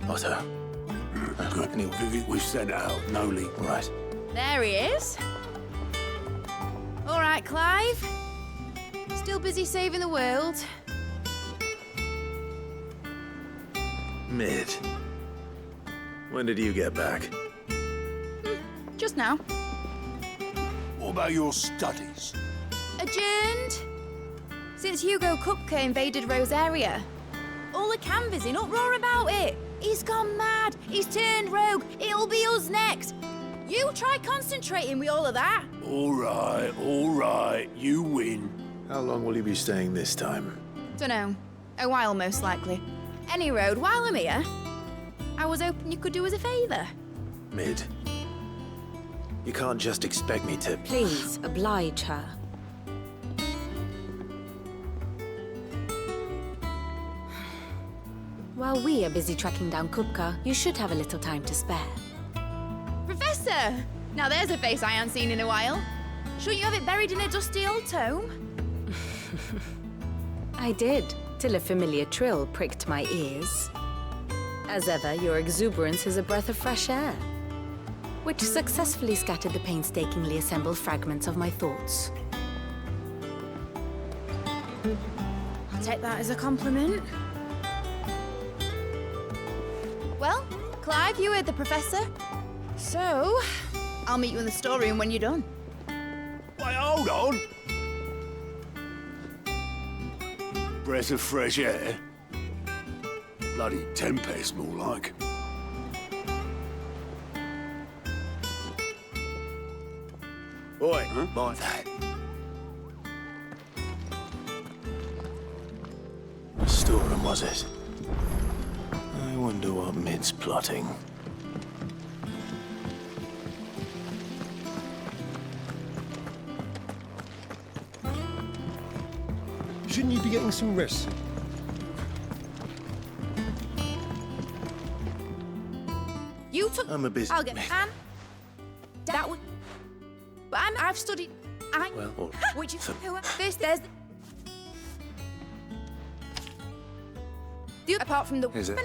Otto. Good. We've sent out. No leak. Right. There he is. All right, Clive. Still busy saving the world. Mid. When did you get back? Just now. What about your studies? Adjourned. Since Hugo Kupka invaded Rosaria. All the canvass in uproar about it. He's gone mad. He's turned rogue. It'll be us next. You try concentrating with all of that. All right. You win. How long will you be staying this time? Dunno. A while, most likely. Any road, while I'm here, I was hoping you could do us a favour. Mid. You can't just expect me to... Please, oblige her. While we are busy tracking down Kupka, you should have a little time to spare. Professor! Now there's a face I haven't seen in a while. Shouldn't you have it buried in a dusty old tome? I did, till a familiar trill pricked my ears. As ever, your exuberance is a breath of fresh air, which successfully scattered the painstakingly assembled fragments of my thoughts. I'll take that as a compliment. Well, Clive, you heard the professor. So, I'll meet you in the storeroom when you're done. Wait, hold on. Breath of fresh air. Bloody tempest, more like. Boy, Huh? boy. Storeroom, was it? I wonder what Mid's plotting. Shouldn't you be getting some rest? You took... I'm a busy... I'll get... that would... But I've studied... Well, all Which is... So- This, there's... Apart from the... Is it?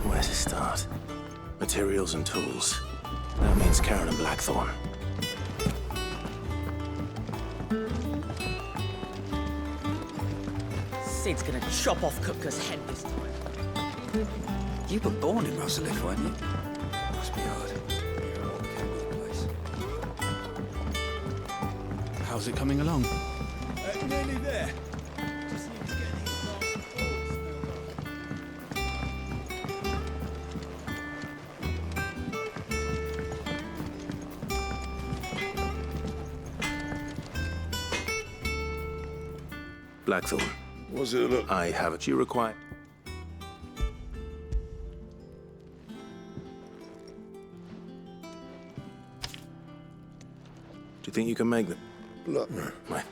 Where to start? Materials and tools. That means Karen and Blackthorn. Sid's gonna chop off Kupka's head this time. You were born in Russellif, weren't you? Must be hard. You're an old Campbell place. How's it coming along? Nearly there. Just need to get these last bolts filled up. Blackthorn. What's it look? I have it. You require... Do you think you can make them? Look. Right.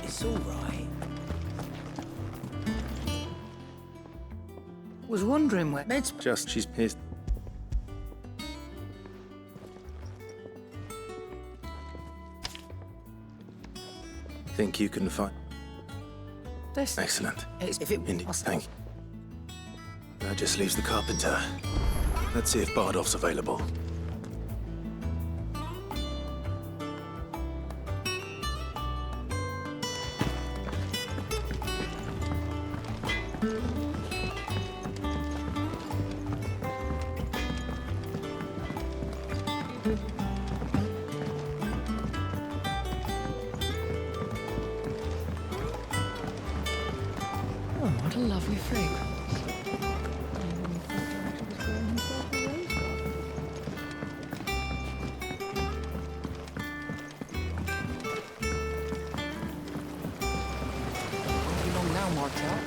It's all right. Was wondering where... Med's Just, she's pissed. Think you can find... this. Excellent. If it Indeed, was... thank you. That just leaves the carpenter. Let's see if Bardolph's available. Oh, what a lovely fragrance. Won't be long now, Martel.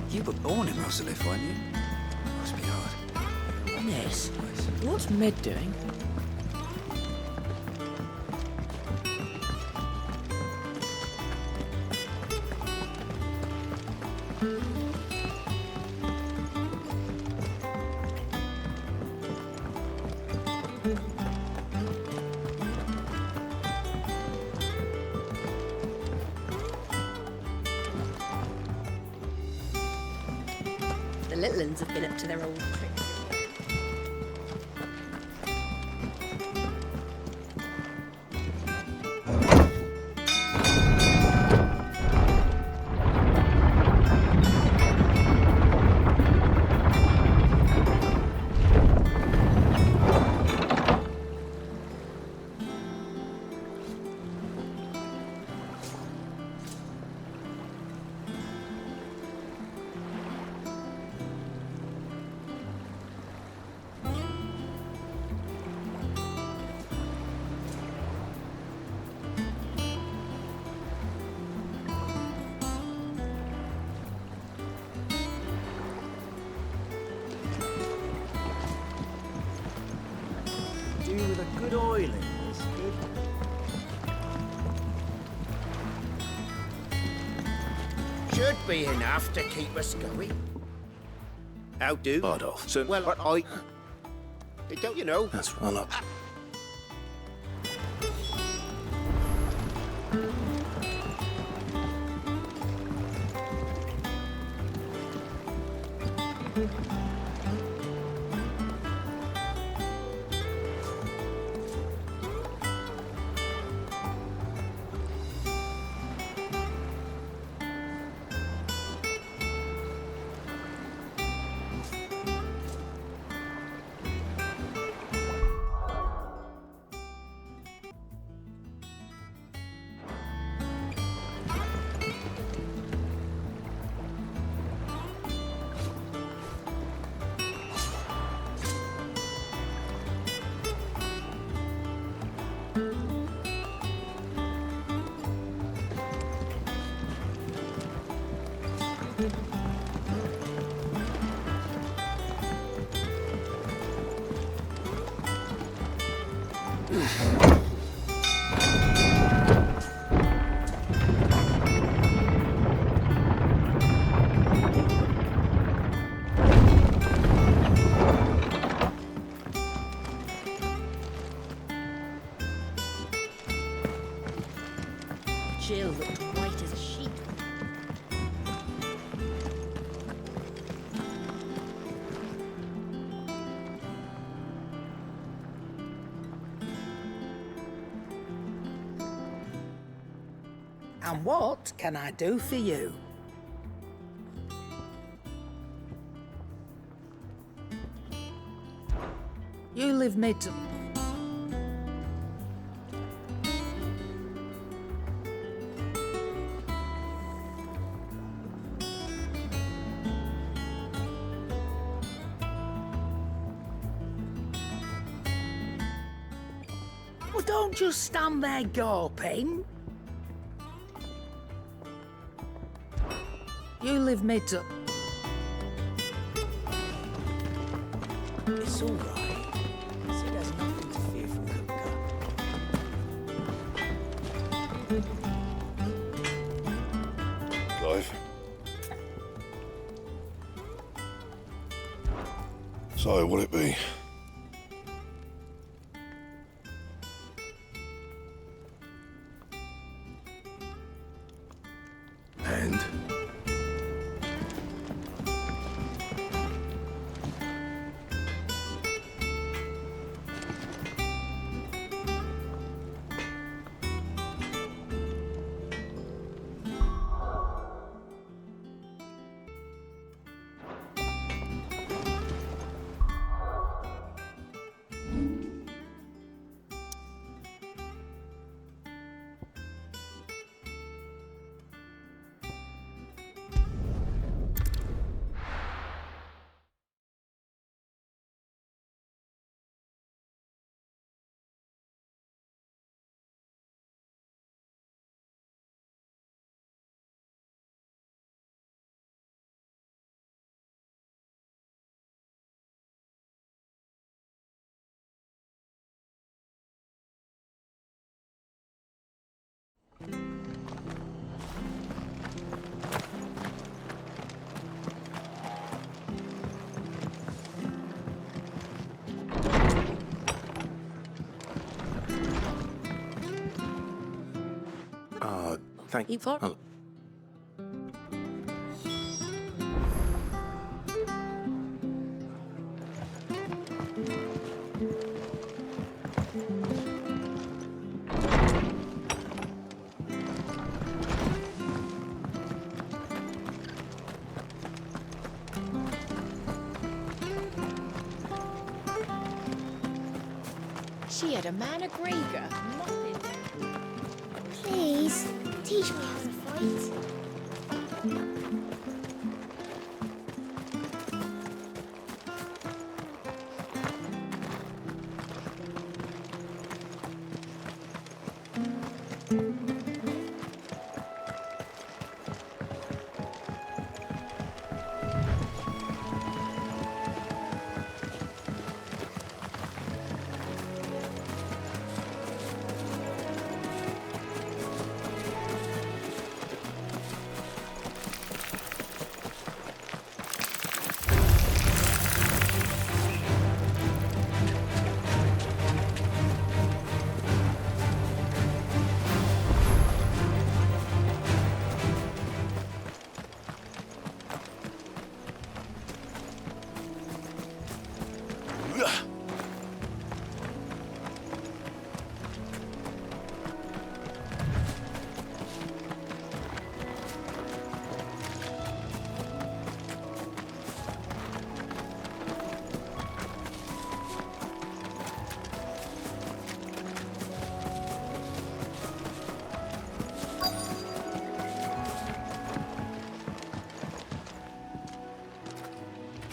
You were born in Rosalith, weren't you? Must be hard. Yes. What's Med doing? The little uns have been up to their old tricks. Do with a good oil in this, good. Should be enough to keep us going. How do? Bardolph. So, Well, I... Don't you know? let's roll up. Jill looked white as a sheet. And what can I do for you? You live mid to... Well, don't just stand there gawping. You live mid to... It's all right. Sid has nothing to fear from Kupka. Clive. So, what'll it be? And? Thank Eat for? Oh. She had a man a Grieger. Nothing. Please, teach me how to fight.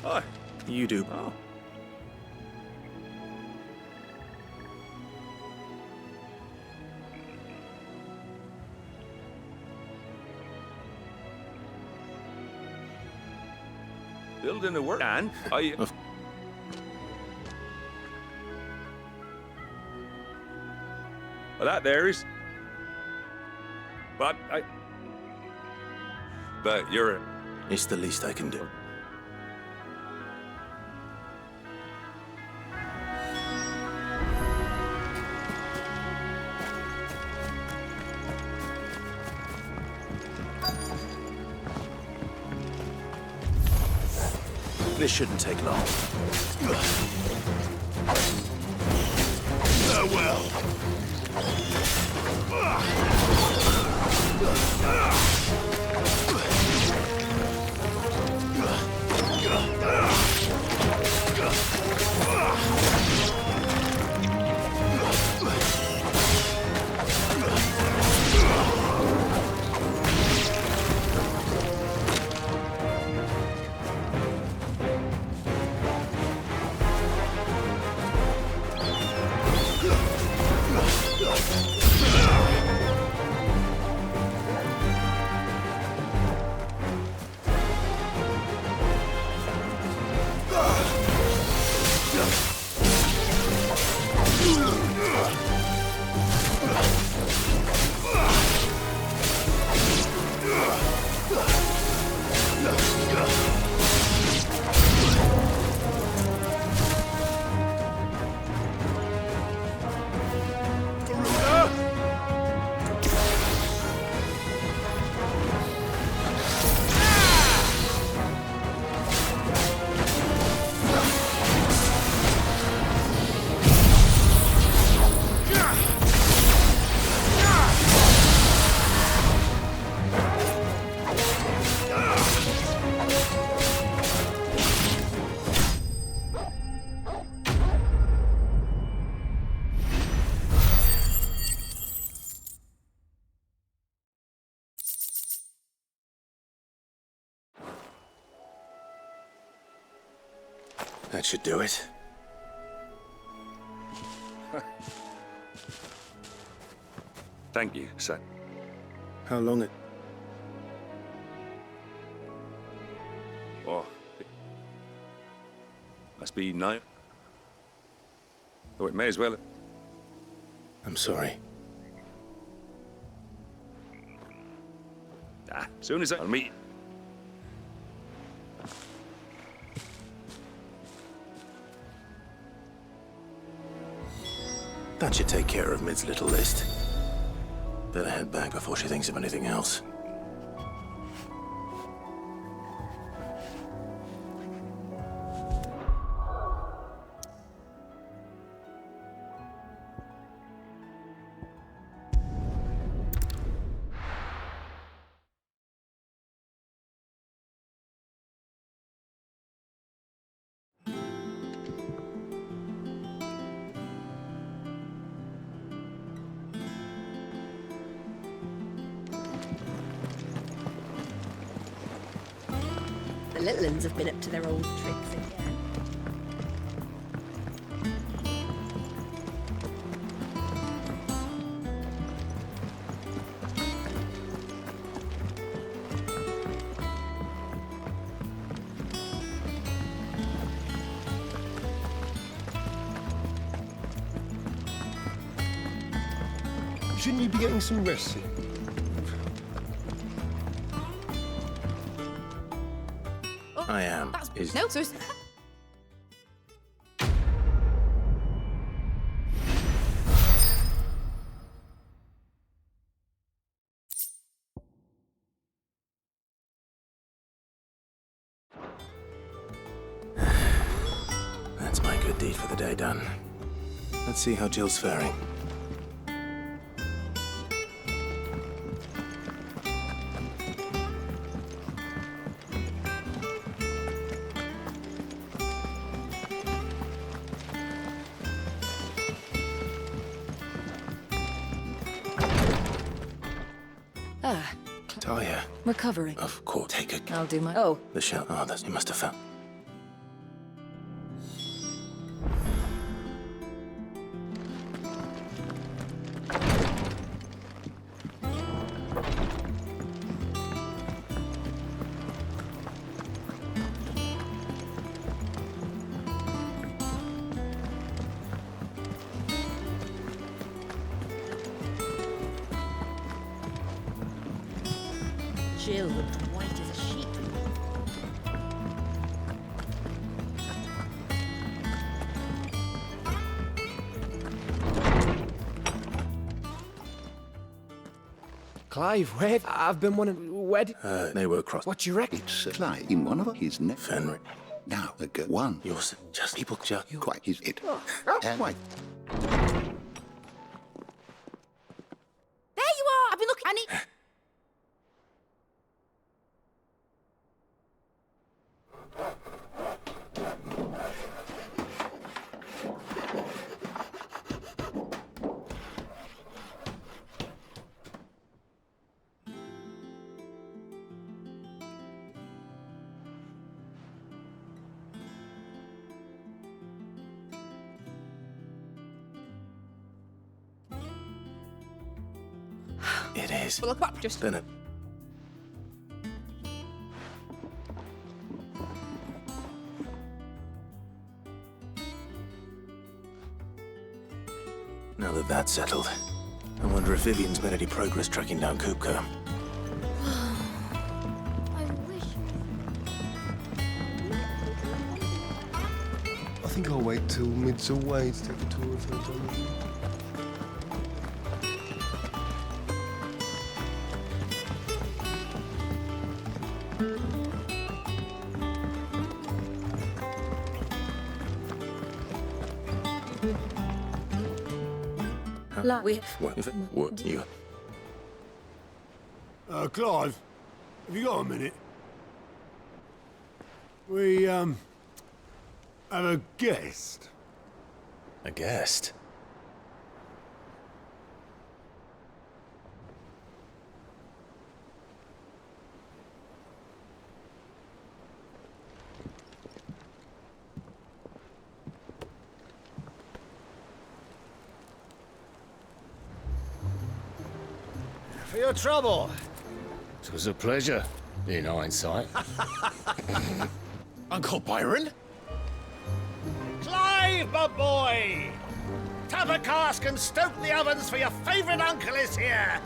Oh, you do. Oh. Building a work, and I. Well, that there is. But I. But you're. It's the least I can do. This shouldn't take long. Farewell. That should do it. Thank you, son. How long it? Oh. Must be 9. Oh, it may as well. I'm sorry. Soon as I'll meet. That should take care of Mid's little list. Better head back before she thinks of anything else. The little uns have been up to their old tricks again. Shouldn't you be getting some rest? I am. That's no, sus. That's my good deed for the day done. Let's see how Jill's faring. Talia. Recovering. Of course. Take a... I'll do my... Oh. The shell. Oh, that's... You must have found... Jill looked white as a sheet. Clive, where? I've been wanting... Where did... They were crossed. What do you reckon? It's Clive in one of his neck. Fenrir. Now, the girl one. You're just... People just... Quite his it. And wait. There you are! I've been looking... I need... It is. Well, look up, just... Then it... Now that that's settled, I wonder if Vivian's made any progress tracking down Kupka. I wish. I think I'll wait till mid's away to take a tour of her dungeon. What? You... Clive, have you got a minute? We, have a guest. A guest? For your trouble. It was a pleasure, in hindsight. Uncle Byron? Clive, my boy! Tap a cask and stoke the ovens for your favourite uncle is here!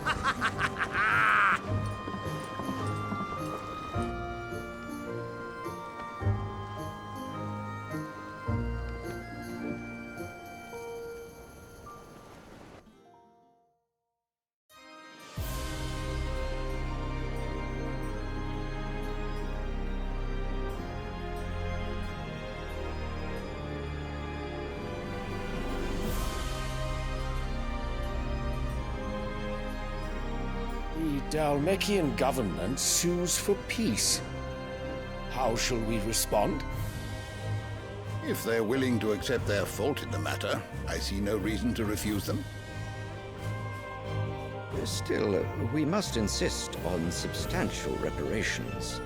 Dalmekian government sues for peace. How shall we respond? If they're willing to accept their fault in the matter, I see no reason to refuse them. Still, we must insist on substantial reparations.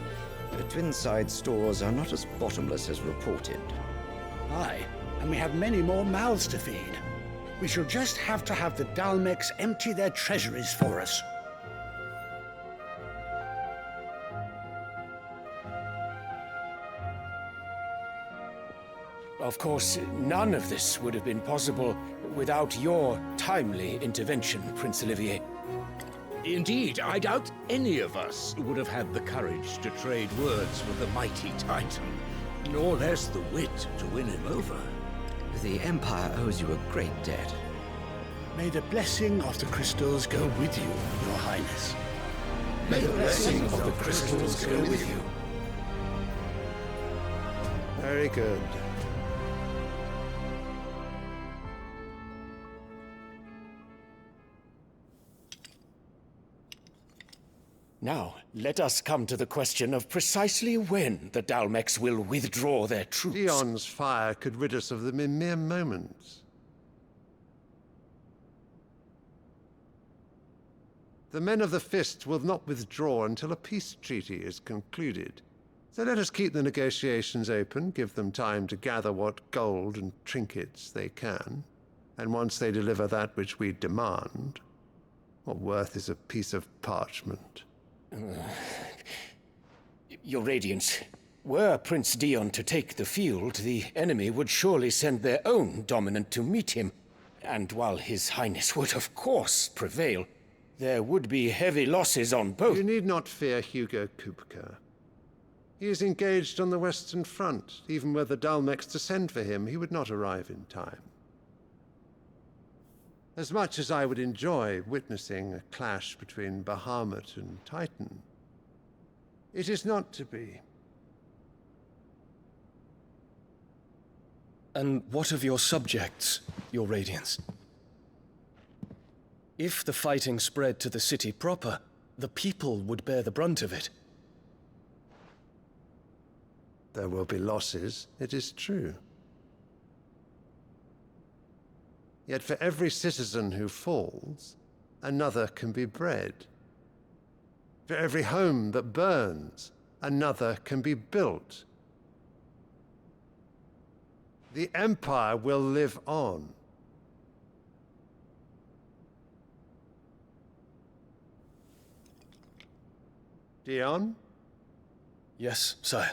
The Twinside stores are not as bottomless as reported. Aye, and we have many more mouths to feed. We shall just have to have the Dalmeks empty their treasuries for us. Of course, none of this would have been possible without your timely intervention, Prince Olivier. Indeed, I doubt any of us would have had the courage to trade words with the mighty Titan, nor less the wit to win him over. The Empire owes you a great debt. May the blessing of the crystals go with you, Your Highness. May the blessing of the crystals go with you. Very good. Now, let us come to the question of precisely when the Dalmeks will withdraw their troops. Dion's fire could rid us of them in mere moments. The men of the Fist will not withdraw until a peace treaty is concluded. So let us keep the negotiations open, give them time to gather what gold and trinkets they can. And once they deliver that which we demand, what worth is a piece of parchment? Your Radiance, were Prince Dion to take the field, the enemy would surely send their own dominant to meet him. And while His Highness would of course prevail, there would be heavy losses on both. You need not fear Hugo Kupka. He is engaged on the Western Front. Even were the Dalmeks to send for him, he would not arrive in time. As much as I would enjoy witnessing a clash between Bahamut and Titan, it is not to be. And what of your subjects, Your Radiance? If the fighting spread to the city proper, the people would bear the brunt of it. There will be losses, it is true. Yet for every citizen who falls, another can be bred. For every home that burns, another can be built. The Empire will live on. Dion? Yes, sire.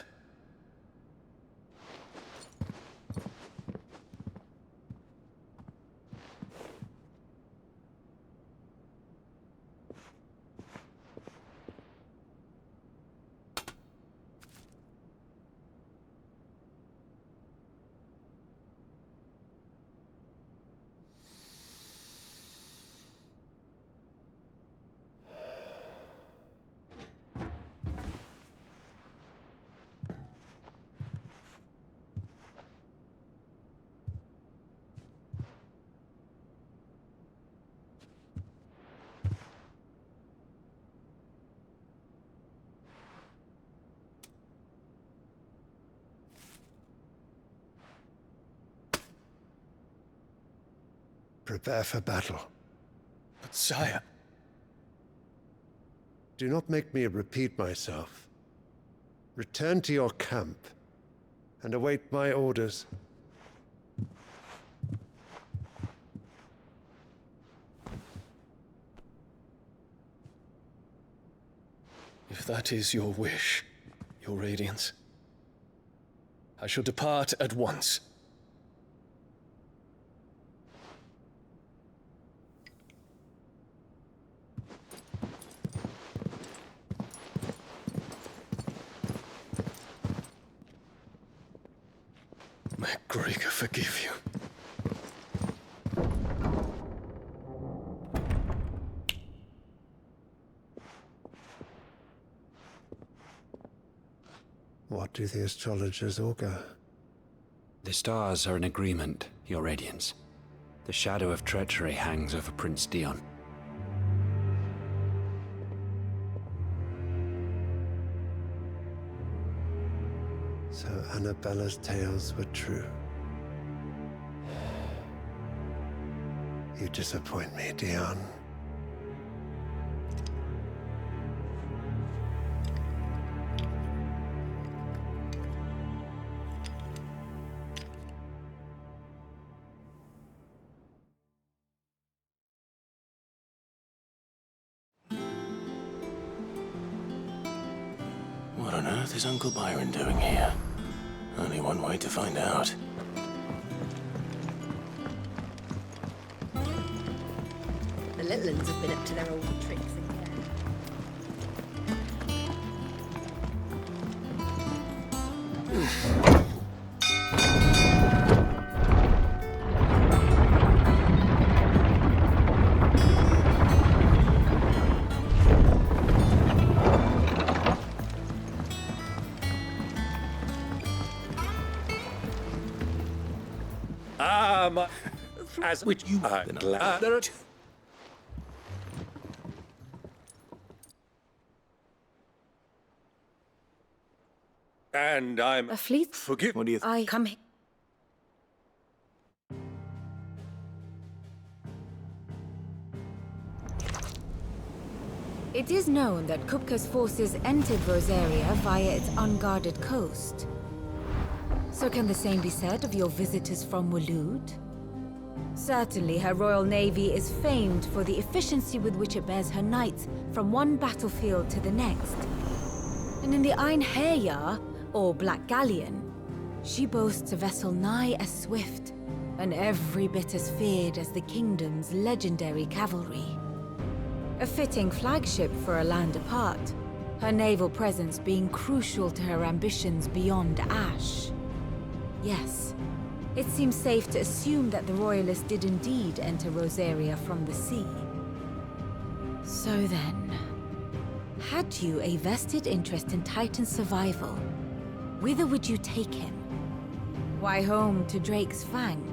Prepare for battle. But sire... Do not make me repeat myself. Return to your camp and await my orders. If that is your wish, Your Radiance, I shall depart at once. May Gregor forgive you. What do the astrologers augur? The stars are in agreement, Your Radiance. The shadow of treachery hangs over Prince Dion. So Annabella's tales were true. You disappoint me, Dion. What on earth is Uncle Byron doing here? Only one way to find out. The little ones have been up to their old tricks again. As which you are glad. There are two. And I'm a fleet. Forgive. What do you? I come here. It is known that Kupka's forces entered Rosaria via its unguarded coast. So can the same be said of your visitors from Waloed? Certainly, her royal navy is famed for the efficiency with which it bears her knights from one battlefield to the next. And in the Einherjar, or Black Galleon, she boasts a vessel nigh as swift, and every bit as feared as the kingdom's legendary cavalry. A fitting flagship for a land apart, her naval presence being crucial to her ambitions beyond Ash. Yes, it seems safe to assume that the Royalists did indeed enter Rosaria from the sea. So then, had you a vested interest in Titan's survival, whither would you take him? Why, home to Drake's Fang,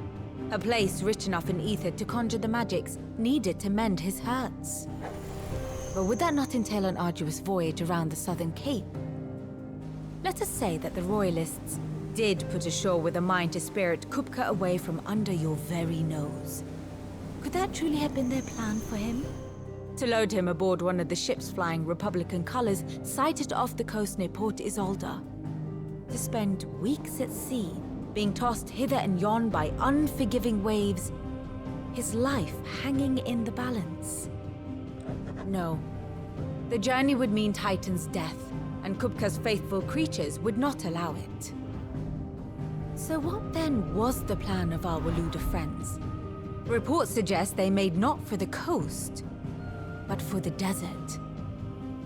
a place rich enough in ether to conjure the magics needed to mend his hurts. But would that not entail an arduous voyage around the southern cape? Let us say that the Royalists did put ashore with a mind to spirit Kupka away from under your very nose. Could that truly have been their plan for him? To load him aboard one of the ships flying Republican colors sighted off the coast near Port Isolde. To spend weeks at sea, being tossed hither and yon by unforgiving waves, his life hanging in the balance. No. The journey would mean Titan's death, and Kupka's faithful creatures would not allow it. So what then was the plan of our Waluda friends? Reports suggest they made not for the coast, but for the desert.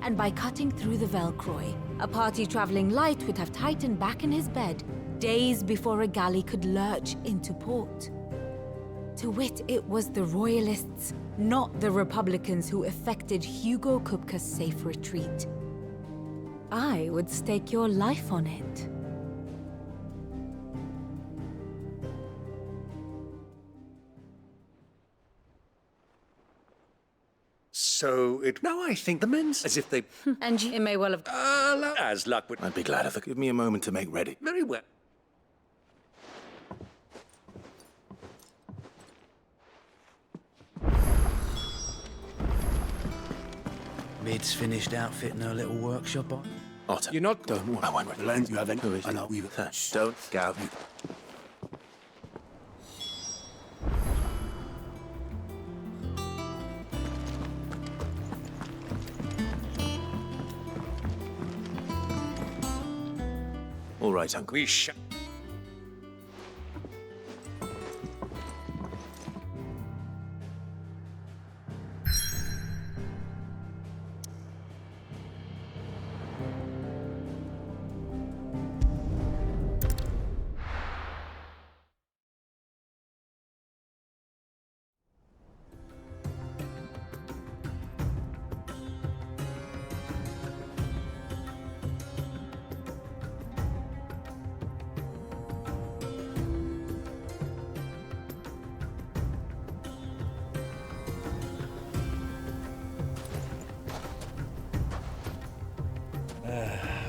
And by cutting through the Velcroy, a party traveling light would have Titan back in his bed days before a galley could lurch into port. To wit, it was the Royalists, not the Republicans, who effected Hugo Kupka's safe retreat. I would stake your life on it. So it. Now I think the men's as if they. And it may well have. As luck would. I'd be glad if they give me a moment to make ready. Very well. Mid's finished outfitting her little workshop on. Otter. You're not. Don't worry. I won't. The land you haven't. Who is I he? know we've. Don't go. All right, Uncle. We shall.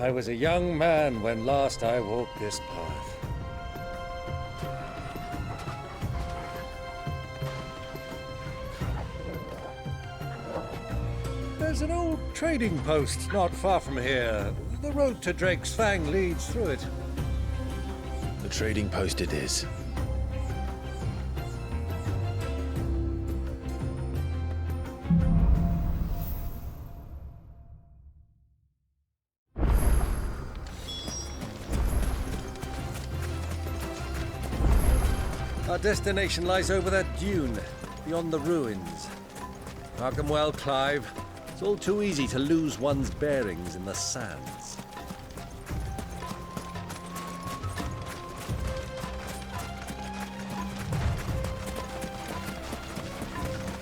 I was a young man when last I walked this path. There's an old trading post not far from here. The road to Drake's Fang leads through it. The trading post it is. Our destination lies over that dune, beyond the ruins. Mark them well, Clive. It's all too easy to lose one's bearings in the sands.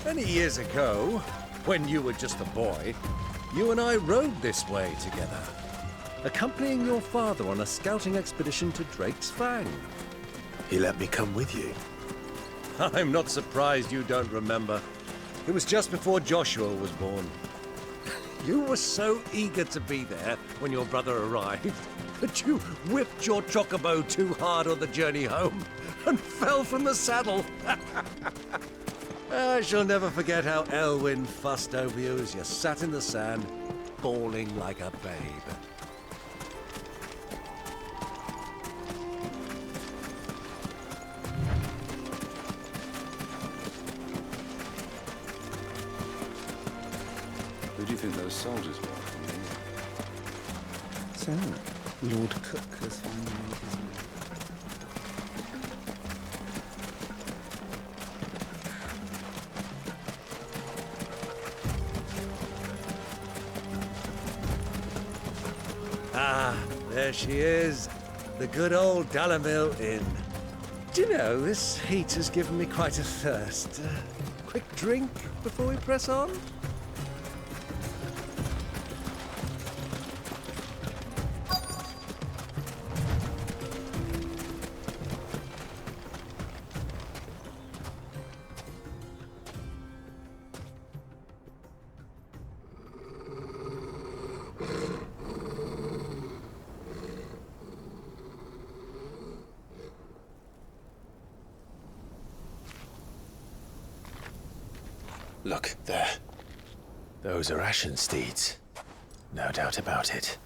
Many years ago, when you were just a boy, you and I rode this way together, accompanying your father on a scouting expedition to Drake's Fang. He let me come with you. I'm not surprised you don't remember. It was just before Joshua was born. You were so eager to be there when your brother arrived that you whipped your chocobo too hard on the journey home and fell from the saddle. I shall never forget how Elwyn fussed over you as you sat in the sand, bawling like a babe. Who do you think those soldiers were? So, Lord Cook has finally made his move. Ah, there she is. The good old Dalamil Inn. Do you know, this heat has given me quite a thirst. Quick drink before we press on? Look, there. Those are Ashen steeds. No doubt about it.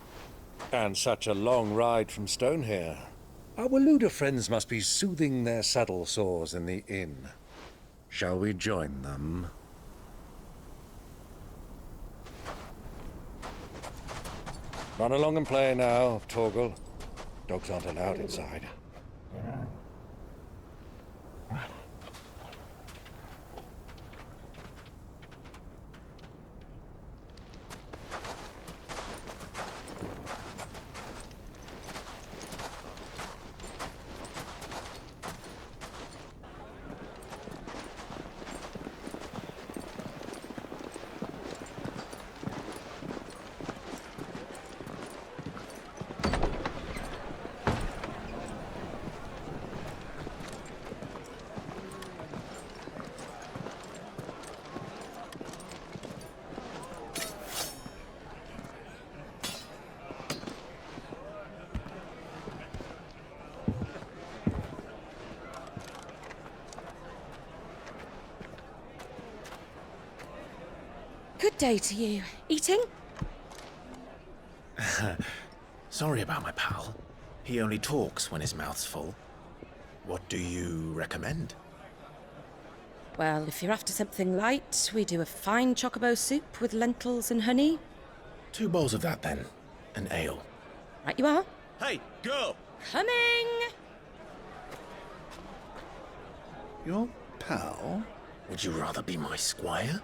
And such a long ride from Stonehere. Our Waluda friends must be soothing their saddle sores in the inn. Shall we join them? Run along and play now, Torgal. Dogs aren't allowed inside. Good day to you. Eating? Sorry about my pal. He only talks when his mouth's full. What do you recommend? Well, if you're after something light, we do a fine chocobo soup with lentils and honey. 2 bowls of that, then. An ale. Right you are. Hey, girl! Coming! Your pal? Would you rather be my squire?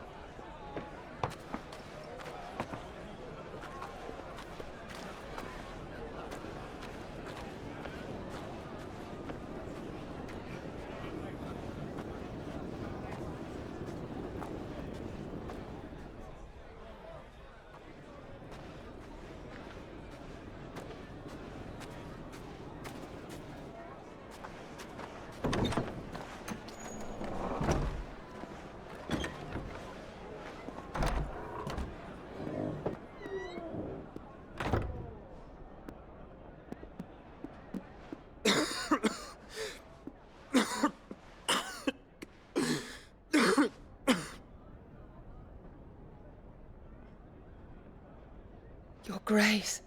Grace,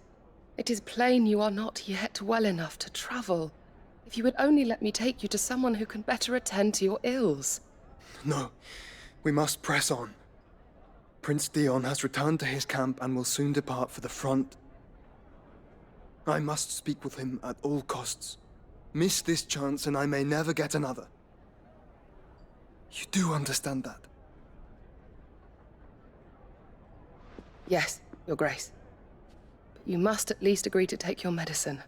it is plain you are not yet well enough to travel. If you would only let me take you to someone who can better attend to your ills. No, we must press on. Prince Dion has returned to his camp and will soon depart for the front. I must speak with him at all costs. Miss this chance and I may never get another. You do understand that? Yes, Your Grace. But you must at least agree to take your medicine.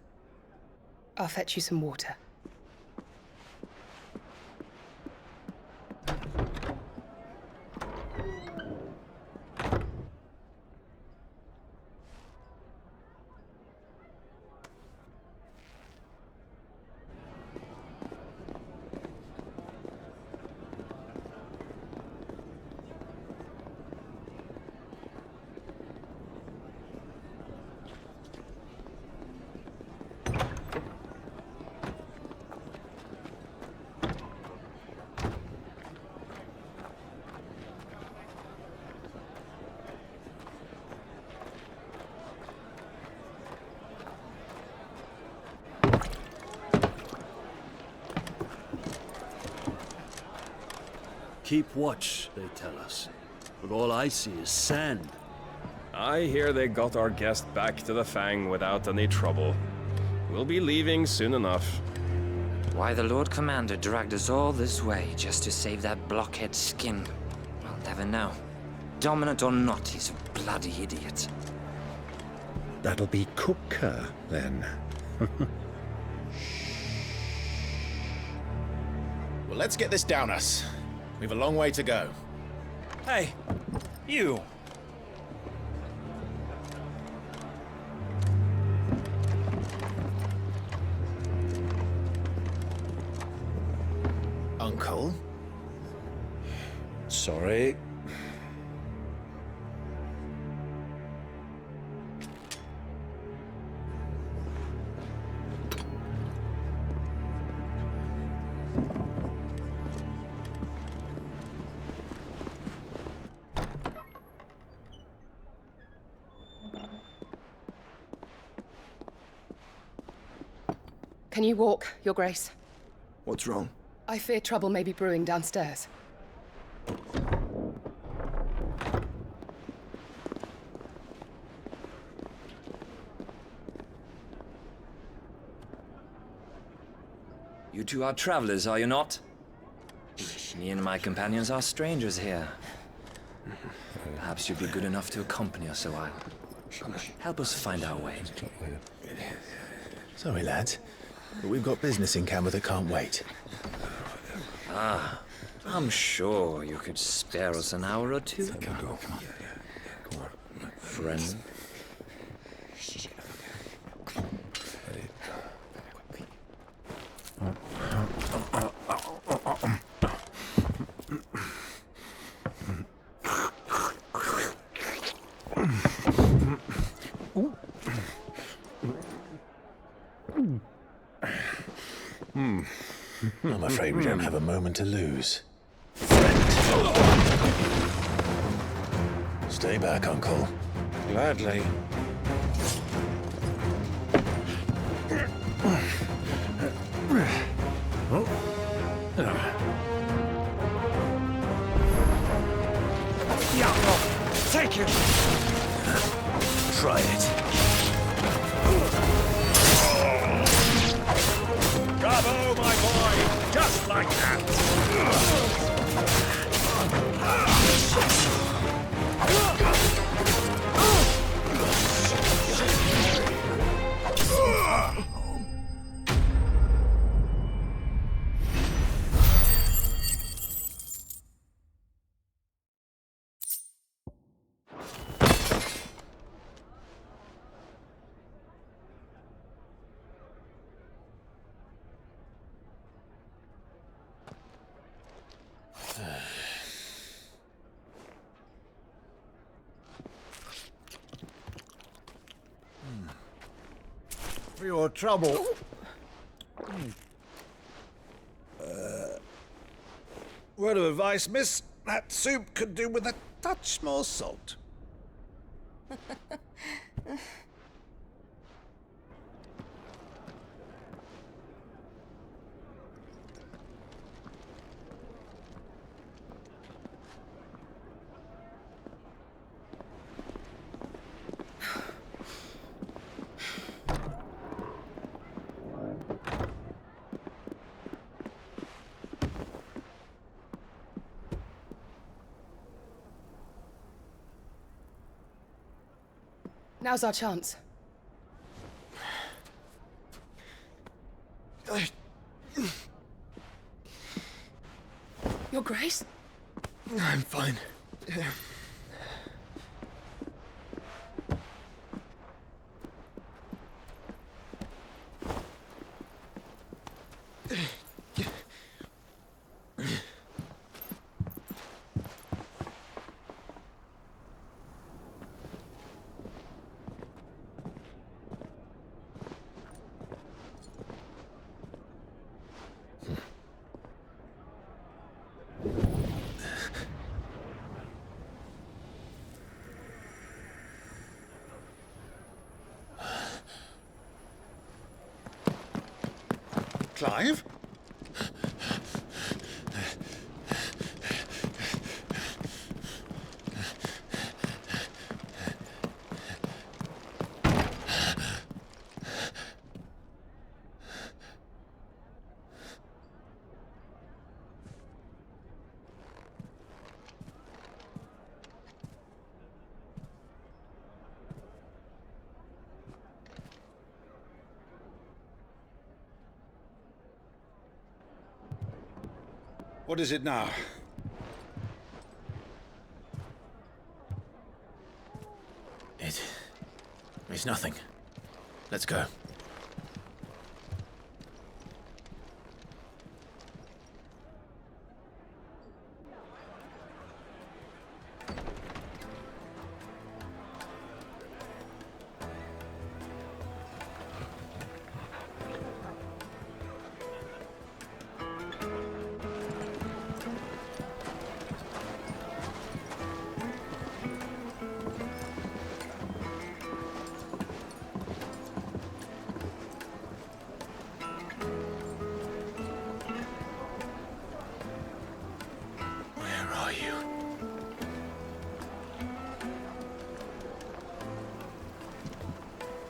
I'll fetch you some water. Keep watch, they tell us. But all I see is sand. I hear they got our guest back to the Fang without any trouble. We'll be leaving soon enough. Why the Lord Commander dragged us all this way just to save that blockhead's skin, I'll never know. Dominant or not, he's a bloody idiot. That'll be Cooker, then. Well, let's get this down us. We've a long way to go. Hey, you! Uncle? Sorry. Can you walk, Your Grace? What's wrong? I fear trouble may be brewing downstairs. You two are travelers, are you not? Me and my companions are strangers here. Perhaps you'd be good enough to accompany us a while. Help us find our way. Sorry, lads, but we've got business in camera that can't wait. Ah, I'm sure you could spare us an hour or two. Come on. Friend. I'm afraid we don't have a moment to lose. Stay back, Uncle. Gladly. Take it! Try it. Bravo, my boy! Just like that! For your trouble. Word of advice, miss. That soup could do with a touch more salt. Now's our chance. Your Grace? I'm fine. Clive? What is it now? It's nothing. Let's go.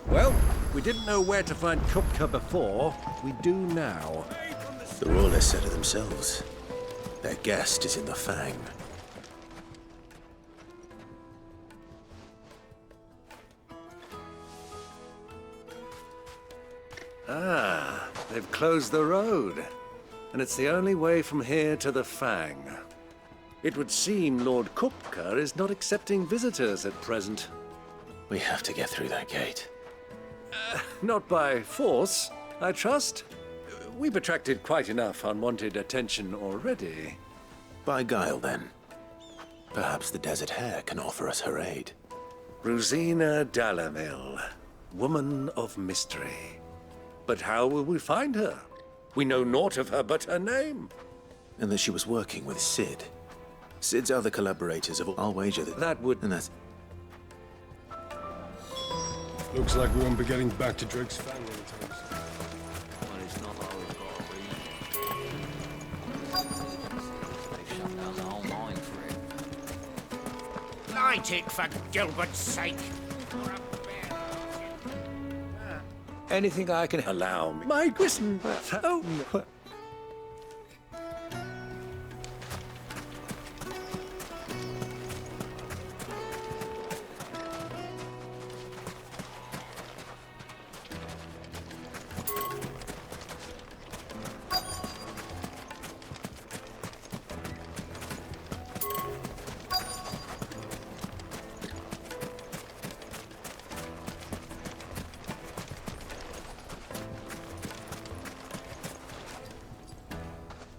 Well, we didn't know where to find Kupka before. We do now. The Royalists said it themselves. Their guest is in the Fang. Ah, they've closed the road. And it's the only way from here to the Fang. It would seem Lord Kupka is not accepting visitors at present. We have to get through that gate. Not by force, I trust. We've attracted quite enough unwanted attention already. By guile, then. Perhaps the Desert Hare can offer us her aid. Rosina Dalamil, woman of mystery. But how will we find her? We know naught of her but her name. And that she was working with Sid. Sid's other collaborators of I'll wager that would... And that's... Looks like we won't be getting back to Drake's family anytime soon. Well, it's not all we've got to read. They shut down the whole mine for it. Light it, for Gilbert's sake. Anything I can allow me. My Grissom. Oh.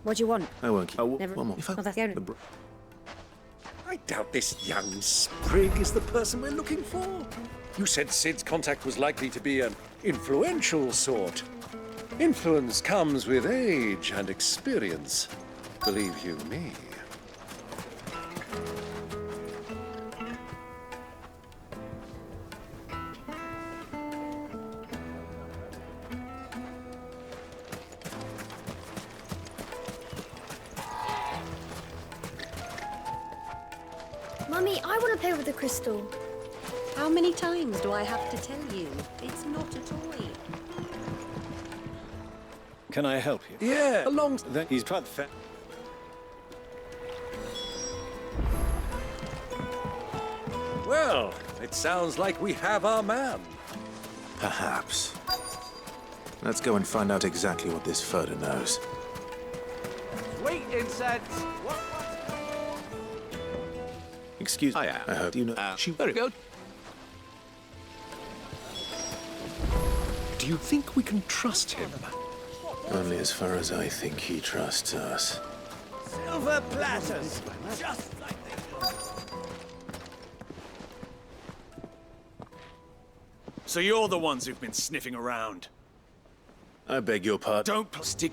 What do you want? I won't keep... Never. One more. If I... Oh, that's the only... I doubt this young sprig is the person we're looking for. You said Sid's contact was likely to be an influential sort. Influence comes with age and experience. Believe you me. Mummy, I want to play with the crystal. How many times do I have to tell you? It's not a toy. Can I help you? Yeah, along... Then he's tried the Well, It sounds like we have our man. Perhaps. Let's go and find out exactly what this Furter knows. Sweet incense! Excuse me, I hope you know. She very good. Do you think we can trust him? Only as far as I think he trusts us. Silver platters! Just like they do. So you're the ones who've been sniffing around. I beg your pardon. Don't stick.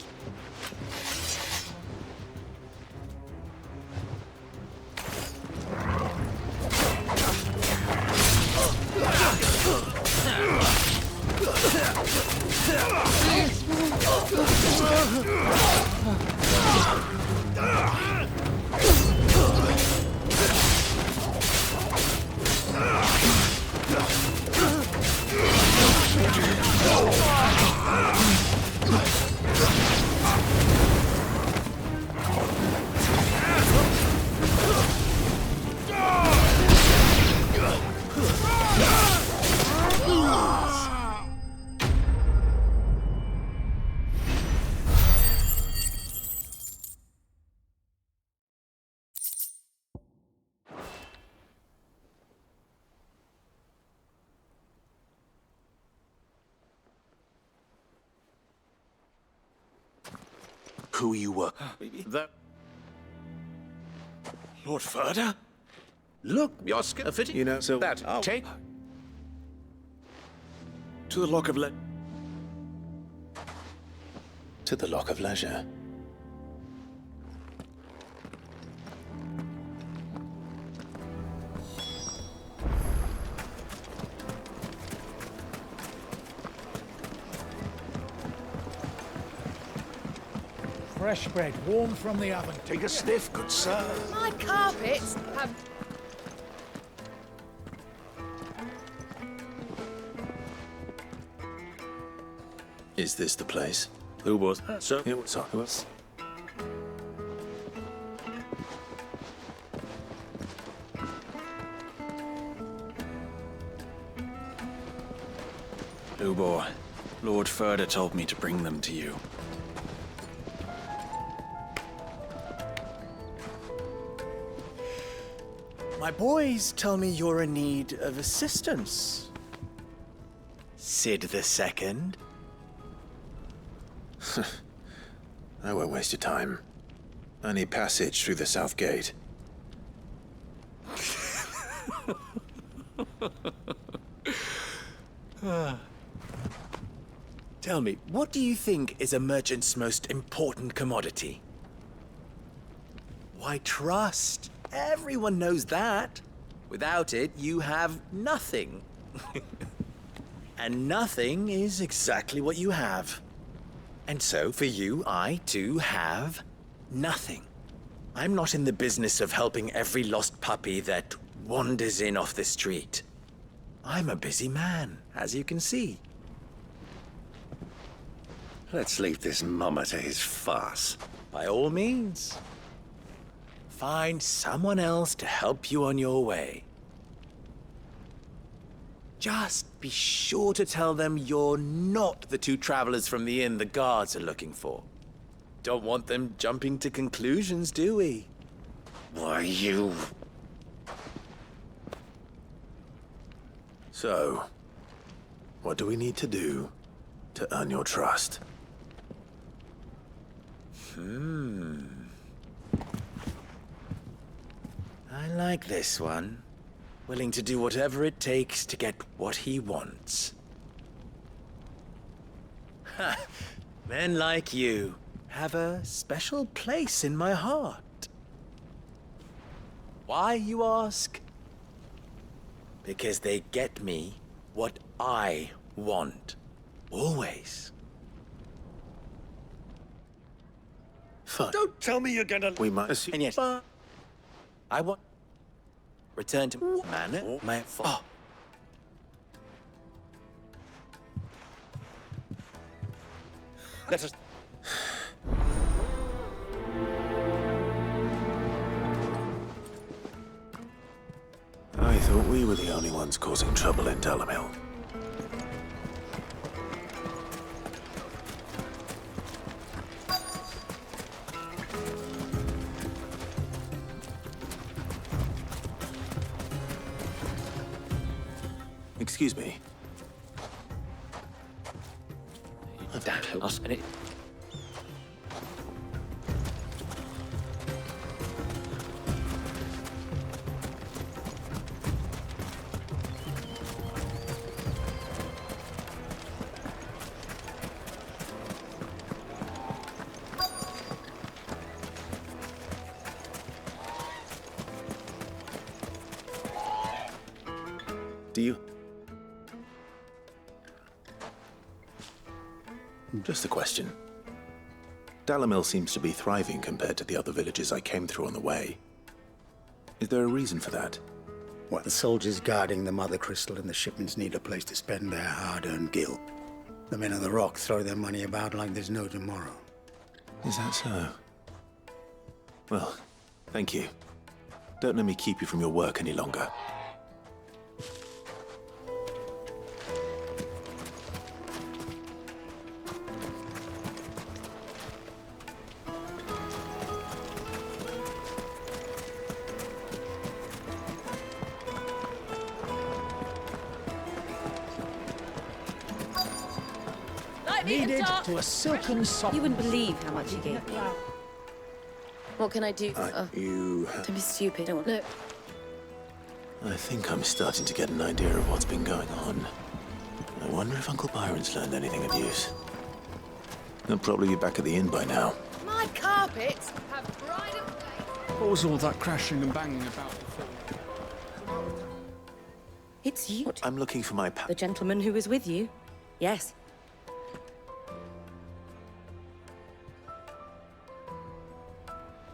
Who you were? That... Lord Furter? Look, you're fitting. You know, so that Take... To the Lock of to the Lock of Leisure. Fresh bread, warm from the oven. Take a sniff, good sir. My carpets have... Is this the place? Who was? Sir? It was. Who else? Lubor, Lord Furter told me to bring them to you. My boys tell me you're in need of assistance. Sid the Second? I won't waste your time. I need passage through the south gate. Tell me, what do you think is a merchant's most important commodity? Why, trust. Everyone knows that. Without it, you have nothing. And nothing is exactly what you have. And so, for you, I, too, have nothing. I'm not in the business of helping every lost puppy that wanders in off the street. I'm a busy man, as you can see. Let's leave this mummer to his farce. By all means. Find someone else to help you on your way. Just be sure to tell them you're not the two travelers from the inn the guards are looking for. Don't want them jumping to conclusions, do we? Why, you... So, what do we need to do to earn your trust? I like this one. Willing to do whatever it takes to get what he wants. Ha! Men like you have a special place in my heart. Why, you ask? Because they get me what I want. Always. Fine. Don't tell me you're gonna... We might assume. And yes, I want... Return to manor, my fault. Let us... I thought thought we were the only ones causing trouble in Dalamil. Excuse me. Do you? Just a question. Dalamil seems to be thriving compared to the other villages I came through on the way. Is there a reason for that? What, the soldiers guarding the Mother Crystal and the shipments need a place to spend their hard-earned gil. The men of the Rock throw their money about like there's no tomorrow. Is that so? Well, thank you. Don't let me keep you from your work any longer. Needed to a silken soft. You wouldn't believe how much he gave me. What can I do? You... Don't be stupid. No. I think I'm starting to get an idea of what's been going on. I wonder if Uncle Byron's learned anything of use. He'll probably be back at the inn by now. My carpets have dried away. What was all that crashing and banging about before? It's you. I'm looking for my The gentleman who was with you. Yes.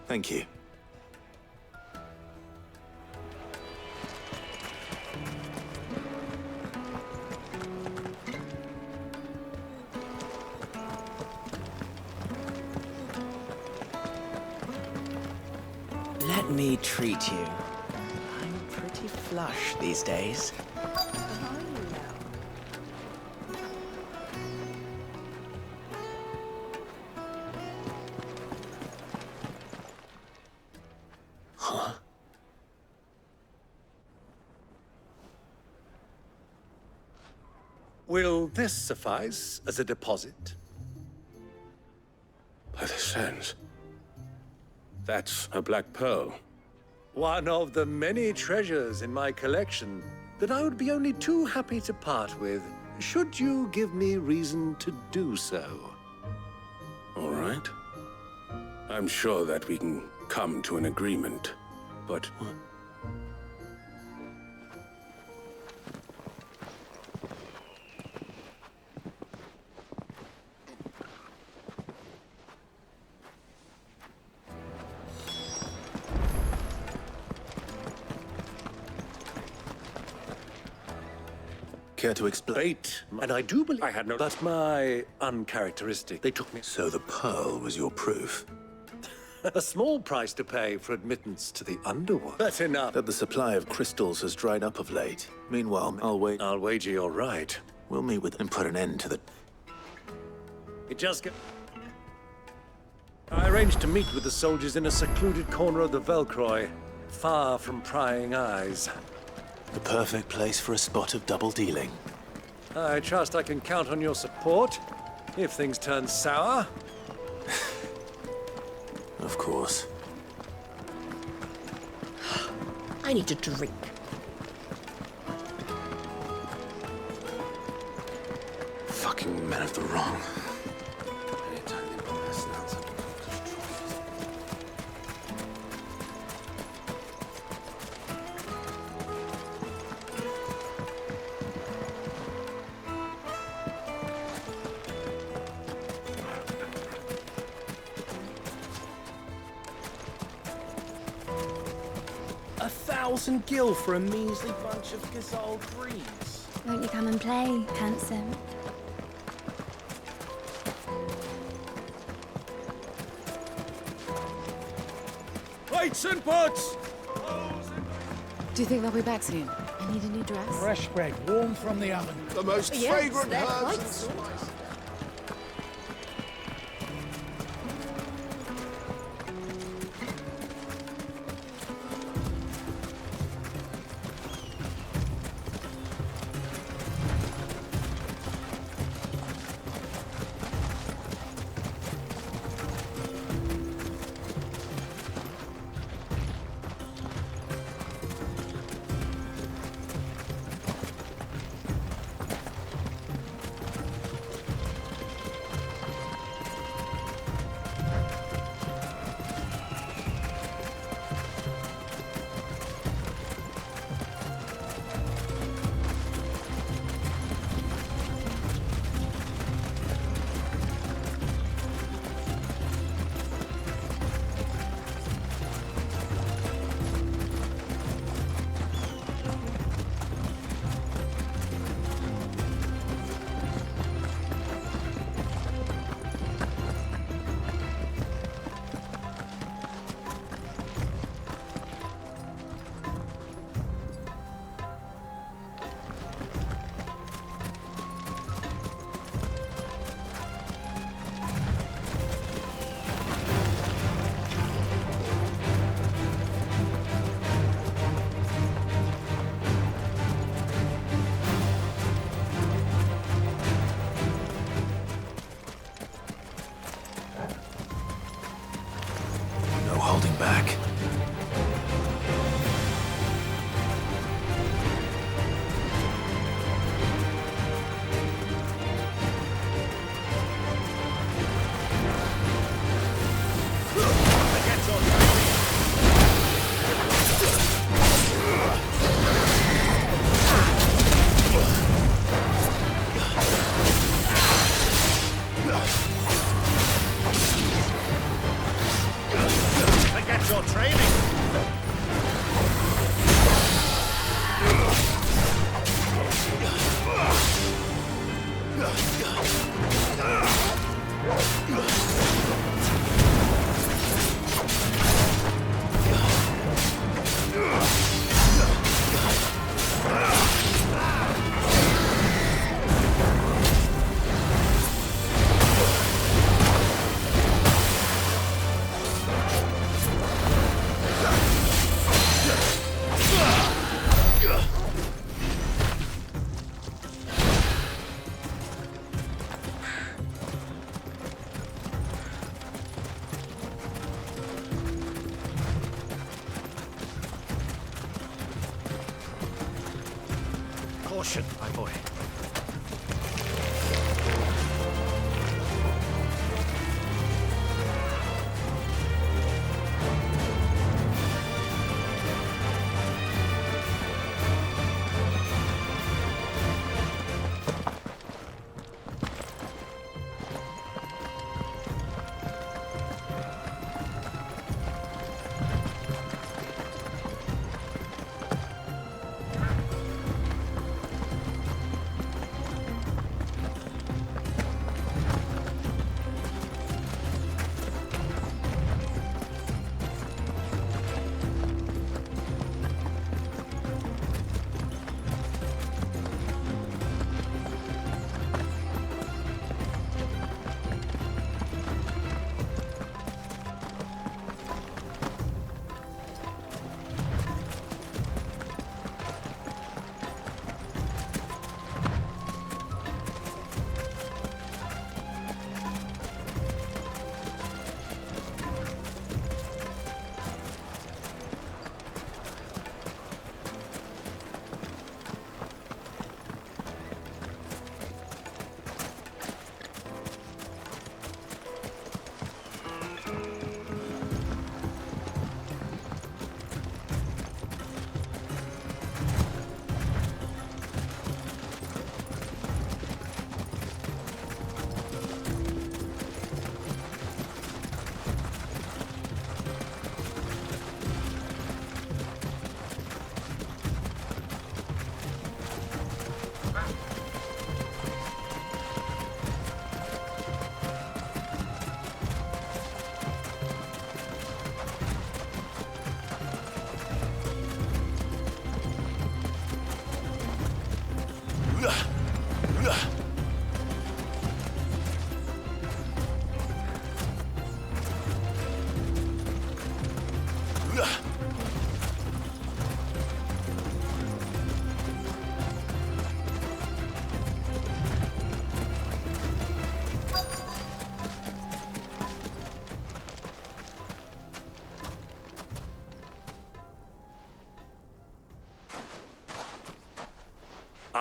Thank you. Let me treat you. I'm pretty flush these days. Huh? Will this suffice as a deposit? By the sands. That's a black pearl. One of the many treasures in my collection that I would be only too happy to part with, should you give me reason to do so. All right. I'm sure that we can come to an agreement, but... Care to explain? Bait, and I do believe I had no... That's my uncharacteristic. They took me... So the pearl was your proof? A small price to pay for admittance to the underworld. That's enough. That the supply of crystals has dried up of late. Meanwhile, I'll wager you're right. We'll meet with and put an end to the... It just got... I arranged to meet with the soldiers in a secluded corner of the Velcroy, far from prying eyes. The perfect place for a spot of double dealing. I trust I can count on your support, if things turn sour. Of course. I need a drink. Fucking men of the wrong. $1,000 gil for a measly bunch of Gazal greens. Won't you come and play, handsome? Plates and pots! Do you think they'll be back soon? Need a new dress? Fresh bread, warm from the oven. The most Yes, fragrant they're herbs quite and spices. No holding back. Forget your training. Caution, my boy.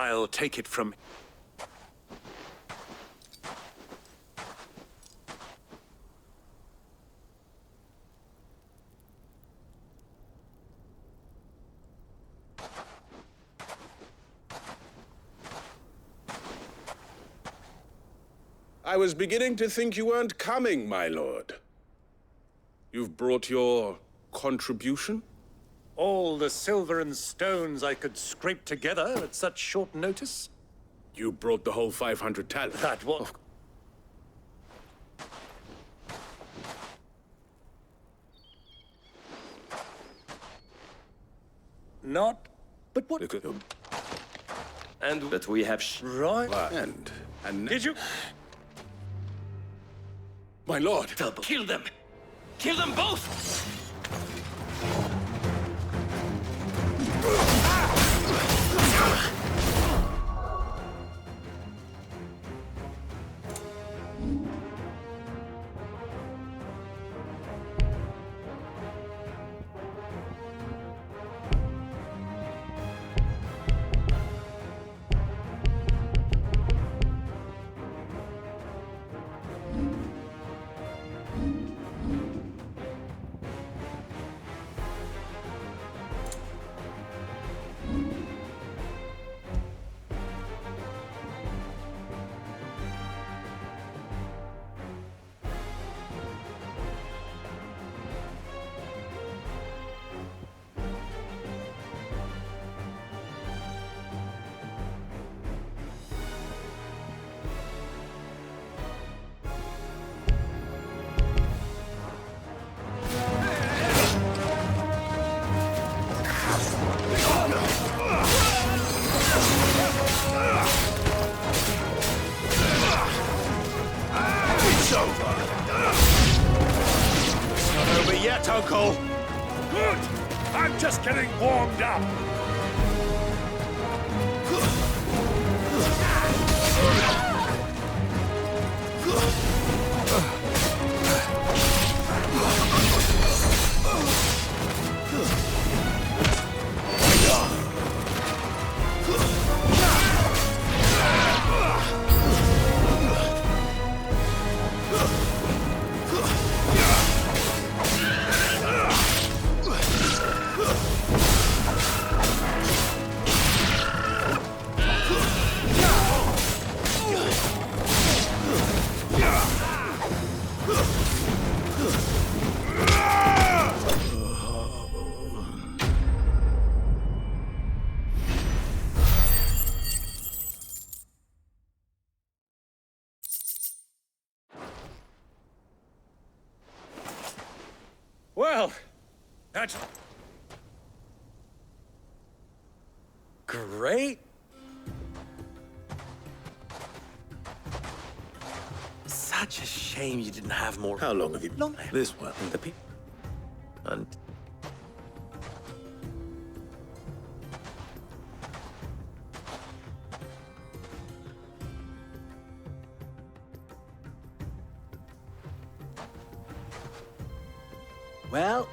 I'll take it from... I was beginning to think you weren't coming, my lord. You've brought your contribution? All the silver and stones I could scrape together at such short notice? You brought the whole 500 talent. That was... Not... But what... And that we have... Right. And... Did you... My lord! Kill them! Kill them both! Uncle! Good! I'm just getting warmed up! Well, that's great. Such a shame you didn't have more. How long have you Long. This one. The people. And well,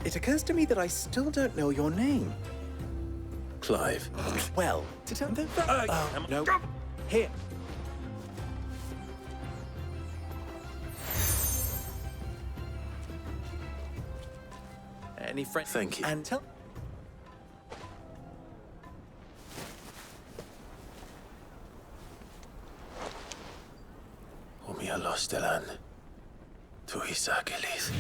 it occurs to me that I still don't know your name. Clive. Well, to tell the no. Here. Any friends? Thank you. And tell. Umia lostelan. Tu isakelis.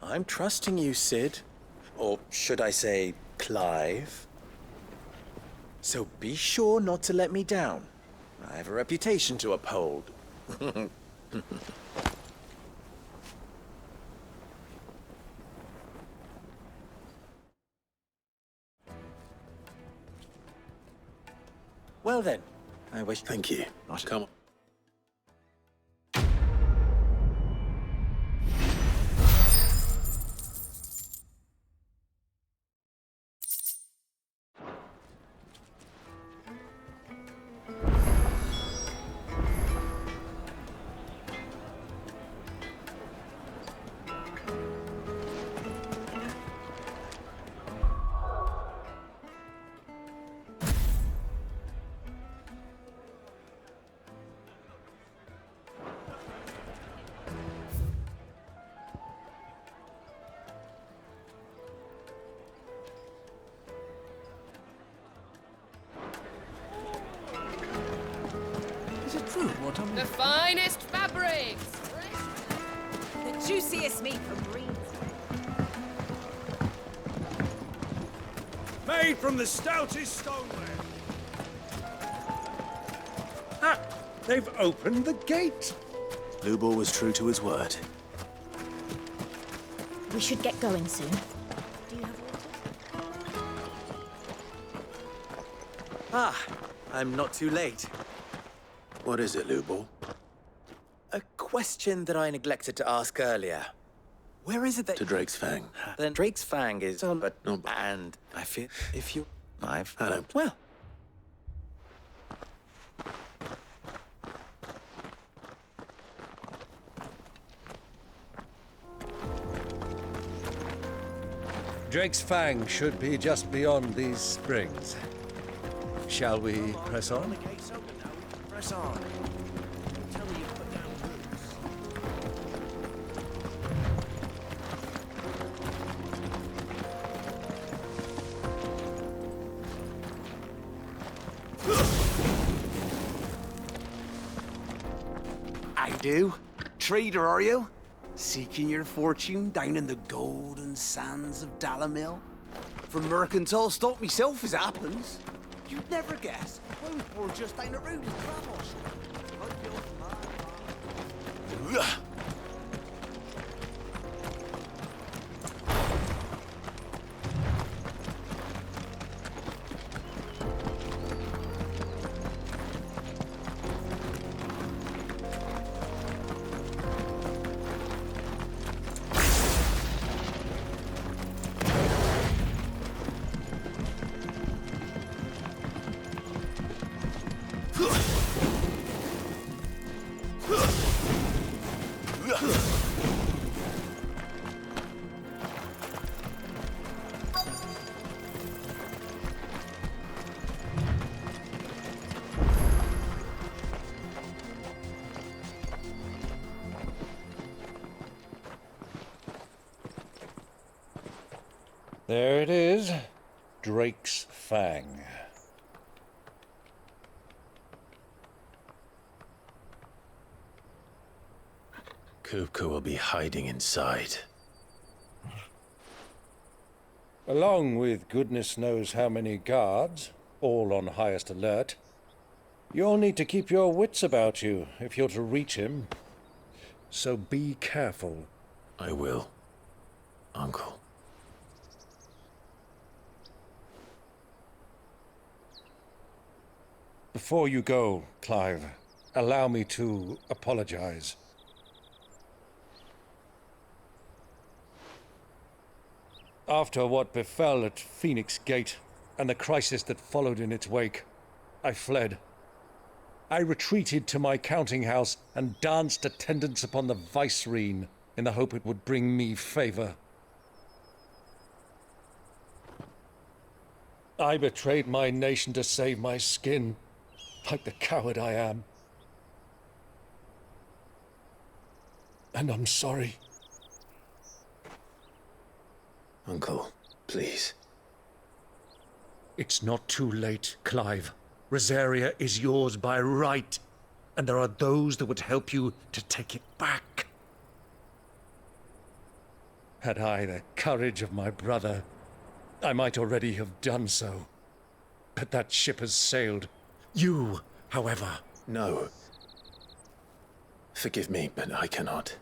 I'm trusting you, Sid. Or should I say, Clive? So be sure not to let me down. I have a reputation to uphold. Well then, I wish... Thank you. Come on. Is it true what I'm... The finest fabrics! The juiciest meat from Greens. Made from the stoutest stoneware. Ah, they've opened the gate. Lubor was true to his word. We should get going soon. Ah, I'm not too late. What is it, Lubor? A question that I neglected to ask earlier. Where is it that... To Drake's Fang. Then Drake's Fang is on, but... And I feel if you... I don't. Well... Drake's Fang should be just beyond these springs. Shall we press on? Press on. Tell me you put down I do. Trader, are you? Seeking your fortune down in the golden sands of Dalamil? From mercantile stock myself, as it happens. You'd never guess. I was born just down the road in Travels. There it is. Drake's Fang. Kupka will be hiding inside. Along with goodness knows how many guards, all on highest alert. You'll need to keep your wits about you if you're to reach him. So be careful. I will, Uncle. Before you go, Clive, allow me to apologize. After what befell at Phoenix Gate and the crisis that followed in its wake, I fled. I retreated to my counting house and danced attendance upon the vicereine in the hope it would bring me favor. I betrayed my nation to save my skin, like the coward I am. And I'm sorry. Uncle, please. It's not too late, Clive. Rosaria is yours by right, and there are those that would help you to take it back. Had I the courage of my brother, I might already have done so. But that ship has sailed. You, however... No. Forgive me, but I cannot.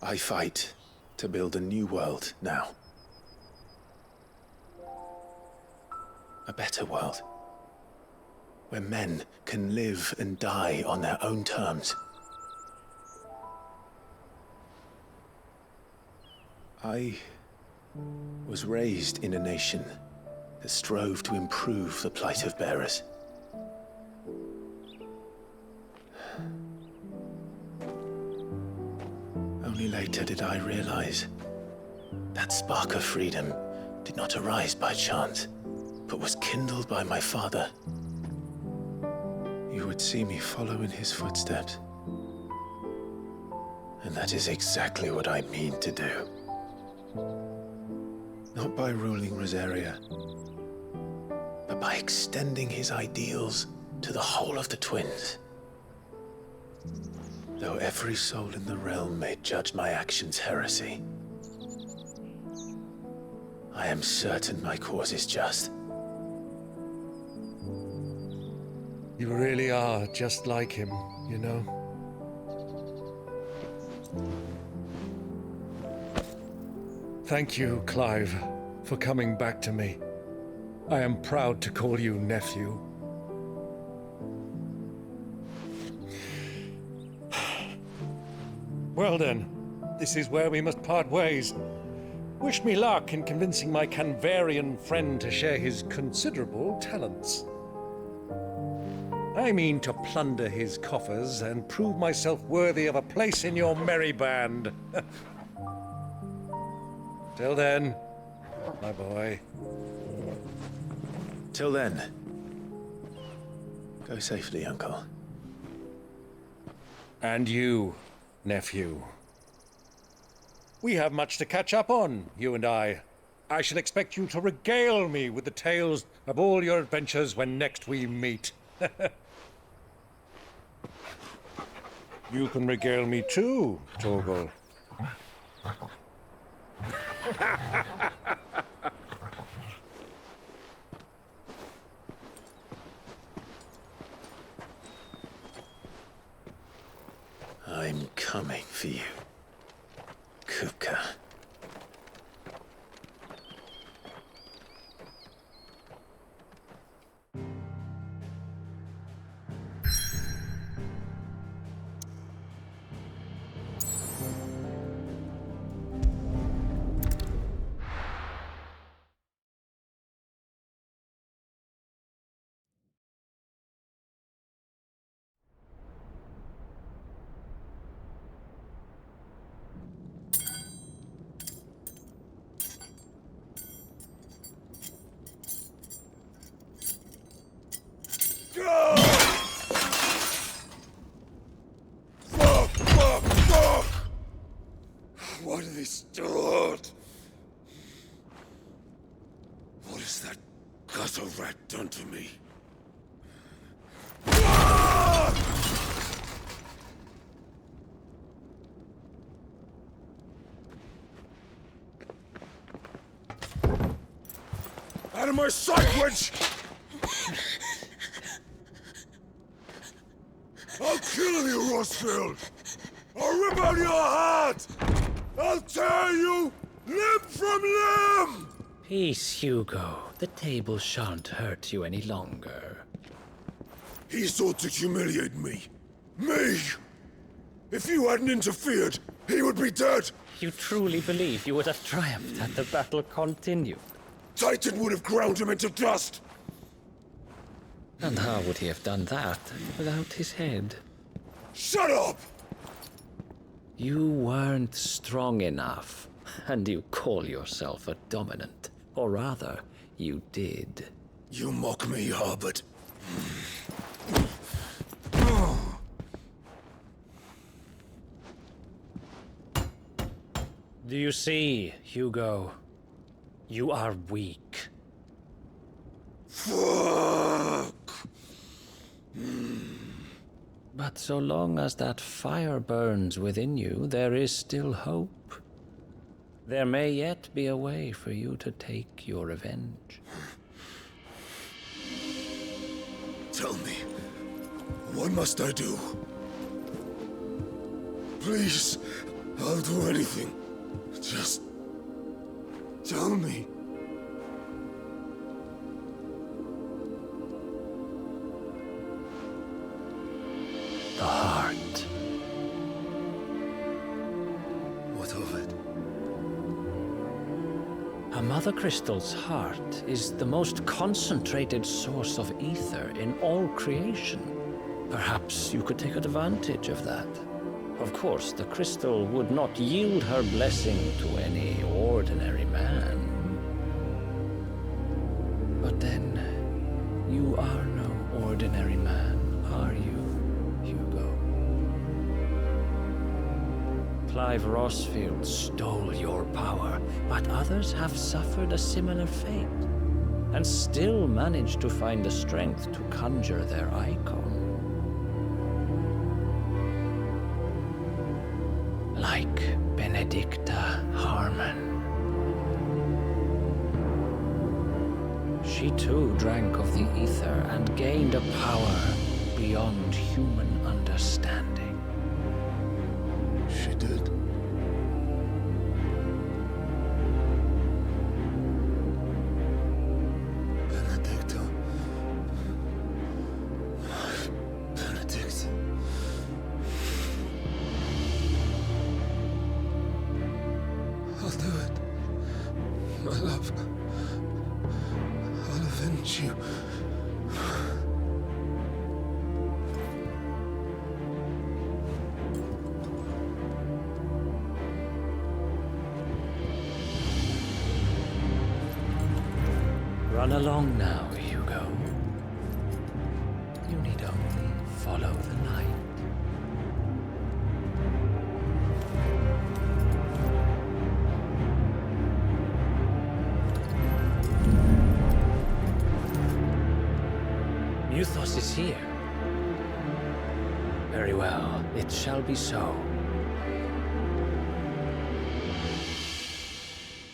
I fight to build a new world now. A better world. where men can live and die on their own terms. I was raised in a nation that strove to improve the plight of bearers. Only later did I realize that spark of freedom did not arise by chance, but was kindled by my father. You would see me follow in his footsteps. And that is exactly what I mean to do. Not by ruling Rosaria, but by extending his ideals to the whole of the twins. Though every soul in the realm may judge my actions heresy, I am certain my cause is just. You really are just like him, you know? Thank you, Clive, for coming back to me. I am proud to call you nephew. Well then, this is where we must part ways. Wish me luck in convincing my Canvarian friend to share his considerable talents. I mean to plunder his coffers and prove myself worthy of a place in your merry band. Till then, my boy. Till then, go safely, Uncle. And you, nephew. We have much to catch up on, you and I. I shall expect you to regale me with the tales of all your adventures when next we meet. You can regale me too, Torgal. I'm coming for you, Kupka. What have they stored? What has that gutter rat done to me? Out of my sight, witch! I'll kill you, Rossfield! I'll rip out your heart! I'll tear you limb from limb! Peace, Hugo. The table shan't hurt you any longer. He sought to humiliate me. Me! If you hadn't interfered, he would be dead! You truly believe you would have triumphed had the battle continued? Titan would have ground him into dust! And how would he have done that without his head? Shut up! You weren't strong enough, and you call yourself a dominant. Or rather, you did. You mock me, Harbert. Do you see, Hugo? You are weak. Fuck! But so long as that fire burns within you, there is still hope. There may yet be a way for you to take your revenge. Tell me, what must I do? Please, I'll do anything. Just tell me. A Mother Crystal's heart is the most concentrated source of ether in all creation. Perhaps you could take advantage of that. Of course, the crystal would not yield her blessing to any ordinary man. But then, you are no ordinary man, are you, Hugo? Clive Rossfield stole your power, but others have suffered a similar fate, and still managed to find the strength to conjure their icon. Like Benedicta Harmon. She too drank of the ether and gained a power beyond human understanding. She did. Benedicta. Benedict. I'll do it. My love. I'll avenge you. Run along now, Hugo. You need only follow the light. Muthos is here. Very well, it shall be so.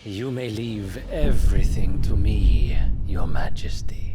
You may leave everything to me, Your Majesty.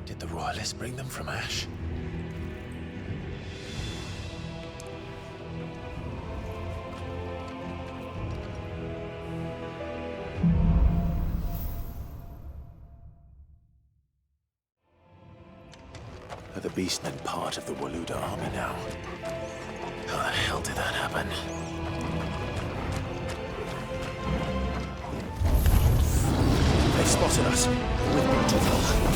Did the Royalists bring them from Ash? Are the Beastmen part of the Waluda army now? How the hell did that happen? They've spotted us. We've been too low.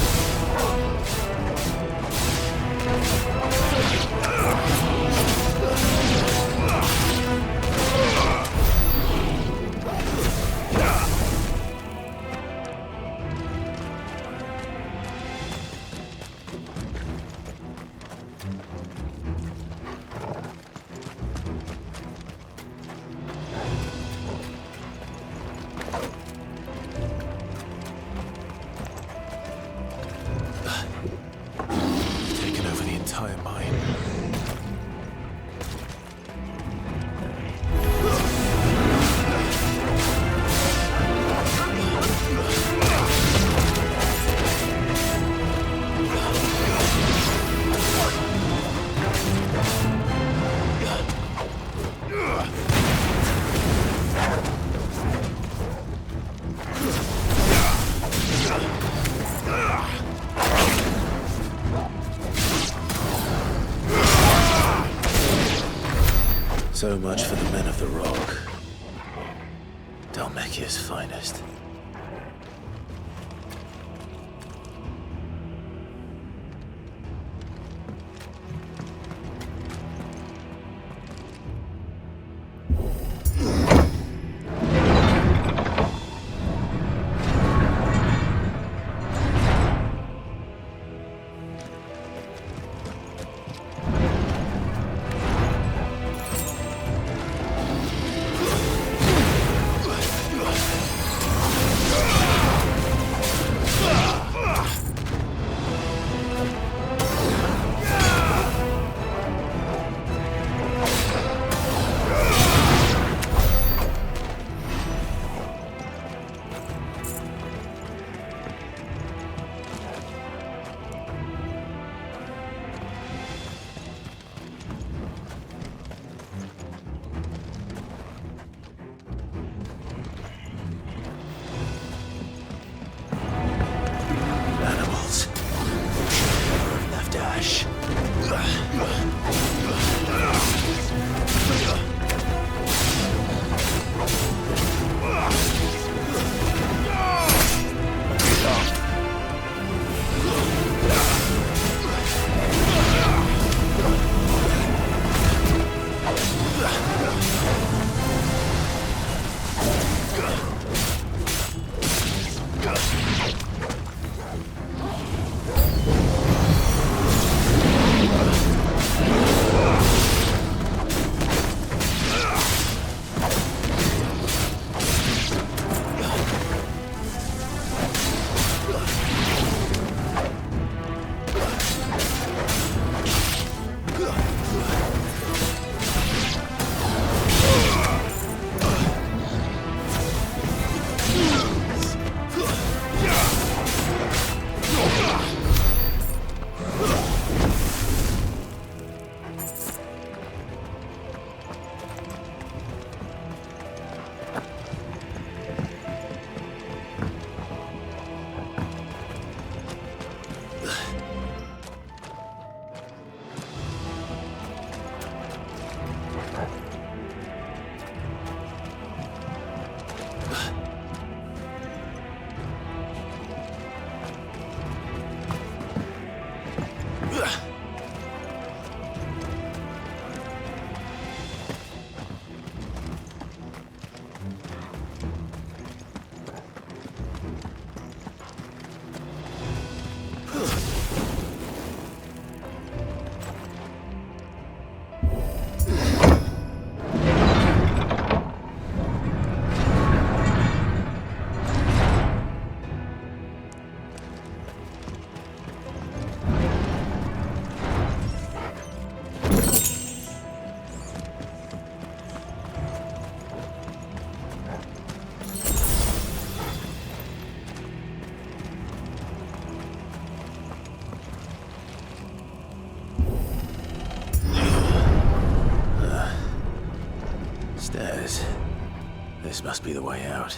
So much for the men of the Rock. Dalmekia's finest. Stairs. This must be the way out.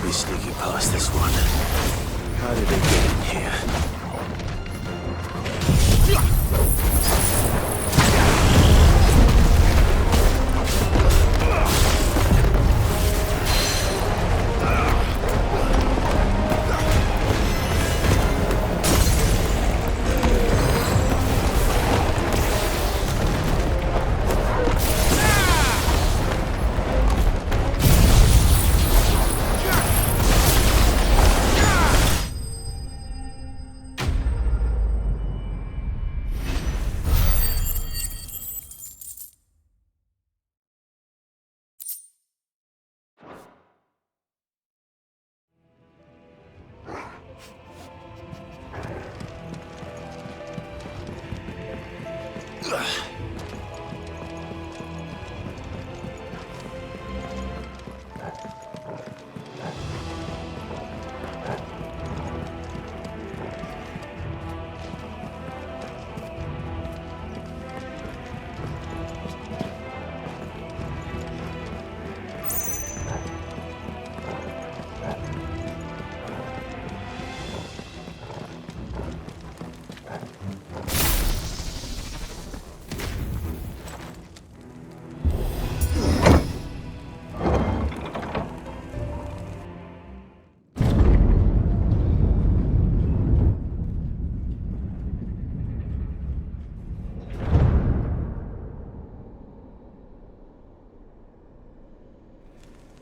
Be sneaking past this one. How did they get in here?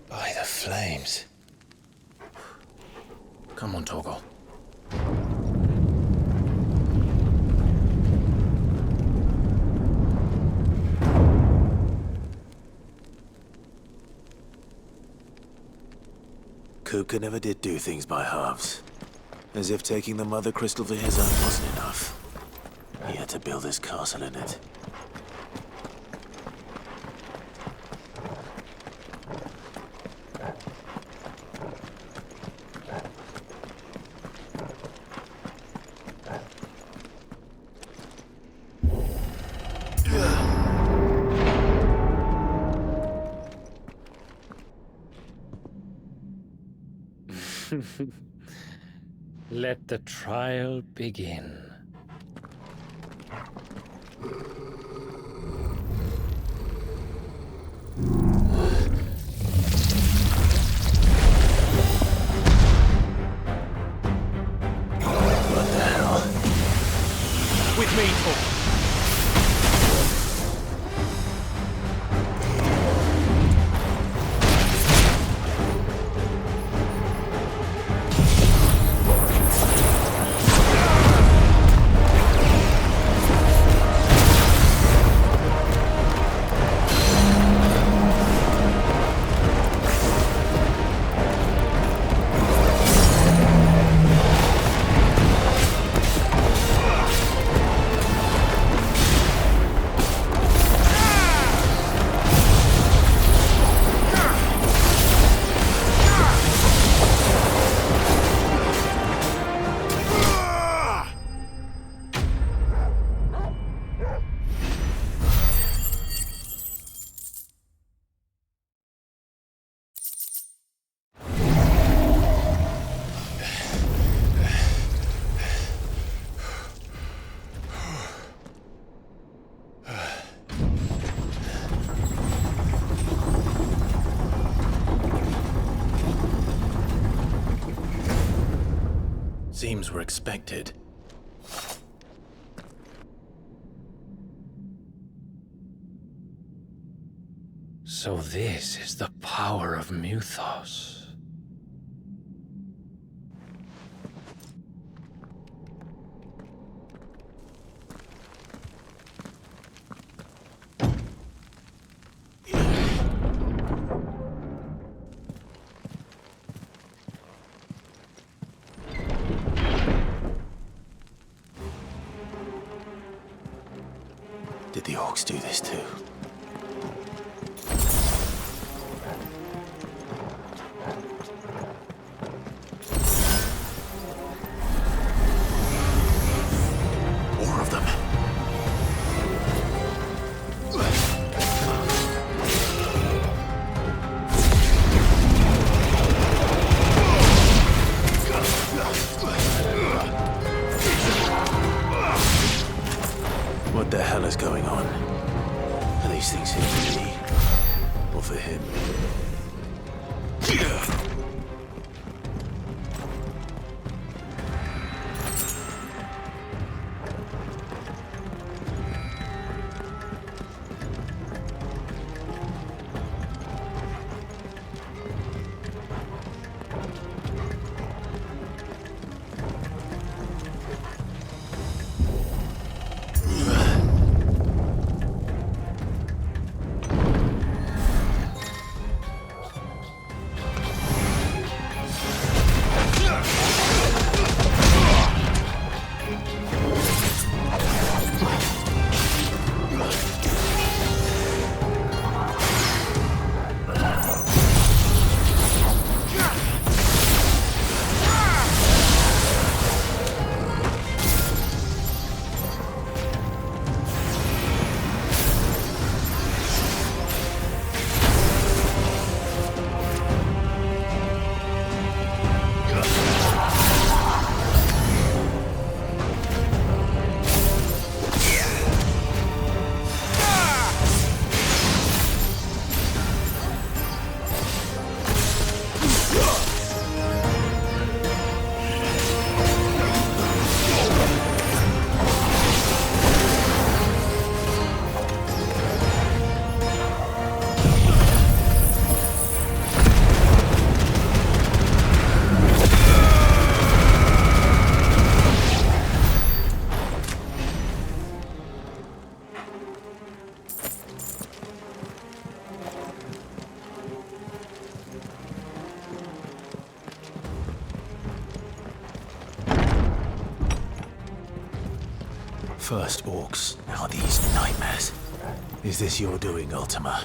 By the flames. Come on, Torgal. Kupka never did do things by halves. As if taking the Mother Crystal for his own wasn't enough. He had to build his castle in it. Let the trial begin. What the hell? With me, Torgal. Seems we're expected. So this is the power of Muthos. Did the orcs do this too? More of them. What the hell is going on? Are these things here for me? Or for him? First orcs, now these nightmares. Is this your doing, Ultima?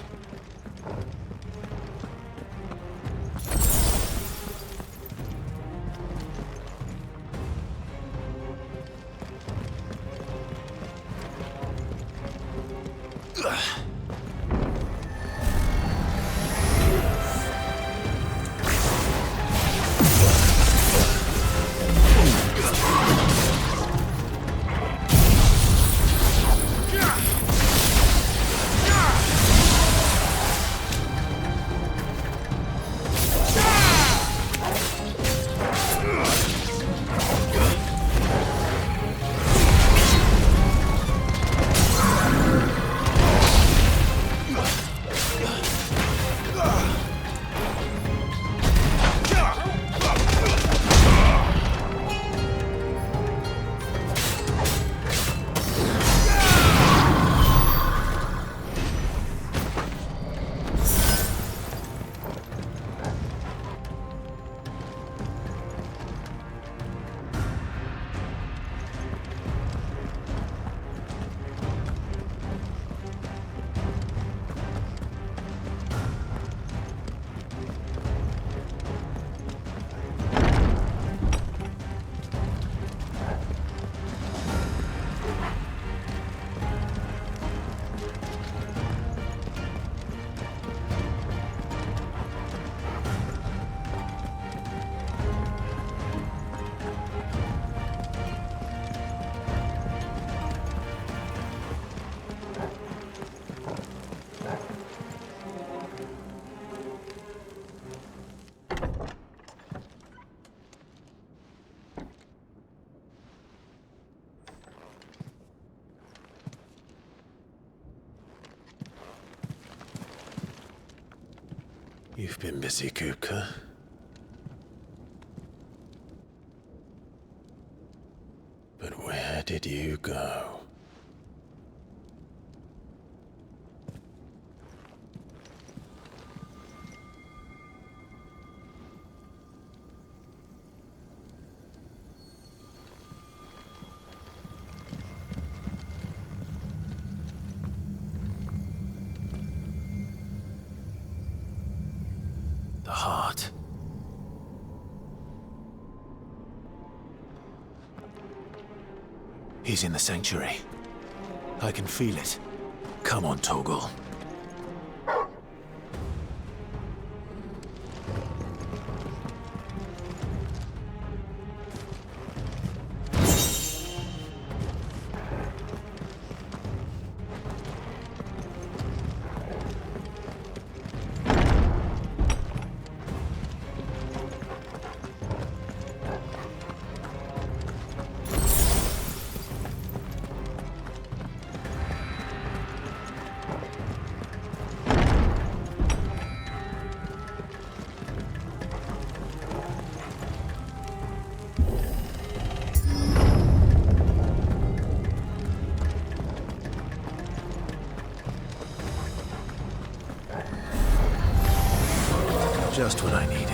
You've been busy, Kupka. But where did you go? The heart. He's in the sanctuary. I can feel it. Come on, Torgal. Just what I needed.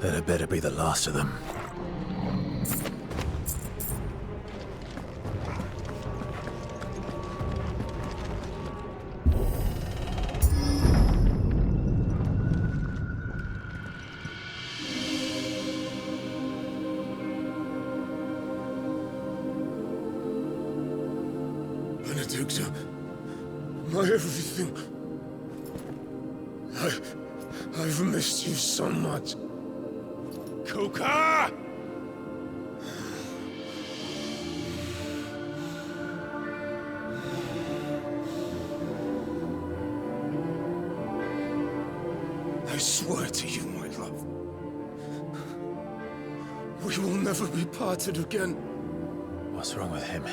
That had better be the last of them. everything. I've missed you so much. Kuka! I swear to you, my love, we will never be parted again. What's wrong with him?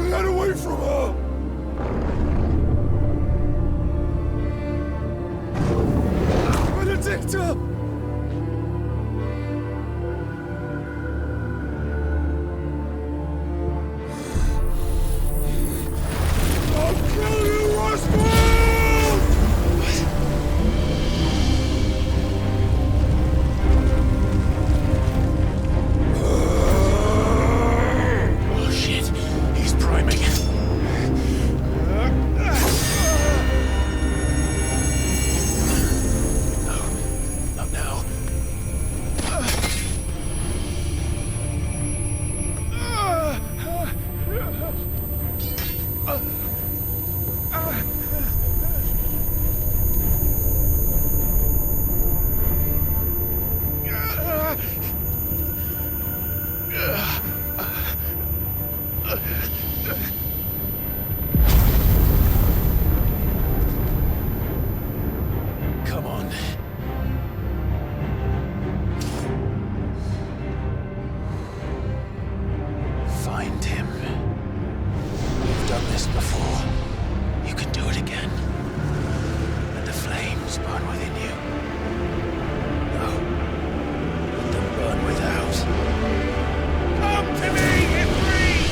Get away from her! Benedicta! I'll kill you, Roswell! Oh shit, he's priming. Not now. Come on. Find him. You've done this before. You can do it again. Let the flames burn within you. No. Let them burn without. Come to me, Ifrit!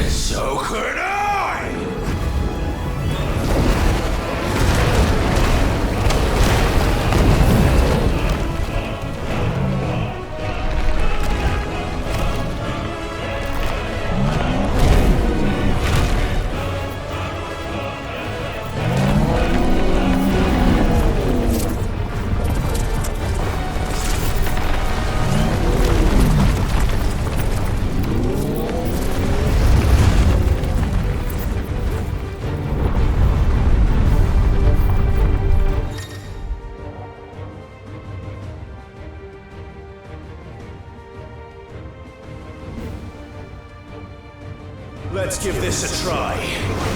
So could I! Let's give this a try.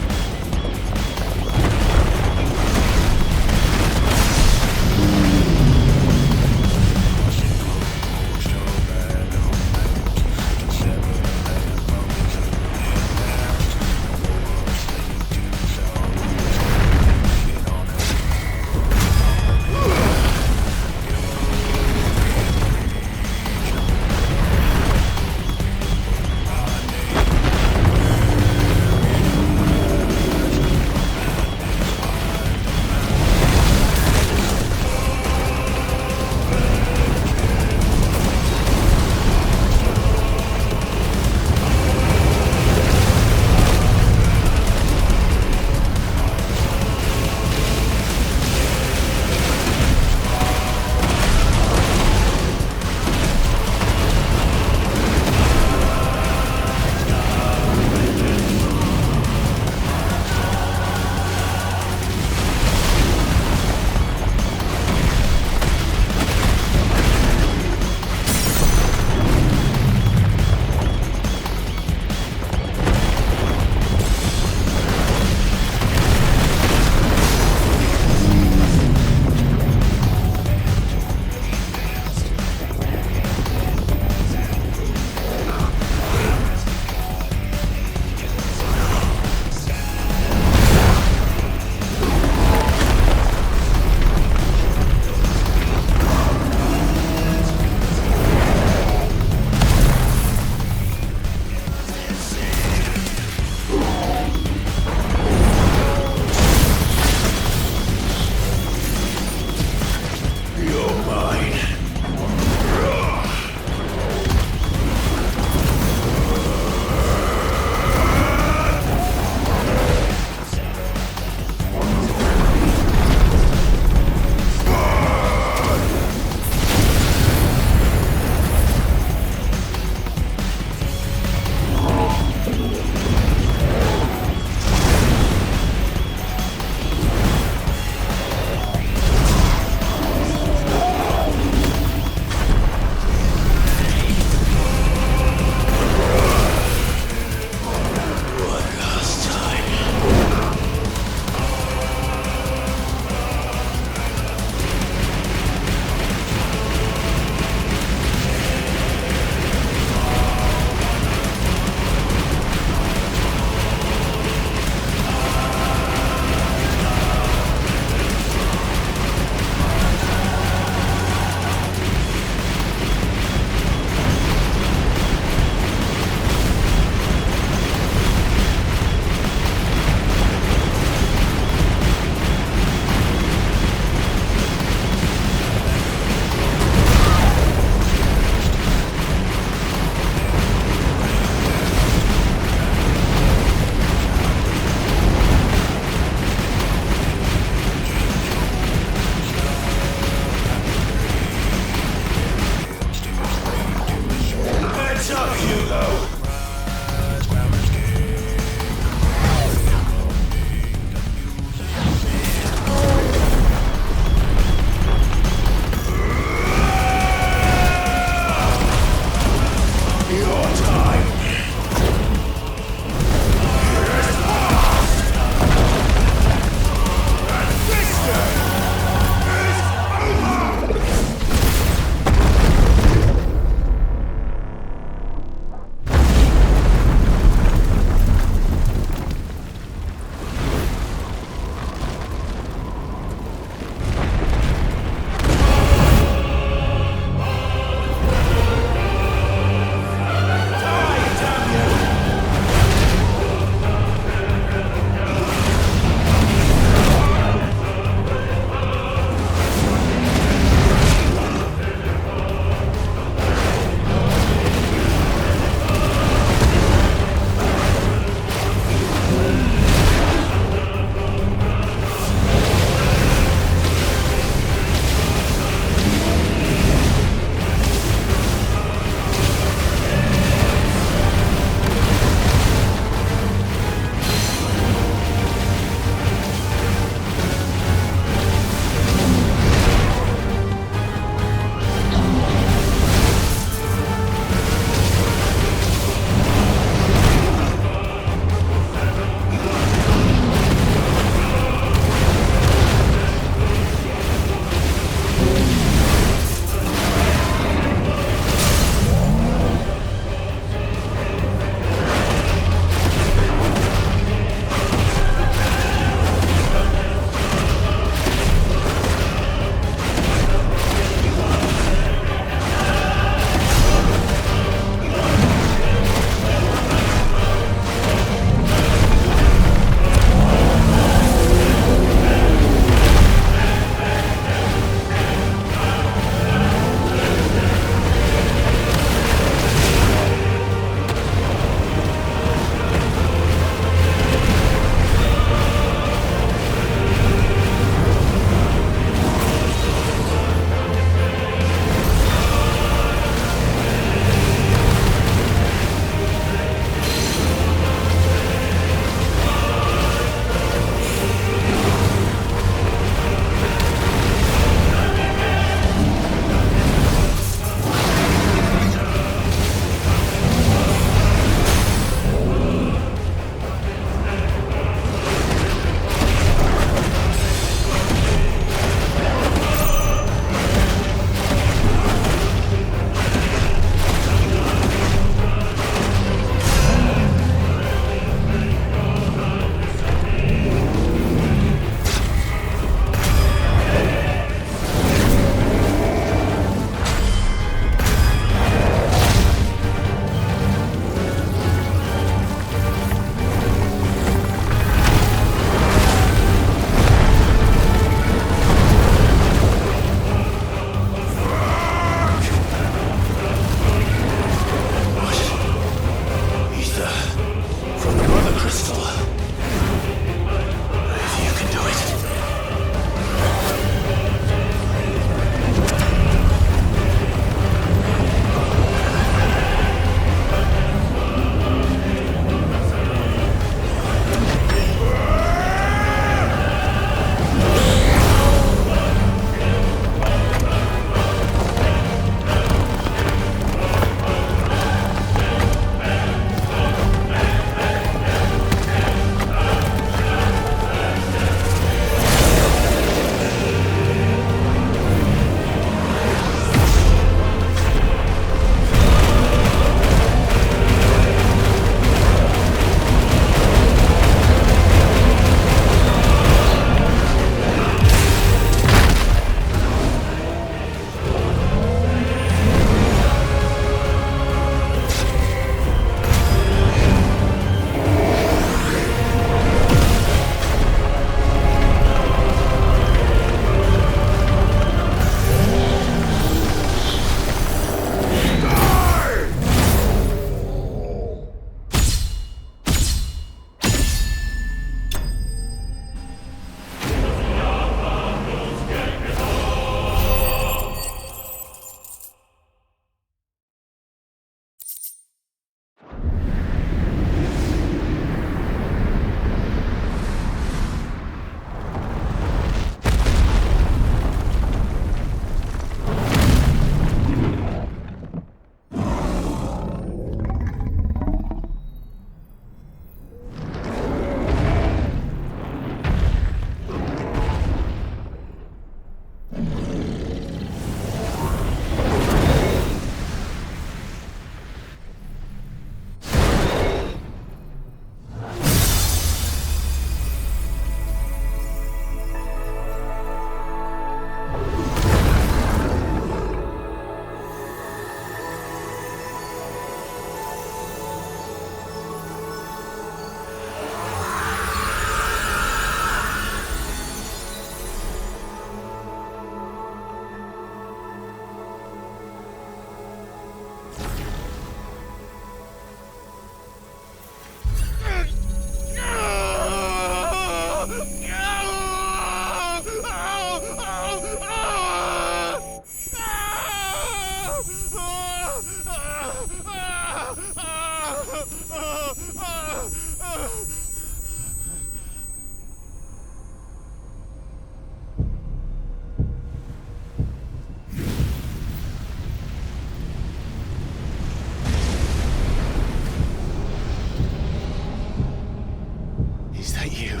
Is that you,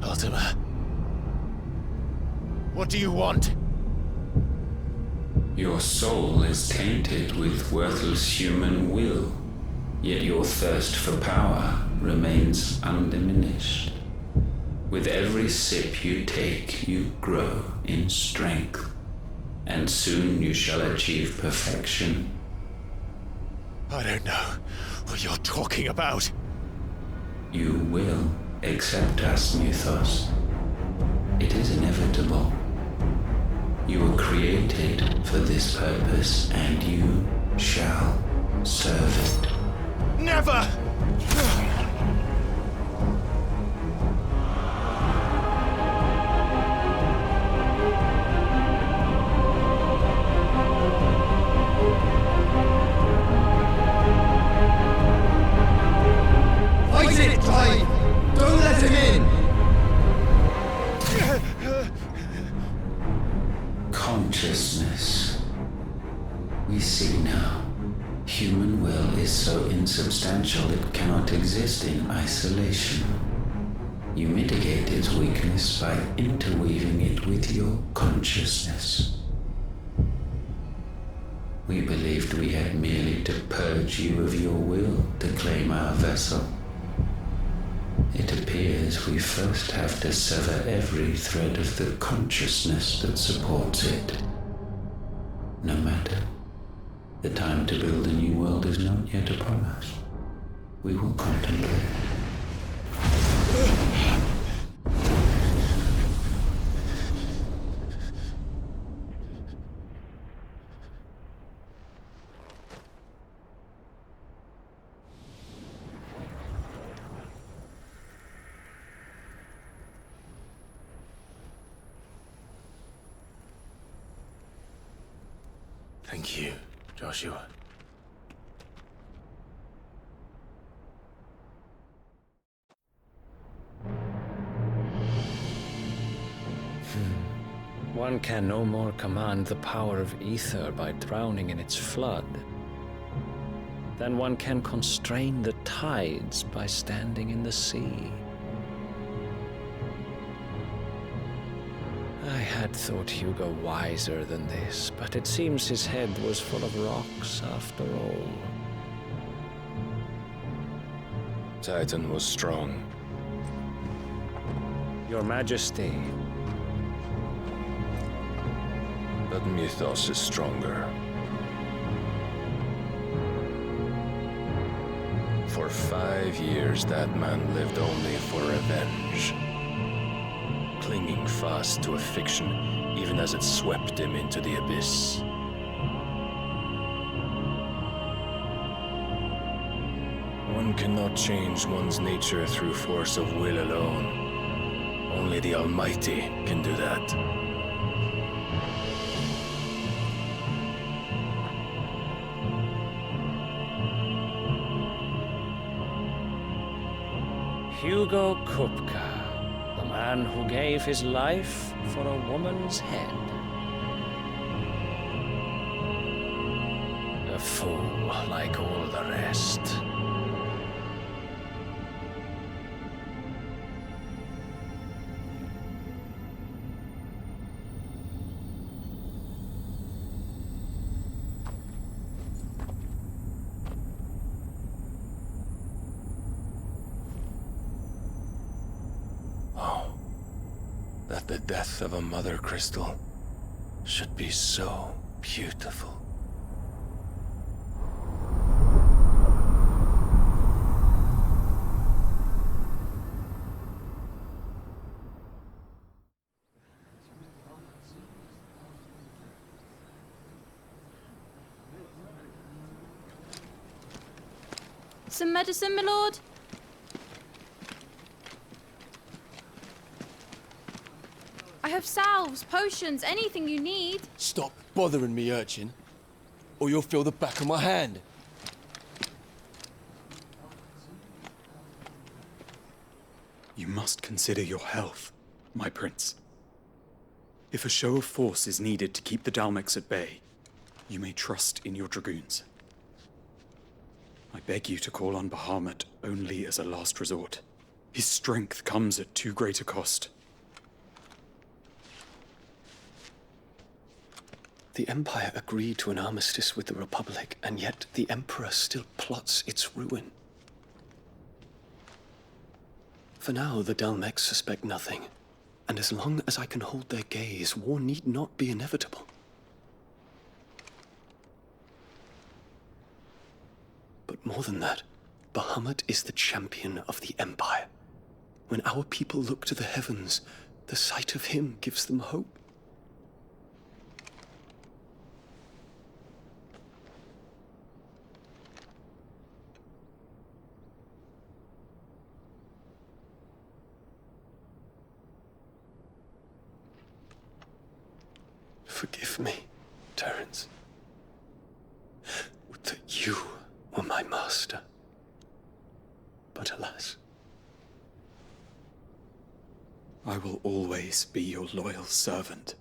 Ultima? What do you want? Your soul is tainted with worthless human will, yet your thirst for power remains undiminished. With every sip you take, you grow in strength, and soon you shall achieve perfection. I don't know what you're talking about. You will accept us, Mythos. It is inevitable. You were created for this purpose, and you shall serve it. Never! Fight it, Clive! Don't let him in! Consciousness. We see now. Human will is so insubstantial it cannot exist in isolation. You mitigate its weakness by interweaving it with your consciousness. We believed we had merely to purge you of your will to claim our vessel. It appears we first have to sever every thread of the consciousness that supports it. No matter. The time to build a new world is not yet upon us. We will contemplate. Thank you, Joshua. One can no more command the power of ether by drowning in its flood than one can constrain the tides by standing in the sea. I had thought Hugo wiser than this, but it seems his head was full of rocks after all. Titan was strong. Your Majesty. But Mythos is stronger. For 5 years, that man lived only for revenge. Clinging fast to a fiction, even as it swept him into the abyss. One cannot change one's nature through force of will alone. Only the Almighty can do that. Hugo Kupka, the man who gave his life for a woman's head. A fool like all the rest. That the death of a mother crystal should be so beautiful. Some medicine, my lord? I have salves, potions, anything you need. Stop bothering me, urchin, or you'll feel the back of my hand. You must consider your health, my prince. If a show of force is needed to keep the Dalmex at bay, you may trust in your dragoons. I beg you to call on Bahamut only as a last resort. His strength comes at too great a cost. The Empire agreed to an armistice with the Republic, and yet the Emperor still plots its ruin. For now, the Dalmex suspect nothing, and as long as I can hold their gaze, war need not be inevitable. But more than that, Bahamut is the champion of the Empire. When our people look to the heavens, the sight of him gives them hope. Forgive me, Terence. Would that you were my master. But alas. I will always be your loyal servant.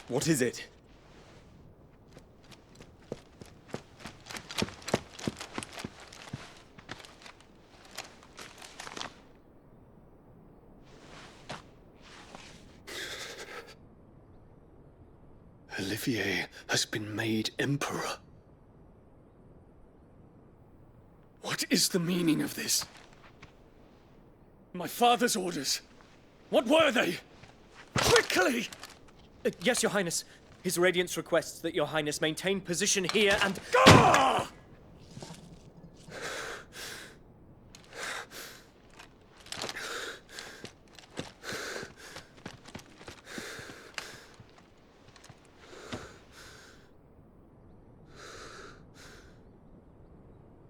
What is it? Olivier has been made Emperor. What is the meaning of this? My father's orders. What were they? Quickly! Yes, Your Highness. His Radiance requests that Your Highness maintain position here and... Ah!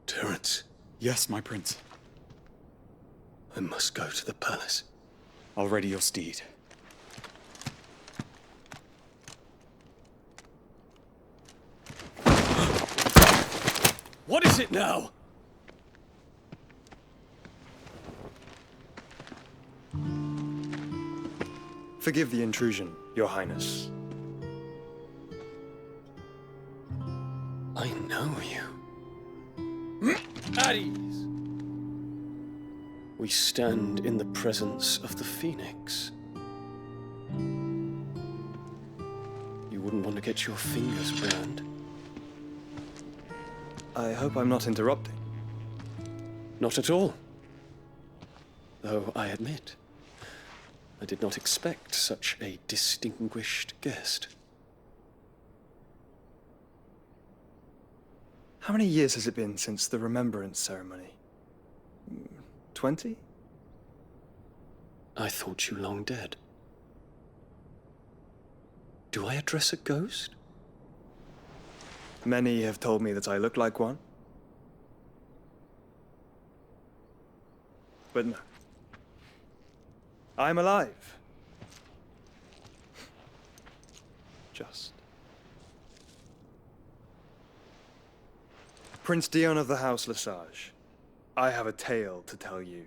Terence. Yes, my prince. I must go to the palace. I'll ready your steed. What is it now? Forgive the intrusion, Your Highness. I know you. At ease. We stand in the presence of the Phoenix. You wouldn't want to get your fingers burned. I hope I'm not interrupting. Not at all. Though I admit, I did not expect such a distinguished guest. How many years has it been since the Remembrance ceremony? 20? I thought you long dead. Do I address a ghost? Many have told me that I look like one. But no. I'm alive. Just. Prince Dion of the House Lesage, I have a tale to tell you.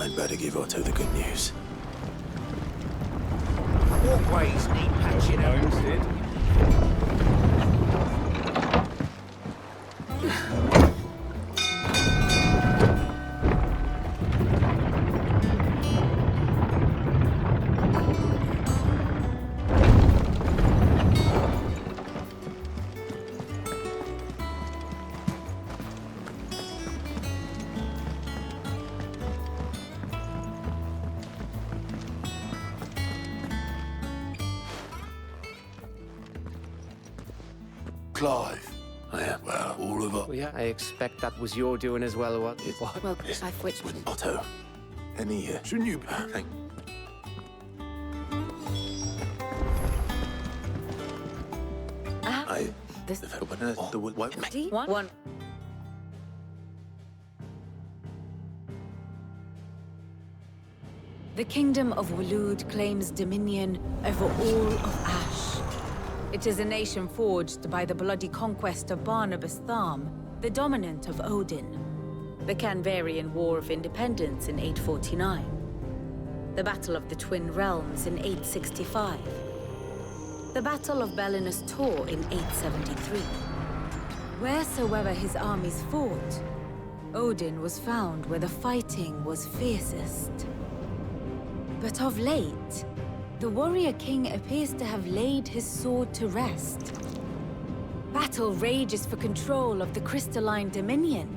I'd better give Otto the good news. Walkways need patching up. Clive. I am. Well, all of us. Well, yeah, I expect that was your doing as well, what? Well, I've switched. With Otto. Any shouldn't you be? Thank. This. The One. The kingdom of Waloed claims dominion over all of Ash. It is a nation forged by the bloody conquest of Barnabas Tharm, the dominant of Odin. The Canvarian War of Independence in 849. The Battle of the Twin Realms in 865. The Battle of Belinus Tor in 873. Wheresoever his armies fought, Odin was found where the fighting was fiercest. But of late, the warrior king appears to have laid his sword to rest. Battle rages for control of the crystalline dominion.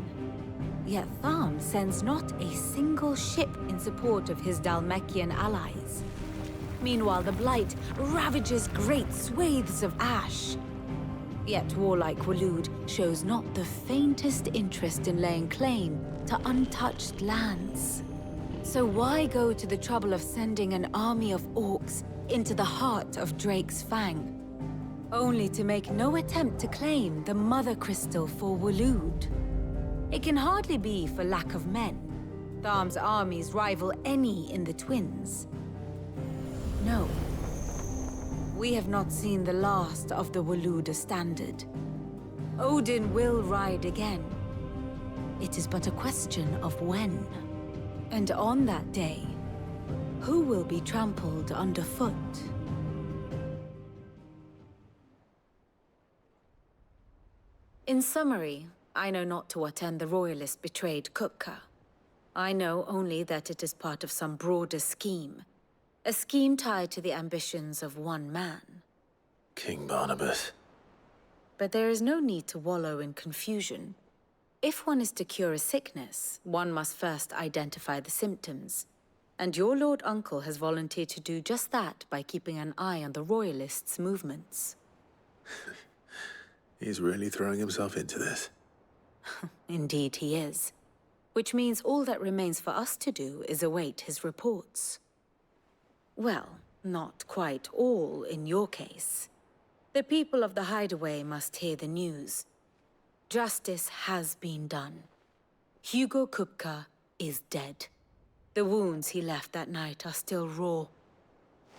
Yet Tharm sends not a single ship in support of his Dhalmekian allies. Meanwhile, the Blight ravages great swathes of Ash. Yet warlike Waloed shows not the faintest interest in laying claim to untouched lands. So why go to the trouble of sending an army of orcs into the heart of Drake's Fang, only to make no attempt to claim the Mother Crystal for Waloed? It can hardly be for lack of men. Tharm's armies rival any in the Twins. No. We have not seen the last of the Waloed standard. Odin will ride again. It is but a question of when. And on that day, who will be trampled underfoot? In summary, I know not to what end the Royalists betrayed Kupka. I know only that it is part of some broader scheme. A scheme tied to the ambitions of one man. King Barnabas. But there is no need to wallow in confusion. If one is to cure a sickness, one must first identify the symptoms. And your Lord Uncle has volunteered to do just that by keeping an eye on the Royalists' movements. He's really throwing himself into this. Indeed he is. Which means all that remains for us to do is await his reports. Well, not quite all in your case. The people of the Hideaway must hear the news. Justice has been done. Hugo Kupka is dead. The wounds he left that night are still raw.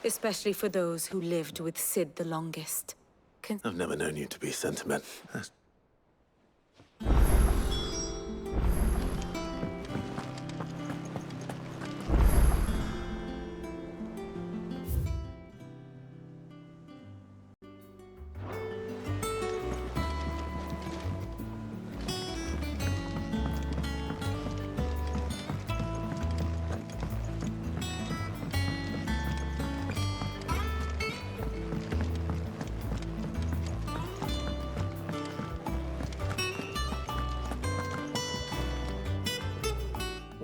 Especially for those who lived with Sid the longest. I've never known you to be sentimental.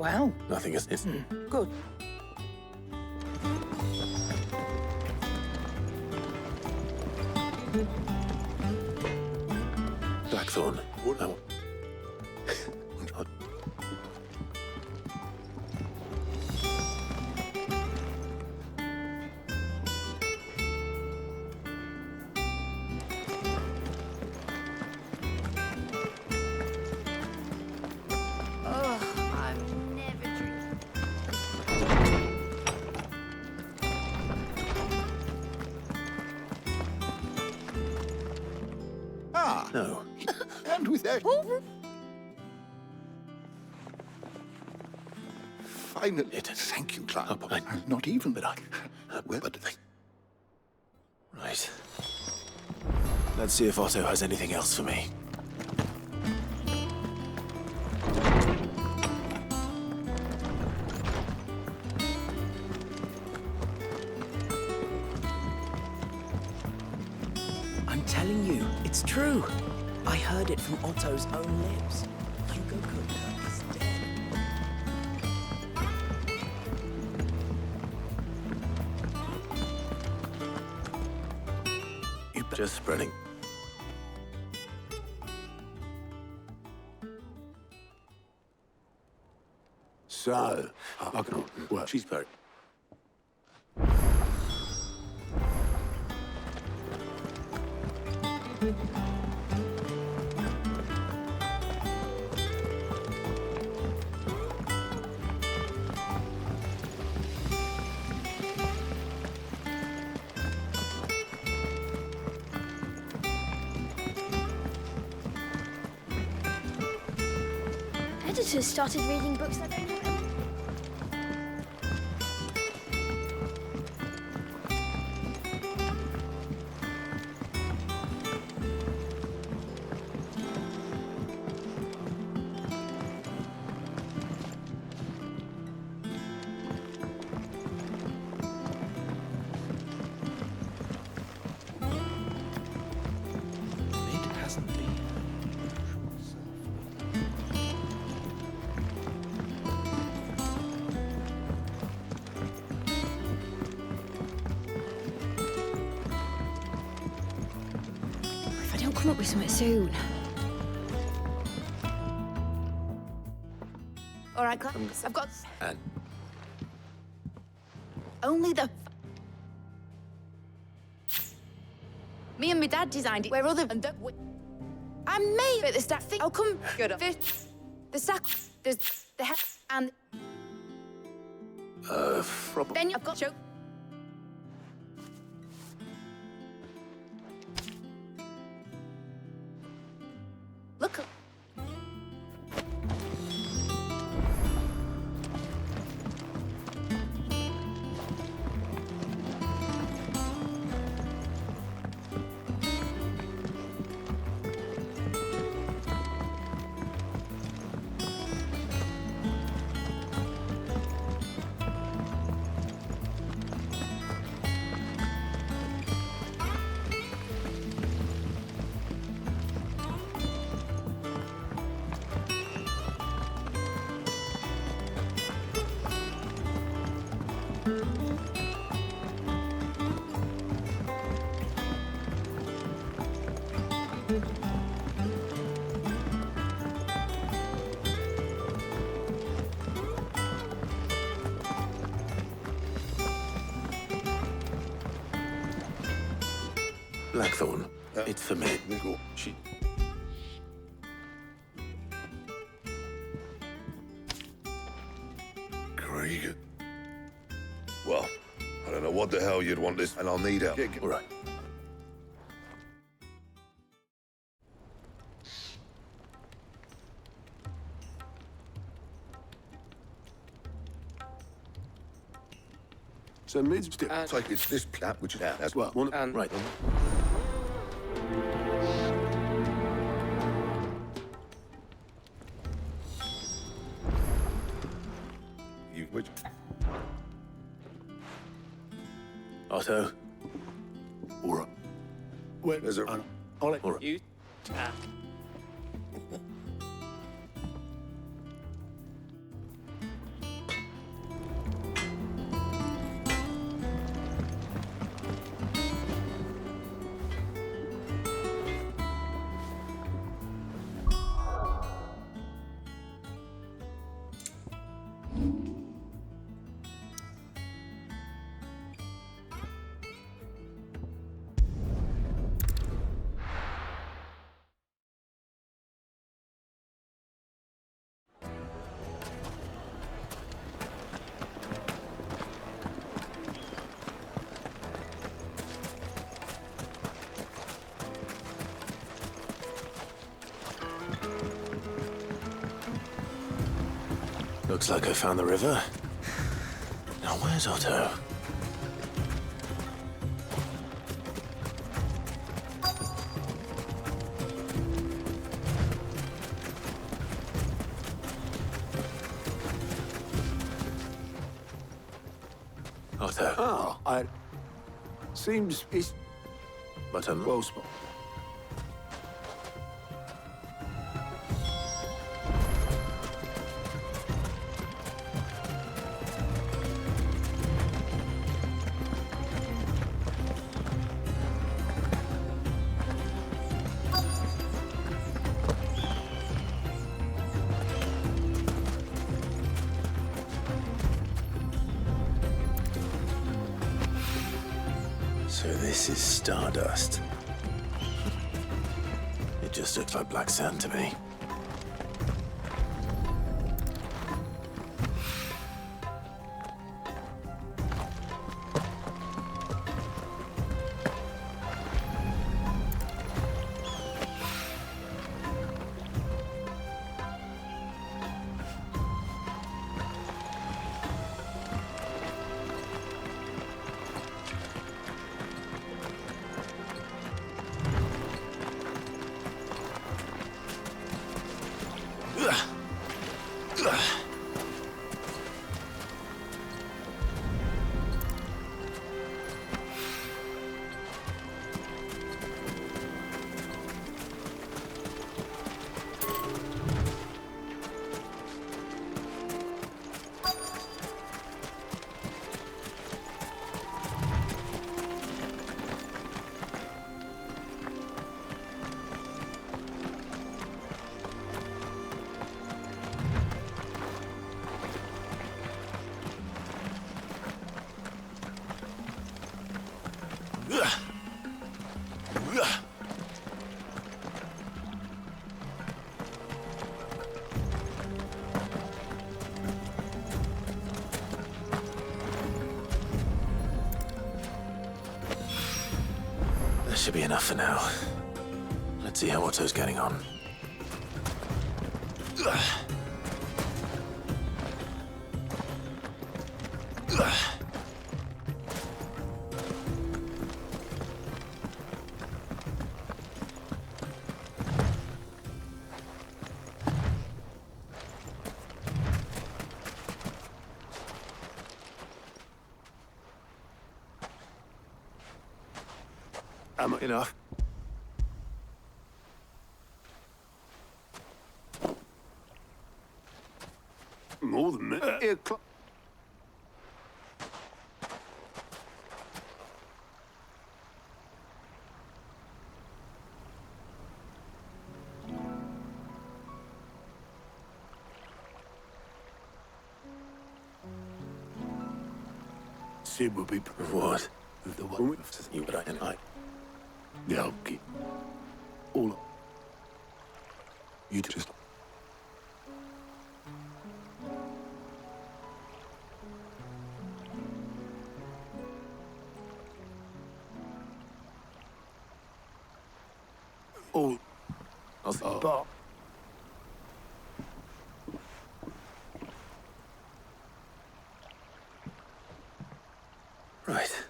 Well, Nothing is. good. Blackthorn. Oh. I'm never drinking. Ah! No. And with that... Finally. Thank you, Clark. Not even, but I... Well, but... Right. Let's see if Otto has anything else for me. I'm telling you, it's true. I heard it from Otto's own lips. Hugo Cook is dead. Just spreading. So... Okay, well, she's very... Editors started reading books that don't have any. It hasn't been. If I don't come up with something soon. All right, Clark. I've got And only the. Me and my dad designed it. Where other and the. I made it. The stack thing. I'll come. Good. The sack. There's the head and. probably. Then I've got choke. Look. Blackthorn. It's for me. She... Krieg. Well, I don't know what the hell you'd want this, and I'll need help. All right. So mid-step, take it's this plat, which is out as well. And right. You which? Otto. All right. Where there's a... All right. You. Looks like I found the river. Now where's Otto? Otto. Oh, seems it's... But I'm well spot. So this is stardust. It just looks like black sand to me. That should be enough for now. Let's see how Otto's getting on. Enough. More than that. Sid will be What? the one with You but I. Yeah, okay. All up. You just... All... But... Right.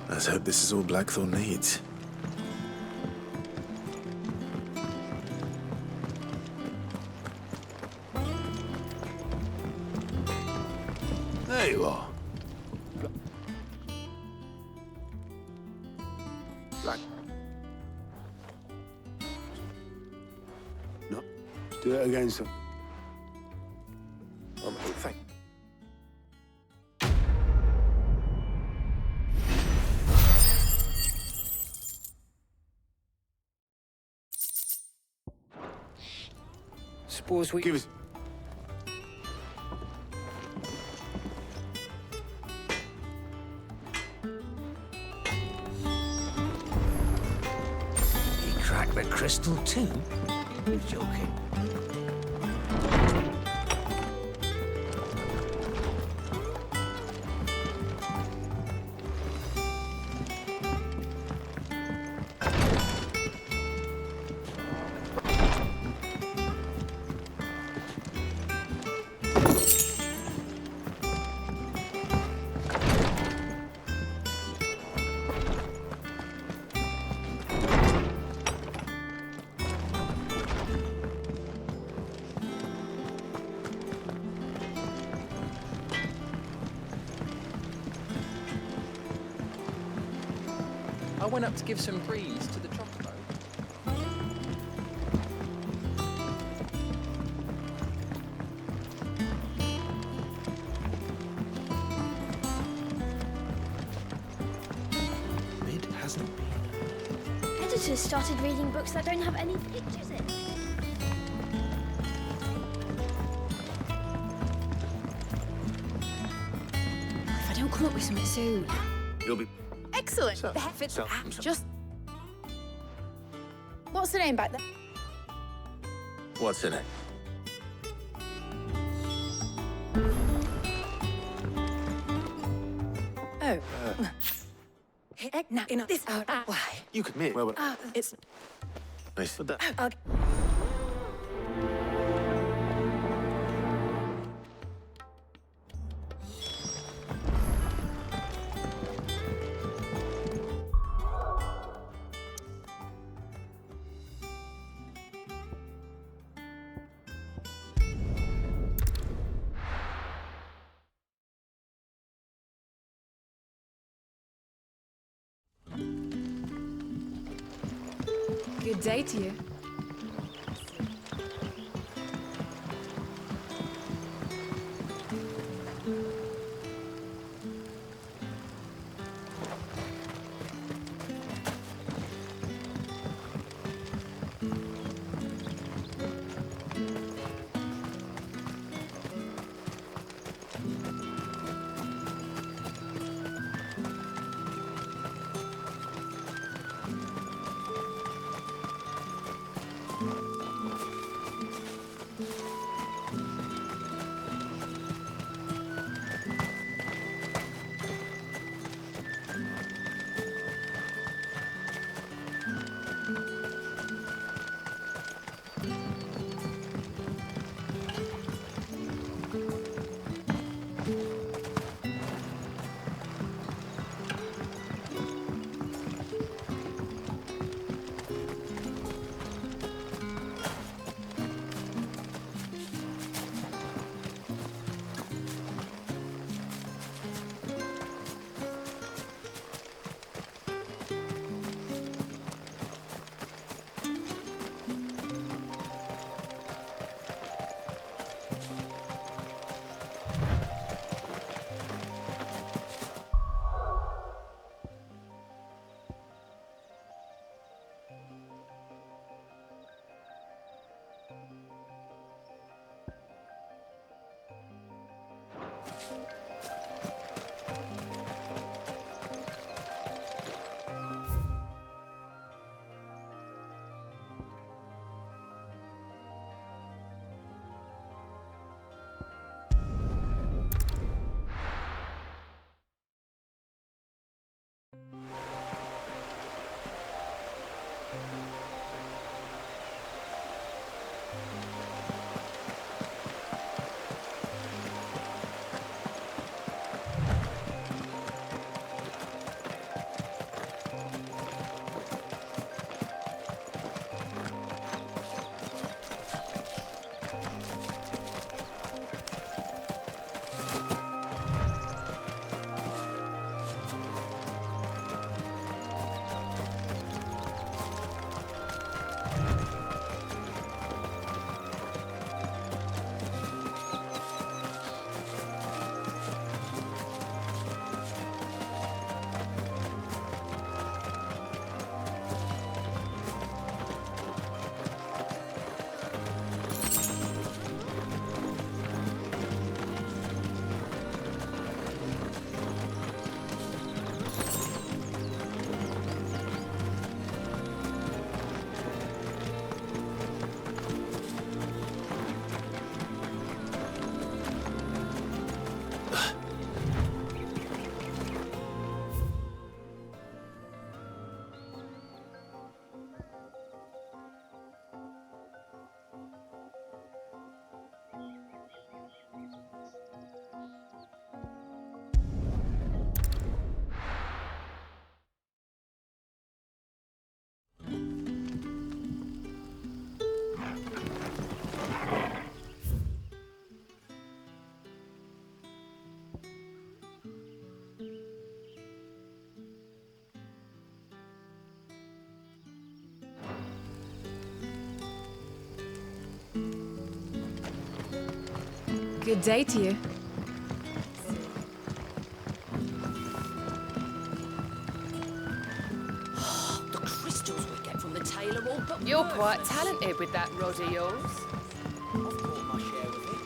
Let's hope this is all Blackthorn needs. There you are. Black. No. Do it again, sir. Thank you. Suppose we... Give us... back the crystal too? You're joking. I went up to give some breeze to the chocobo. Mid hasn't been. Editors started reading books that don't have any pictures in. If I don't come up with something soon. You'll be... Excellent. So- The heck fits so- just... What's the name back there? What's in it? Oh. Heck, now, in this out. Why? You commit. Well, It's... Nice. Okay. Good day to you. Good day to you. The crystals we get from the tailor all but You're quite talented with that rod of yours. I've caught my share of it.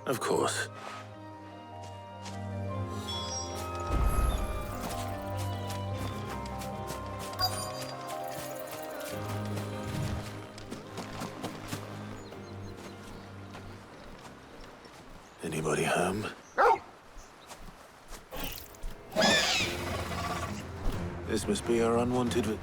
Of course. Anybody home? This must be our unwanted.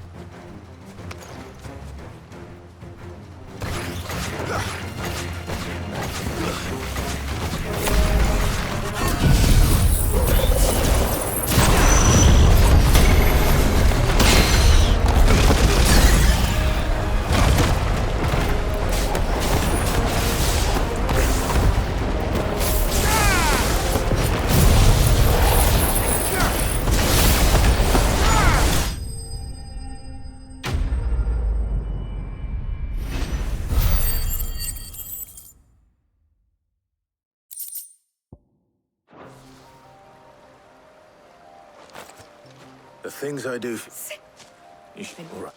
The things I do. All right.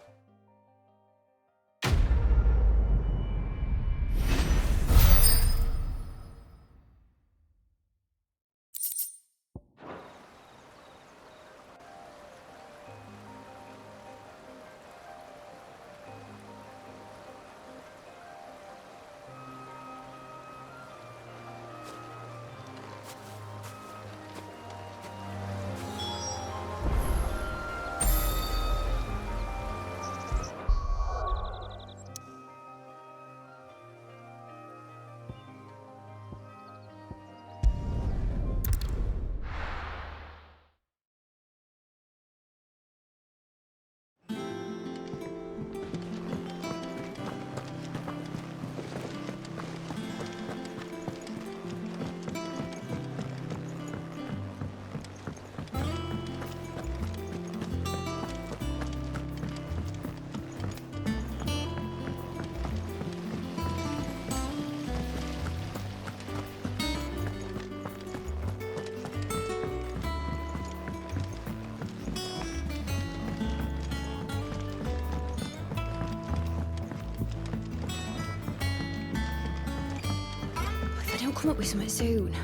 If I don't come up with something soon.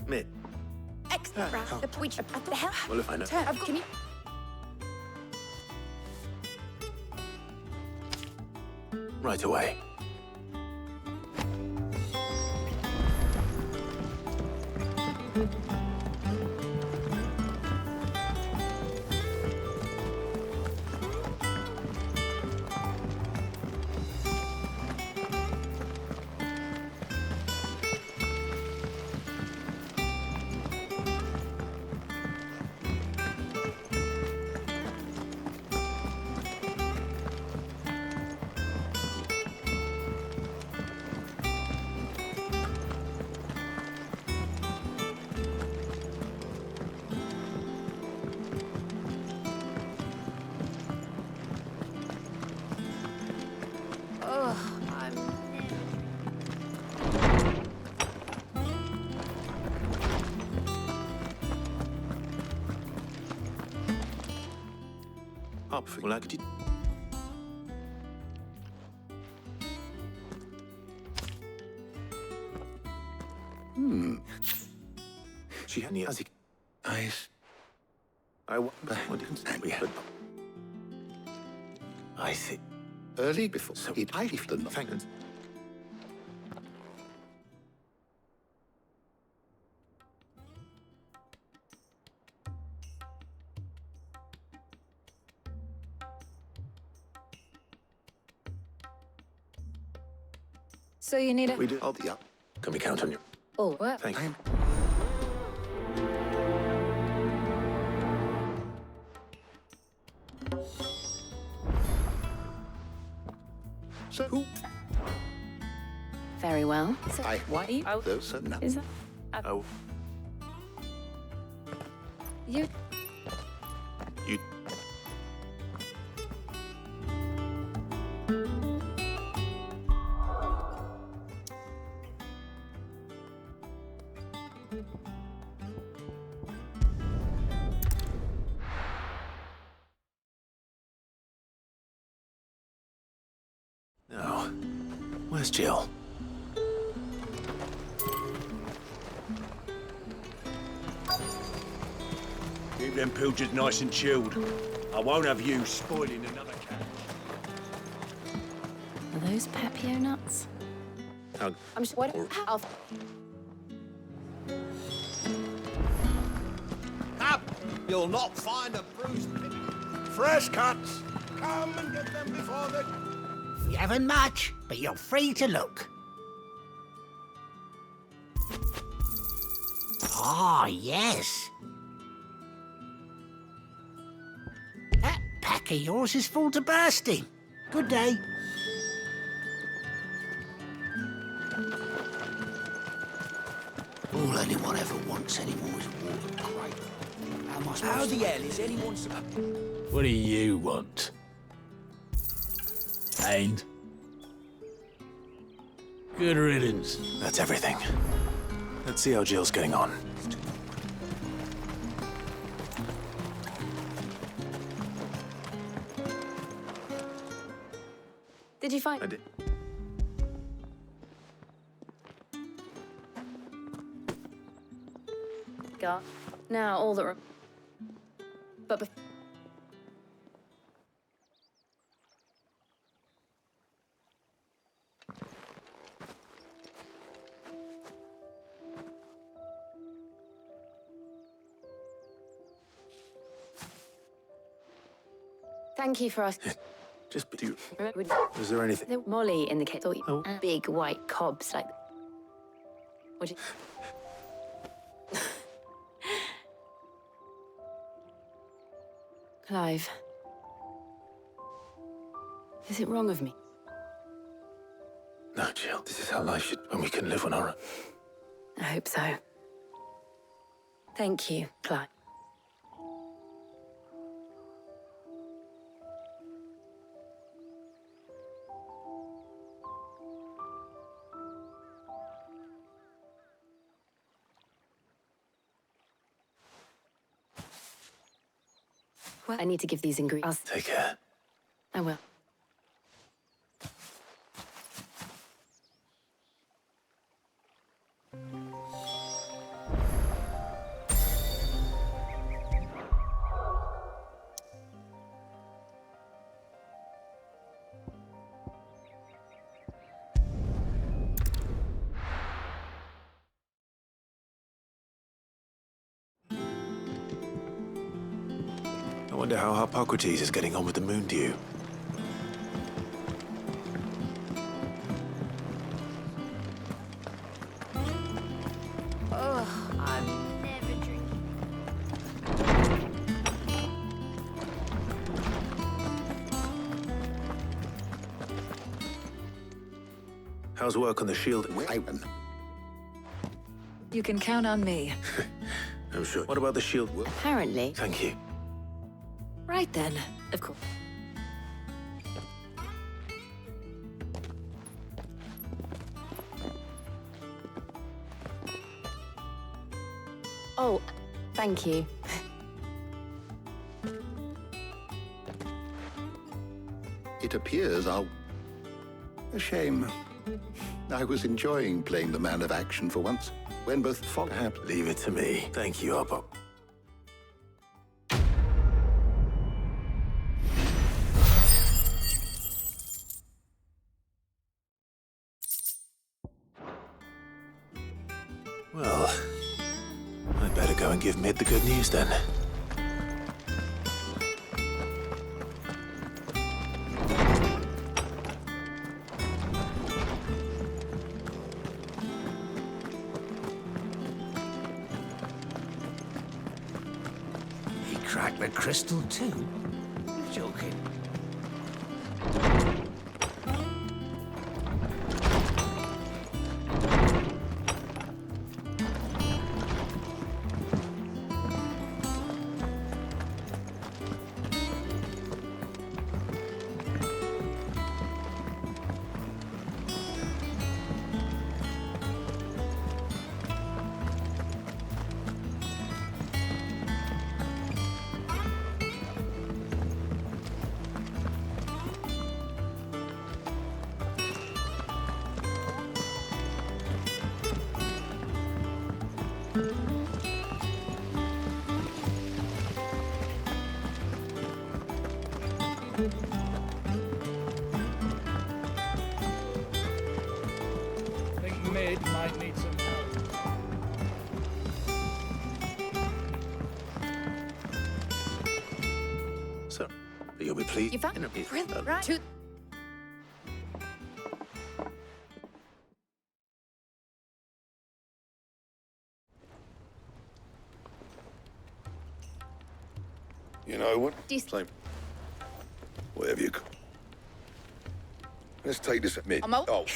Mid. The which the hell? Well, if I know. Can you? Right away. Like it. She had any as I what didn't we had. I see. Early before so I the thank you. So you need a... We do all the Can we count on you? Oh, what? Thank you. So who? Very well. So, what are you? Those no. Is that? Oh. You... You... No. Where's Jill? Keep them pilchards nice and chilled. I won't have you spoiling another catch. Are those Papio nuts? Hug. I'm just... What? I'll... Up! You'll not find a bruised pig. Fresh cuts! Come and get them before they... You haven't much, but you're free to look. Ah, yes. That pack of yours is full to bursting. Good day. All anyone ever wants anymore is a water cradle. How the hell is anyone... What do you want? And good riddance. That's everything. Let's see how Jill's getting on. Did you find... I did. Got. Now all that... But... Thank you for asking. Just do you... Is there anything... The Molly in the kit. Oh. Big white cobs like... What do you... Clive. Is it wrong of me? No, Jill. This is how life should... when we can live on our own. I hope so. Thank you, Clive. Well, I need to give these ingredients. Take care. I will. wonder how Harpocrates is getting on with the moon dew. Ugh, I'm never drinking. How's work on the shield? You can count on me. I'm sure. What about the shield? Apparently. Thank you. Right then, of course. Oh, thank you. It appears our... A shame. I was enjoying playing the man of action for once, when both fog happened. Leave it to me. Thank you, Harpo. Well, I'd better go and give Mid the good news then. He cracked the crystal too? You're joking. Think Mid might need some help. So, you'll be pleased. You found it, right? To You know what? Same. Whatever you... Let's take this at Mid. I'm out. Oh.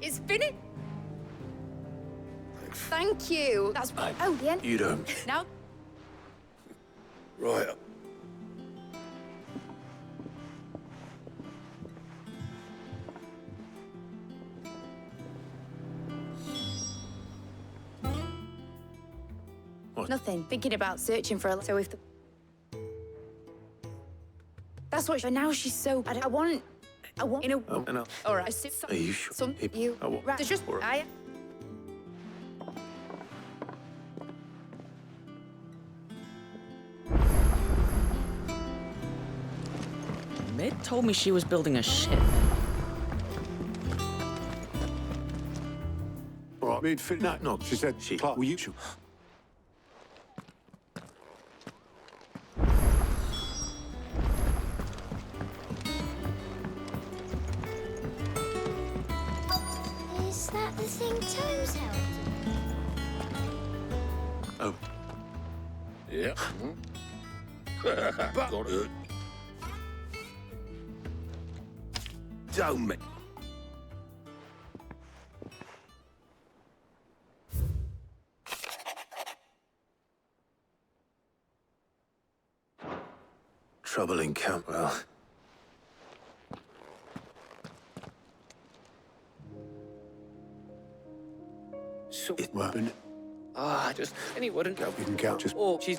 It's finished. Thank you. That's oh the end. You don't. Now. Right. What? Nothing. Thinking about searching for a. So if the. That's what. But now she's so. I want. You know. Oh, no. All right. Are you sure? Some you. Oh, what? Right. There's just. All right. I. Mid told me she was building a ship. All right. Mid, no. She said she. Clark, will you? Is that the thing Tomes held? Oh. Yeah. Got it. Don't me. Trouble in camp. Well. So It won't. just any wouldn't. You can count just. Oh, she's.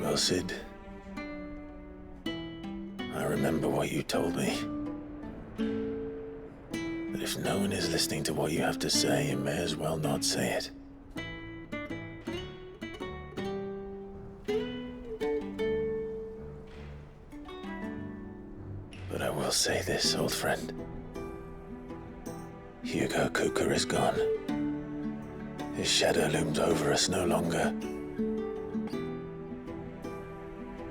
Well, Sid, I remember what you told me. That if no one is listening to what you have to say, you may as well not say it. But I will say this, old friend. Hugo Cooker is gone. His shadow looms over us no longer.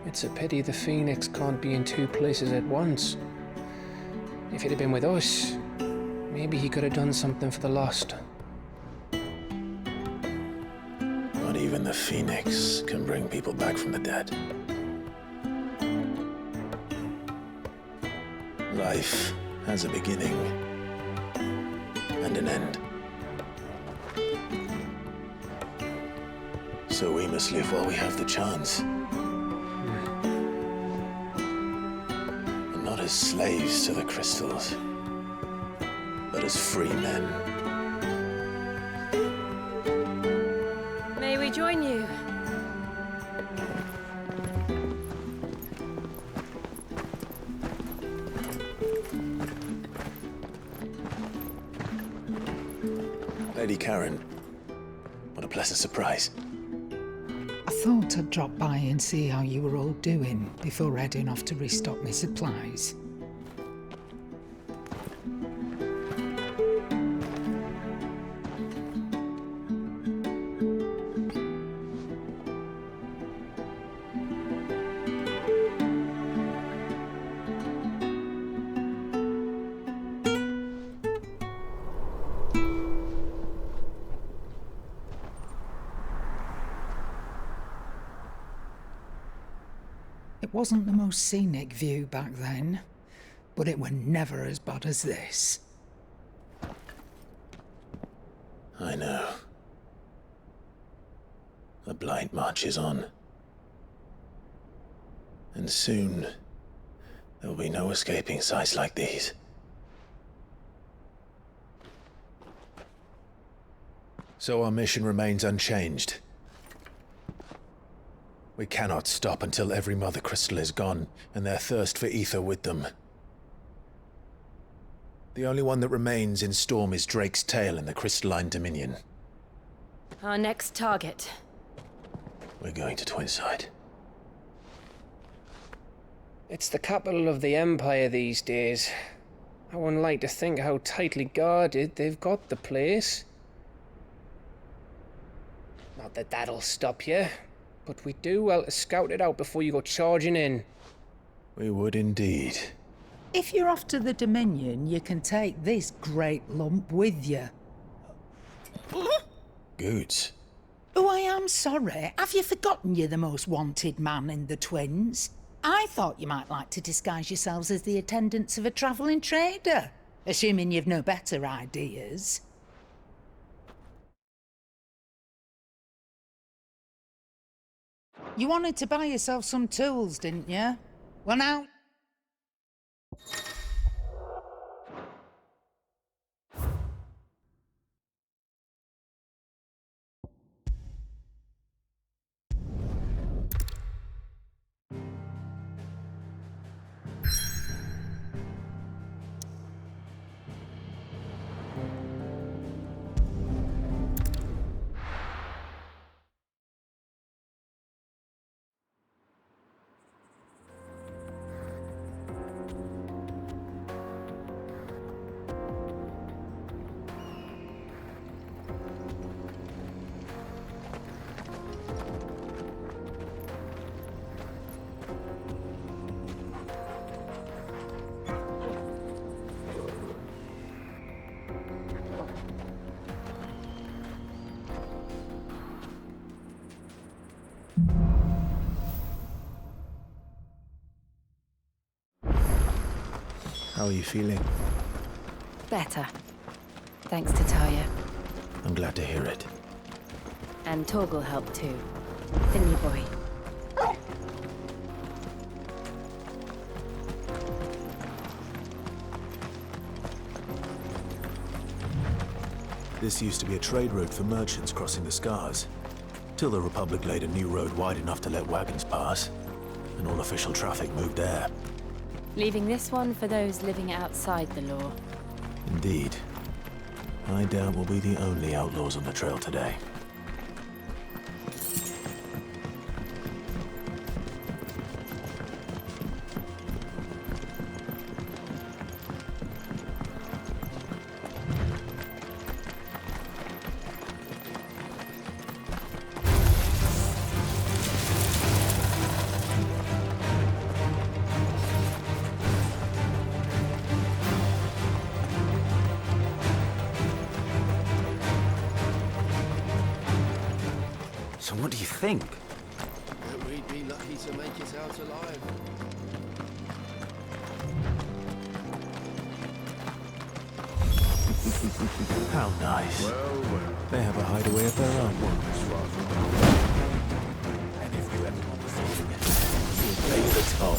It's a pity the Phoenix can't be in two places at once. If he'd have been with us, maybe he could have done something for the lost. Not even the Phoenix can bring people back from the dead. Life has a beginning and an end. So we must live while we have the chance. And not as slaves to the crystals, but as free men. May we join you? Lady Karen, what a pleasant surprise. I thought I'd drop by and see how you were all doing before heading off to restock my supplies. It wasn't the most scenic view back then, but it were never as bad as this. I know. The Blight marches on. And soon, there will be no escaping sights like these. So our mission remains unchanged. We cannot stop until every Mother Crystal is gone, and their thirst for ether with them. The only one that remains in Storm is Drake's tail in the Crystalline Dominion. Our next target. We're going to Twinside. It's the capital of the Empire these days. I wouldn't like to think how tightly guarded they've got the place. Not that that'll stop you, but we do well to scout it out before you go charging in. We would indeed. If you're off to the Dominion, you can take this great lump with you. Goods. Oh, I am sorry. Have you forgotten you're the most wanted man in the Twins? I thought you might like to disguise yourselves as the attendants of a travelling trader, assuming you've no better ideas. You wanted to buy yourself some tools, didn't you? Well, now... How are you feeling? Better. Thanks to Taya. I'm glad to hear it. And Torgal helped too. Didn't you, boy? This used to be a trade route for merchants crossing the Scars. Till the Republic laid a new road wide enough to let wagons pass, and all official traffic moved there. Leaving this one for those living outside the law. Indeed. I doubt we'll be the only outlaws on the trail today. So what do you think? That we'd be lucky to make it out alive. How nice. Well, well. They have a hideaway of their own. And if you ever want to see it, you'll pay the toll.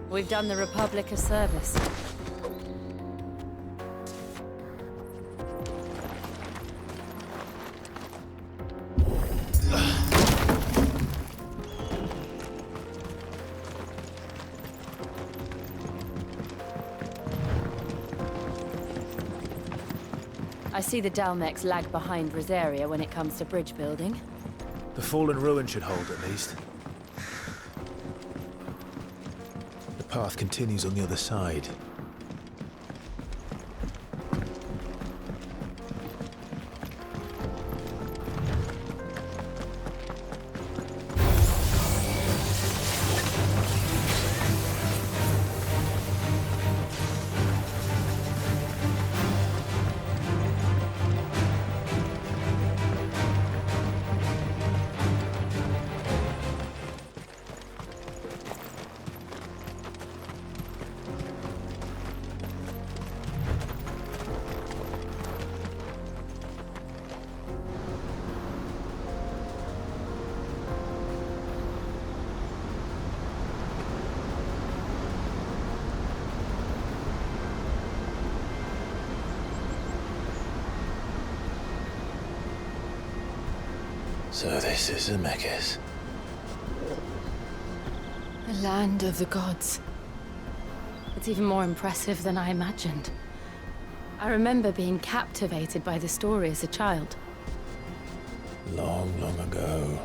We've done the Republic a service. I see the Dalmex lag behind Rosaria when it comes to bridge building. The fallen ruin should hold, at least. The path continues on the other side. So this is Zemeckis. The land of the gods. It's even more impressive than I imagined. I remember being captivated by the story as a child. Long, long ago,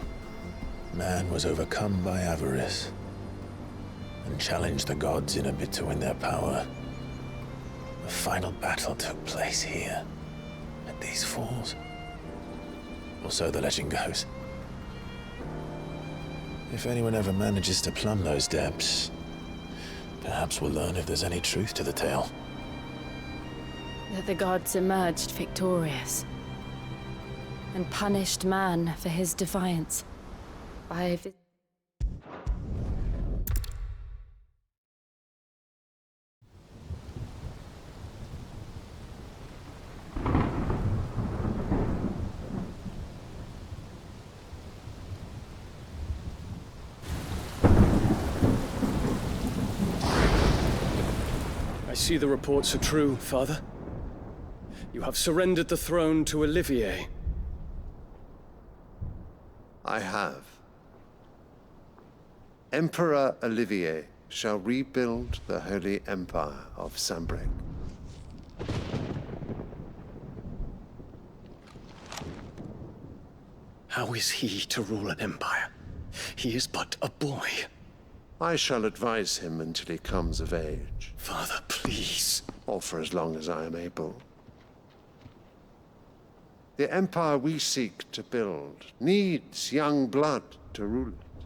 man was overcome by avarice and challenged the gods in a bid to win their power. The final battle took place here, at these falls. Or so the legend goes. If anyone ever manages to plumb those depths, perhaps we'll learn if there's any truth to the tale. That the gods emerged victorious and punished man for his defiance by... I see the reports are true, Father. You have surrendered the throne to Olivier. I have. Emperor Olivier shall rebuild the Holy Empire of Sanbreque. How is he to rule an empire? He is but a boy. I shall advise him until he comes of age. Father, please. Or for as long as I am able. The empire we seek to build needs young blood to rule it,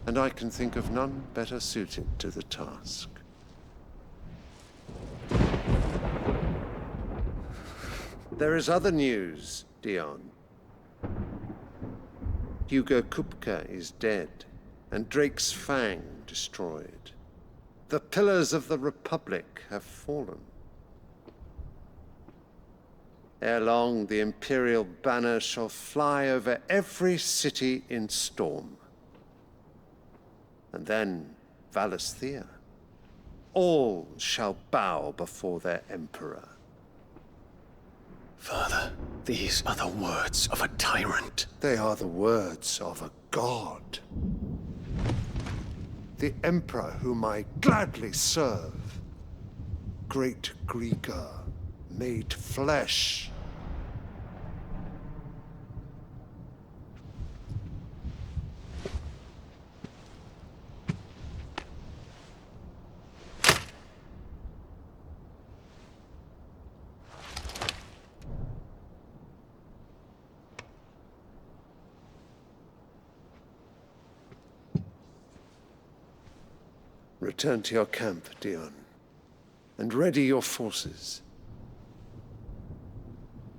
and I can think of none better suited to the task. There is other news, Dion. Hugo Kupka is dead, and Drake's Fang destroyed. The pillars of the Republic have fallen. Ere long, the Imperial banner shall fly over every city in Storm. And then, Valisthea. All shall bow before their Emperor. Father, these are the words of a tyrant. They are the words of a god. The Emperor whom I gladly serve. Great Greager, made flesh. Return to your camp, Dion, and ready your forces.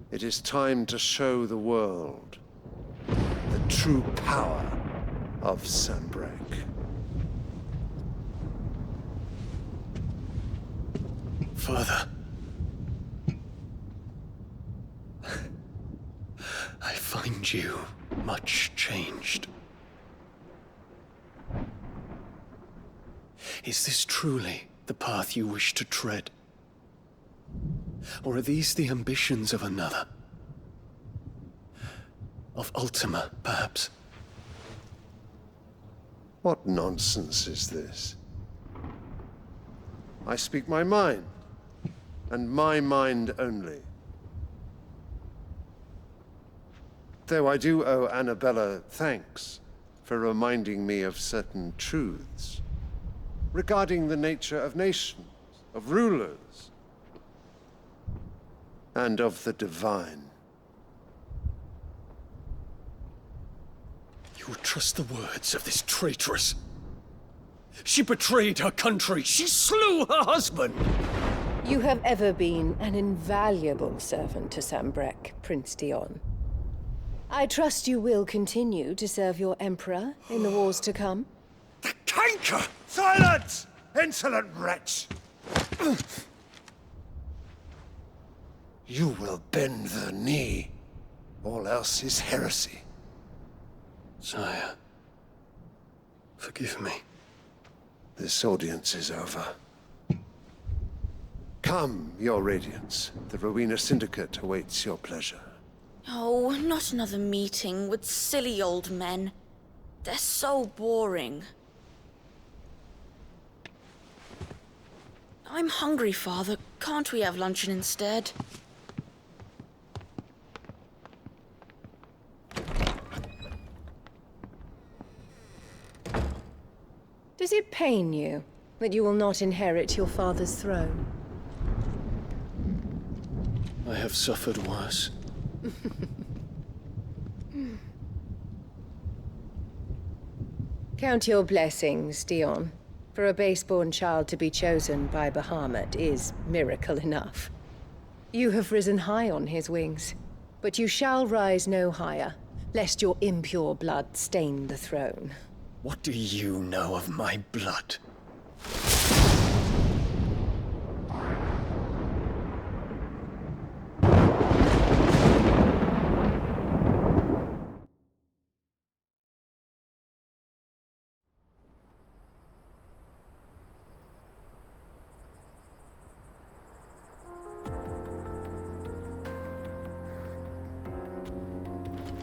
It is time to show the world the true power of Sanbreque. Father. I find you much changed. Is this truly the path you wish to tread? Or are these the ambitions of another? Of Ultima, perhaps? What nonsense is this? I speak my mind, and my mind only. Though I do owe Annabella thanks for reminding me of certain truths regarding the nature of nations, of rulers, and of the divine. You would trust the words of this traitress? She betrayed her country! She slew her husband! You have ever been an invaluable servant to Sanbreque, Prince Dion. I trust you will continue to serve your Emperor in the wars to come. The canker! Silence! Insolent wretch! You will bend the knee. All else is heresy. Sire, forgive me. This audience is over. Come, your Radiance. The Rowena Syndicate awaits your pleasure. Oh, not another meeting with silly old men. They're so boring. I'm hungry, Father. Can't we have luncheon instead? Does it pain you that you will not inherit your father's throne? I have suffered worse. Count your blessings, Dion. For a base-born child to be chosen by Bahamut is miracle enough. You have risen high on his wings, but you shall rise no higher, lest your impure blood stain the throne. What do you know of my blood?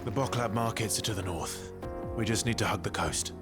The Boklab markets are to the north. We just need to hug the coast.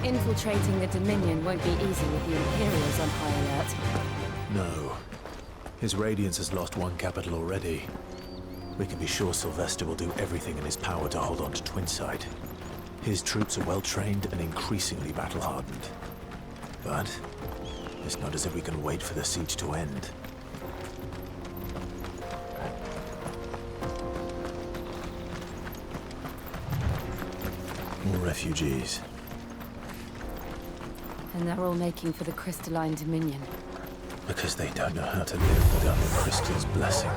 Infiltrating the Dominion won't be easy with the Imperials on high alert. No. His Radiance has lost one capital already. We can be sure Sylvester will do everything in his power to hold on to Twinside. His troops are well-trained and increasingly battle-hardened. But it's not as if we can wait for the siege to end. More refugees. And they're all making for the Crystalline Dominion. Because they don't know how to live without the Crystal's blessing.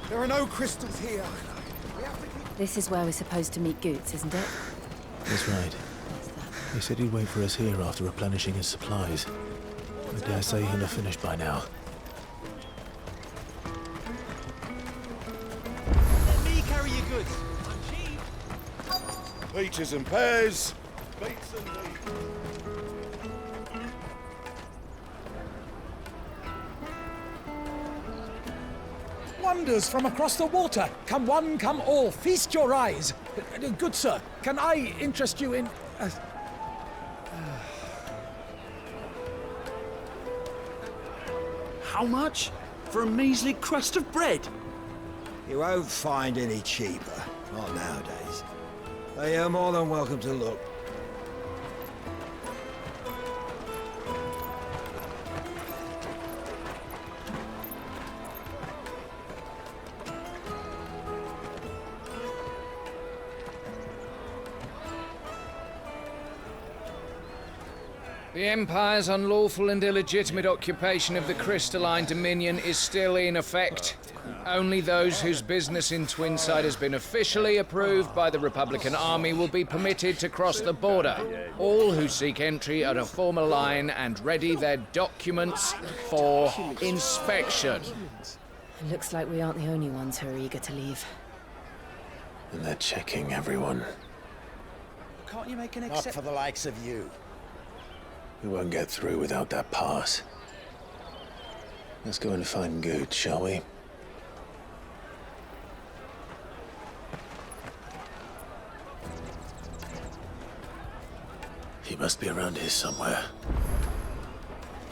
There are no crystals here. This is where we're supposed to meet Goots, isn't it? That's right. He said he'd wait for us here after replenishing his supplies. I dare say he'll have finished by now. Let me carry your goods. I'm cheap. Peaches and pears. Beets and leeks. Wonders from across the water. Come one, come all. Feast your eyes. Good sir, can I interest you in... How much? For a measly crust of bread? You won't find any cheaper. Not nowadays. But you're more than welcome to look. The Empire's unlawful and illegitimate occupation of the Crystalline Dominion is still in effect. Only those whose business in Twinside has been officially approved by the Republican Army will be permitted to cross the border. All who seek entry are to form a line and ready their documents for inspection. It looks like we aren't the only ones who are eager to leave. And they're checking everyone. Can't you make an exception? Not for the likes of you. We won't get through without that pass. Let's go and find Good, shall we? He must be around here somewhere.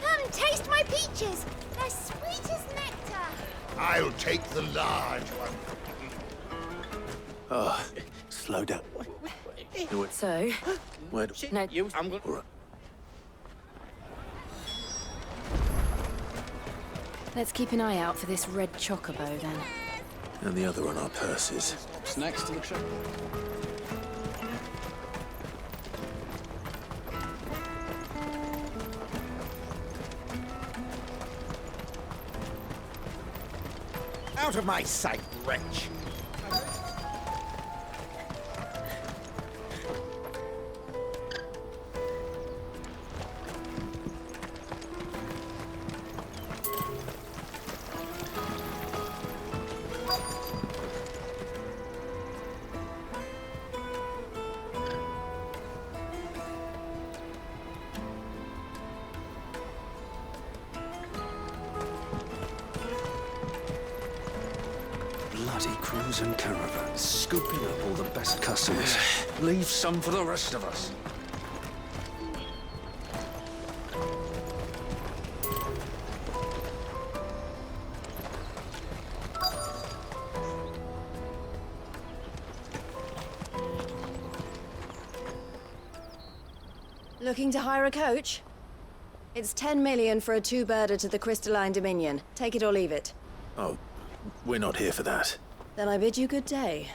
Come, taste my peaches. They're sweet as nectar. I'll take the large one. Oh, slow down. So? Where? No. I'm good. All right. Let's keep an eye out for this red chocobo, then. And the other on our purses. What's next to the trip? Out of my sight, wretch! Bloody crews and caravans, scooping up all the best customers. Leave some for the rest of us. Looking to hire a coach? It's 10 million for a two-birder to the Crystalline Dominion. Take it or leave it. Oh, we're not here for that. Then I bid you good day.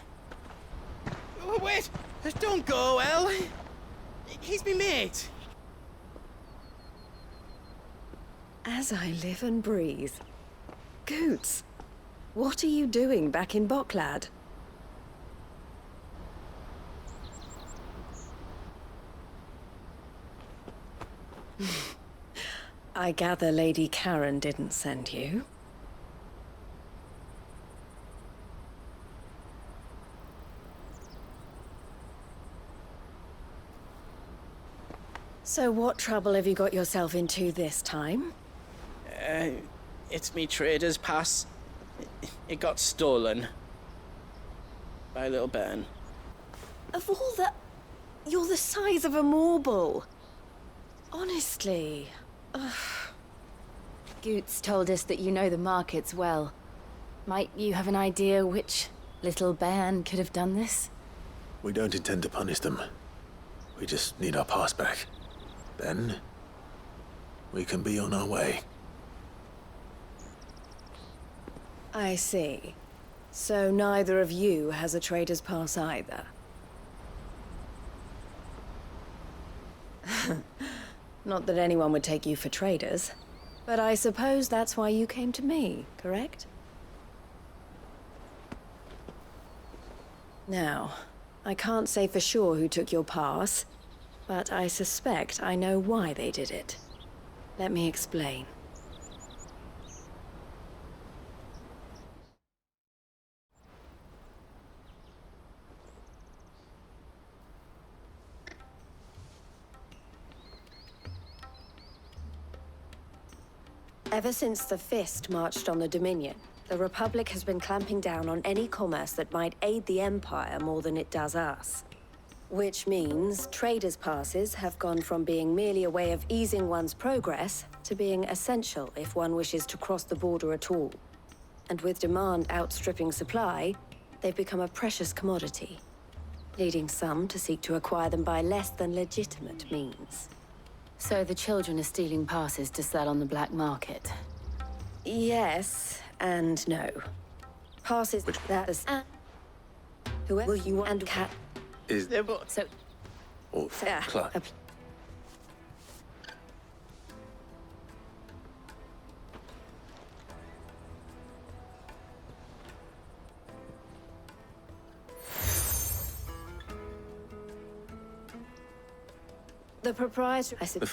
Oh, wait! Don't go, El! He's me mate! As I live and breathe. Goots, what are you doing back in Bocklad? I gather Lady Karen didn't send you. So what trouble have you got yourself into this time? It's me trader's pass. It got stolen. By little Ben. Of all the... You're the size of a marble. Honestly. Ugh. Goots told us that you know the markets well. Might you have an idea which little bairn could have done this? We don't intend to punish them. We just need our pass back. Then, we can be on our way. I see. So neither of you has a trader's pass either. Not that anyone would take you for traders, but I suppose that's why you came to me, correct? Now, I can't say for sure who took your pass, but I suspect I know why they did it. Let me explain. Ever since the Fist marched on the Dominion, the Republic has been clamping down on any commerce that might aid the Empire more than it does us. Which means traders' passes have gone from being merely a way of easing one's progress to being essential if one wishes to cross the border at all. And with demand outstripping supply, they've become a precious commodity, leading some to seek to acquire them by less than legitimate means. So the children are stealing passes to sell on the black market? Yes, and no. Passes that is... whoever you want and cat... Is... So... Or Clark. The proprietor... I said...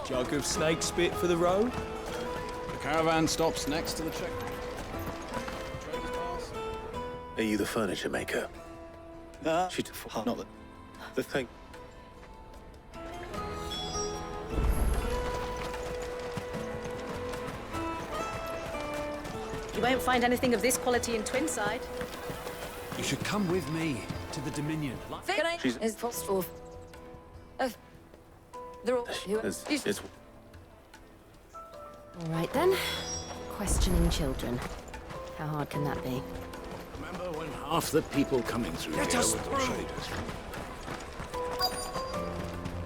Jug of snake spit for the road? The caravan stops next to the checkpoint. Are you the furniture maker? Not the thing. You won't find anything of this quality in Twinside. You should come with me to the Dominion. Is possible. They're all... It's... All right then. Questioning children. How hard can that be? Remember when half the people coming through here were the traders?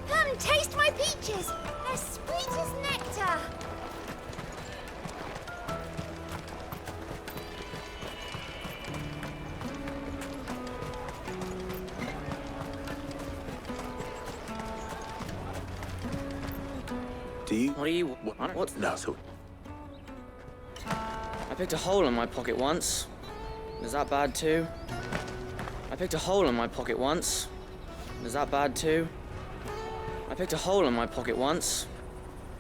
Come and taste my peaches. They're sweet as nectar. Do you... What do you want? What? No, so... I picked a hole in my pocket once. Is that bad too? I picked a hole in my pocket once. Is that bad too? I picked a hole in my pocket once.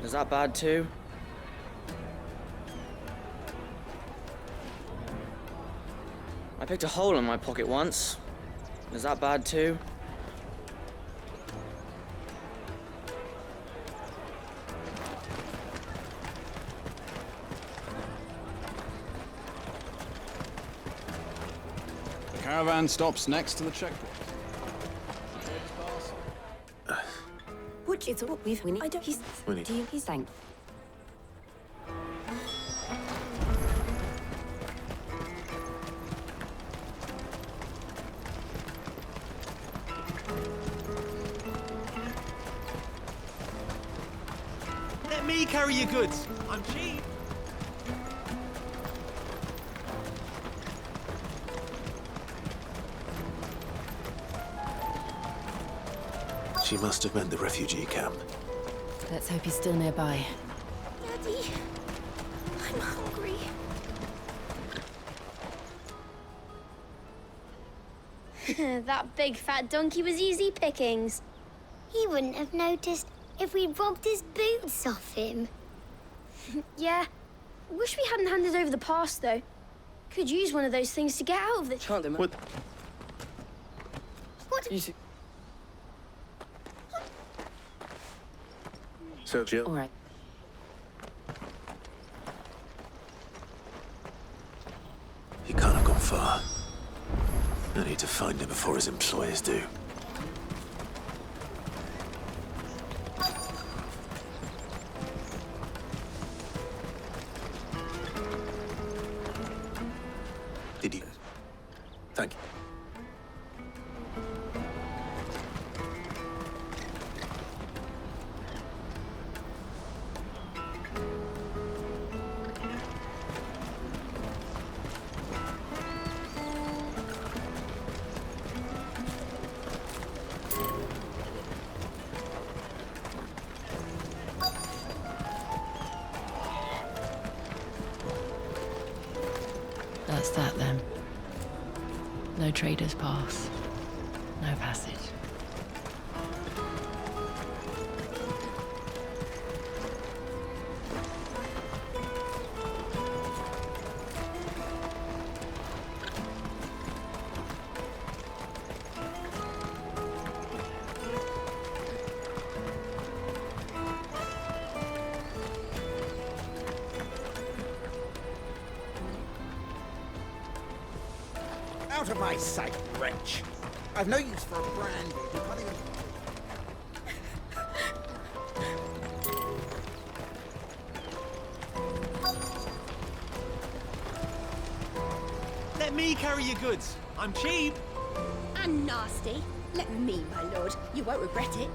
Is that bad too? I picked a hole in my pocket once. Is that bad too? Caravan stops next to the checkpoint. Would you talk with Winnie? I don't. Winnie. Do you? He's thank. Let me carry your goods. I'm cheap. She must have meant the refugee camp. Let's hope he's still nearby. Daddy, I'm hungry. That big fat donkey was easy pickings. He wouldn't have noticed if we robbed his boots off him. Yeah. Wish we hadn't handed over the pass, though. Could use one of those things to get out of the... Can't do What? What? You see... So, Jill. All right. He can't have gone far. I need to find him before his employers do. Did you? Thank you. That's that then. No trader's pass. No passage. Out of my sight, wretch. I've no use for a brand. You can't even... Let me carry your goods. I'm cheap. And nasty. Let me, my lord. You won't regret it.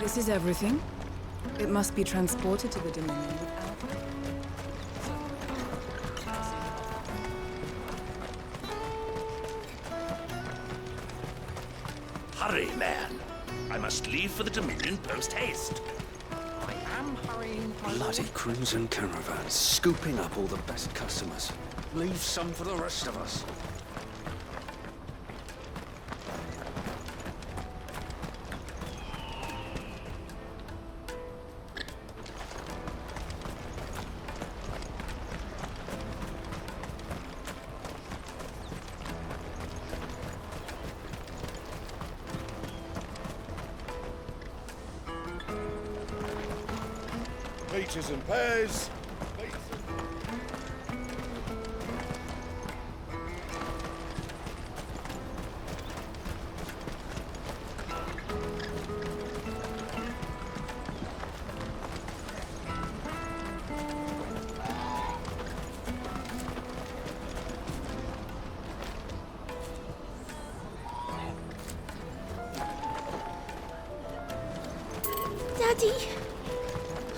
This is everything. It must be transported to the Dominion without... Hurry, man. I must leave for the Dominion post-haste. I am hurrying. Bloody cruising caravans, scooping up all the best customers. Leave some for the rest of us. Peaches and pears. Daddy,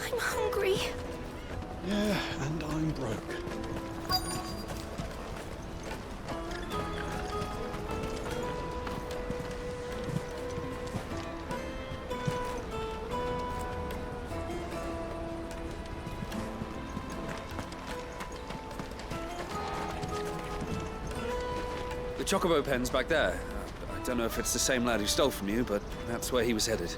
I'm hungry. Yeah, and I'm broke. The Chocobo pen's back there. I don't know if it's the same lad who stole from you, but that's where he was headed.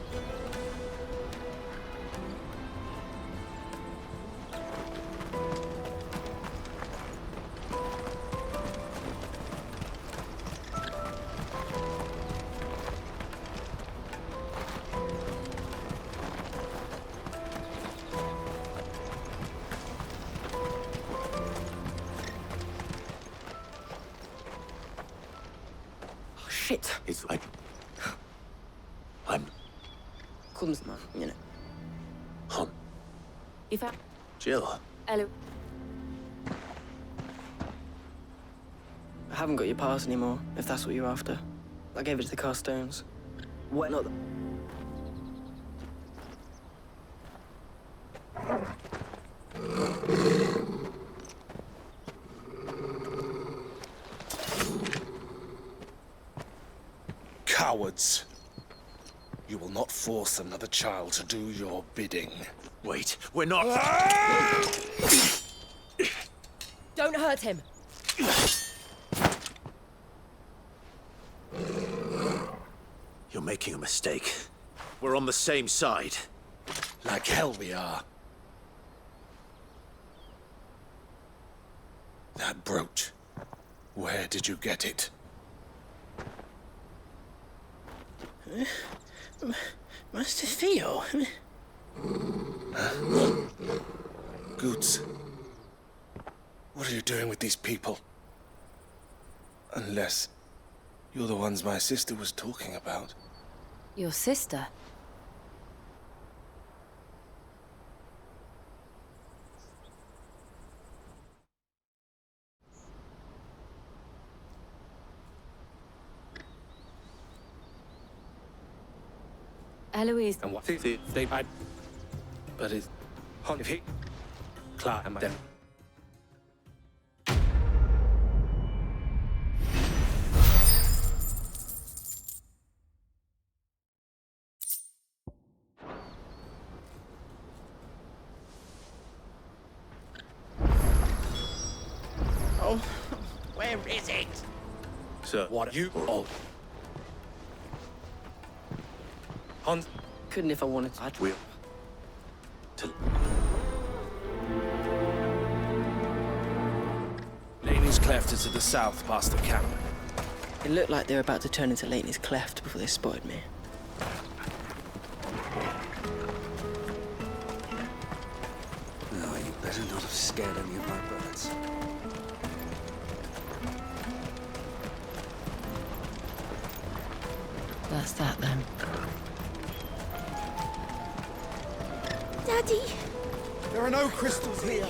Shit. It's fine. I'm Kunstmann, you know. home. If I... Jill. Hello. I haven't got your pass anymore, if that's what you're after. I gave it to the Carstones. What? Not... Cowards. You will not force another child to do your bidding. Wait, we're not... Don't hurt him. You're making a mistake. We're on the same side. Like hell we are. That brooch. Where did you get it? Master Theo? Goots. What are you doing with these people? Unless you're the ones my sister was talking about. Your sister? Eloise. And what they I but it's if he Clark and them. Oh, where is it? Sir, What you all Hans Couldn't if I wanted to. We'll... Laney's Cleft is to the south past the camp. It looked like they were about to turn into Laney's Cleft before they spotted me. No, you better not have scared any of my birds. That's that then. Daddy! There are no crystals here.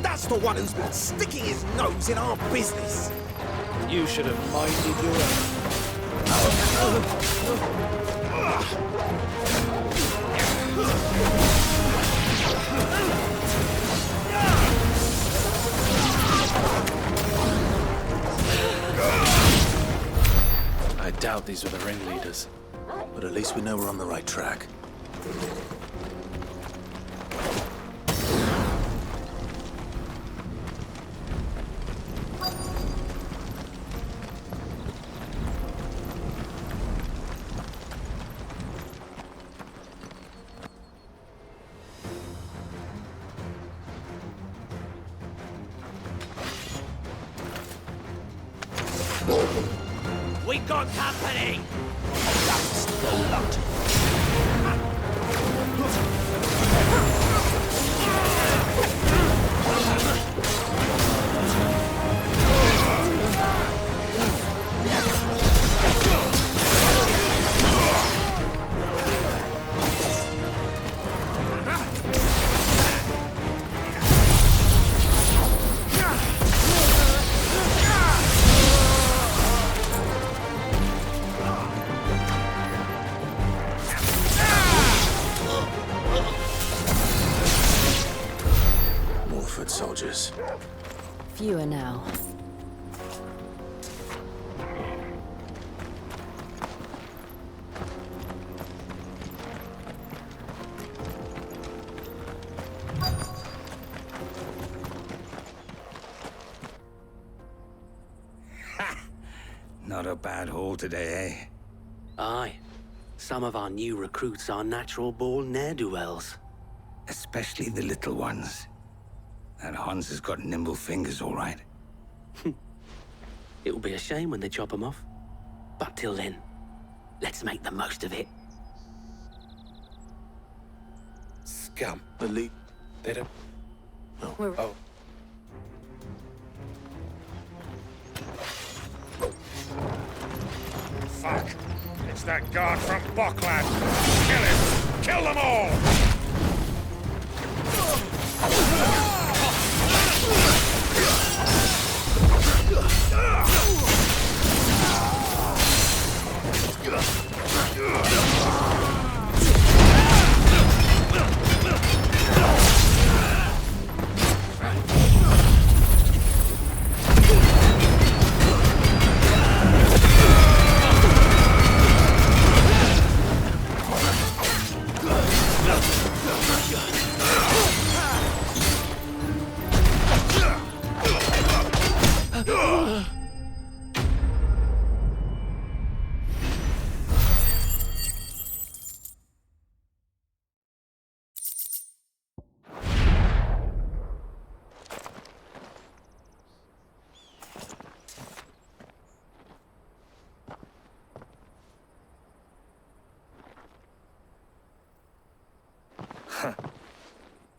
That's the one who's been sticking his nose in our business. You should have minded your own. I doubt these were the ringleaders, but at least we know we're on the right track. We got company! That's the lot. Soldiers. Fewer now. Not a bad haul today, eh? Aye. Some of our new recruits are natural-born ne'er-do-wells. Especially the little ones. That Hans has got nimble fingers, all right. It will be a shame when they chop them off. But till then, let's make the most of it. Scum. The lead. They don't... Oh. Fuck! It's that guard from Bockland! Kill him! Kill them all!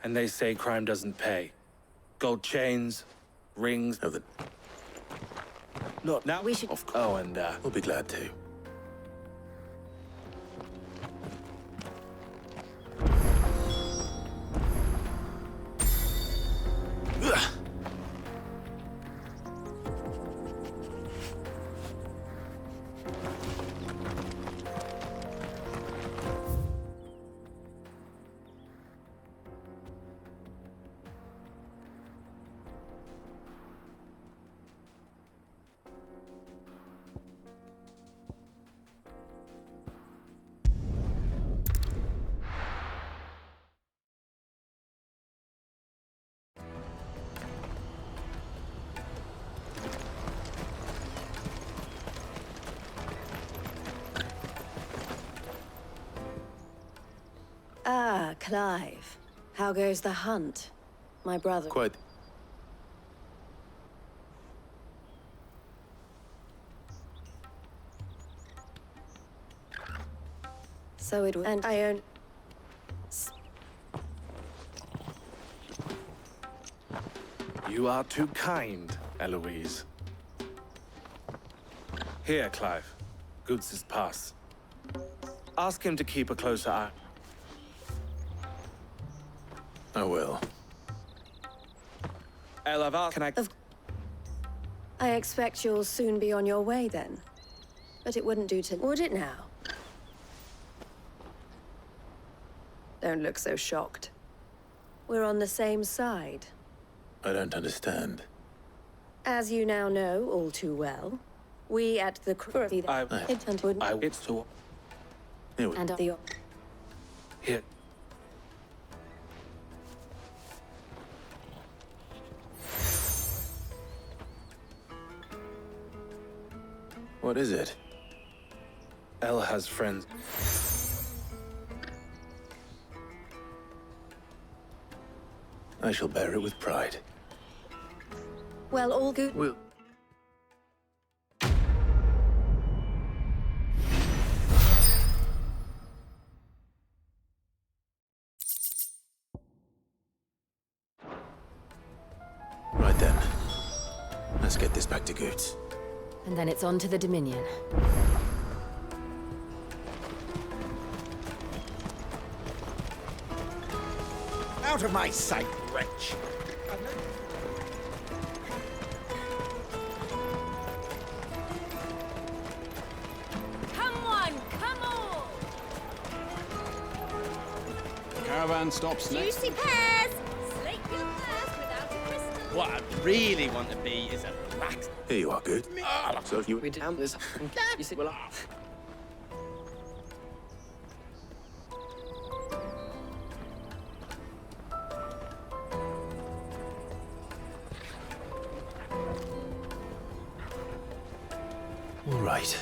And they say crime doesn't pay. Gold chains, rings... No, Look, now we should... Oh, and we'll be glad to. Ah, Clive. How goes the hunt? My brother... Quite. So it was... And I own... You are too kind, Eloise. Here, Clive. Goods' pass. Ask him to keep a closer eye. I will. Ella, can I... I expect you'll soon be on your way, then. But it wouldn't do to... Would it now? Don't look so shocked. We're on the same side. I don't understand. As you now know all too well, we at the It's so... Here we... And the... Here. What is it? Elle has friends. I shall bear it with pride. Well, all good... We'll... Right then. Let's get this back to Goods. And then it's on to the Dominion. Out of my sight, wretch! Come on, come on! Caravan stops next. Juicy pears! Slake your thirst without a crystal. What I really want to be is a rat. Here you are, Good. So you... We down this. You see, well, All right.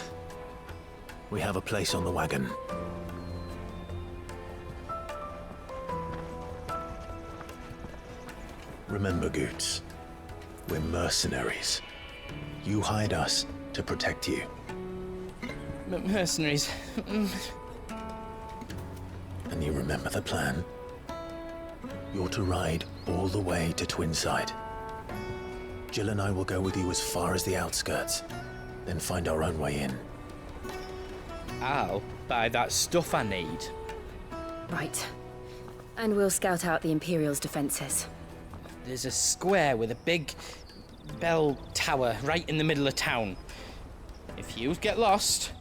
We have a place on the wagon. Remember, Goots, we're mercenaries. You hide us to protect you. Mercenaries. And you remember the plan? You're to ride all the way to Twinside. Jill and I will go with you as far as the outskirts, then find our own way in. I'll buy that stuff I need. Right. And we'll scout out the Imperial's defenses. There's a square with a big bell tower right in the middle of town. If you get lost...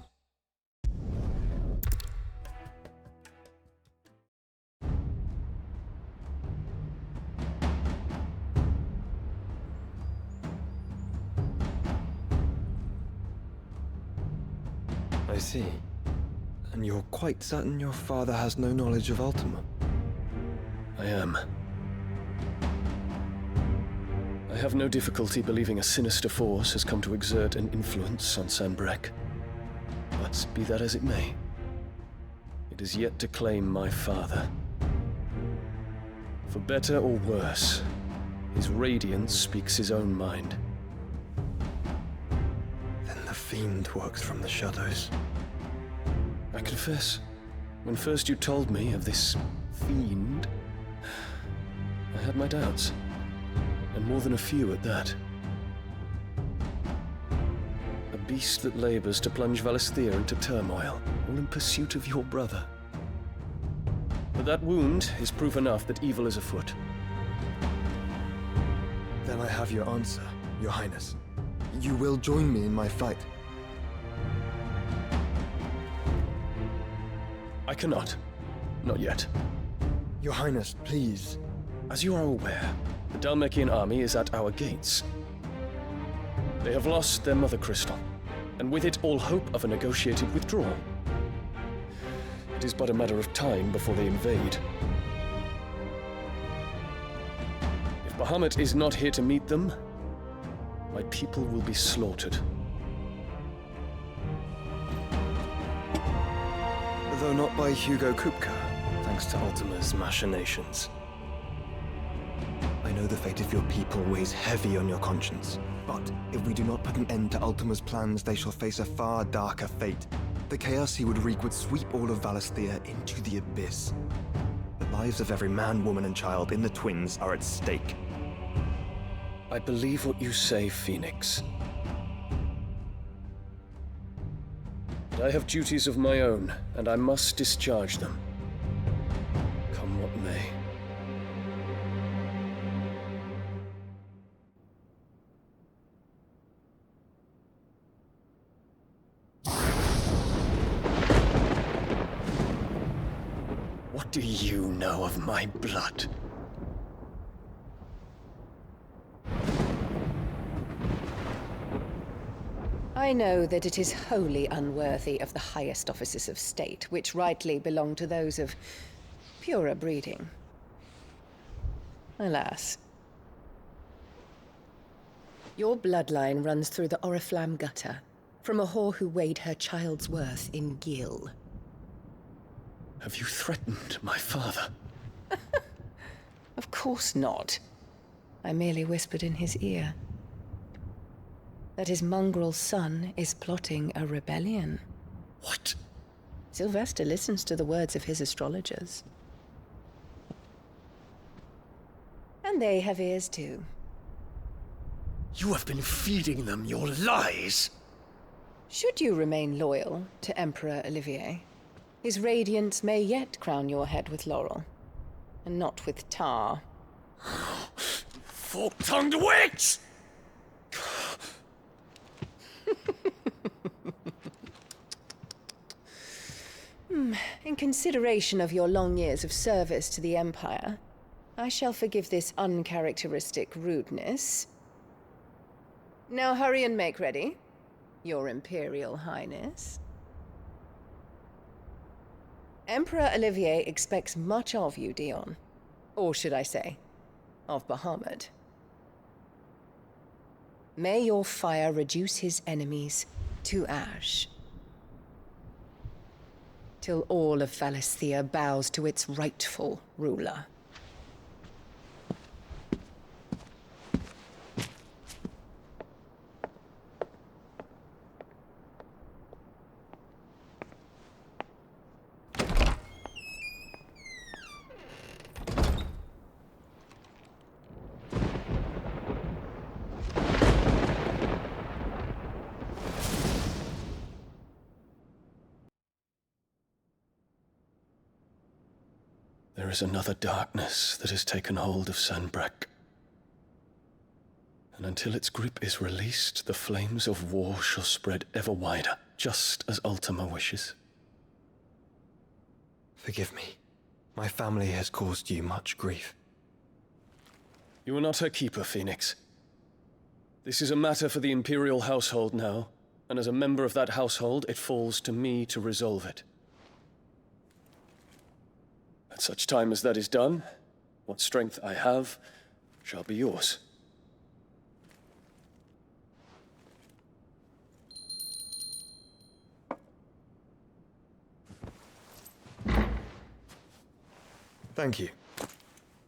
I see. And you're quite certain your father has no knowledge of Ultima? I am. I have no difficulty believing a sinister force has come to exert an influence on Sanbreque. But be that as it may, it is yet to claim my father. For better or worse, his radiance speaks his own mind. Then the fiend works from the shadows. I confess, when first you told me of this fiend, I had my doubts. And more than a few at that. A beast that labors to plunge Valisthea into turmoil, all in pursuit of your brother. But that wound is proof enough that evil is afoot. Then I have your answer, Your Highness. You will join me in my fight. I cannot. Not yet. Your Highness, please. As you are aware, the Dhalmekian army is at our gates. They have lost their mother crystal, and with it all hope of a negotiated withdrawal. It is but a matter of time before they invade. If Bahamut is not here to meet them, my people will be slaughtered. Though not by Hugo Kupka, thanks to Ultima's machinations. I know the fate of your people weighs heavy on your conscience, but if we do not put an end to Ultima's plans, they shall face a far darker fate. The chaos he would wreak would sweep all of Valisthea into the abyss. The lives of every man, woman, and child in the Twins are at stake. I believe what you say, Phoenix. But I have duties of my own, and I must discharge them. Come what may. What do you know of my blood? I know that it is wholly unworthy of the highest offices of state, which rightly belong to those of purer breeding. Alas. Your bloodline runs through the Oriflamme gutter, from a whore who weighed her child's worth in gil. Have you threatened my father? Of course not. I merely whispered in his ear that his mongrel son is plotting a rebellion. What? Sylvester listens to the words of his astrologers. And they have ears too. You have been feeding them your lies! Should you remain loyal to Emperor Olivier, his radiance may yet crown your head with laurel, and not with tar. Fork-tongued witch! In consideration of your long years of service to the Empire, I shall forgive this uncharacteristic rudeness. Now hurry and make ready, Your Imperial Highness. Emperor Olivier expects much of you, Dion. Or should I say, of Bahamut. May your fire reduce his enemies to ash. till all of Valisthea bows to its rightful ruler. There is another darkness that has taken hold of Sanbreque. And until its grip is released, the flames of war shall spread ever wider, just as Ultima wishes. Forgive me. My family has caused you much grief. You are not her keeper, Phoenix. This is a matter for the Imperial household now, and as a member of that household, it falls to me to resolve it. At such time as that is done, what strength I have shall be yours. Thank you,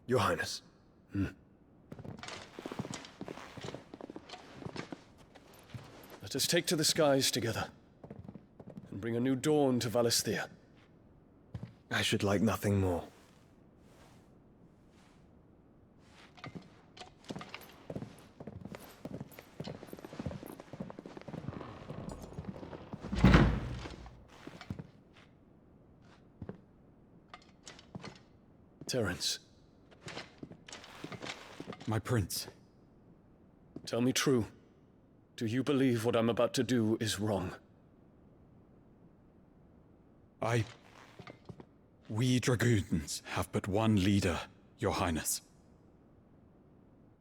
Your Highness. Let us take to the skies together, and bring a new dawn to Valisthea. I should like nothing more. Terence. My prince. Tell me true. Do you believe what I'm about to do is wrong? We dragoons have but one leader, Your Highness.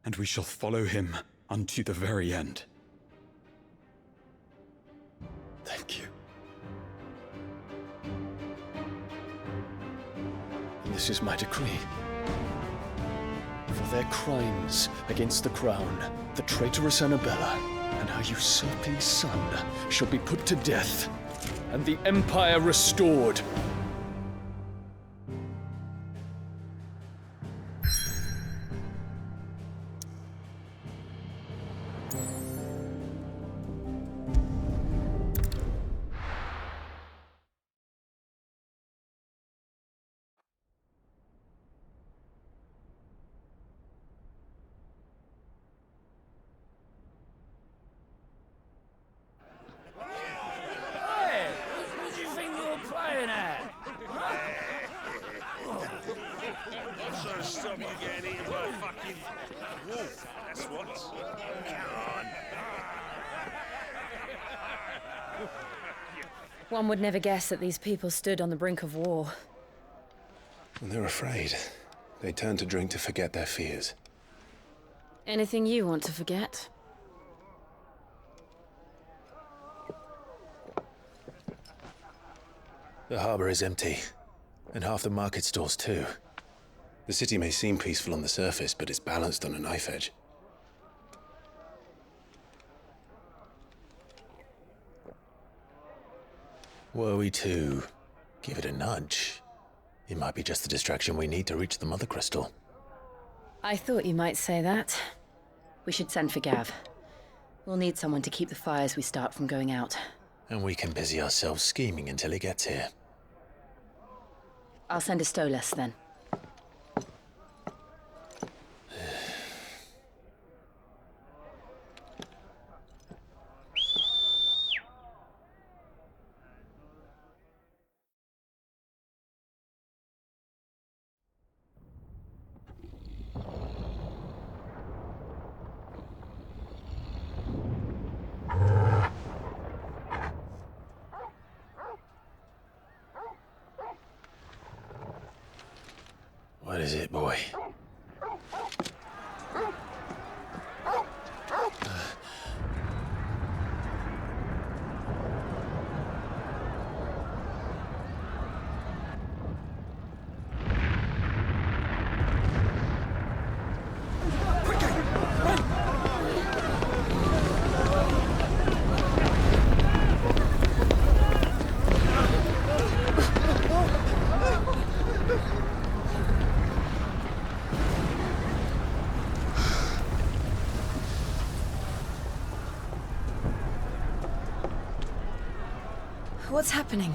And we shall follow him unto the very end. Thank you. And this is my decree. For their crimes against the crown, the traitorous Annabella and her usurping son shall be put to death, and the Empire restored. Stop you getting eaten by a fucking wolf. That's what. Come on. One would never guess that these people stood on the brink of war. When they're afraid, they turn to drink to forget their fears. Anything you want to forget? The harbor is empty, and half the market stalls too. The city may seem peaceful on the surface, but it's balanced on a knife edge. Were we to give it a nudge, it might be just the distraction we need to reach the Mother Crystal. I thought you might say that. We should send for Gav. We'll need someone to keep the fires we start from going out. And we can busy ourselves scheming until he gets here. I'll send a Stolas then. What is it, boy? What's happening?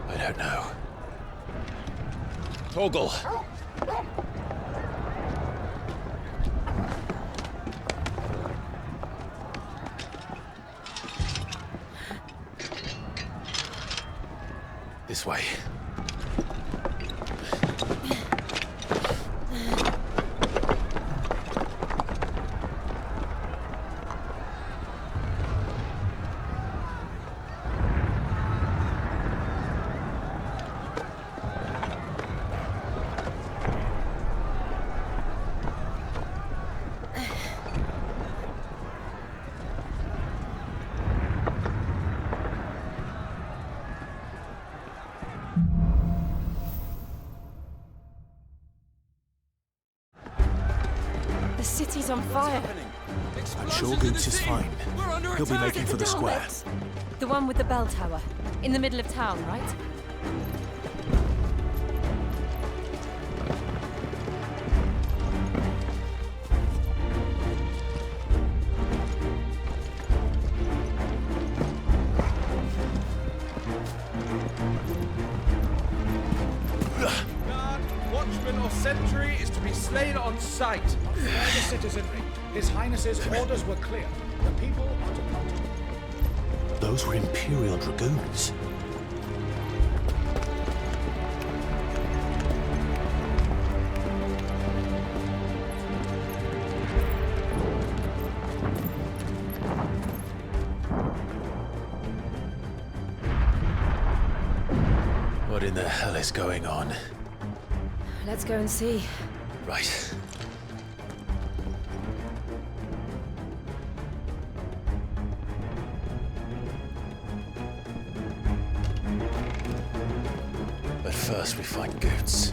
I don't know. Torgal! This way. The city's on fire. I'm sure Goots is fine. He'll be making for the square. The one with the bell tower. In the middle of town, right? Guard, watchman or sentry is to be slain on sight. Spare the citizenry. His Highness's orders were clear. The people are to not. Those were Imperial Dragoons. What in the hell is going on? Let's go and see. Right. But first we find Goots.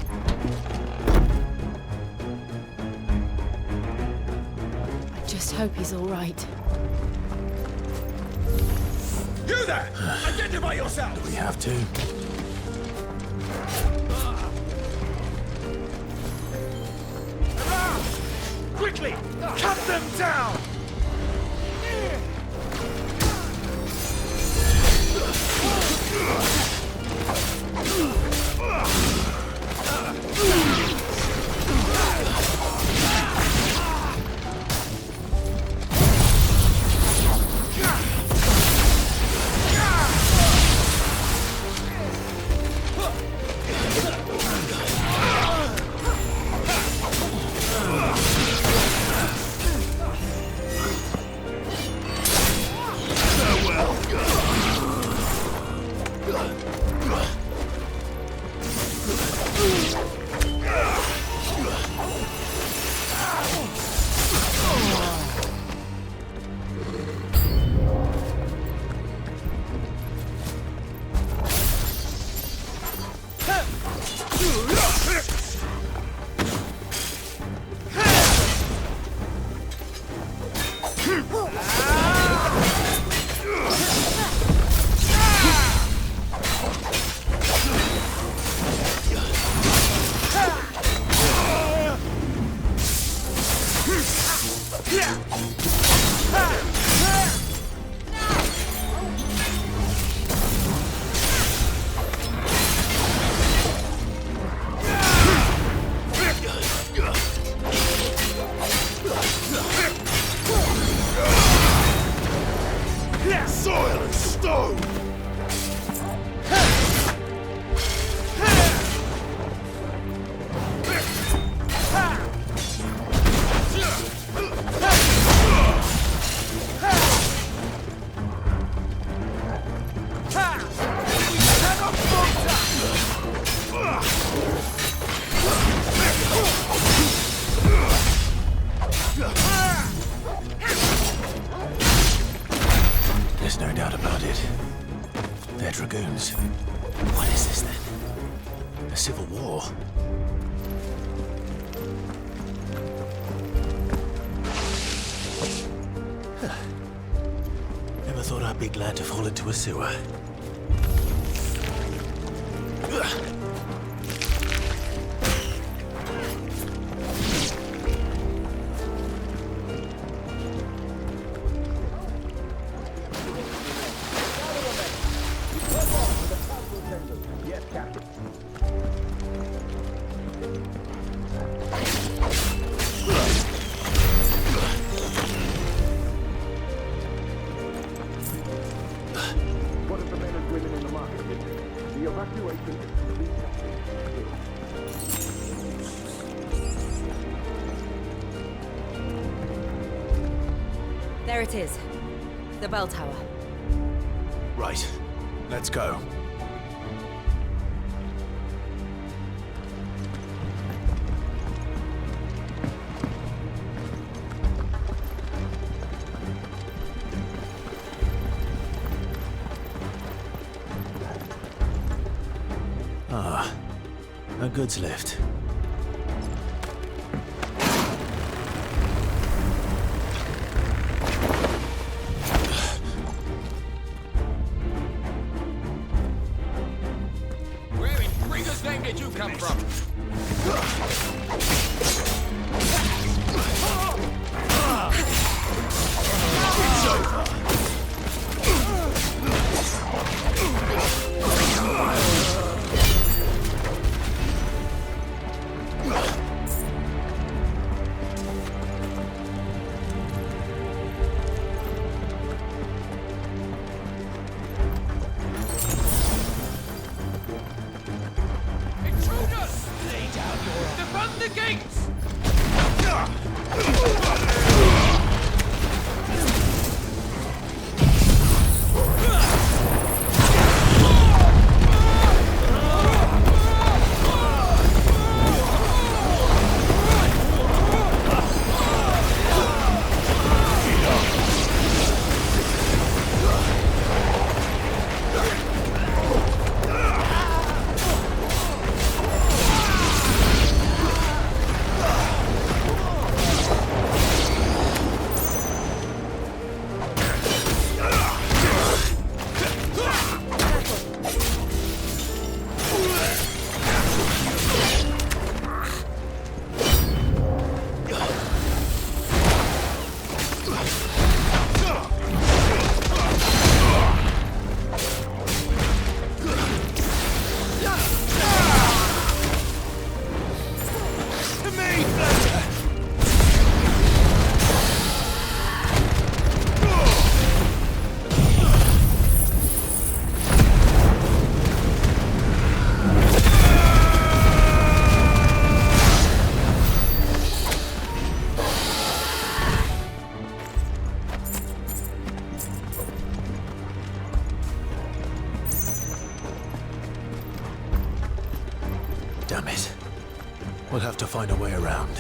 I just hope he's all right. You there! Identify yourself! We have to. Quickly! Cut them down! Soil and stone! There's no doubt about it. They're Dragoons. What is this then? A civil war? Huh. Never thought I'd be glad to fall into a sewer. There it is. The bell tower. Right. Let's go. Ah, a goods lift. Where in Gringer's name did you come from? It's over. Intruders! Lay down your arm. Defend the gates! Damn it. We'll have to find a way around.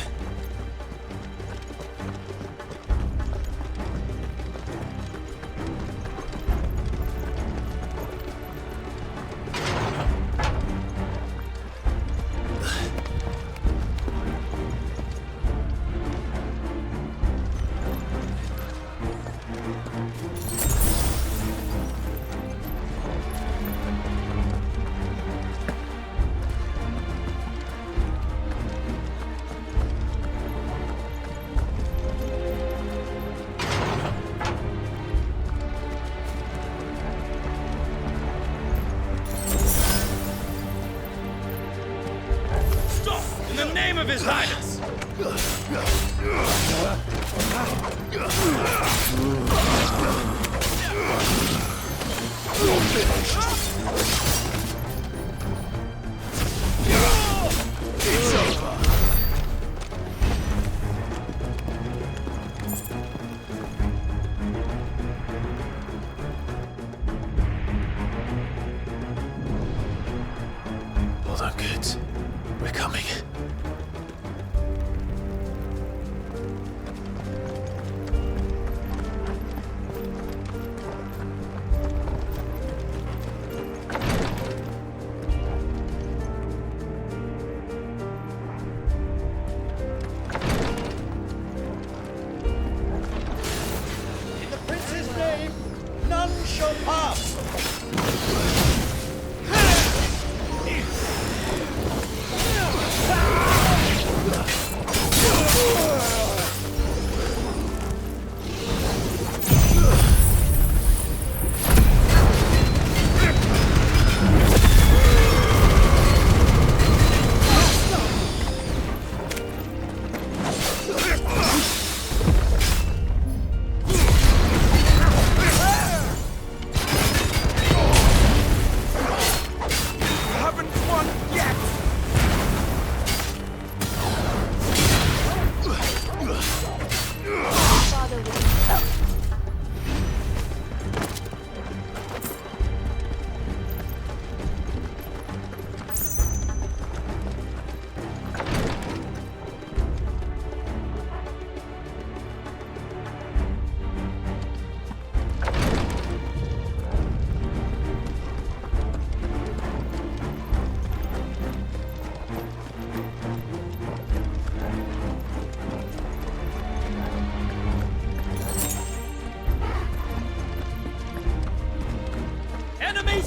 In the name of His Highness! It's over. Hold on, kids. We're coming. In the prince's name, none shall pass!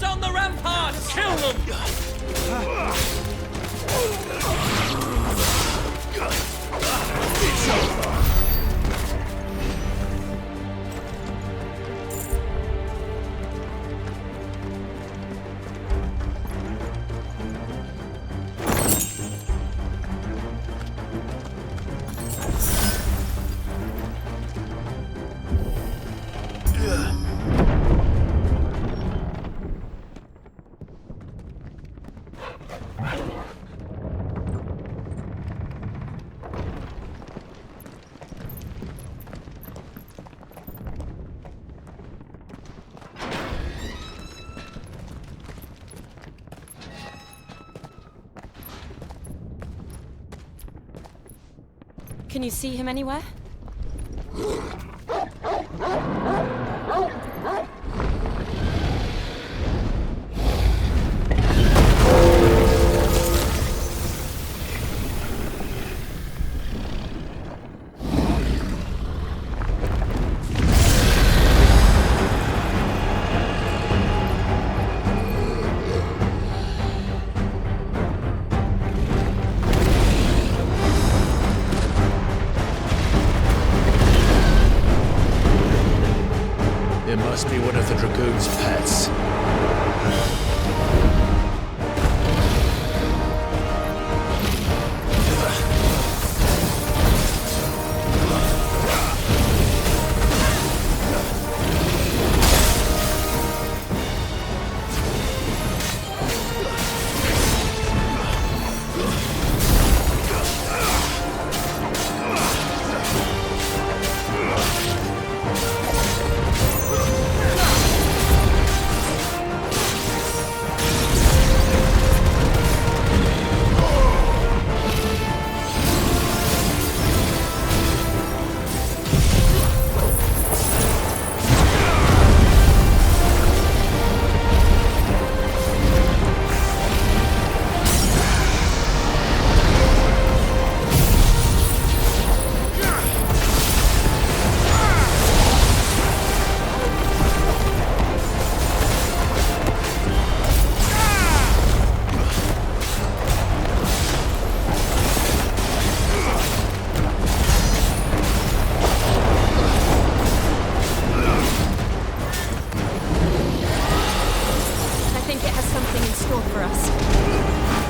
Those on the ramparts! Kill them! It's over! Can you see him anywhere? It must be one of the Dragoon's pets.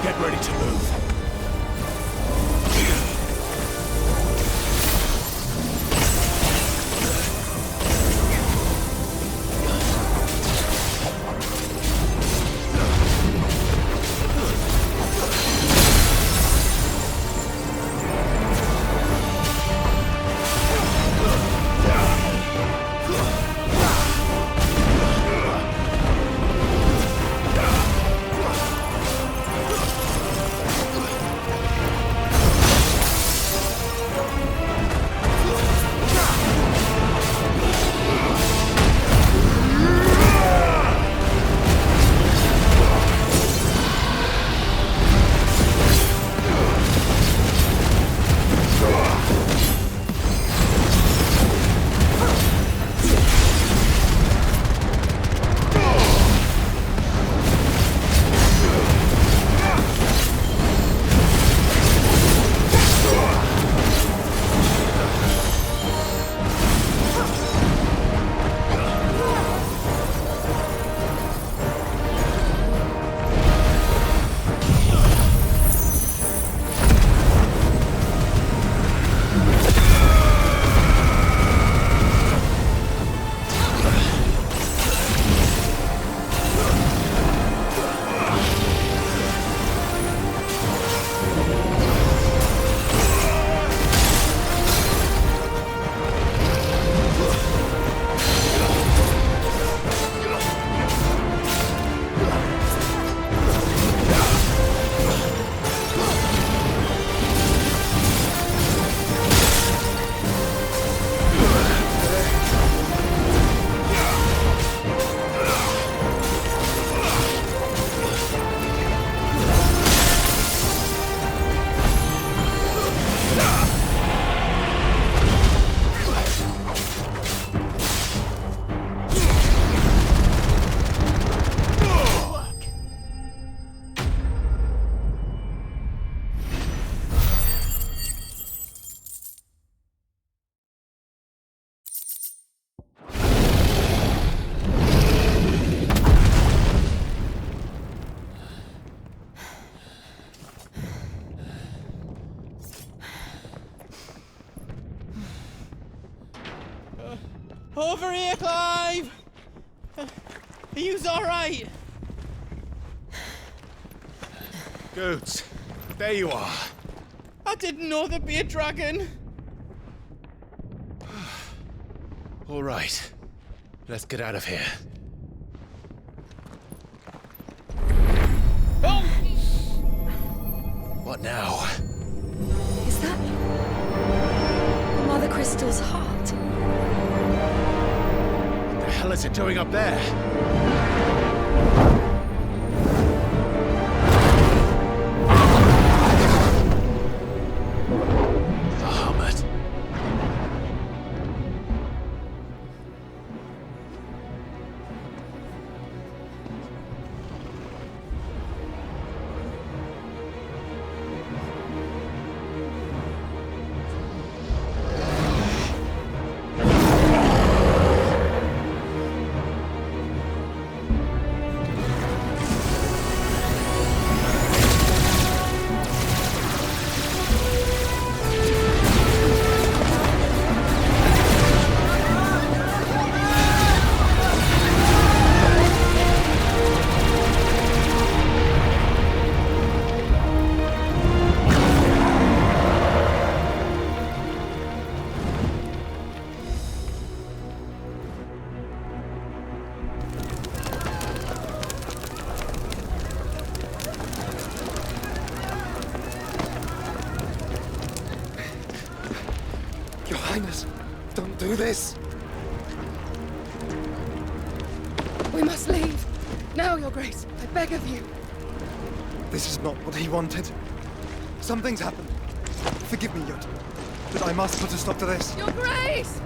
Get ready to move. Are you alright? Goods, there you are. I didn't know there'd be a dragon. All right, let's get out of here. Oh! What now? Is that Mother Crystal's heart? What the hell is it doing up there? Bahamut. Your Highness, don't do this! We must leave. Now, Your Grace, I beg of you. This is not what he wanted. Something's happened. Forgive me, Yod, but I must put a stop to this. Your Grace!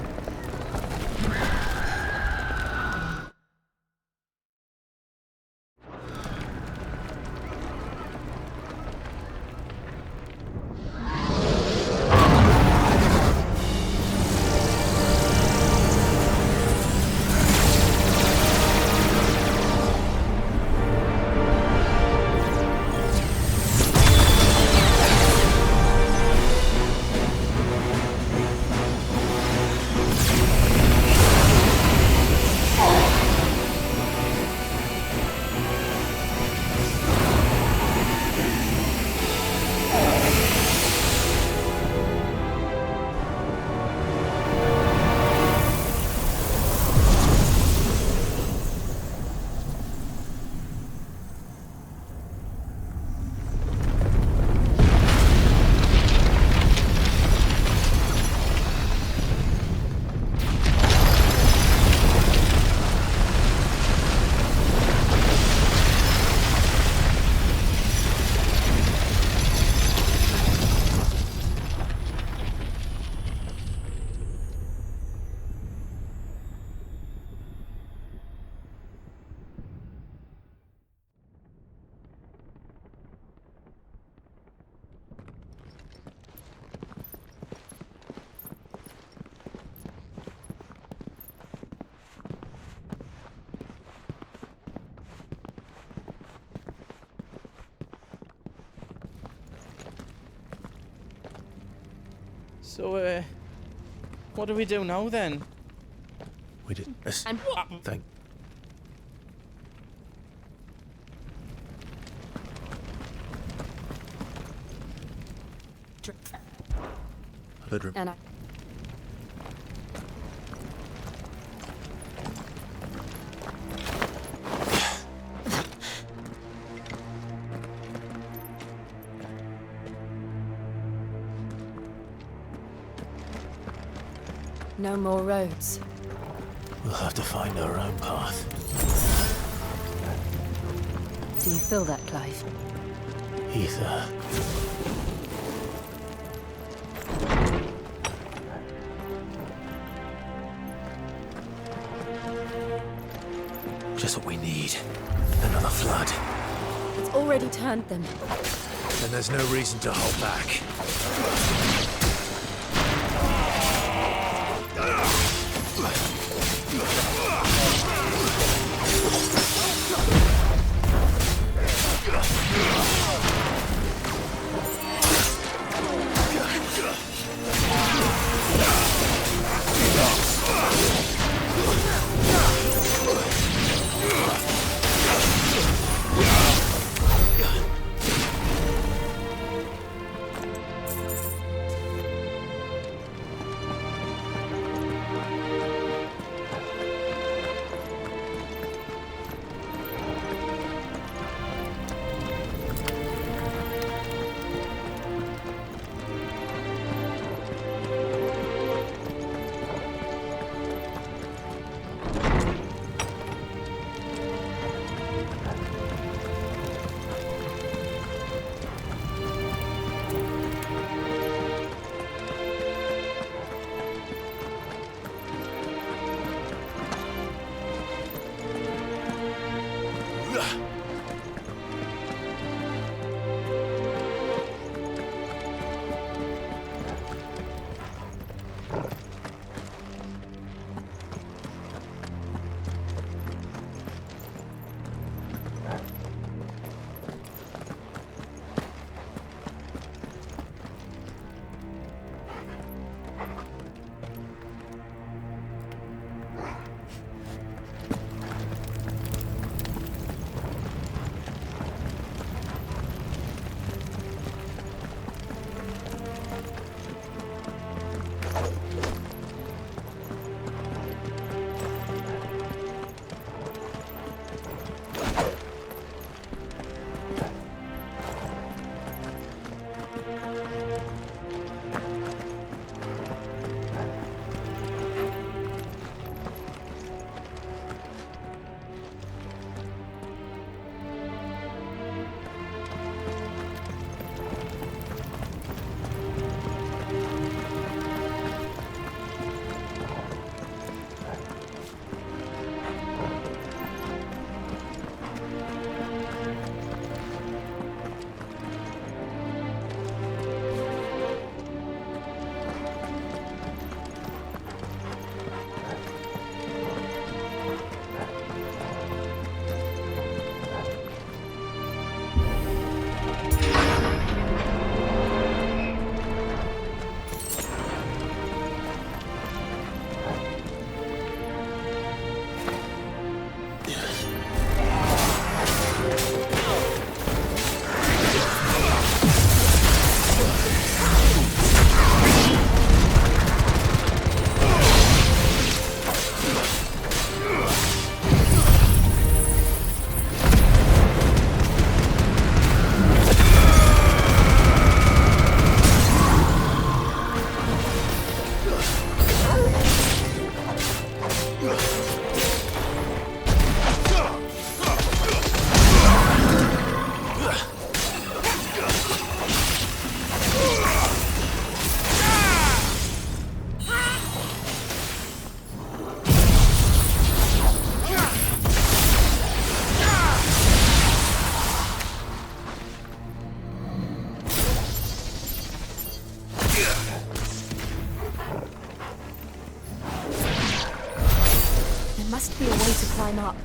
So, what do we do now then? We did. And what? Thank. Bedroom. And I... No more roads. We'll have to find our own path. Do you feel that, Clive? Ether. Just what we need. Another flood. It's already turned them. Then there's no reason to hold back. must be a way to climb up.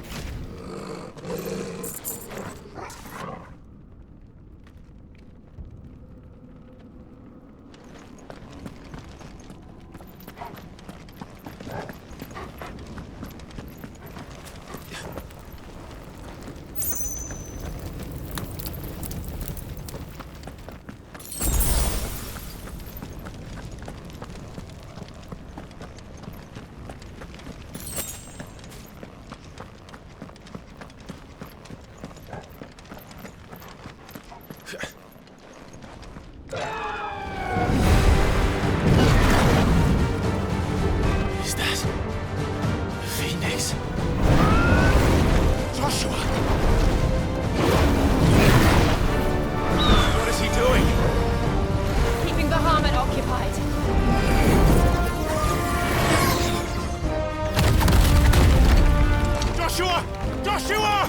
Is that the Phoenix? Joshua! What is he doing? Keeping the Bahamut occupied. Joshua! Joshua!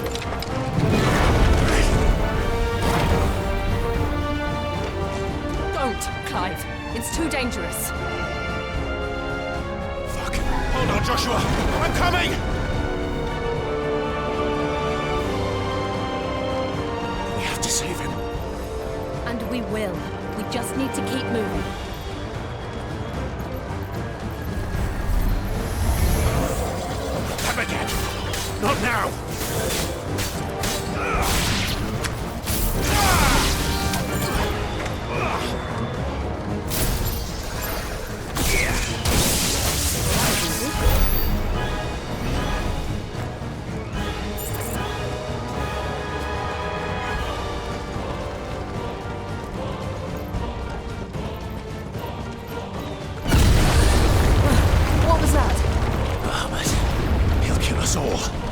Don't, Clive. It's too dangerous. Fuck. Hold on, Joshua! I'm coming! We have to save him. And we will. We just need to keep moving. Come again! Not now! What was that? Bahamut. He'll kill us all.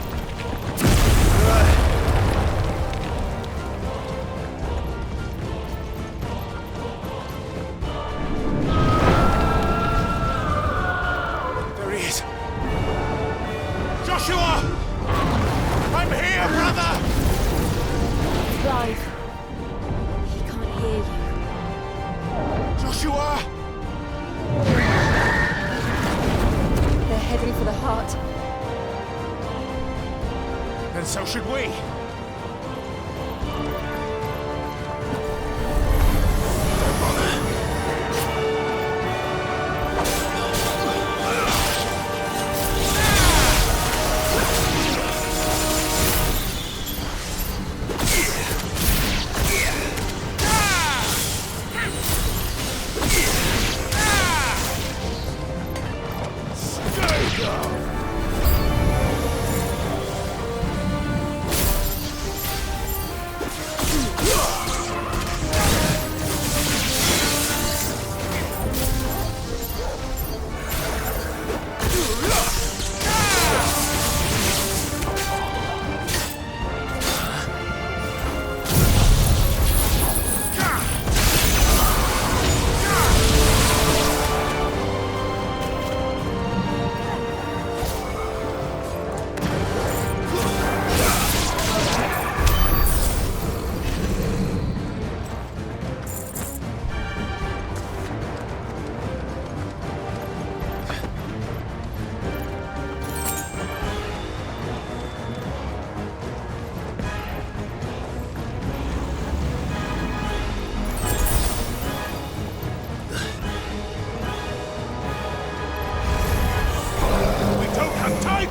So should we.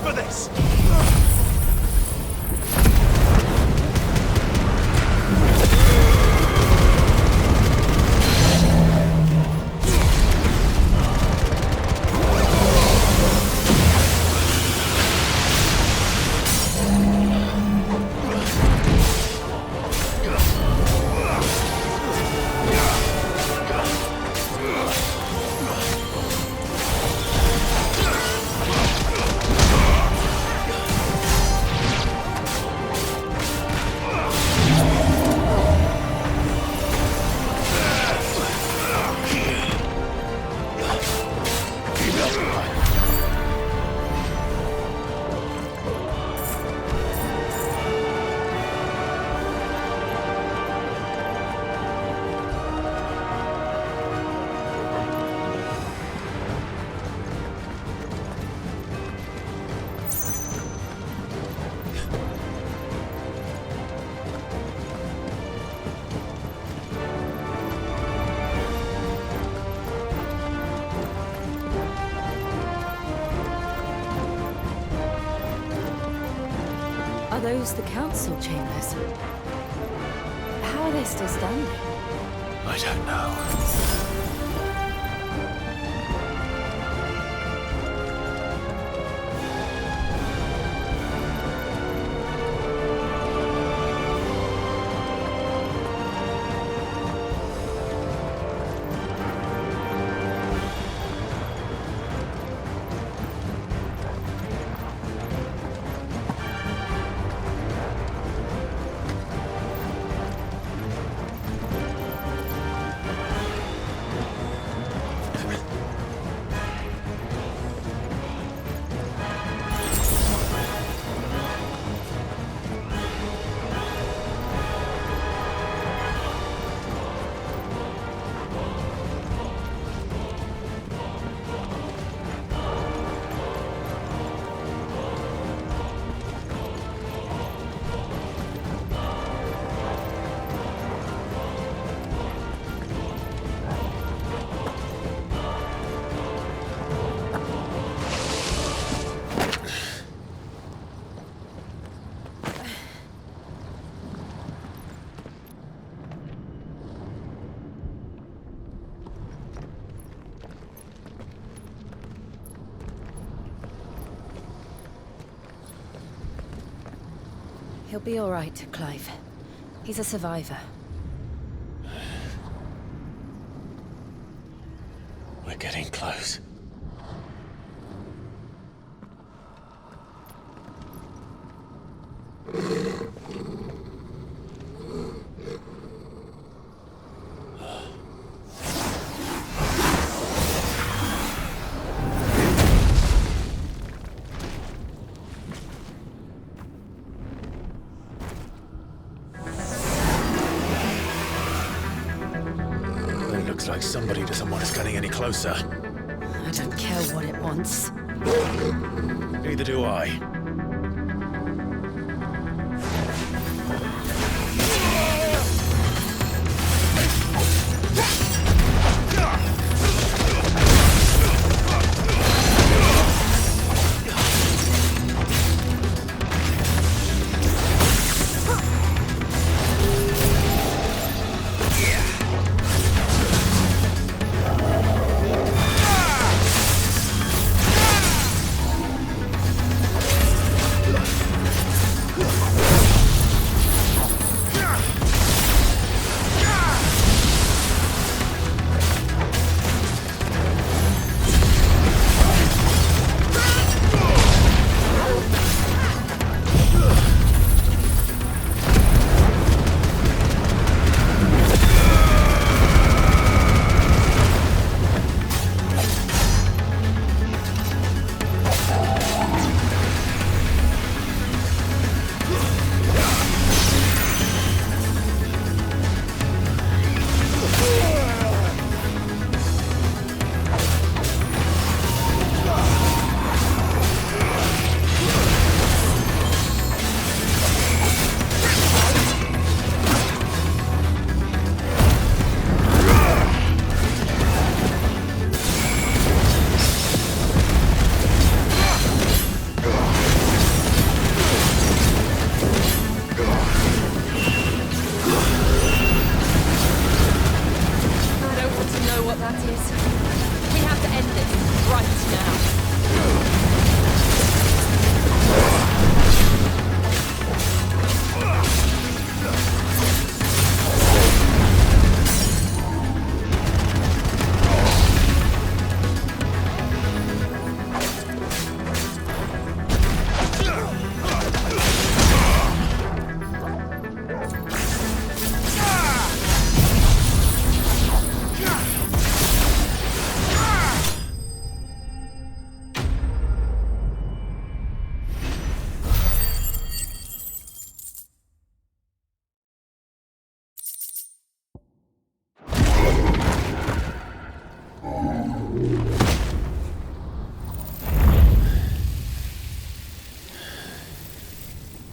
For this! Are those the council chambers? How are they still standing? I don't know. He'll be all right, Clive. He's a survivor. We're getting close. Looks like somebody doesn't want us getting any closer. I don't care what it wants. Neither do I.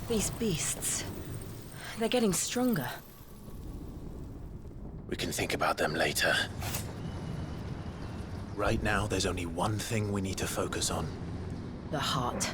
These beasts, they're getting stronger. We can think about them later. Right now, there's only one thing we need to focus on. The heart.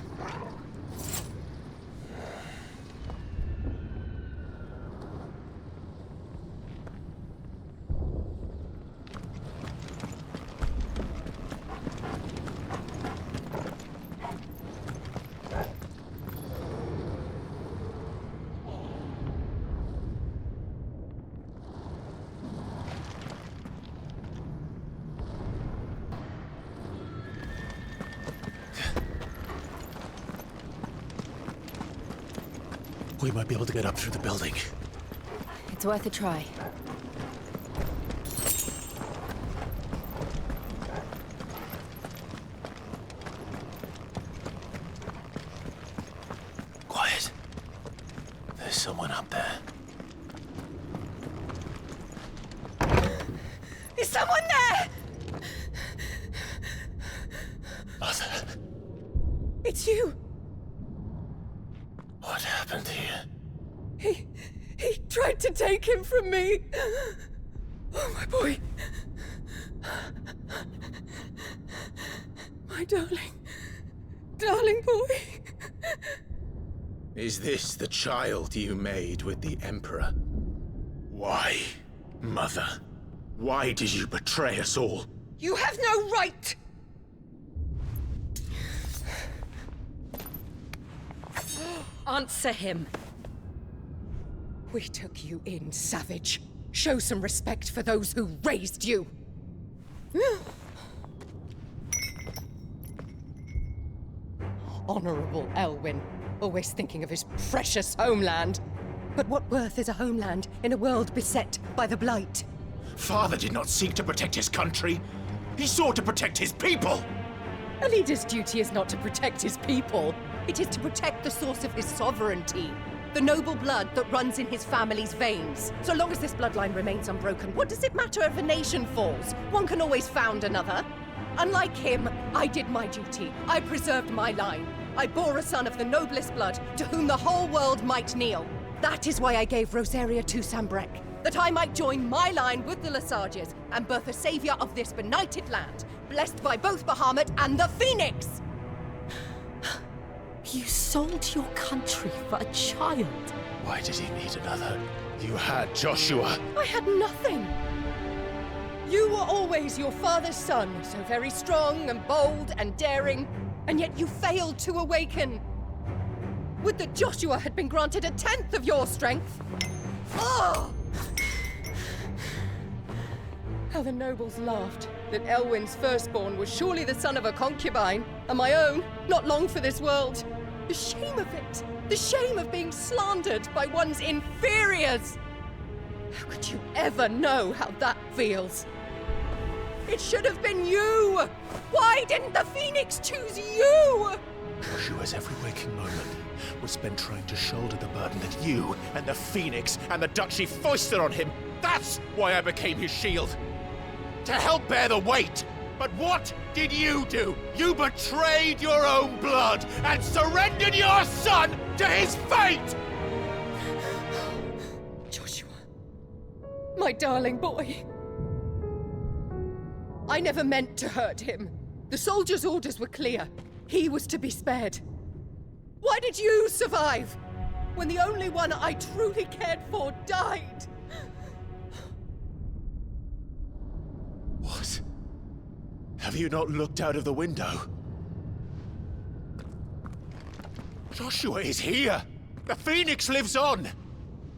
We might be able to get up through the building. It's worth a try. Quiet. There's someone up there. Is someone there? Mother. It's you. What happened here? He tried to take him from me. Oh, my boy. My darling boy. Is this the child you made with the Emperor? Why, Mother? Why did you betray us all? You have no right. Answer him. We took you in, savage. Show some respect for those who raised you. Honorable Elwyn, always thinking of his precious homeland. But what worth is a homeland in a world beset by the Blight? Father did not seek to protect his country. He sought to protect his people. A leader's duty is not to protect his people. It is to protect the source of his sovereignty. The noble blood that runs in his family's veins. So long as this bloodline remains unbroken, what does it matter if a nation falls? One can always found another. Unlike him, I did my duty. I preserved my line. I bore a son of the noblest blood, to whom the whole world might kneel. That is why I gave Rosaria to Sambrek, that I might join my line with the Lesages and birth a savior of this benighted land, blessed by both Bahamut and the Phoenix! You sold your country for a child. Why did he need another? You had Joshua. I had nothing. You were always your father's son, so very strong and bold and daring, and yet you failed to awaken. Would that Joshua had been granted 1/10 of your strength? Oh! How the nobles laughed that Elwyn's firstborn was surely the son of a concubine, and my own, not long for this world. The shame of it! The shame of being slandered by one's inferiors! How could you ever know how that feels? It should have been you! Why didn't the Phoenix choose you? Joshua's every waking moment was spent trying to shoulder the burden that you and the Phoenix and the Duchy foisted on him. That's why I became his shield. To help bear the weight. But what did you do? You betrayed your own blood and surrendered your son to his fate! Joshua, my darling boy. I never meant to hurt him. The soldiers' orders were clear. He was to be spared. Why did you survive when the only one I truly cared for died? What? Have you not looked out of the window? Joshua is here! The Phoenix lives on!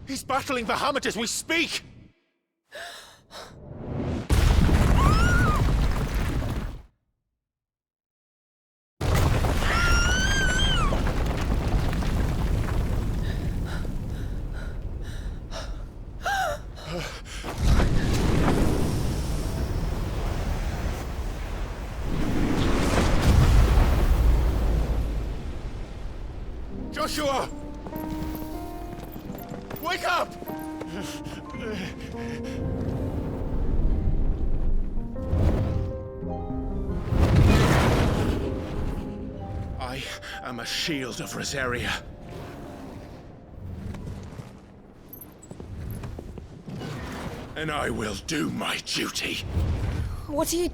He's battling Bahamut as we speak! Joshua! Wake up! I am a shield of Rosaria. and I will do my duty. What are you...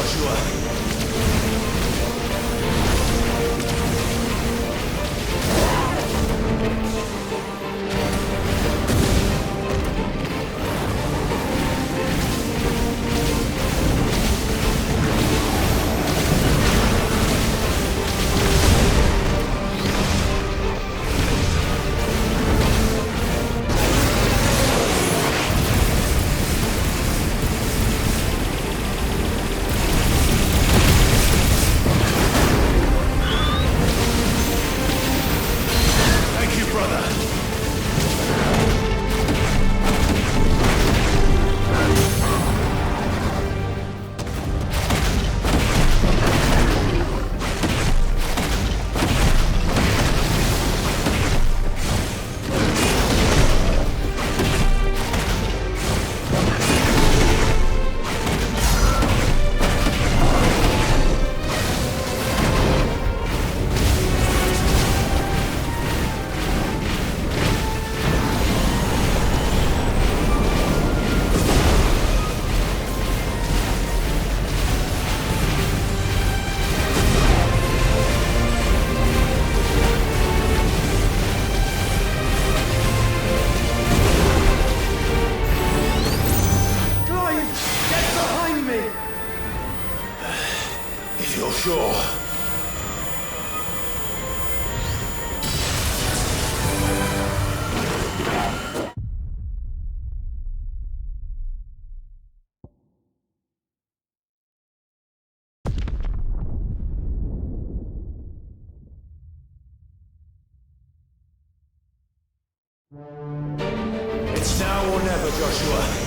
Joshua. Sure. It's now or never, Joshua.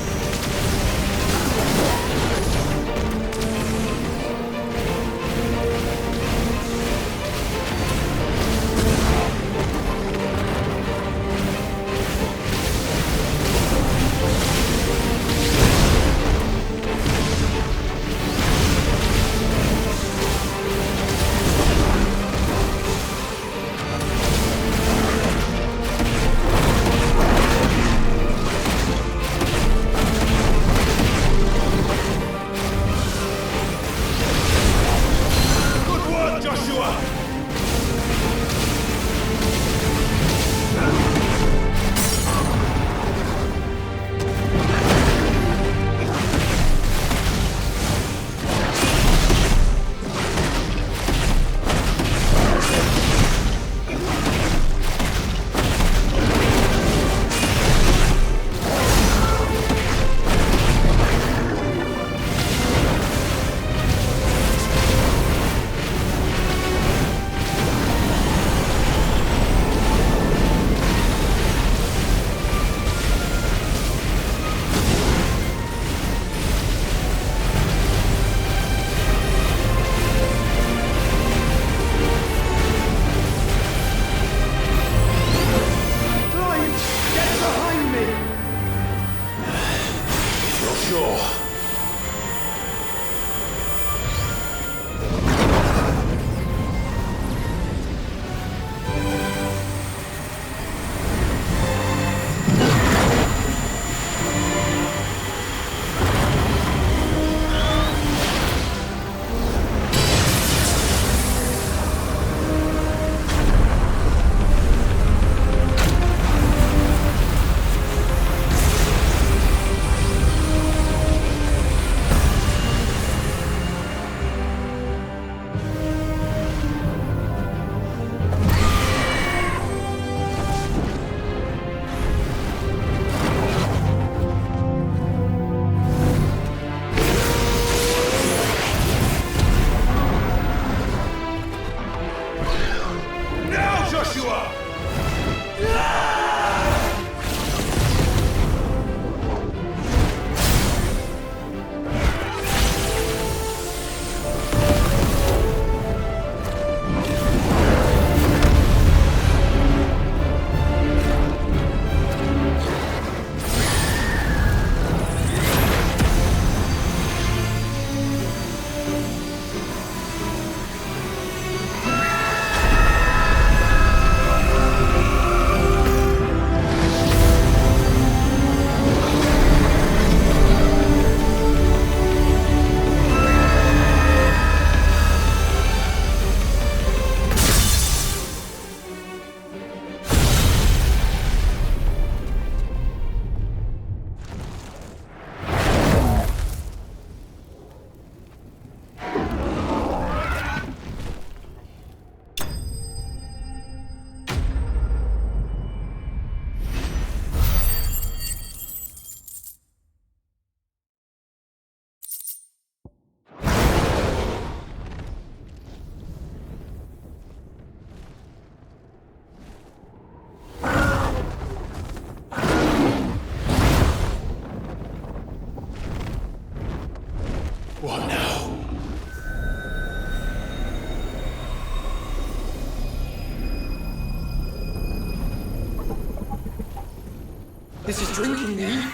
This is drinking me.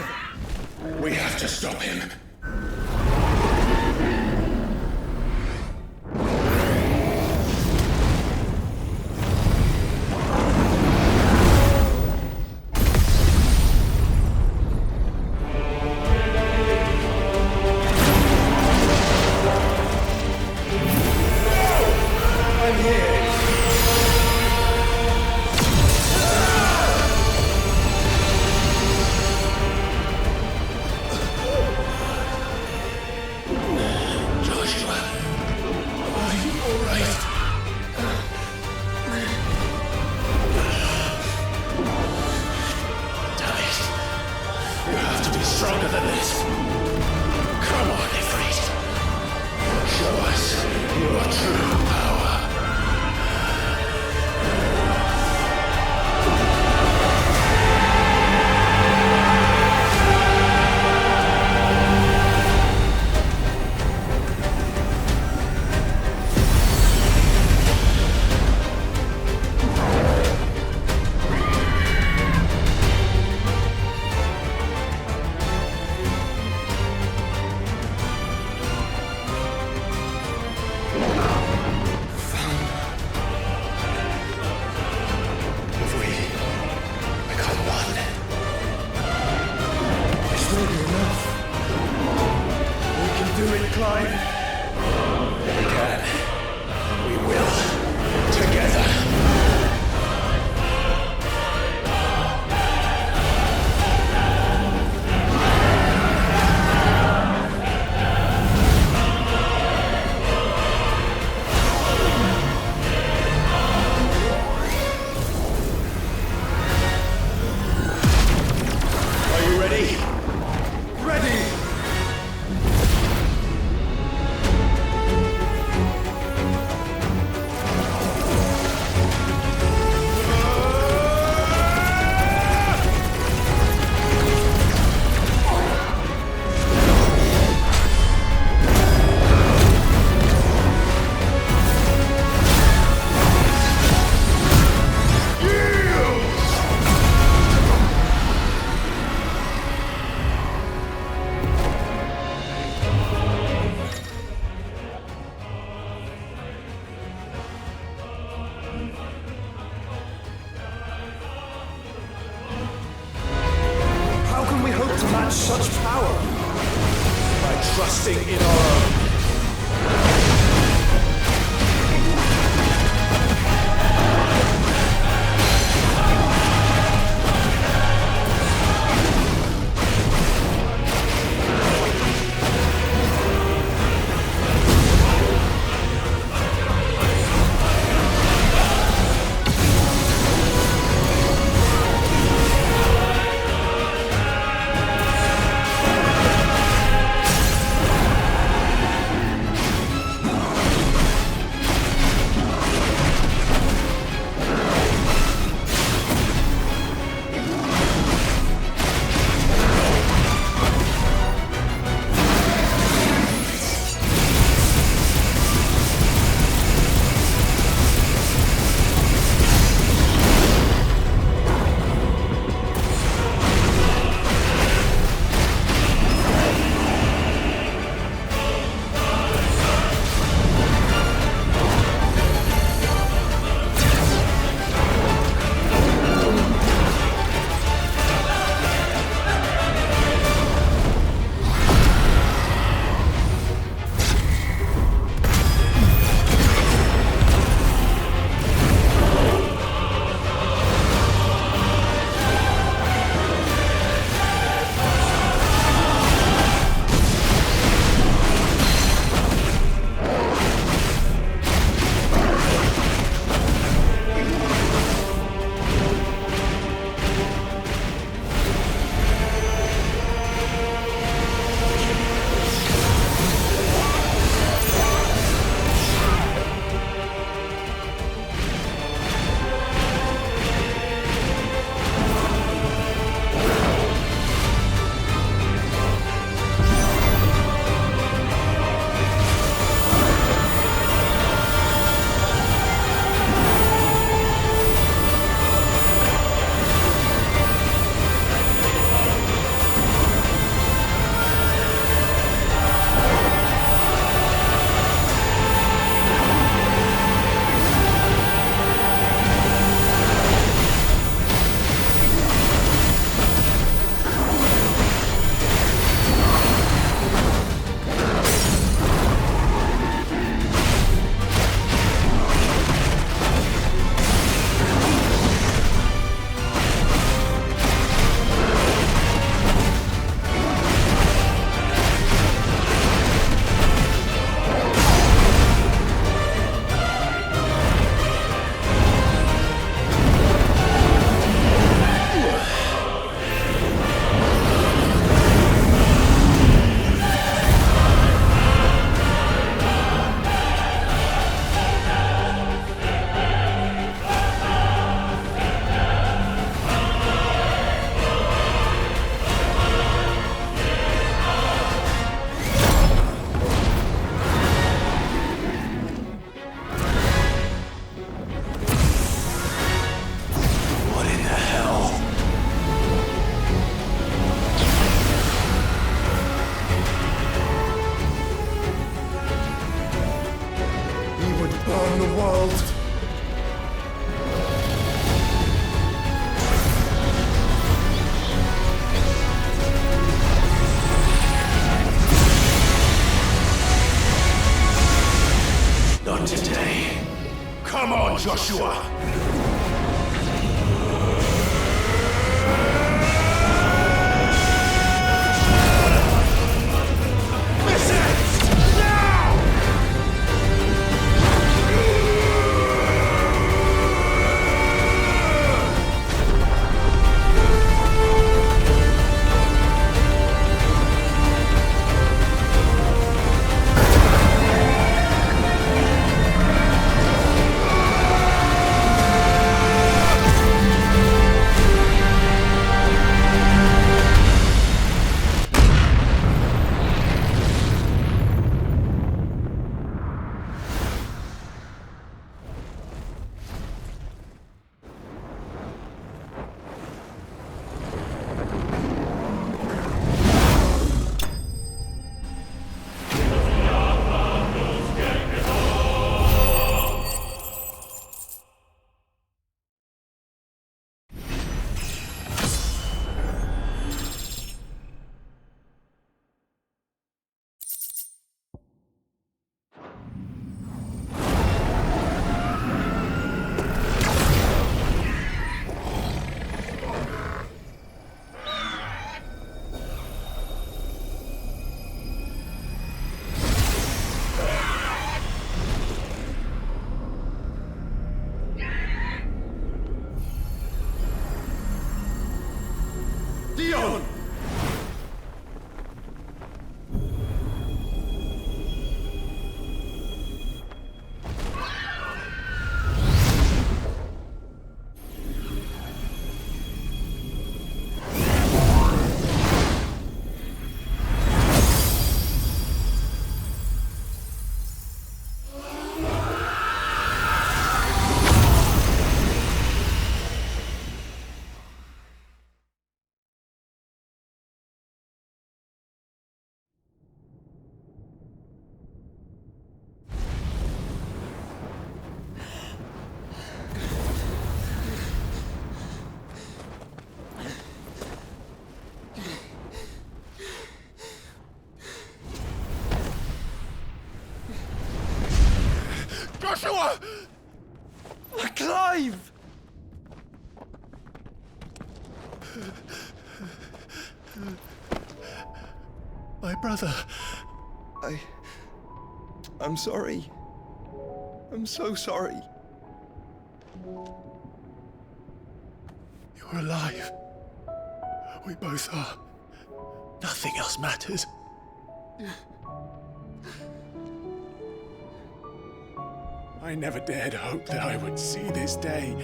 We have to stop him. Stronger than this. Come on, Ifrit. Show us your true power. Such power by trusting in our own. Joshua! Dion! Joshua! Clive! My brother. I'm sorry. I'm so sorry. You're alive. We both are. Nothing else matters. I never dared hope that I would see this day.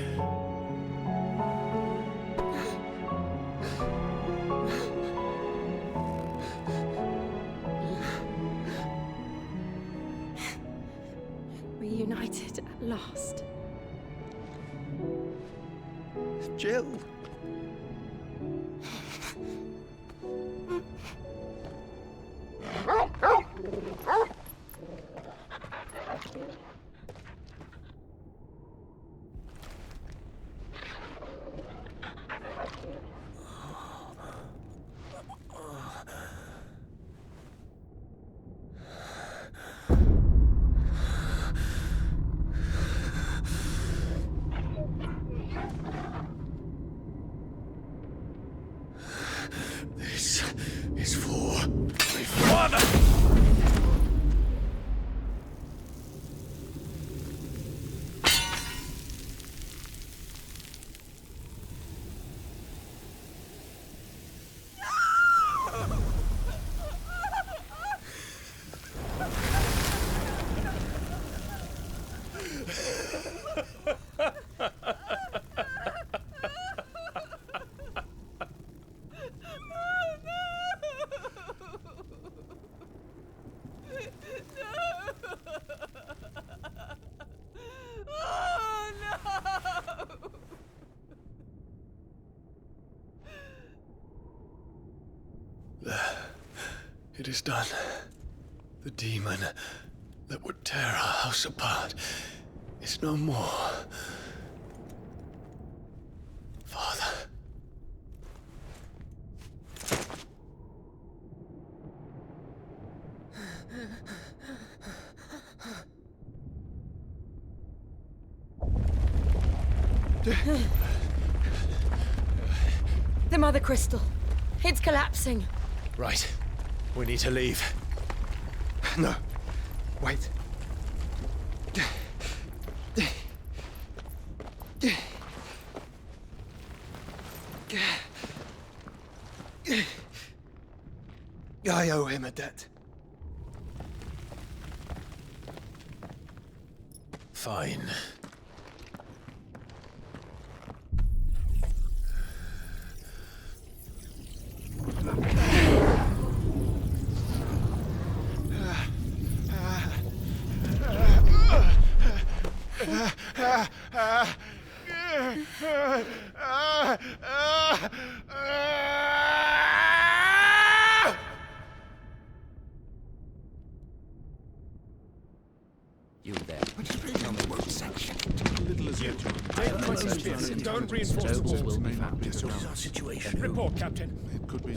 Reunited at last. Jill. This is for my father! It is done. The demon that would tear our house apart is no more. Father. The Mother Crystal. It's collapsing. Right. We need to leave. No. Wait. I owe him a debt. Fine. You there. Don't reinforce the walls. Will be found. This is our situation. Report, Captain. It could be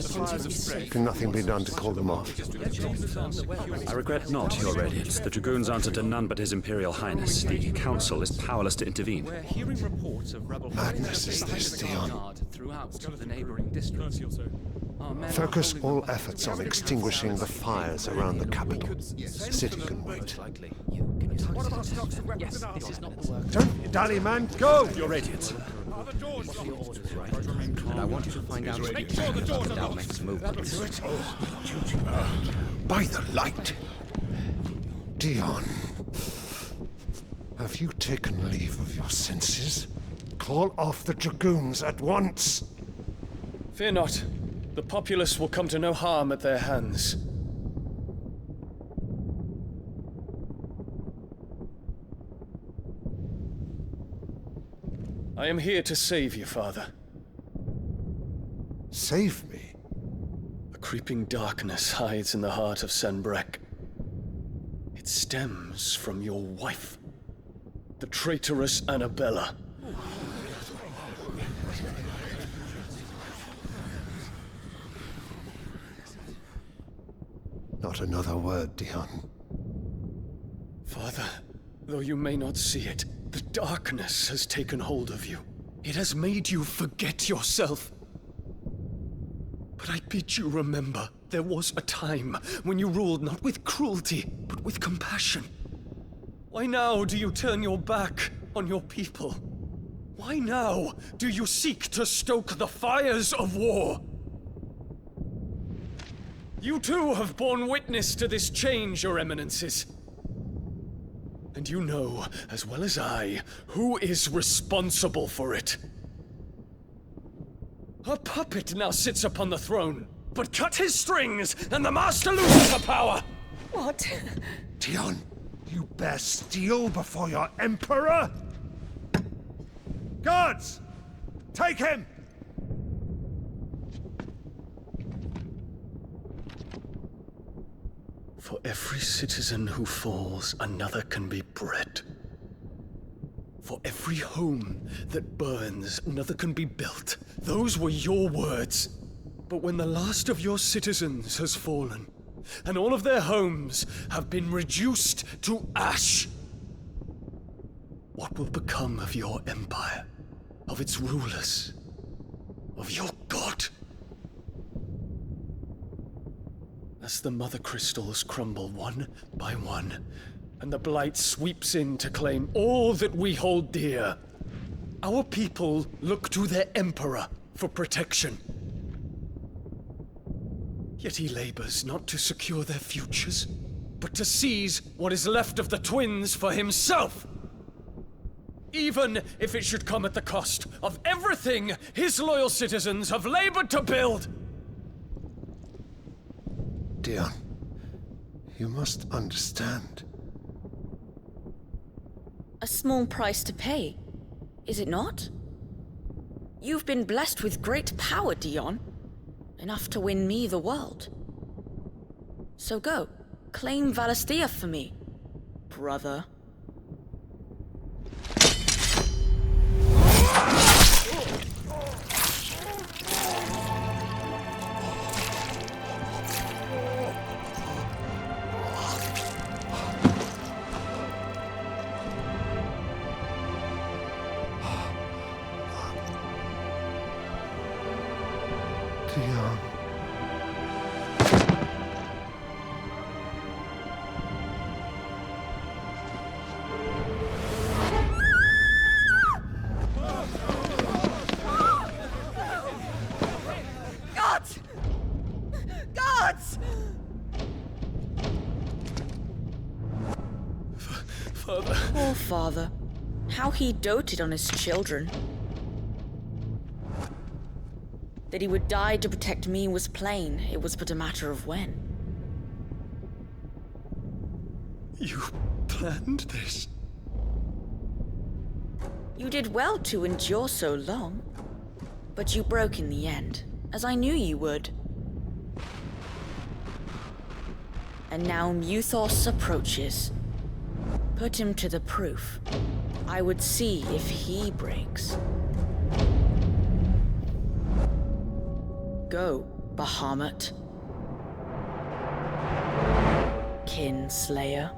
Can nothing be done to call them off? I regret not, Your Radiance. The Dragoons answer to none but His Imperial Highness. The Council is powerless to intervene. We're hearing reports of rebel Madness is this, Dion. throughout the neighboring districts. Our men Focus all efforts on extinguishing the fires around the capital. The city can wait. What about stocks and weapons and armor? Don't dally, man. Go! Your Radiance. Are the doors locked? And I want you to find out Make sure the doors are locked. next movement. By the light. Dion. Have you taken leave of your senses? Call off the Dragoons at once. Fear not. The populace will come to no harm at their hands. I am here to save you, Father. Save me? A creeping darkness hides in the heart of Sanbreque. It stems from your wife, the traitorous Annabella. Not another word, Dion. Father, though you may not see it, the darkness has taken hold of you. It has made you forget yourself. But I bid you remember, there was a time when you ruled not with cruelty, but with compassion. Why now do you turn your back on your people? Why now do you seek to stoke the fires of war? You too have borne witness to this change, Your Eminences. And you know, as well as I, who is responsible for it. A puppet now sits upon the throne, but cut his strings, and the master loses the power! What? Dion, you bear steel before your Emperor? Guards! Take him! For every citizen who falls, another can be bred. For every home that burns, another can be built. Those were your words. But when the last of your citizens has fallen, and all of their homes have been reduced to ash, what will become of your empire, of its rulers, of your god? As the Mother Crystals crumble one by one, and the Blight sweeps in to claim all that we hold dear, our people look to their Emperor for protection. Yet he labors not to secure their futures, but to seize what is left of the twins for himself! Even if it should come at the cost of everything his loyal citizens have labored to build! Dion, you must understand. A small price to pay, is it not? You've been blessed with great power, Dion. Enough to win me the world. So go, claim Valisthea for me, brother. Dion. Gods! Gods! Father. Poor father. How he doted on his children. That he would die to protect me was plain. It was but a matter of when. You planned this? You did well to endure so long. But you broke in the end, as I knew you would. And now Muthos approaches. Put him to the proof. I would see if he breaks. Go, Bahamut. Kinslayer.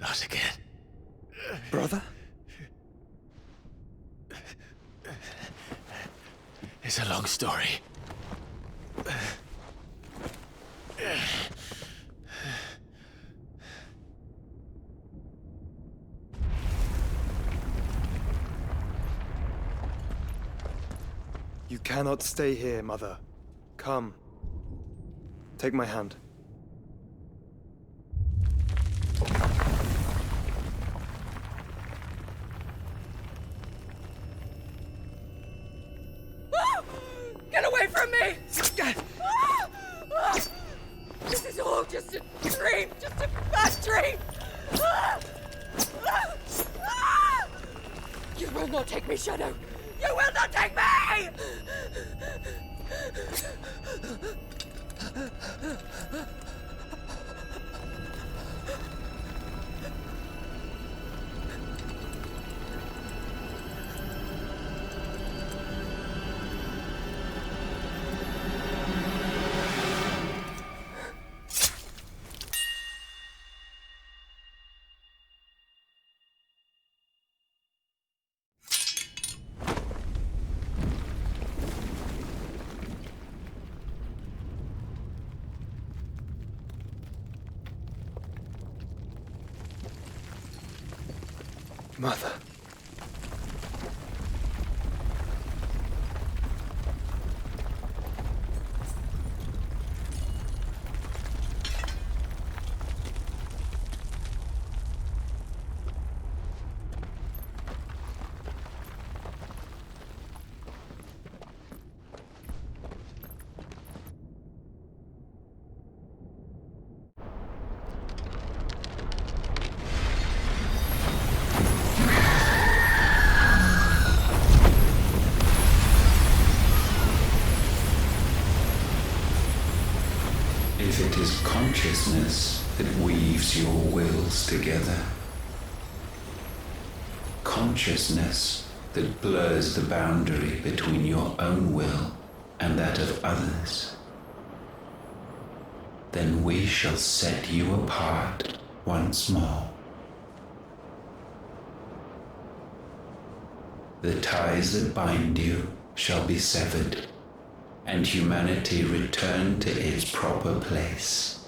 Not again. Brother? It's a long story. You cannot stay here, Mother. Come. Take my hand. Get away from me! This is all just a dream, just a bad dream! You will not take me, Shadow! You will not take me! Mother. If it is consciousness that weaves your wills together, consciousness that blurs the boundary between your own will and that of others, then we shall set you apart once more. The ties that bind you shall be severed, and humanity return to its proper place.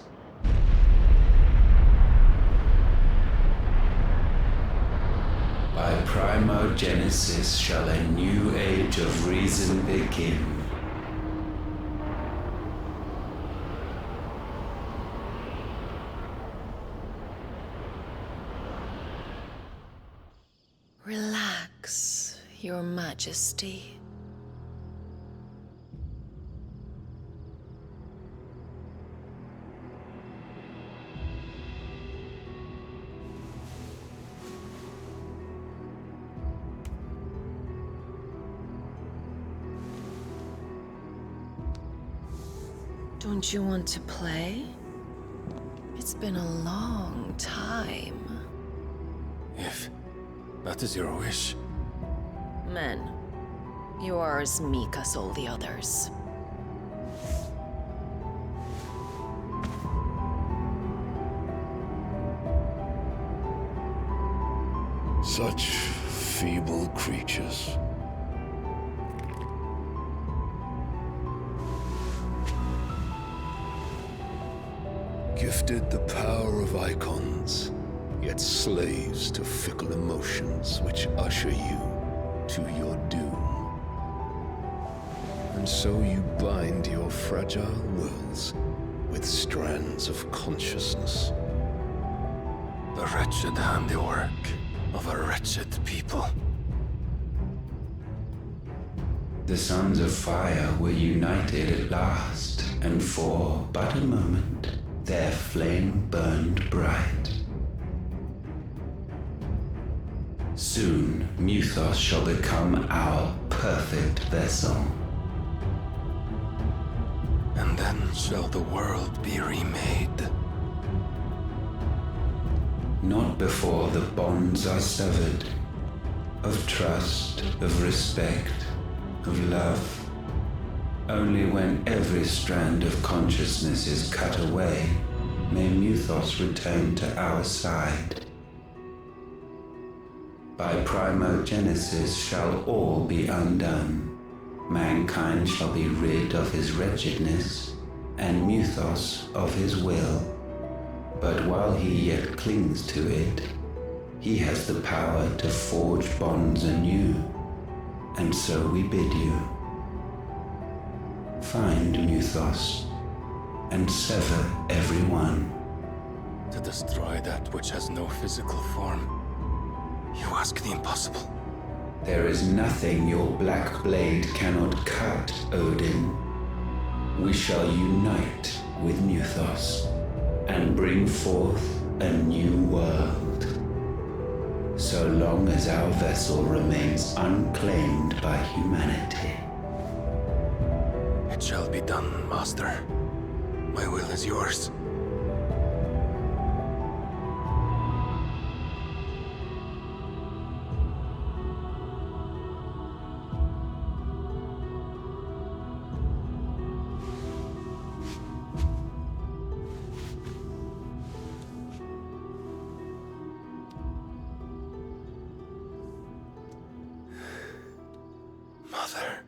By primogenesis shall a new age of reason begin. Relax, Your Majesty. Don't you want to play? It's been a long time. If that is your wish. Men, you are as meek as all the others. Such feeble creatures. Gifted the power of icons, yet slaves to fickle emotions which usher you to your doom. And so you bind your fragile wills with strands of consciousness. The wretched handiwork of a wretched people. The sons of fire were united at last, and for but a moment their flame burned bright. Soon Muthos shall become our perfect vessel. And then shall the world be remade. Not before the bonds are severed, of trust, of respect, of love. Only when every strand of consciousness is cut away, may Muthos return to our side. By primogenesis shall all be undone. Mankind shall be rid of his wretchedness, and Muthos of his will. But while he yet clings to it, he has the power to forge bonds anew, and so we bid you. Find Muthos, and sever every one. To destroy that which has no physical form, you ask the impossible. There is nothing your black blade cannot cut, Odin. We shall unite with Muthos, and bring forth a new world. So long as our vessel remains unclaimed by humanity. It shall be done, Master. My will is yours. Mother.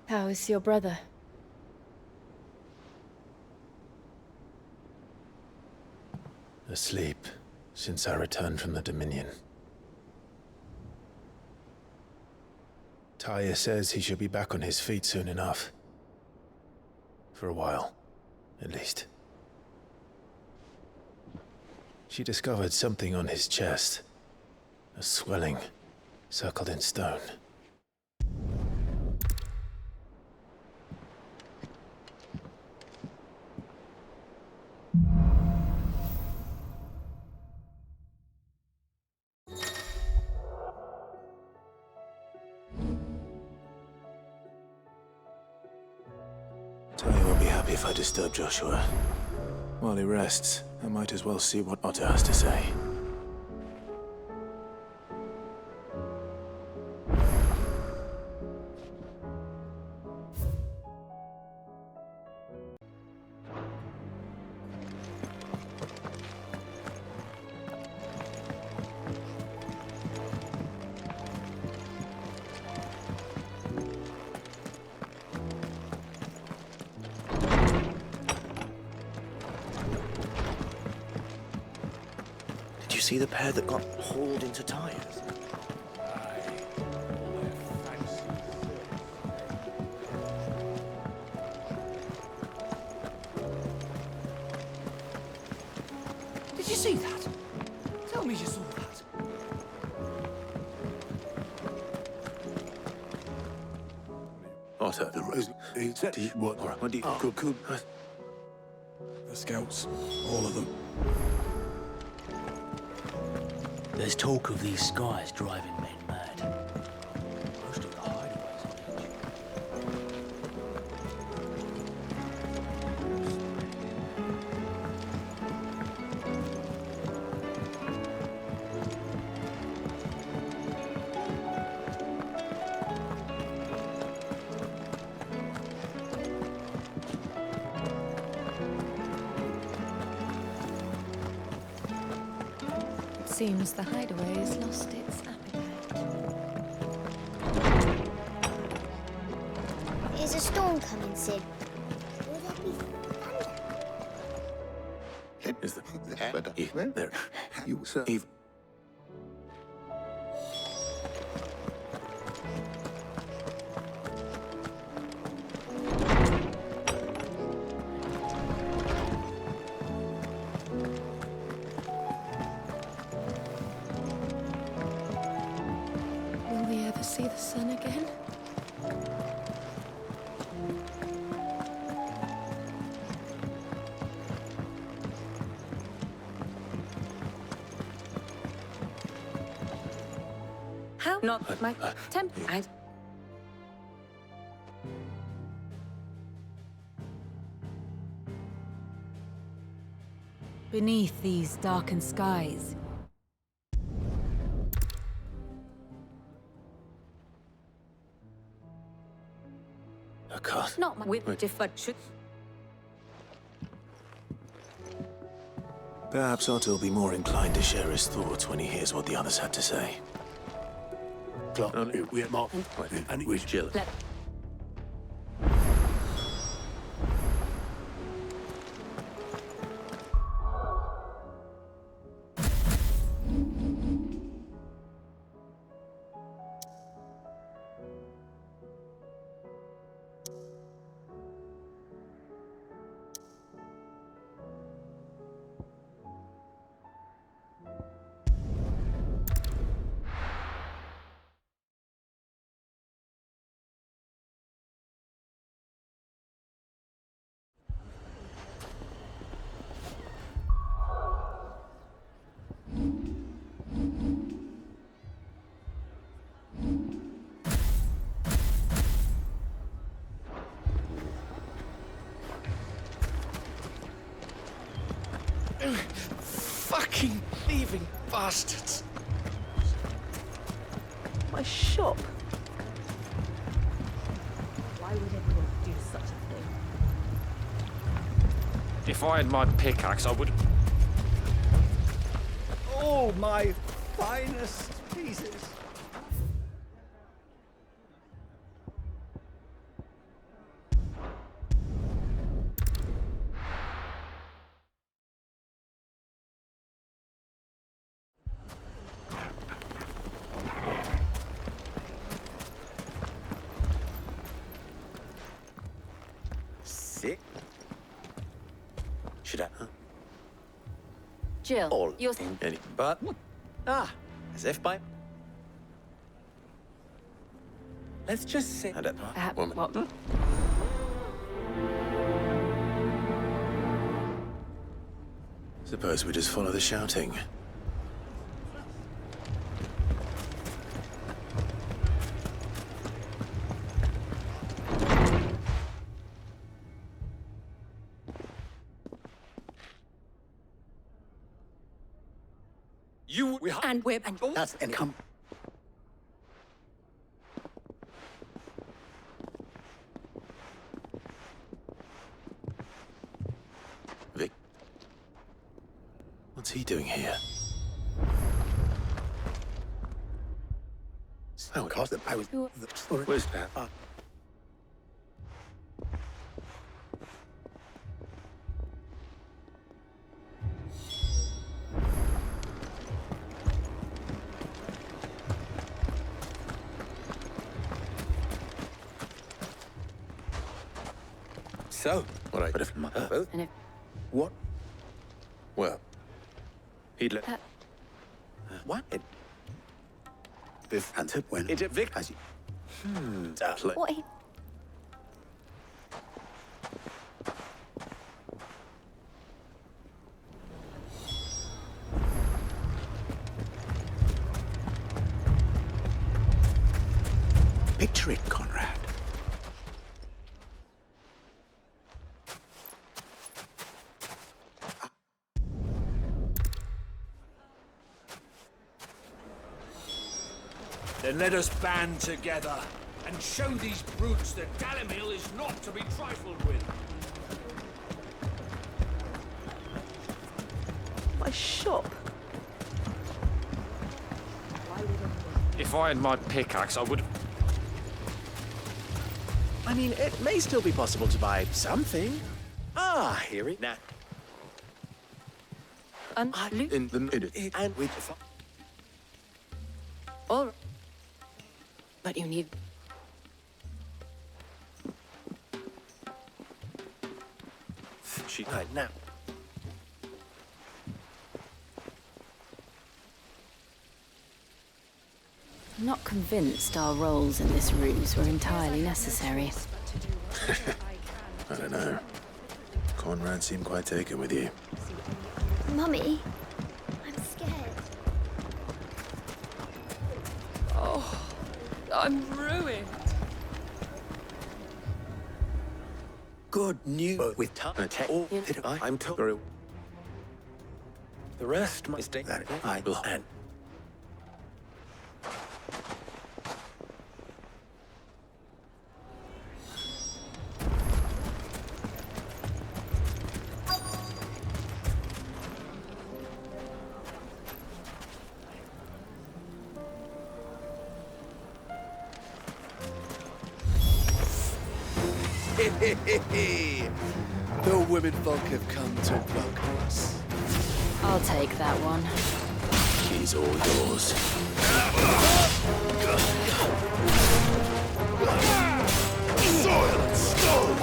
How is your brother? Asleep since I returned from the Dominion. Taya says he should be back on his feet soon enough. For a while, at least. She discovered something on his chest. A swelling, circled in stone. Taya won't be happy if I disturb Joshua. While he rests, I might as well see what Otter has to say. see the pair that got hauled into tires? Did you see that? Tell me you saw that. Otter, what do you cook? The scouts, all of them. There's talk of these skies driving men mad. Most of the hideaways on the edge. Seems the hideaway has lost its appetite. Is a storm coming, Sid? Will there be thunder? Is the there? You Eve. Will we ever see the sun again? How? Not my temper. Beneath these darkened skies, A cut. Not my whip different should. Perhaps Otto will be more inclined to share his thoughts when he hears what the others had to say. We're Mark, and we're Jill. Fucking thieving bastards! My shop. Why would anyone do such a thing? If I had my pickaxe, I would. Oh, my finest pieces. Sick. Should I? Jill, All you're. in any but as if by. Let's just say. Woman. What? Suppose we just follow the shouting. And we're and That's any come. Vic. What's he doing here? Oh, God, I was. Where's that? So, what I... But if my... And if... What? Well... He'd let... What? It... If... And tip when... It... Vic... As you... What? Picture it, Conrad. Then let us band together and show these brutes that Dalimil is not to be trifled with. My shop. If I had my pickaxe, I would... I mean, it may still be possible to buy something. Ah, here it now. And In the and with all. But you need. She now. I'm not convinced our roles in this ruse were entirely necessary. I don't know. Conrad seemed quite taken with you. Mummy, I'm scared. Oh, I'm ruined. Good news with time. I'm told. The rest must stay that I will hand. The women folk have come to welcome us. I'll take that one. He's all yours. Soil and stone!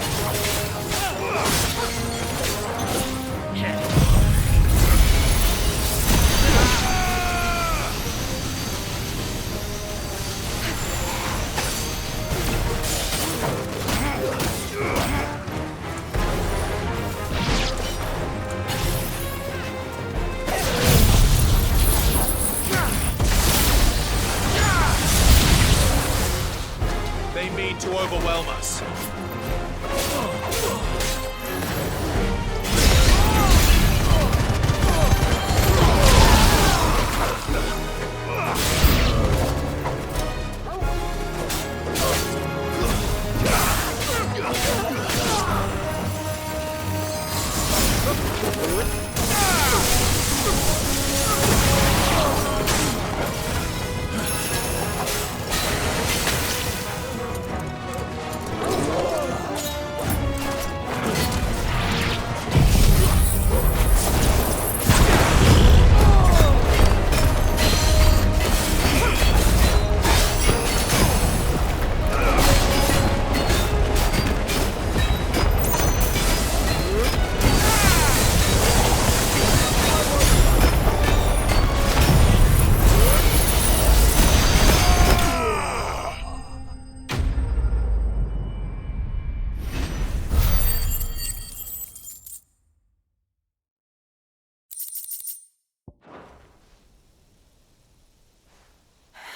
They mean to overwhelm us.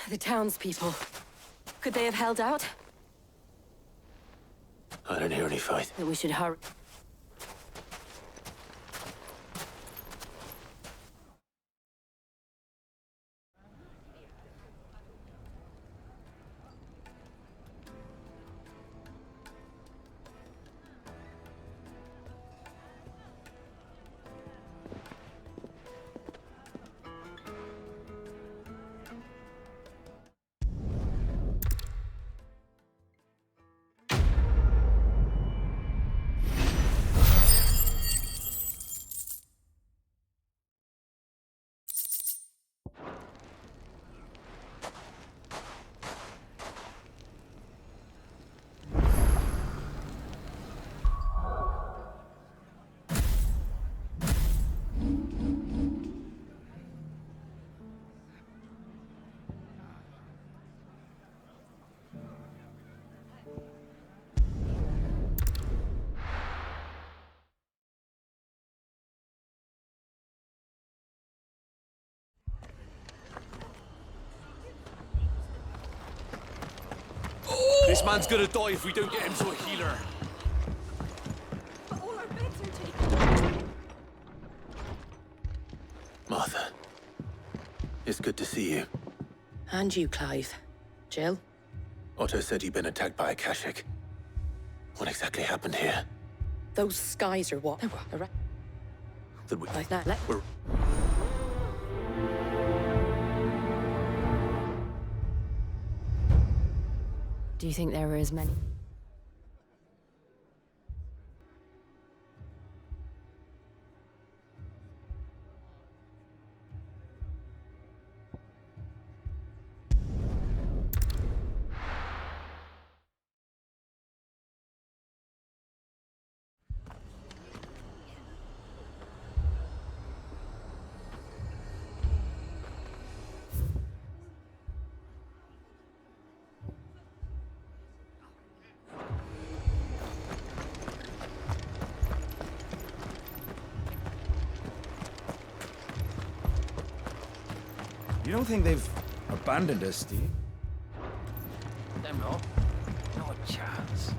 The townspeople. Could they have held out? I don't hear any fight. That we should hurry. This man's gonna die if we don't get him to a healer. But all our beds are taken. Martha, it's good to see you. And you, Clive. Jill? Otto said you'd been attacked by a Kashik. What exactly happened here? Those skies are what? That we... Like that. We're... Do you think there are as many? You don't think they've abandoned us, do you? Them not. Not a chance.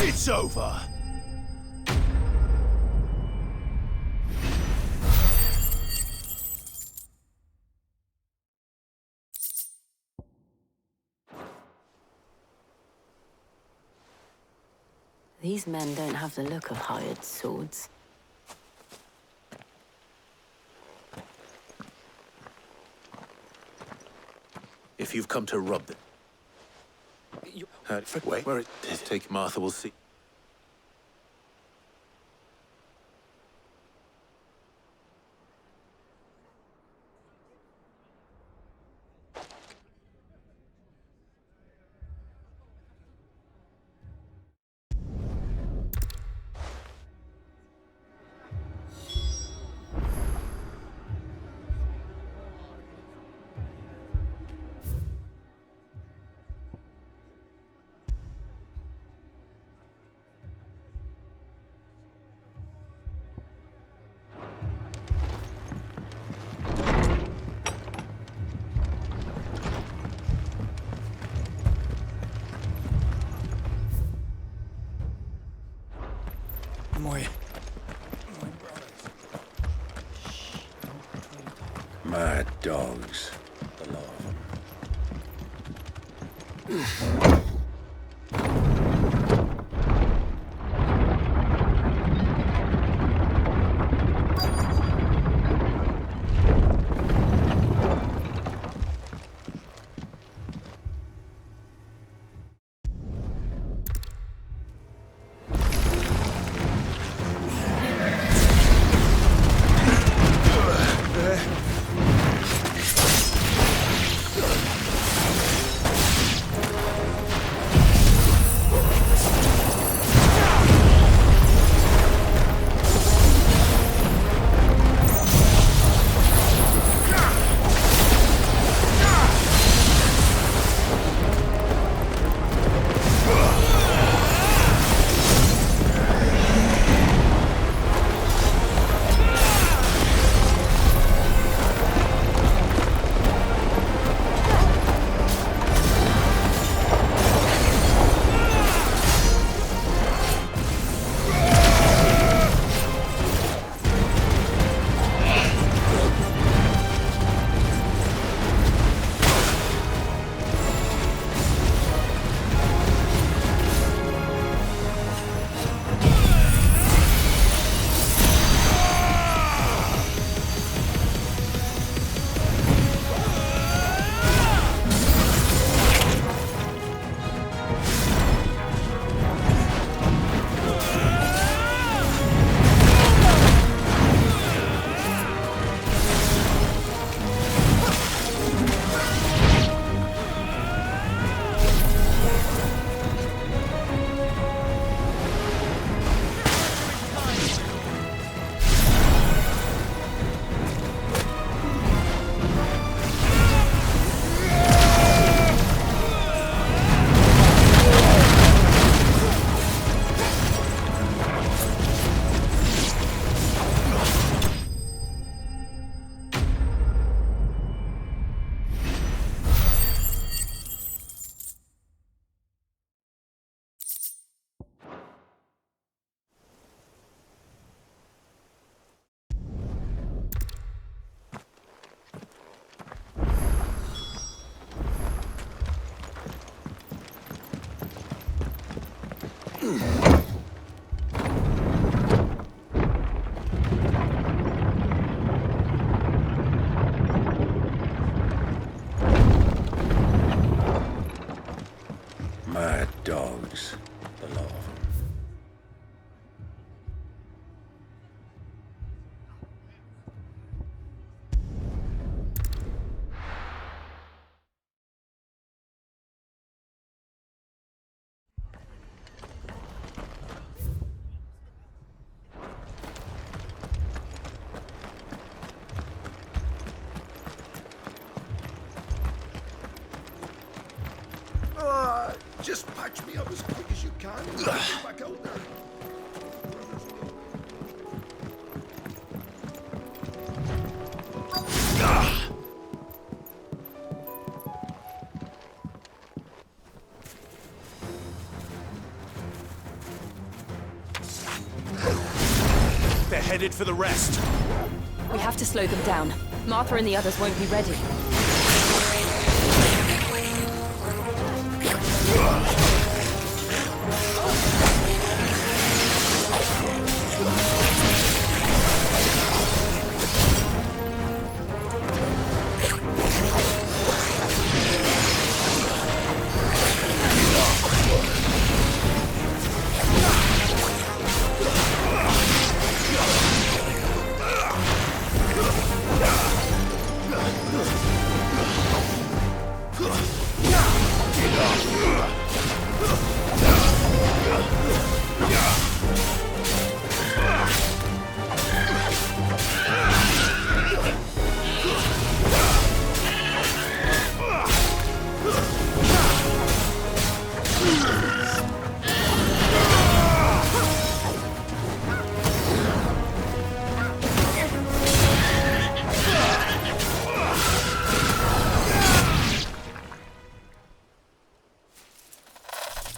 It's over. These men don't have the look of hired swords. If you've come to rob them... wait, where it is, take Martha, we'll see. Mad dogs, the lot of them. Mad dogs, the lot of them. Just patch me up as quick as you can. Get back out there. They're headed for the rest. We have to slow them down. Martha and the others won't be ready.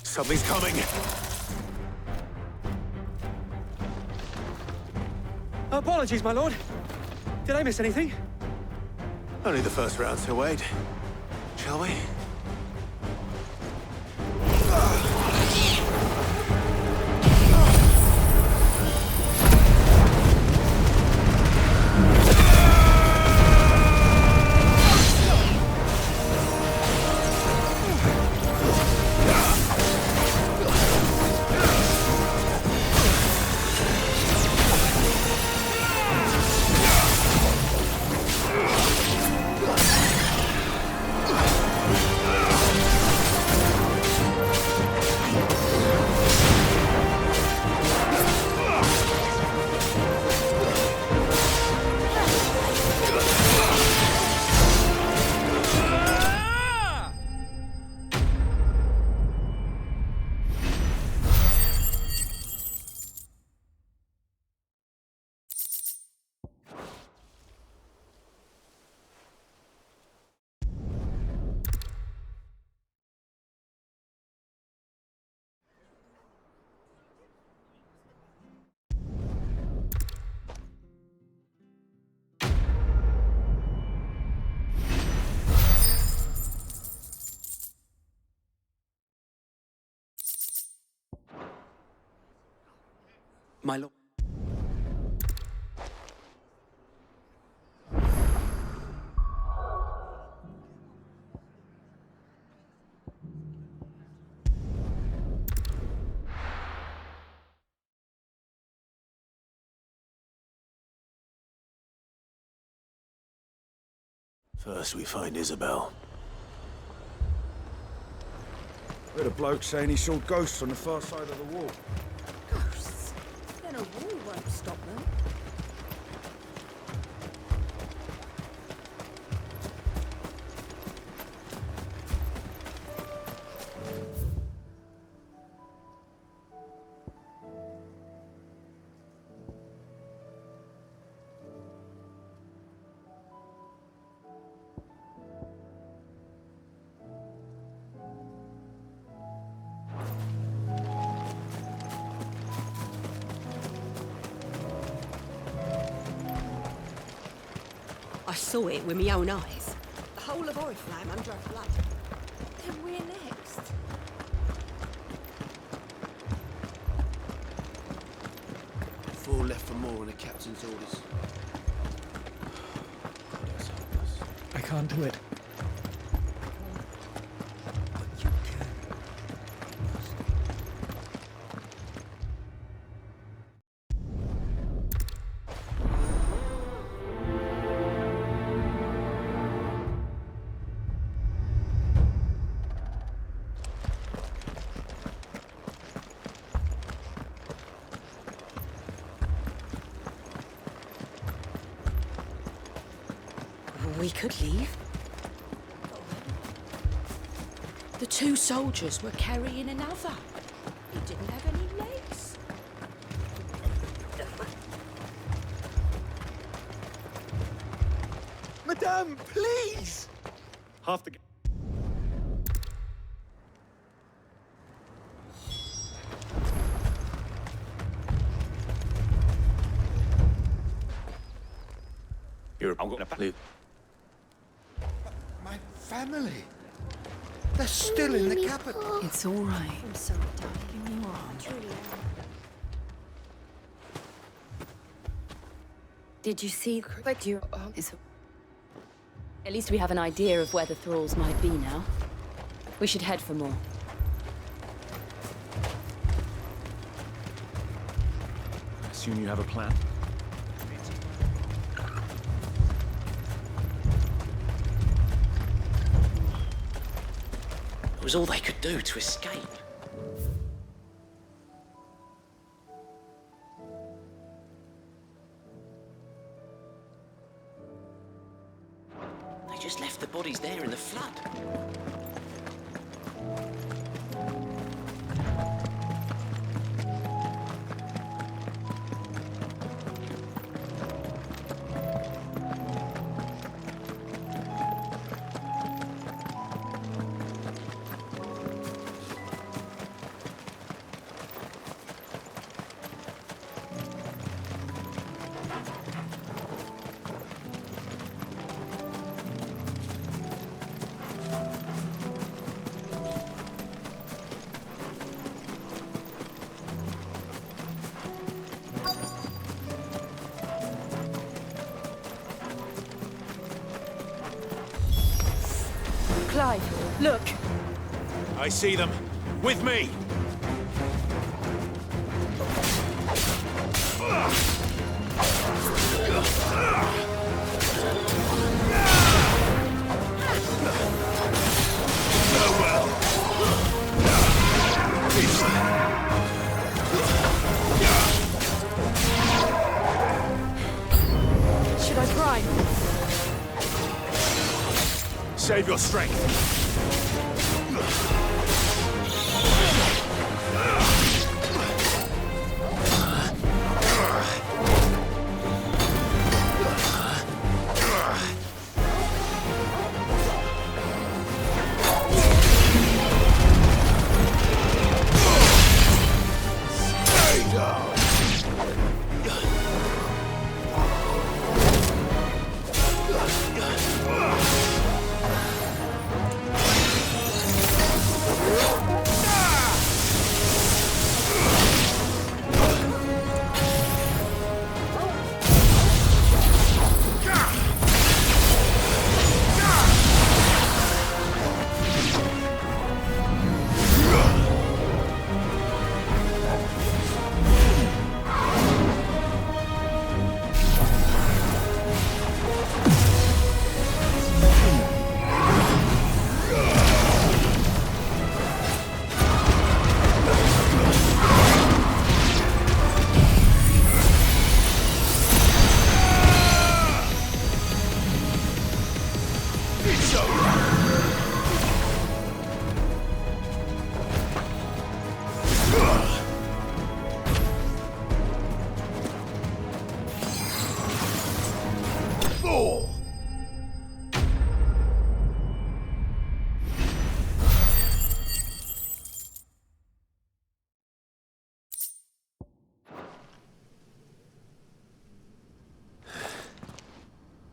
Something's coming. Apologies, my lord. Did I miss anything? Only the first round, so wait. Shall we? My lord. First we find Isabel. Heard a bloke saying he saw ghosts on the far side of the wall. Ghosts? Then a wall won't stop them. I saw it with my own eyes. The whole of Oriflamme under a flood. Then we're next. for more on a captain's orders. I can't do it. We could leave. The two soldiers were carrying another. He didn't have any legs. Madame, please! Half the... I'm gonna leave. My family. They're still in the capital. It's all right. I'm sorry, darling. You are. Truly am. Did you see? But you. At least we have an idea of where the thralls might be now. We should head for more. I assume you have a plan? It was all they could do to escape. They just left the bodies there in the flood. Clive, look. I see them. With me! Should I prime? Save your strength.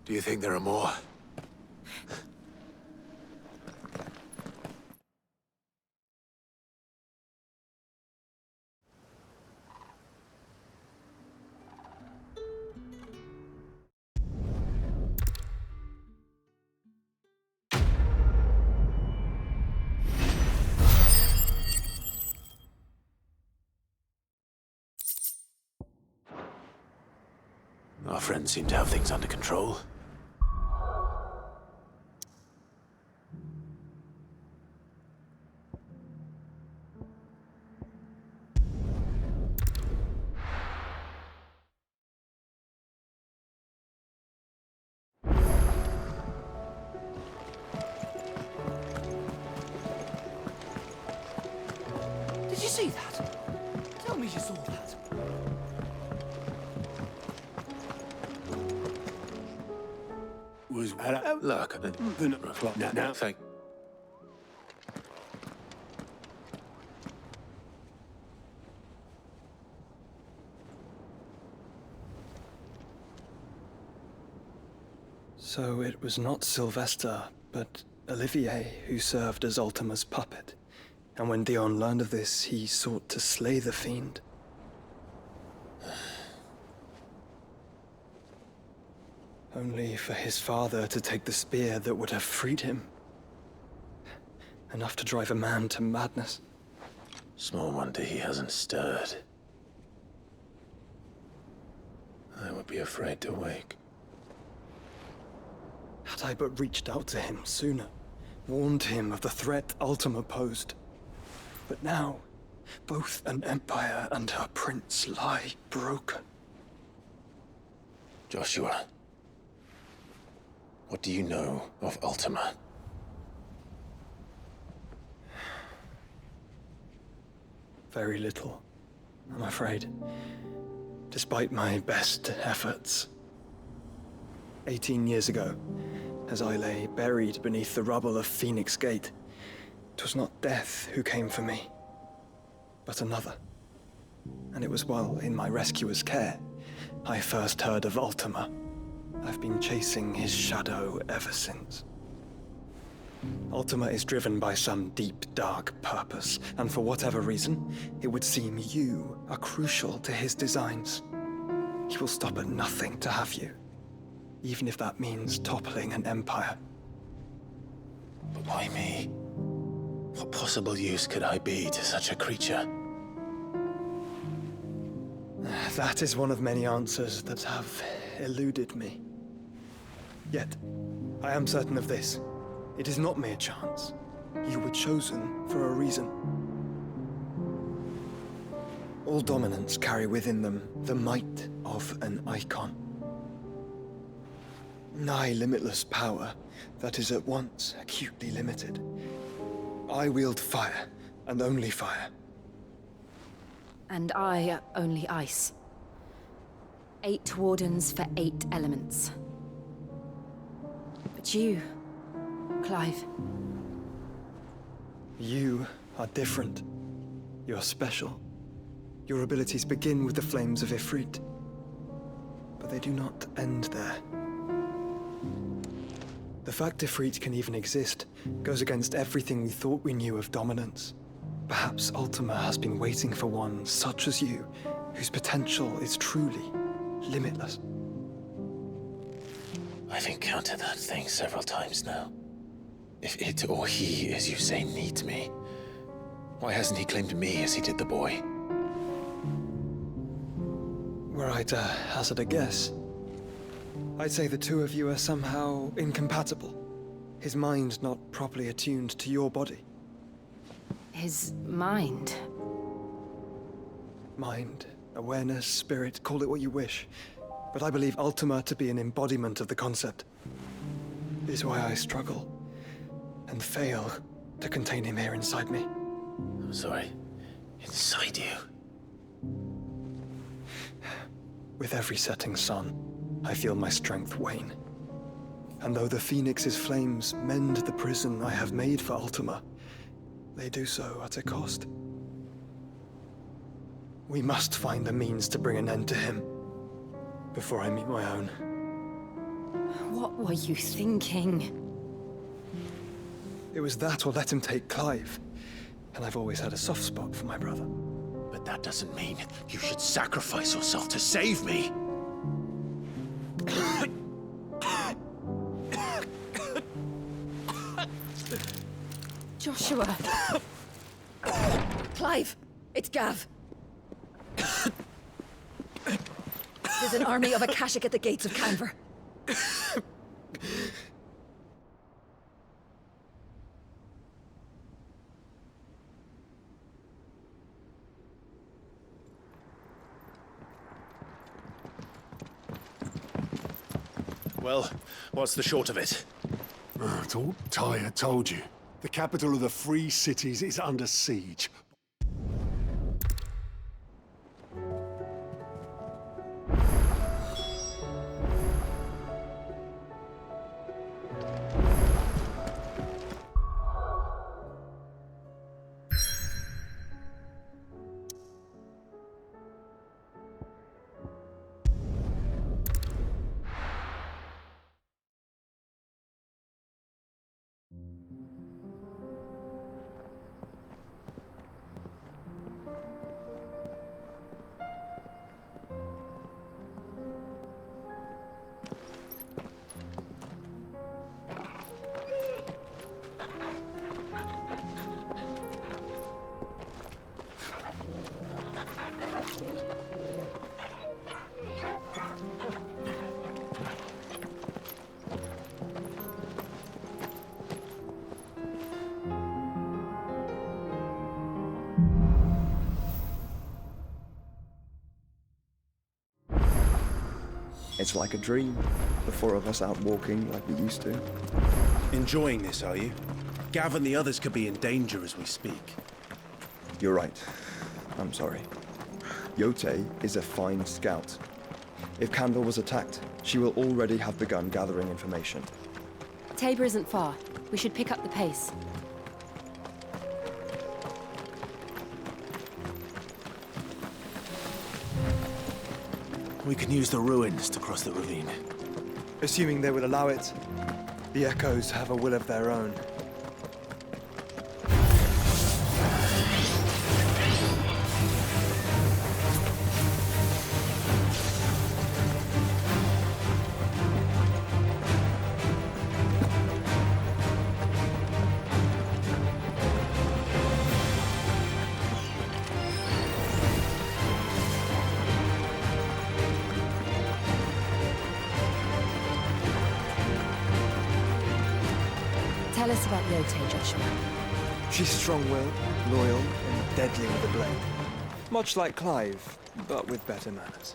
Do you think there are more? Our friends seem to have things under control. Did you see that? Tell me you saw that. Look, no, thank. So it was not Sylvester, but Olivier who served as Ultima's puppet. And when Dion learned of this, he sought to slay the fiend. Only for his father to take the spear that would have freed him. Enough to drive a man to madness. Small wonder he hasn't stirred. I would be afraid to wake. Had I but reached out to him sooner, warned him of the threat Ultima posed. But now, both an empire and her prince lie broken. Joshua, what do you know of Ultima? Very little, I'm afraid. Despite my best efforts. 18 years ago, as I lay buried beneath the rubble of Phoenix Gate, 'twas not death who came for me, but another. And it was while in my rescuer's care, I first heard of Ultima. I've been chasing his shadow ever since. Ultima is driven by some deep, dark purpose, and for whatever reason, it would seem you are crucial to his designs. He will stop at nothing to have you, even if that means toppling an empire. But why me? What possible use could I be to such a creature? That is one of many answers that have eluded me. Yet, I am certain of this. It is not mere chance. You were chosen for a reason. All dominants carry within them the might of an icon. Nigh limitless power that is at once acutely limited. I wield fire, and only fire. And I only ice. 8 wardens for 8 elements. But you, Clive. You are different. You're special. Your abilities begin with the flames of Ifrit. But they do not end there. The fact Ifrit can even exist goes against everything we thought we knew of dominance. Perhaps Ultima has been waiting for one such as you, whose potential is truly limitless. I've encountered that thing several times now. If it or he, as you say, needs me, why hasn't he claimed me as he did the boy? Were I to hazard a guess, I'd say the two of you are somehow incompatible. His mind not properly attuned to your body. His mind? Mind, awareness, spirit, call it what you wish. But I believe Ultima to be an embodiment of the concept. This is why I struggle and fail to contain him here inside me. I'm sorry. Inside you? With every setting sun, I feel my strength wane. And though the Phoenix's flames mend the prison I have made for Ultima, they do so at a cost. We must find the means to bring an end to him before I meet my own. What were you thinking? It was that or let him take Clive. And I've always had a soft spot for my brother. But that doesn't mean you should sacrifice yourself to save me. Joshua. Clive, it's Gav. There's an army of Akashic at the gates of Canver. Well, what's the short of it? I thought Ty had told you. The capital of the Free Cities is under siege. It's like a dream. The four of us out walking like we used to. Enjoying this, are you? Gav and the others could be in danger as we speak. You're right. I'm sorry. Yote is a fine scout. If Canver was attacked, she will already have begun gathering information. Tabor isn't far. We should pick up the pace. We can use the ruins to cross the ravine. Assuming they would allow it, the Echoes have a will of their own. Tell us about Yote, Joshua. She's strong-willed, loyal, and deadly with a blade. Much like Clive, but with better manners.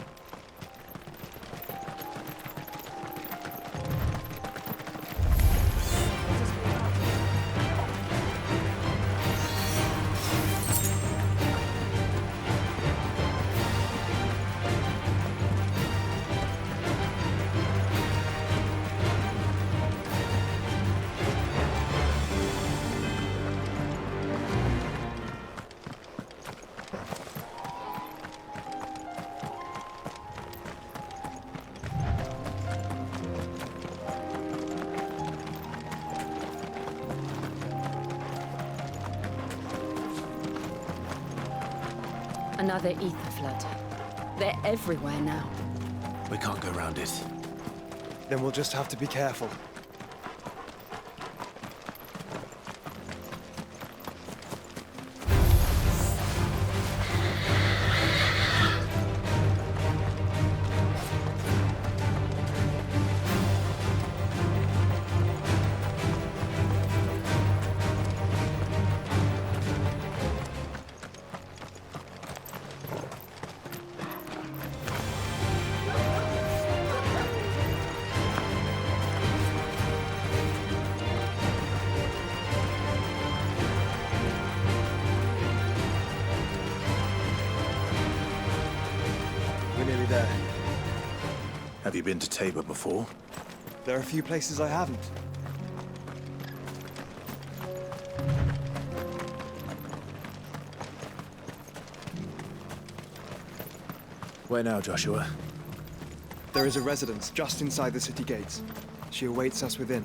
Another ether flood. They're everywhere now. We can't go round it. Then we'll just have to be careful. We're nearly there. Have you been to Tabor before? There are a few places I haven't. Where now, Joshua? There is a residence just inside the city gates. She awaits us within.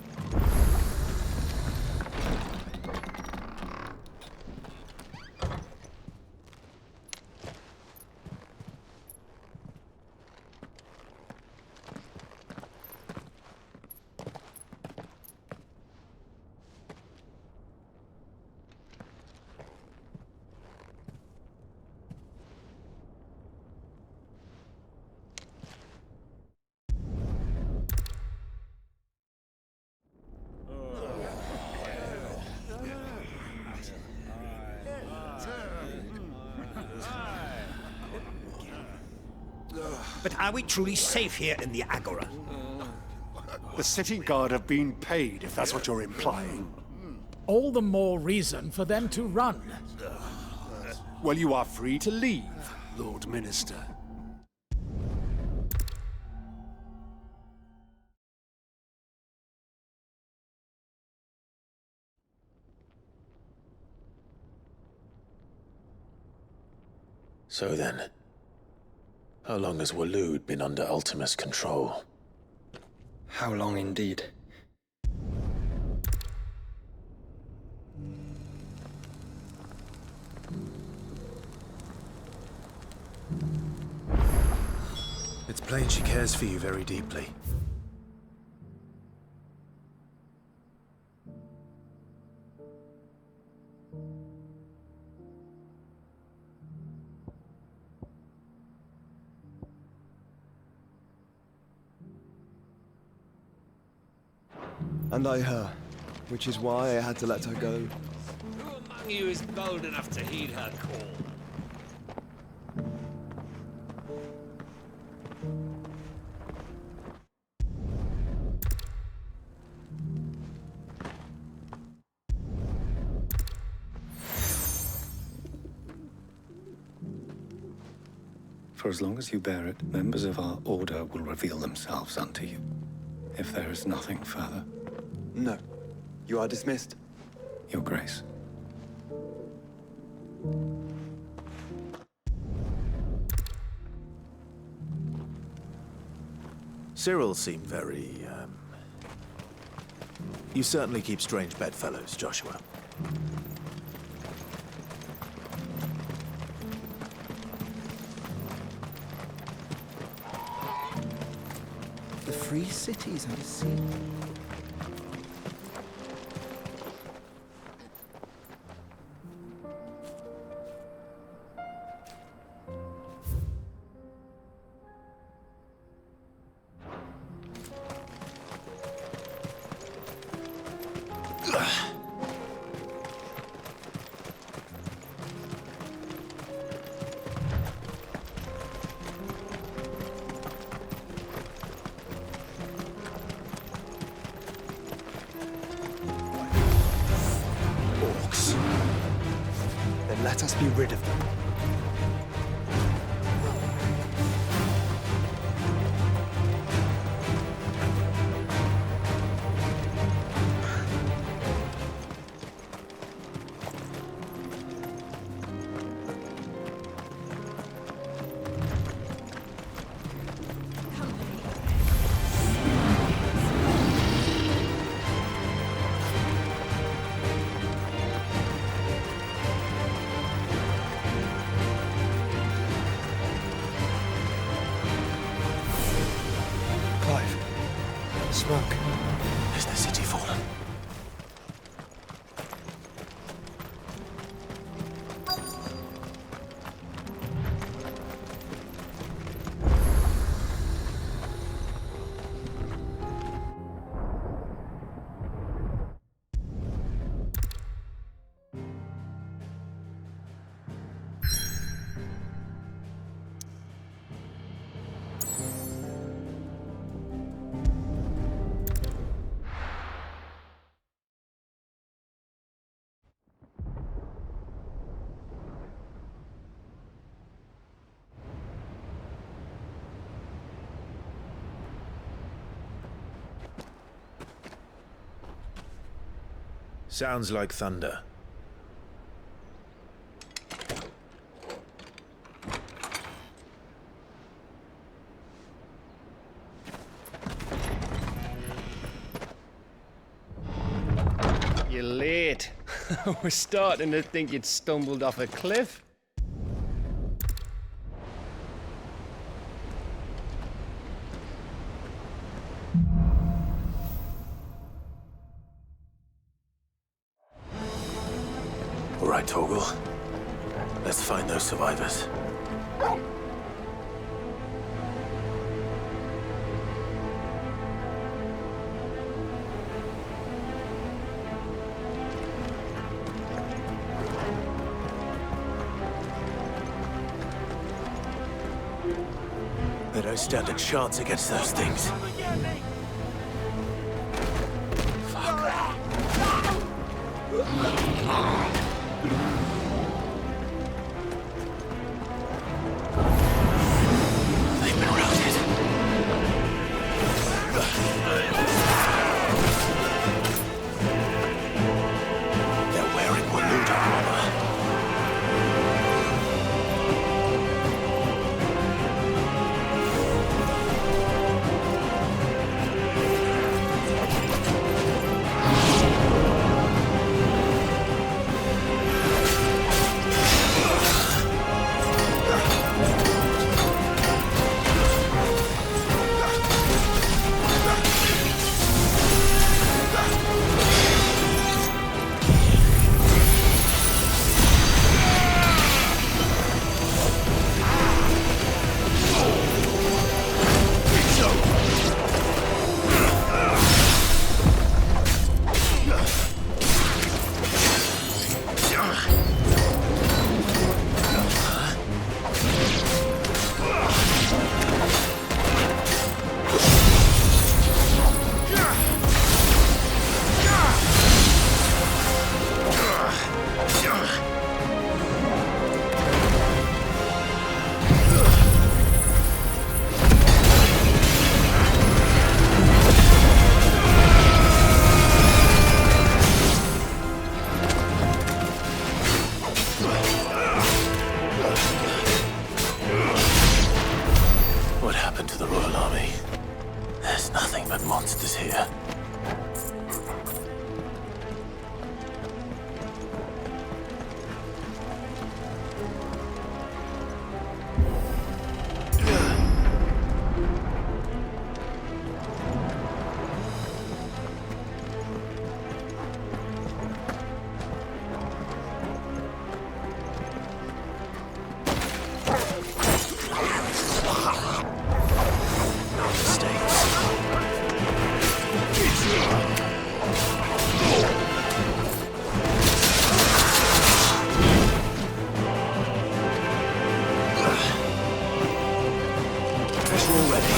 But are we truly safe here in the Agora? The city guard have been paid, if that's what you're implying. All the more reason for them to run. Well, you are free to leave, Lord Minister. So then, how long has Waloed been under Ultima's control? How long indeed? It's plain she cares for you very deeply. And I her, which is why I had to let her go. Who among you is bold enough to heed her call? For as long as you bear it, members of our order will reveal themselves unto you. If there is nothing further. No. You are dismissed. Your Grace. Cyril seemed very, You certainly keep strange bedfellows, Joshua. The free cities, I see. Let us be rid of them. Smoke. Is the city fallen? Sounds like thunder. You're late. We're starting to think you'd stumbled off a cliff. All right, Torgal. Let's find those survivors. They don't stand a chance against those things. They've been routed. They're wearing Waluda armor. What happened to the Royal Army? There's nothing but monsters here. No mistakes. Visual ready.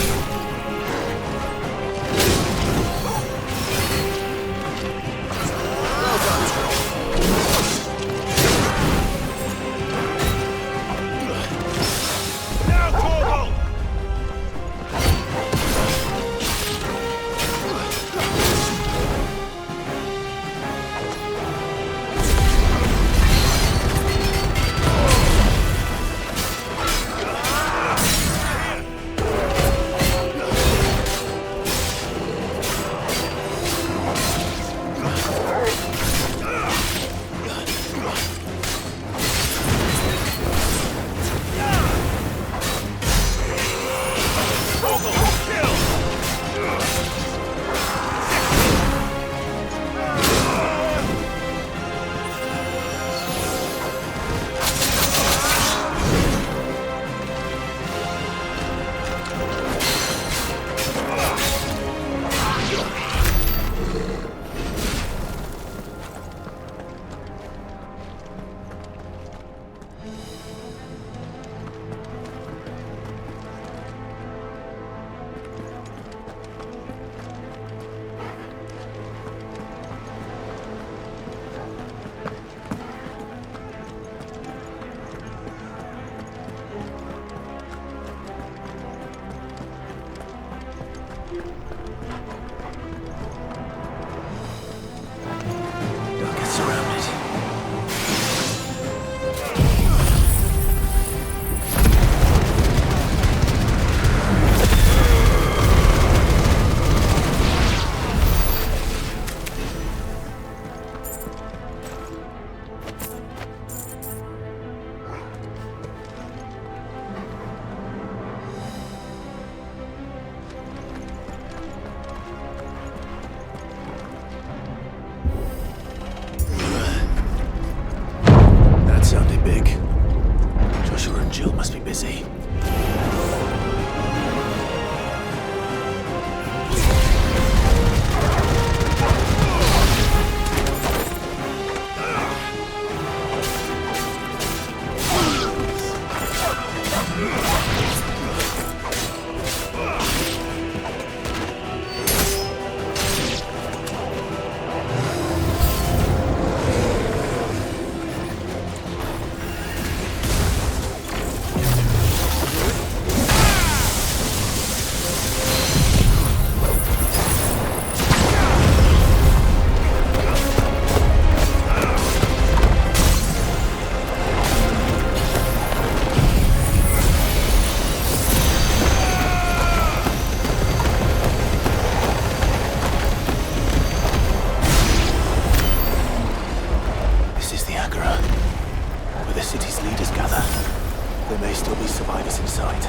There may still be survivors inside.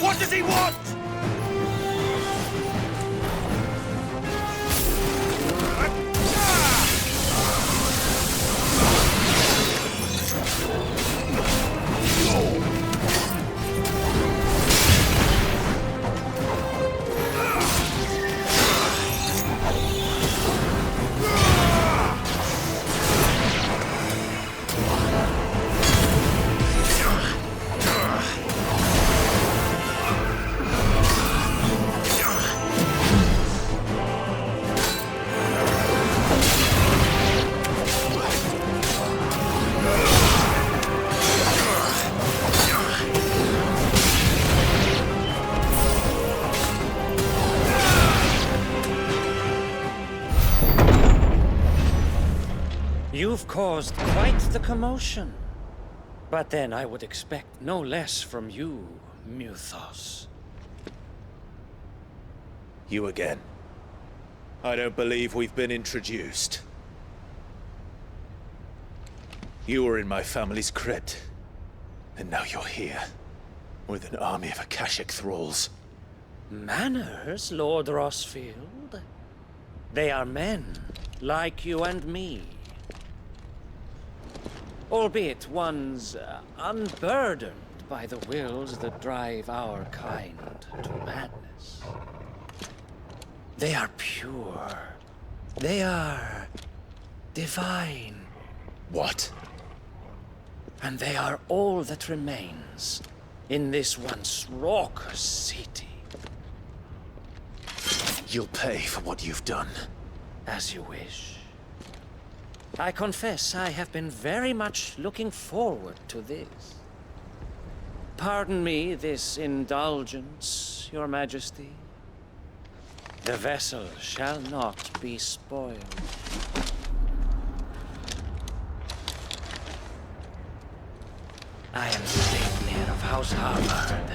What does he want? You've caused quite the commotion. But then I would expect no less from you, Muthos. You again. I don't believe we've been introduced. You were in my family's crypt, and now you're here, with an army of Akashic thralls. Manners, Lord Rossfield? They are men, like you and me. Albeit ones unburdened by the wills that drive our kind to madness. They are pure. They are divine. What? And they are all that remains in this once raucous city. You'll pay for what you've done. As you wish. I confess I have been very much looking forward to this. Pardon me this indulgence, Your Majesty. The vessel shall not be spoiled. I am Sleipnir of House Harvard,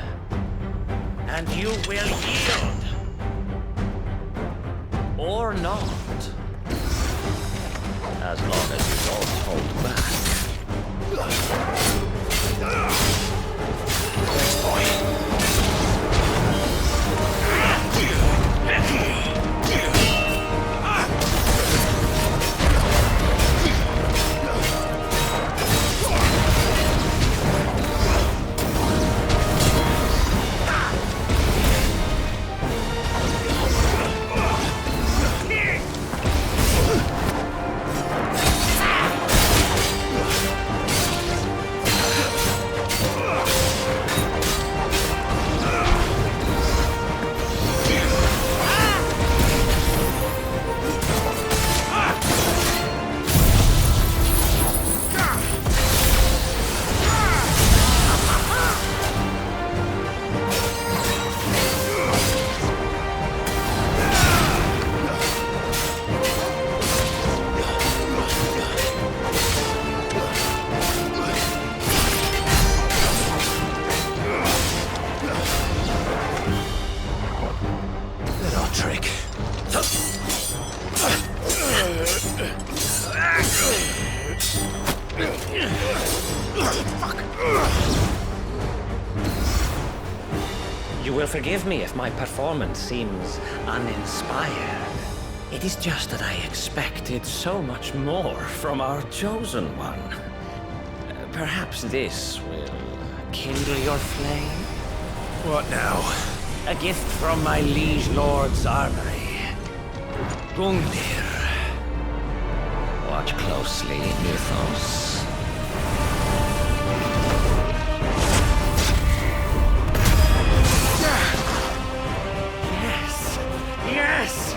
and you will yield. Or not. As long as you don't hold back. Thanks, boy. forgive me if my performance seems uninspired. It is just that I expected so much more from our chosen one. Perhaps this will kindle your flame? What now? A gift from my liege lord's armory. Gungnir. Watch closely, Mythos. Yes! Yes!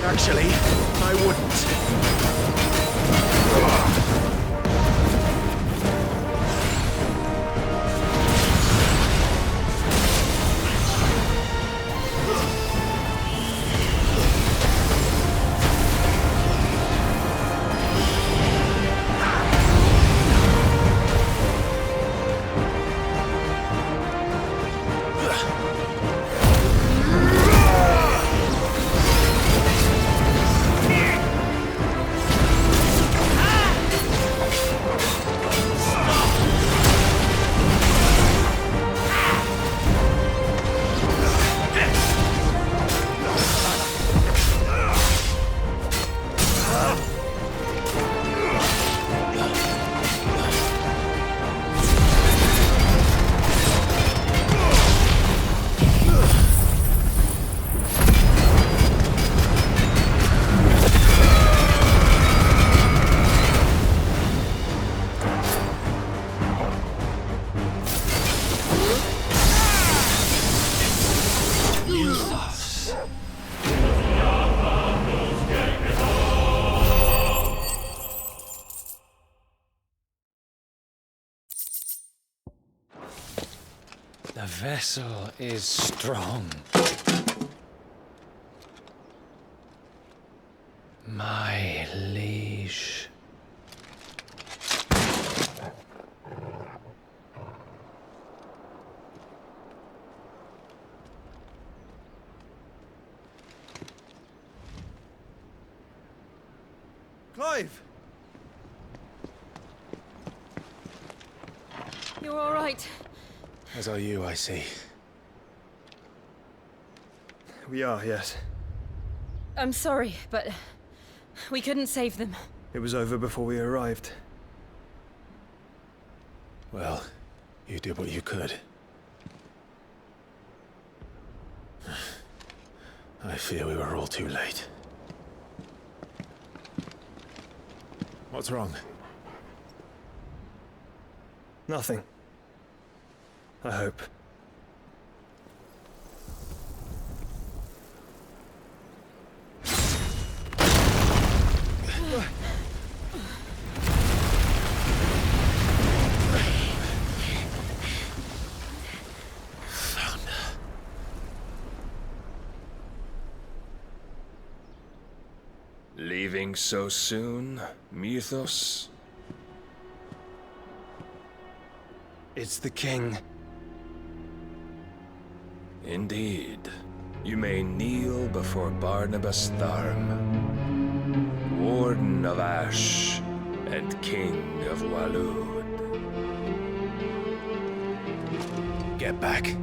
Actually, I wouldn't. The vessel is strong. My liege. Clive! You're all right. As are you, I see. We are, yes. I'm sorry, but we couldn't save them. It was over before we arrived. Well, you did what you could. I fear we were all too late. What's wrong? Nothing. I hope. Leaving so soon, Mythos? It's the king. Indeed. You may kneel before Barnabas Tharm, Warden of Ash and King of Waloed. Get back.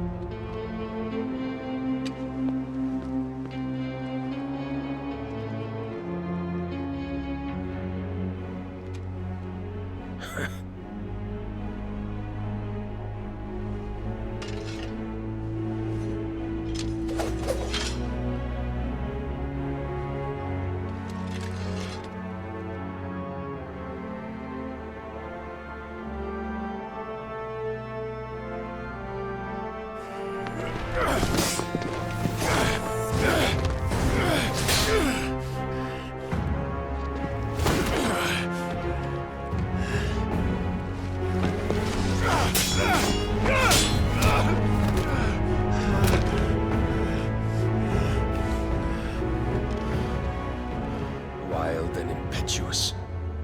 wild and impetuous.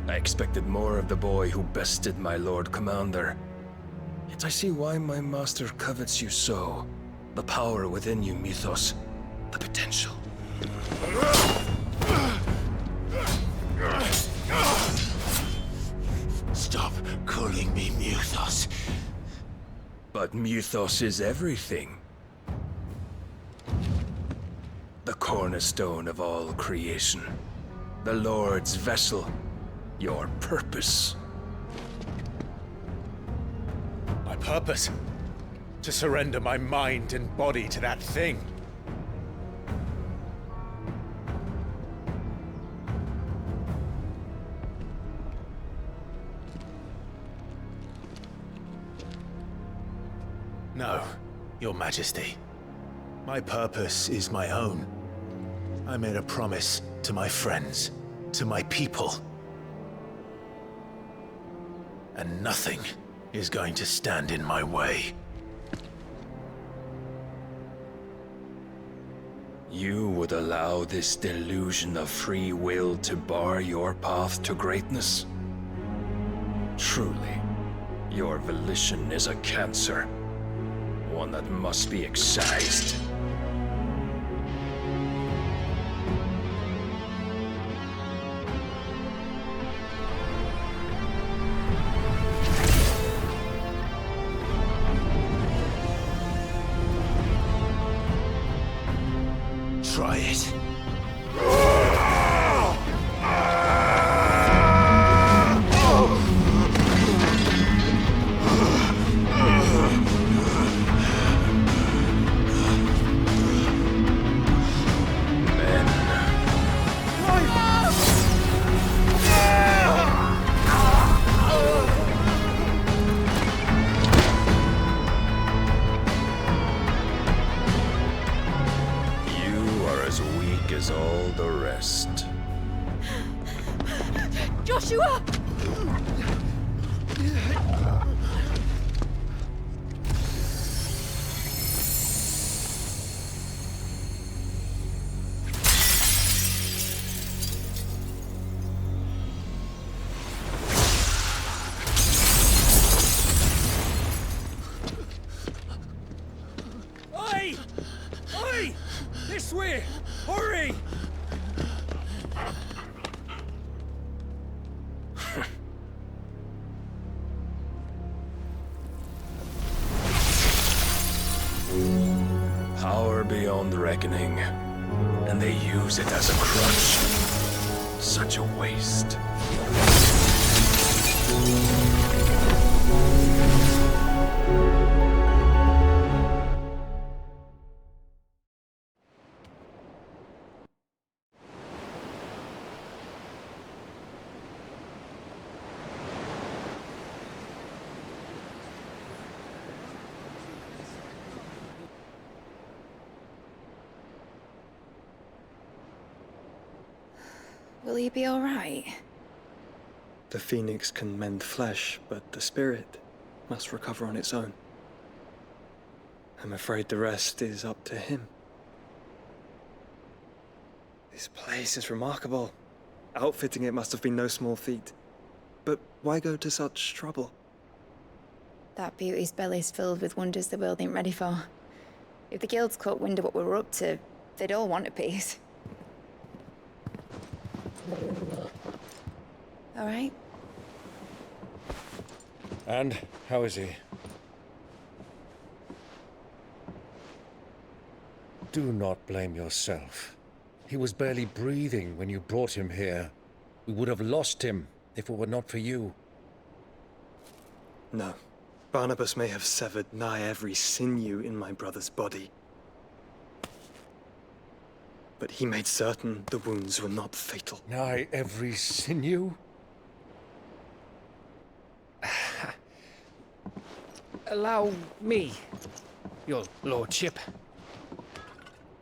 I expected more of the boy who bested my Lord Commander. Yet I see why my master covets you so. The power within you, Mythos. The potential. Stop calling me Mythos. But Mythos is everything. The cornerstone of all creation. The Lord's vessel. Your purpose. My purpose? To surrender my mind and body to that thing. No, Your Majesty. My purpose is my own. I made a promise to my friends, to my people. And nothing is going to stand in my way. You would allow this delusion of free will to bar your path to greatness? Truly, your volition is a cancer. One that must be excised. Try it. As all the rest. Joshua! Oi! Oi! This way! Hurry! Power beyond reckoning, and they use it as a crutch. Such a waste. Will you be all right? The phoenix can mend flesh, but the spirit must recover on its own. I'm afraid the rest is up to him. This place is remarkable. Outfitting it must have been no small feat. But why go to such trouble? That beauty's belly's filled with wonders the world ain't ready for. If the guilds caught wind of what we were up to, they'd all want a piece. All right? And how is he? Do not blame yourself. He was barely breathing when you brought him here. We would have lost him if it were not for you. No. Barnabas may have severed nigh every sinew in my brother's body. But he made certain the wounds were not fatal. Nigh every sinew? Allow me, your lordship.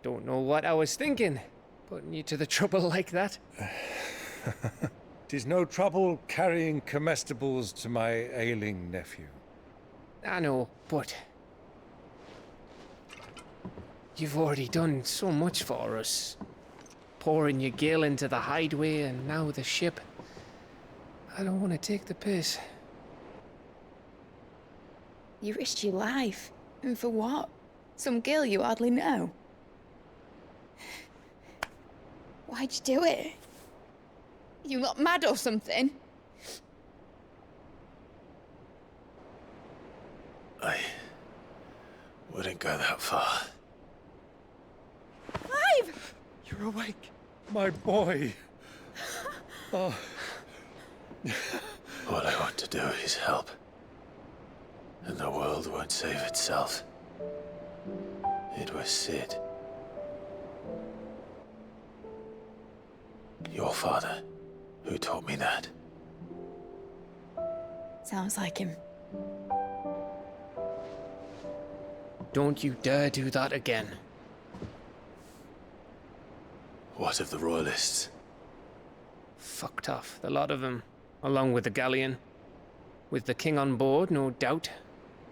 Don't know what I was thinking, putting you to the trouble like that. 'Tis no trouble carrying comestibles to my ailing nephew. I know, but you've already done so much for us. pouring your gale into the hideaway and now the ship. I don't want to take the piss. You risked your life. And for what? Some girl you hardly know. Why'd you do it? You not mad or something? I wouldn't go that far. Clive! You're awake. My boy. Oh. All I want to do is help. And the world won't save itself. It was Sid. Your father, who taught me that. Sounds like him. Don't you dare do that again. What of the Royalists? Fucked off, the lot of them, along with the galleon. With the king on board, no doubt.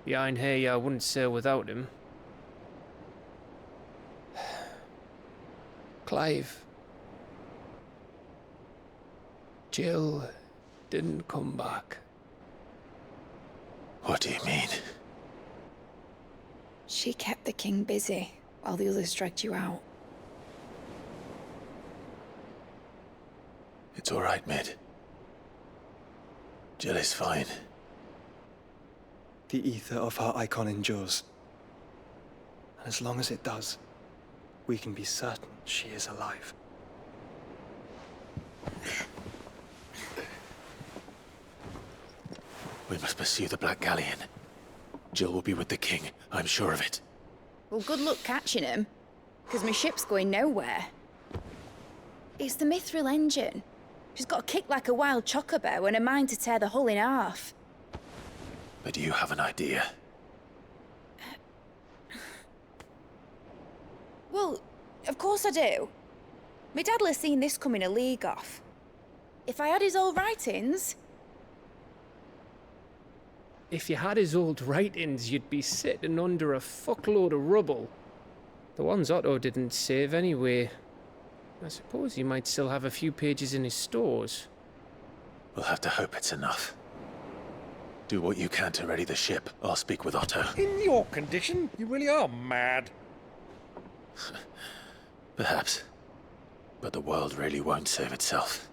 Behind here, I wouldn't sail without him. Clive. Jill didn't come back. What do you mean? She kept the king busy while the others dragged you out. It's all right, Mid. Jill is fine. The ether of her icon endures. And as long as it does, we can be certain she is alive. We must pursue the Black Galleon. Jill will be with the king, I'm sure of it. Well, good luck catching him, because my ship's going nowhere. It's the Mithril engine. She's got a kick like a wild chocobo and a mind to tear the hull in half. But do you have an idea? Well, of course I do. My dad'll have seen this coming a league off. If I had his old writings... If you had his old writings, you'd be sitting under a fuckload of rubble. The ones Otto didn't save anyway. I suppose he might still have a few pages in his stores. We'll have to hope it's enough. Do what you can to ready the ship. I'll speak with Otto. In your condition, you really are mad. Perhaps. But the world really won't save itself.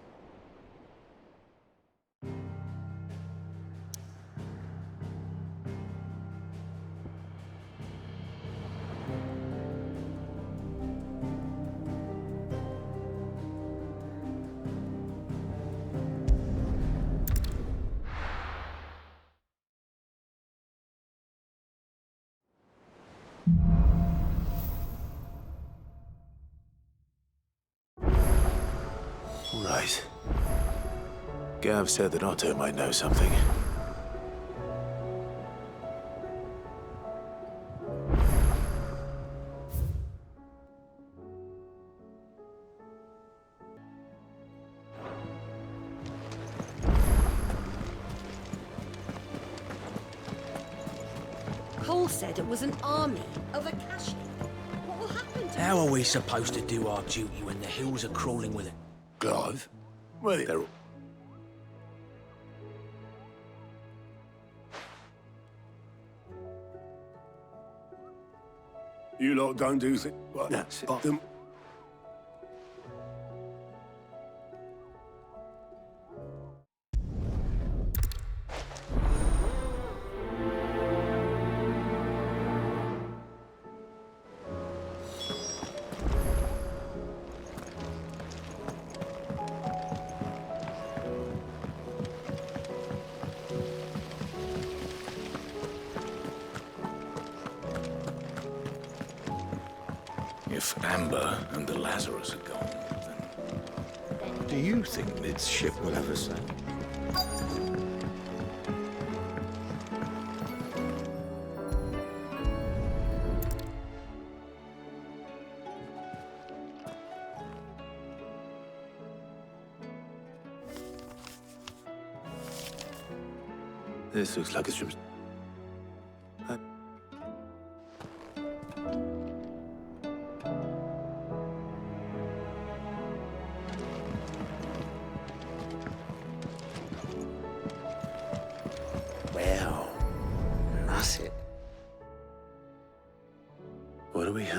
Right. Gav said that Otto might know something. Cole said it was an army of Akashi. What will happen to How are we supposed to do our duty when the hills are crawling with it? Clive? Well, they're... You lot don't do things... Well, That's it. them... If Amber and the Lazarus are gone, then... Do you think Mid's ship will ever sail? This looks like it's from...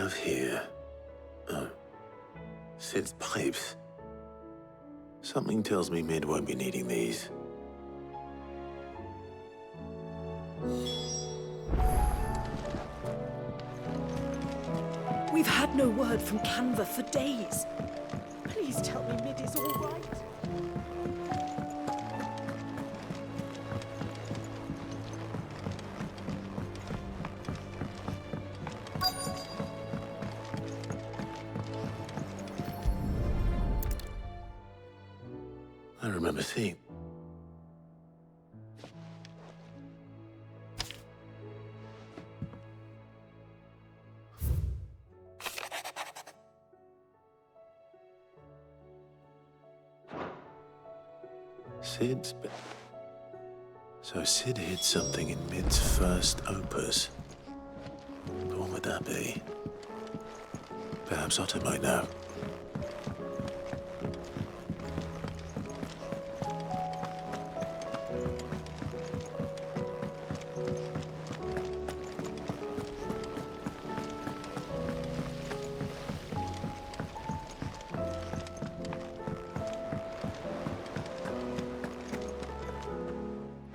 have here? Oh. Sid's pipes. Something tells me Mid won't be needing these. We've had no word from Canva for days. Please tell me Mid is all right. I remember seeing. So Sid hid something in Mid's first opus. But what would that be? Perhaps Otto might know.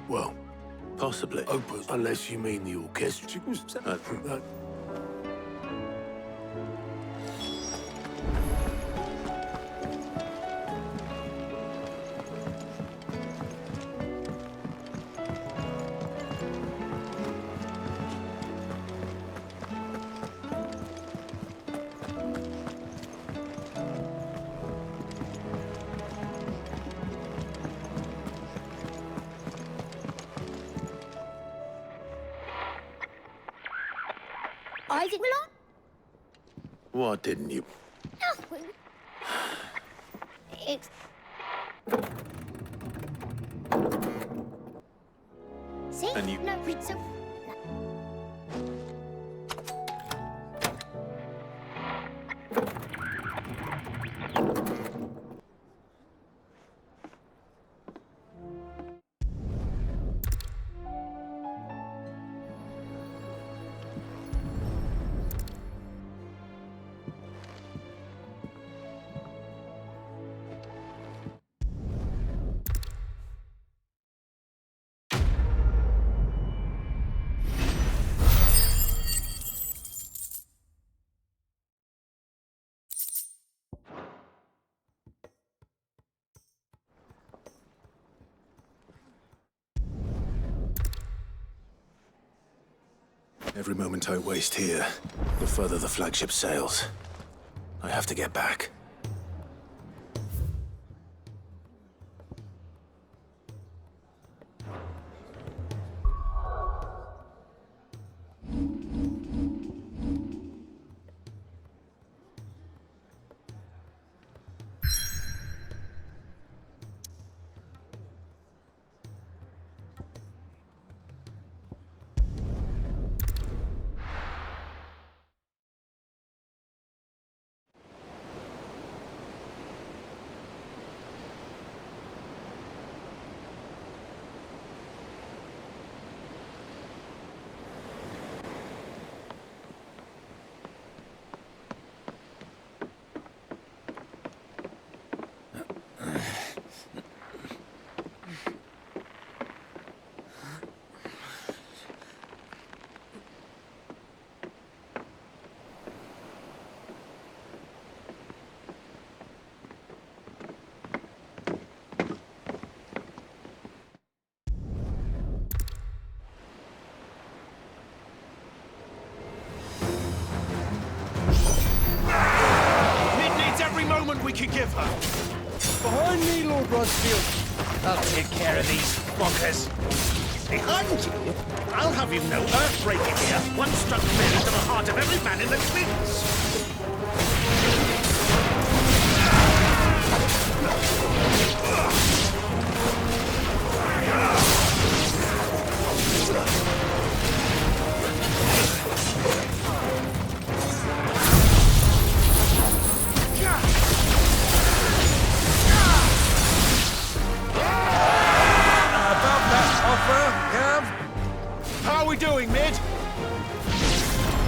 Well, possibly. Opus, unless you mean the orchestra. Isaac Willon? What didn't you? Nothing. It's... See? And you... No, it's so... Every moment I waste here, the further the flagship sails. I have to get back. We can give her. Behind me, Lord Rosfield. I'll take care of these fuckers. Behind you? I'll have you know earth-breaking here. One struck fear into the heart of every man in the cliffs.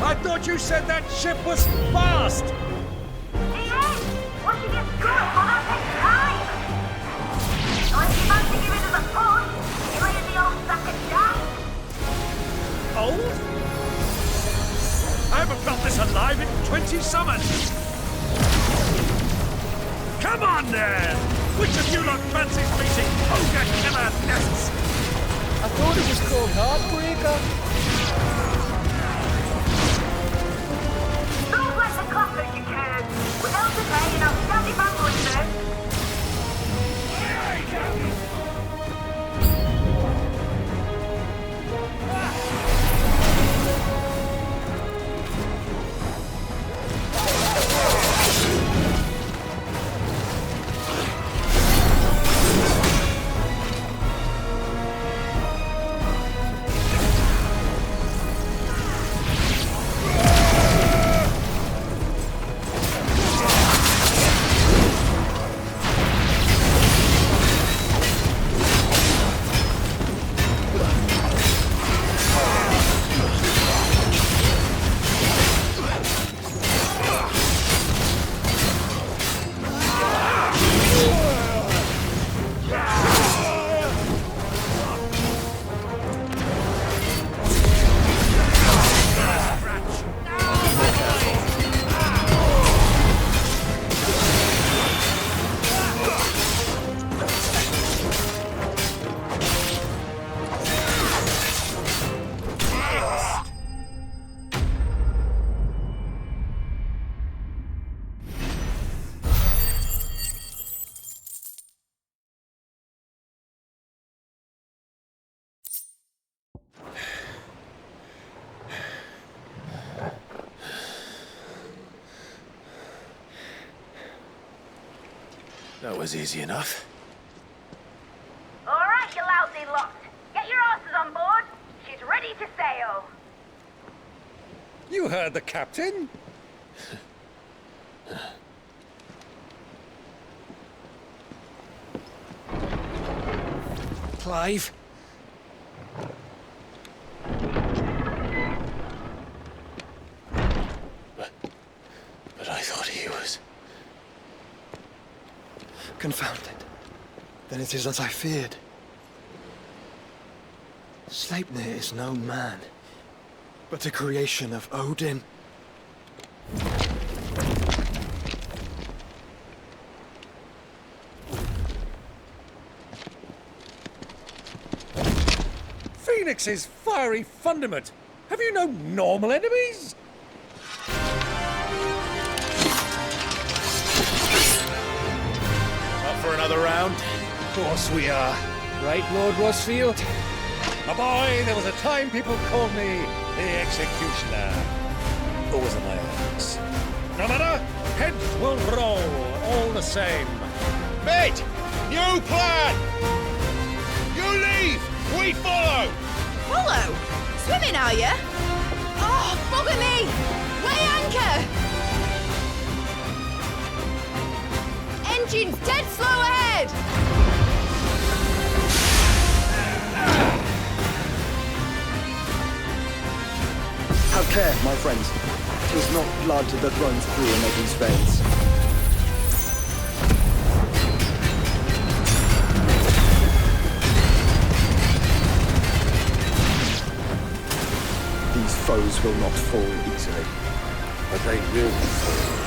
I thought thought you said that ship was fast! Once you get through it, well, that takes time! So if you fancy giving us a push, you're in the old sack of jam. Old? I haven't felt this alive in 20 summers! Come on, then! Which of you lot fancies meeting ogre killer nests? I thought it was called Heartbreaker. Don't let the clappers you can. Without the pay, you're not standing back listening. That was easy enough. All right, you lousy lot. Get your asses on board. She's ready to sail. You heard the captain. Clive? But I thought he was... Confounded. Then it is as I feared. Sleipnir is no man, but a creation of Odin. Phoenix's fiery fundament. Have you no normal enemies? For another round? Of course we are. Right, Lord Rosfield? A boy, there was a time people called me the Executioner. Always on my hands. No matter, heads will roll, all the same. Mate! New plan! You leave! We follow! Follow? Swimming, are you? Oh, bugger me! Weigh anchor! Engine's dead slow ahead! Have care, my friends. 'Tis not blood that runs through Omega's veins. These foes will not fall easily. But they will fall.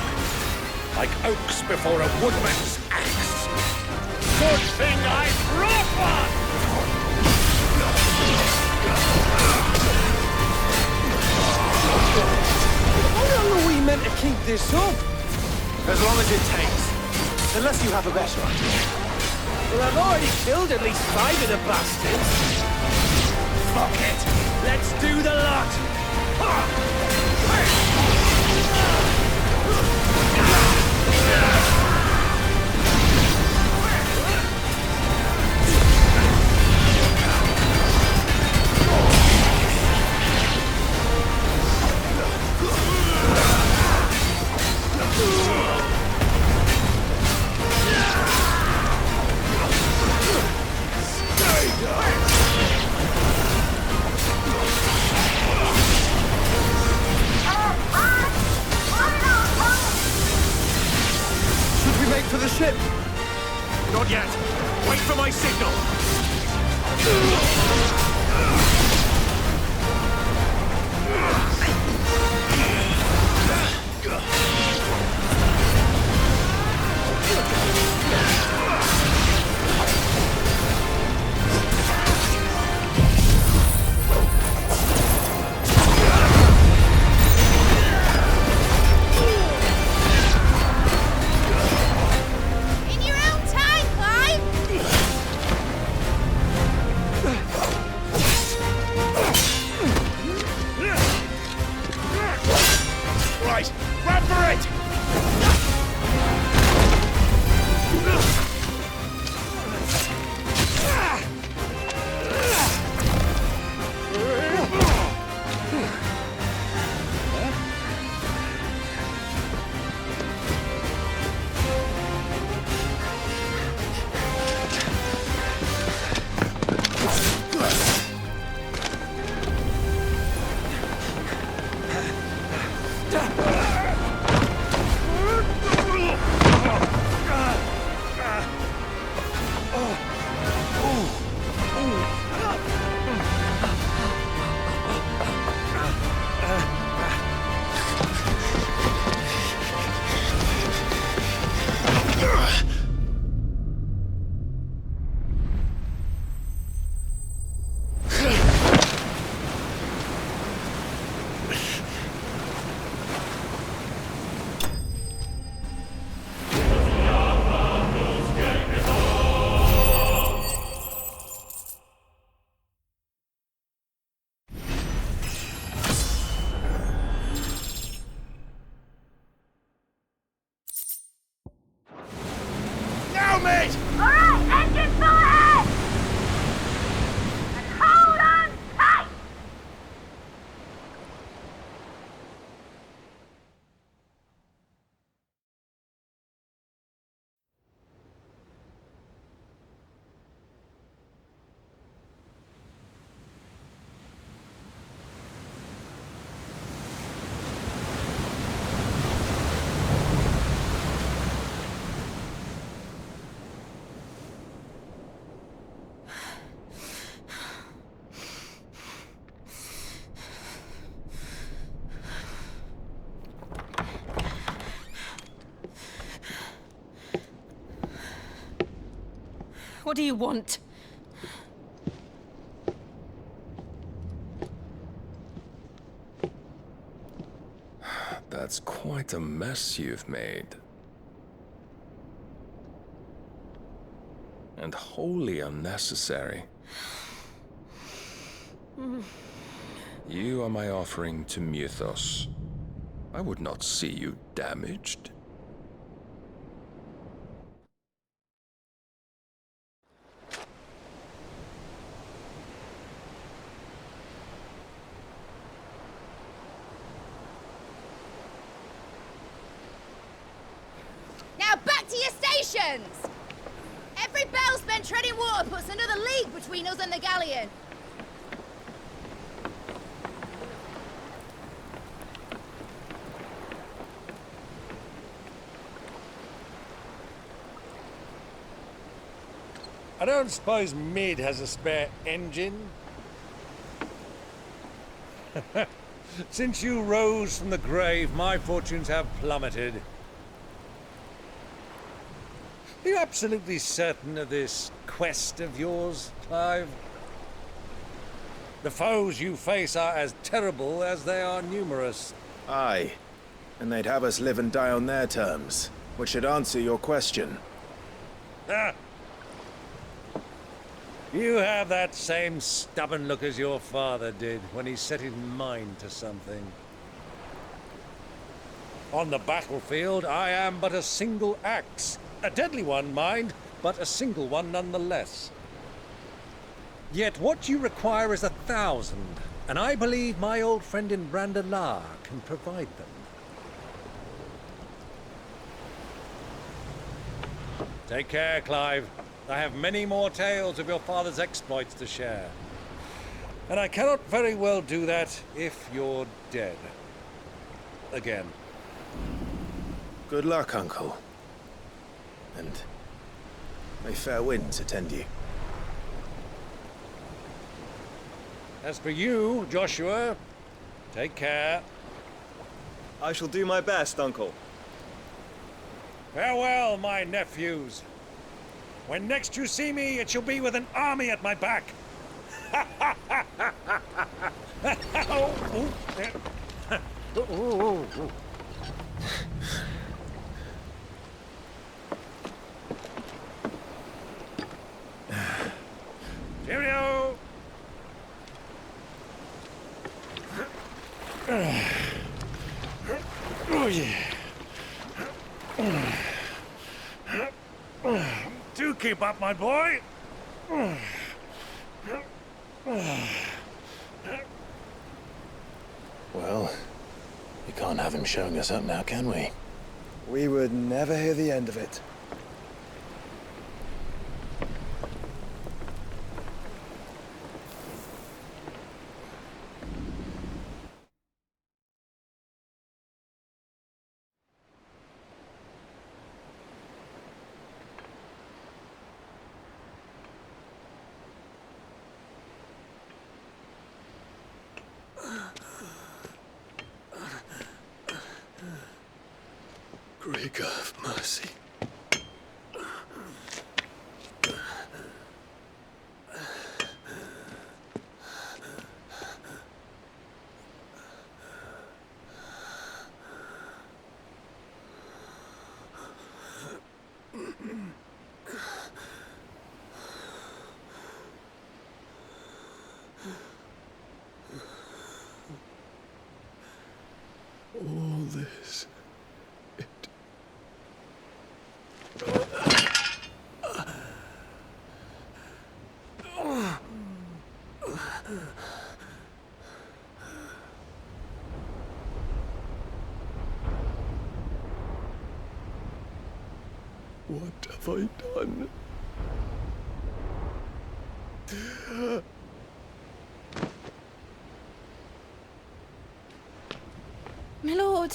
Like oaks before a woodman's axe. Good thing I brought one! How long are we meant to keep this up? As long as it takes. Unless you have a better idea. Well, I've already killed at least 5 of the bastards. Fuck it! Let's do the lot! In your own time, Clive! Right, run for it! Now, mate! Alright, engine full ahead! And hold on tight! What do you want? That's quite a mess you've made. And wholly unnecessary. You are my offering to Mythos. I would not see you damaged. Now back to your stations! Every bell spent treading water puts another league between us and the galleon. I don't suppose Mid has a spare engine? Since you rose from the grave, my fortunes have plummeted. Are you absolutely certain of this quest of yours, Clive? The foes you face are as terrible as they are numerous. Aye. And they'd have us live and die on their terms, which should answer your question. Ah! You have that same stubborn look as your father did when he set his mind to something. On the battlefield, I am but a single axe. A deadly one, mind, but a single one nonetheless. Yet what you require is 1,000, and I believe my old friend in Brandalar can provide them. Take care, Clive. I have many more tales of your father's exploits to share. And I cannot very well do that if you're dead. Again. Good luck, Uncle. And may fair winds attend you. As for you, Joshua, take care. I shall do my best, Uncle. Farewell, my nephews. When next you see me, it shall be with an army at my back. Cheerio! Oh, yeah. Do keep up, my boy. Well, we can't have him showing us up now, can we? We would never hear the end of it. Great God of mercy. All this. What have I done? My lord!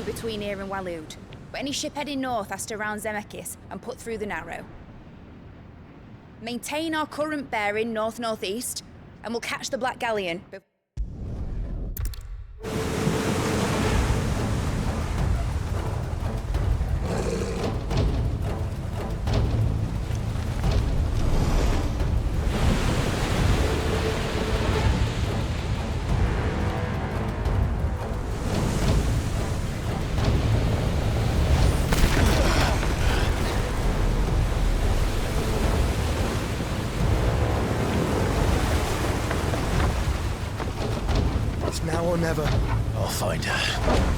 Between here and Waloed, but any ship heading north has to round Zemeckis and put through the Narrow. Maintain our current bearing north-northeast, and we'll catch the Black Galleon. Now or never. I'll find her.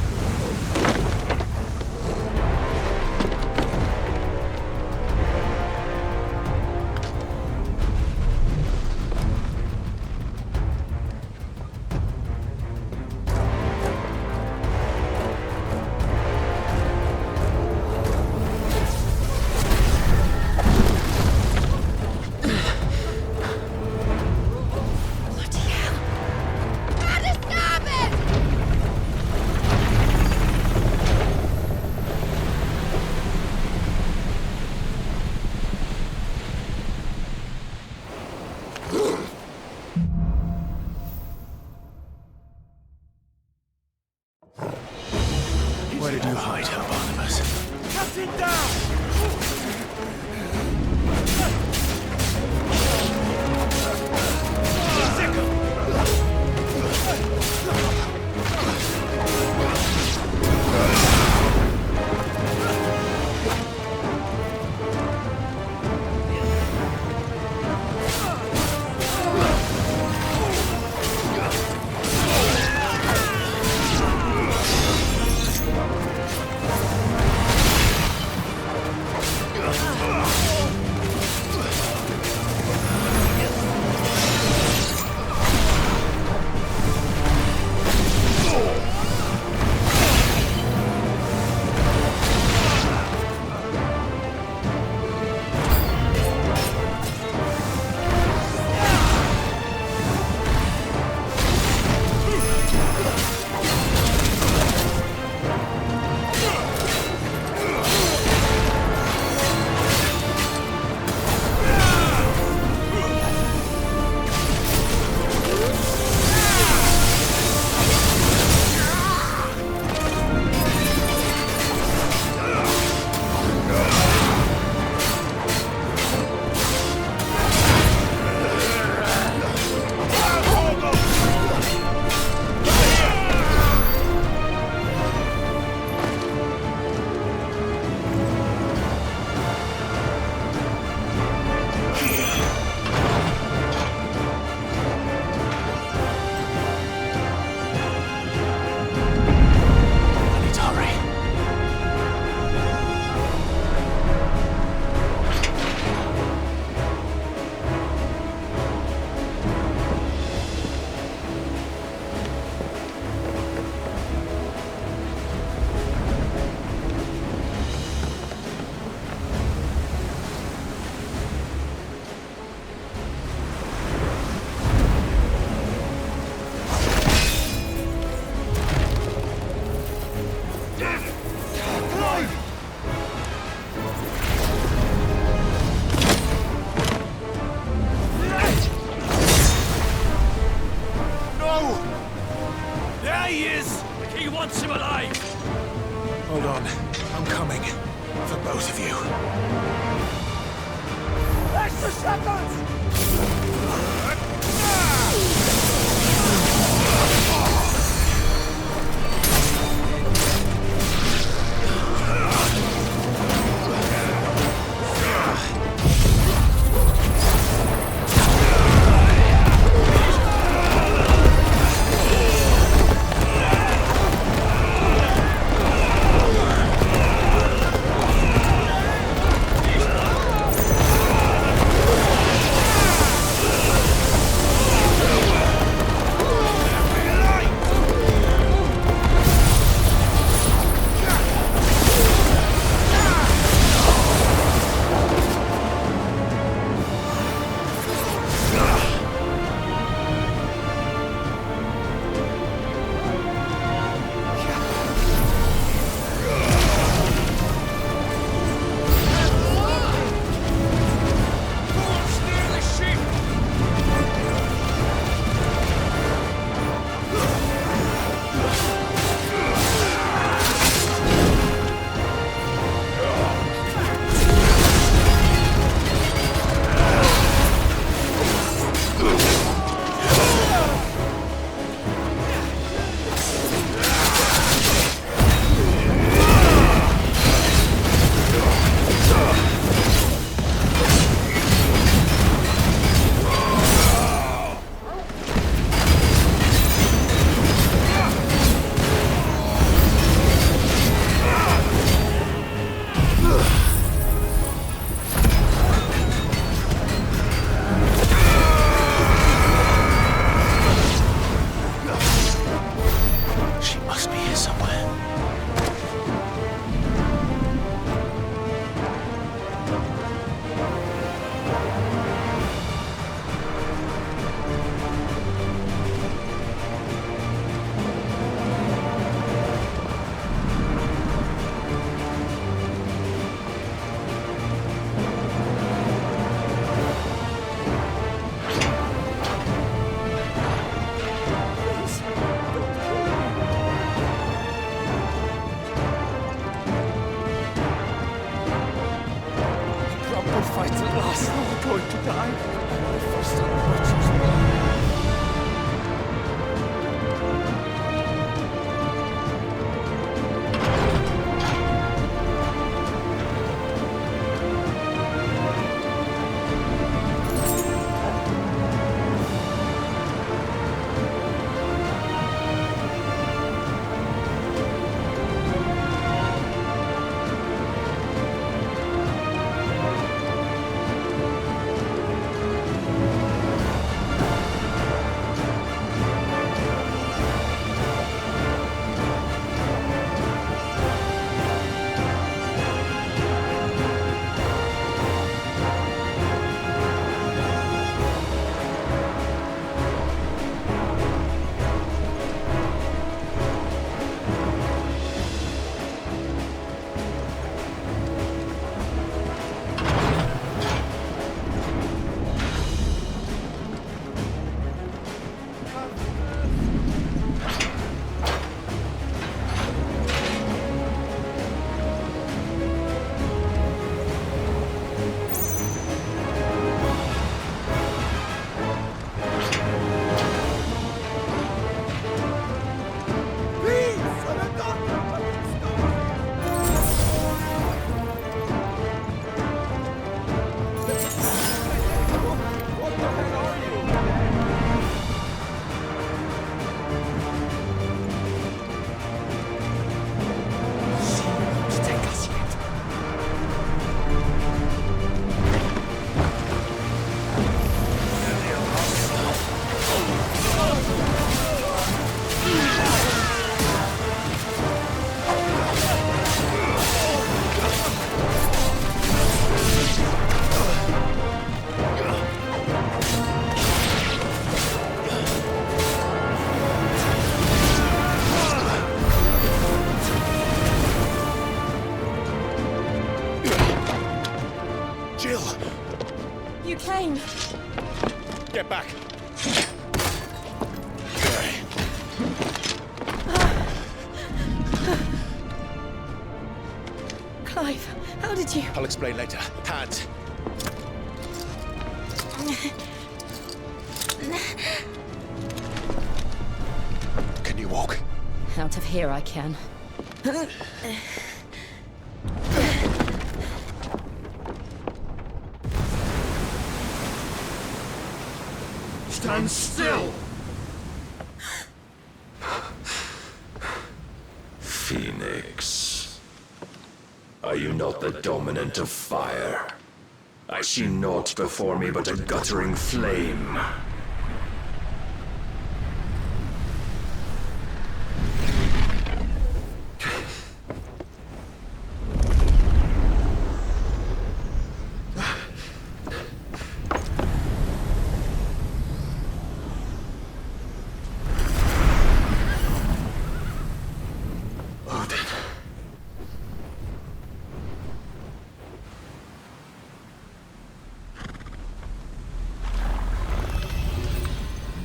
Where did you hide her, Barnabas? Cut it down! way he is! He wants him alive! Hold on. I'm coming. For both of you. That's the shepherds! came. Get back. did you? I'll explain later. Hands. Can you walk? Out of here I can. Stand still! Phoenix. Are you not the dominant of fire? I see naught before me but a guttering flame.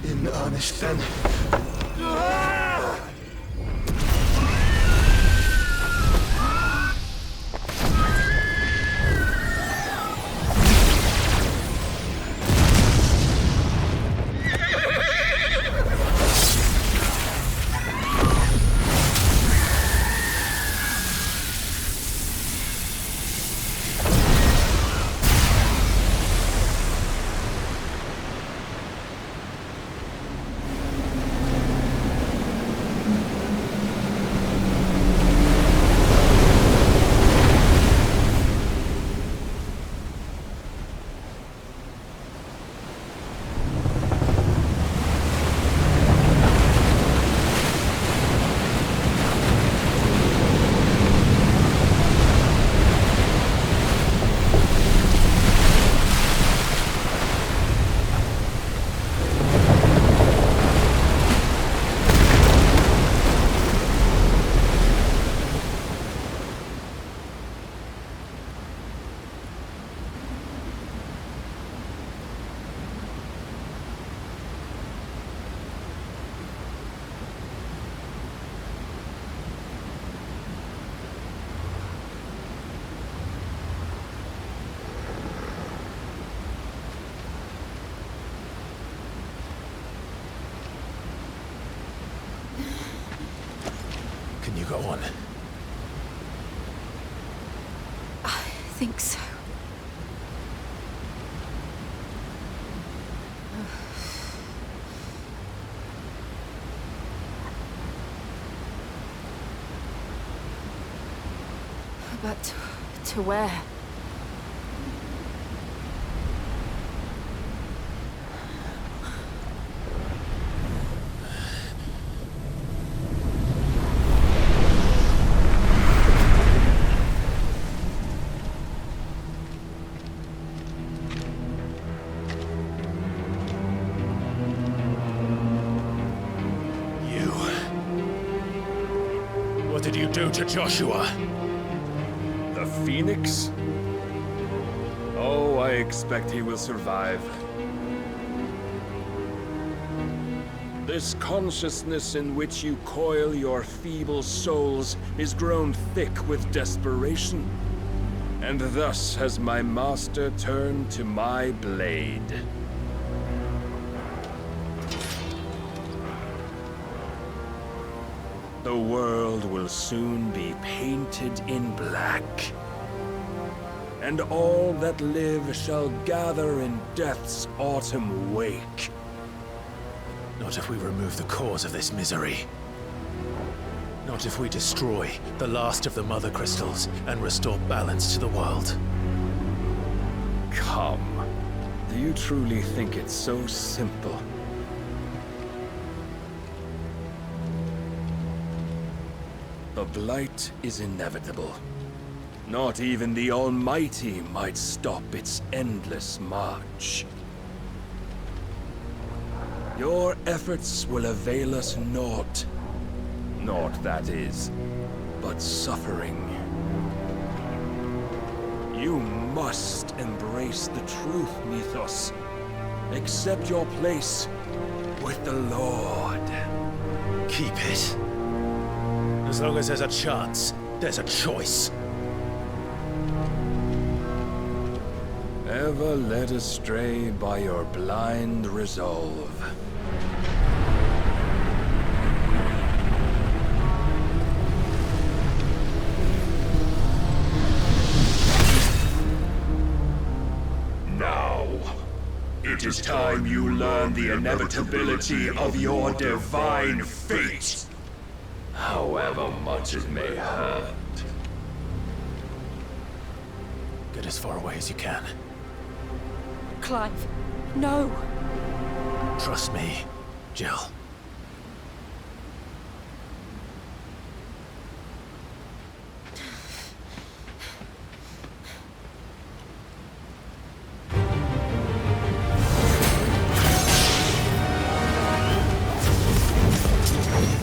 In earnest, then. Can you go on? I think so. But to where? What did you do to Joshua? The Phoenix? Oh, I expect he will survive. This consciousness in which you coil your feeble souls is grown thick with desperation. And thus has my master turned to my blade. The world will soon be painted in black. And all that live shall gather in death's autumn wake. Not if we remove the cause of this misery. Not if we destroy the last of the Mother Crystals and restore balance to the world. Come. Do you truly think it's so simple? The blight is inevitable. Not even the Almighty might stop its endless march. Your efforts will avail us naught. Naught, that is, but suffering. You must embrace the truth, Mythos. Accept your place with the Lord. Keep it. As long as there's a chance, there's a choice. never led astray by your blind resolve. Now, it is time you learn the inevitability of your divine fate, however much it may hurt. Get as far away as you can. Clive, no. Trust me, Jill.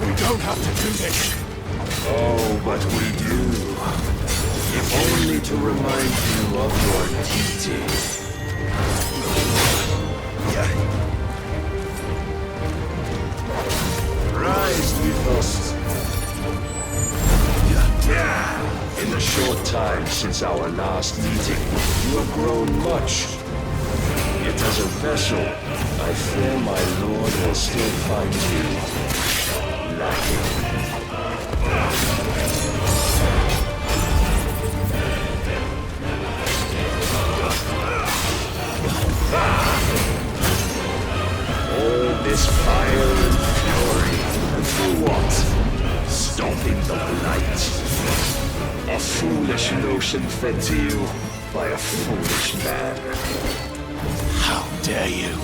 We don't have to do this. Oh, but we do. If only to remind you of your duty. Rise, Mythos. In the short time since our last meeting, you have grown much. Yet as a vessel, I fear my lord will still find you lacking. All this fire and fury, and for what? Stopping the blight. A foolish notion fed to you by a foolish man. How dare you?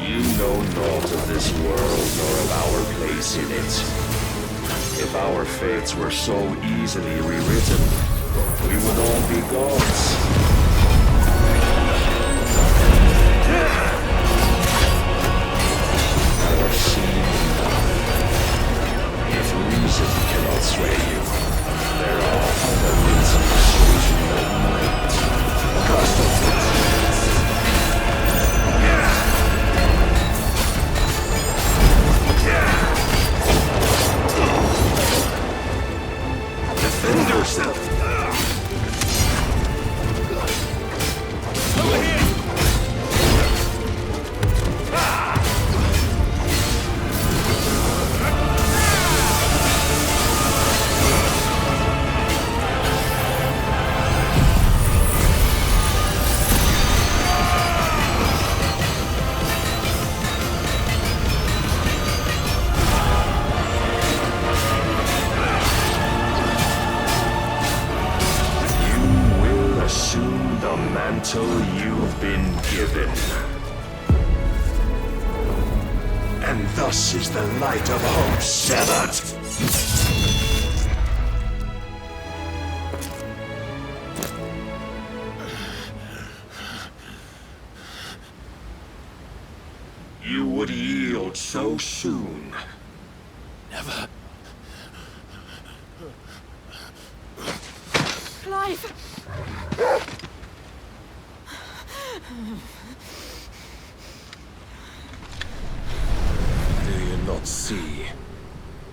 You know naught of this world nor of our place in it. If our fates were so easily rewritten, we would all be gods. If reason cannot sway you, there are other reasons that might. Defend yourself! Over here! You've been given. And thus is the light of hope severed. You would yield so soon. Never. Clive! Do you not see?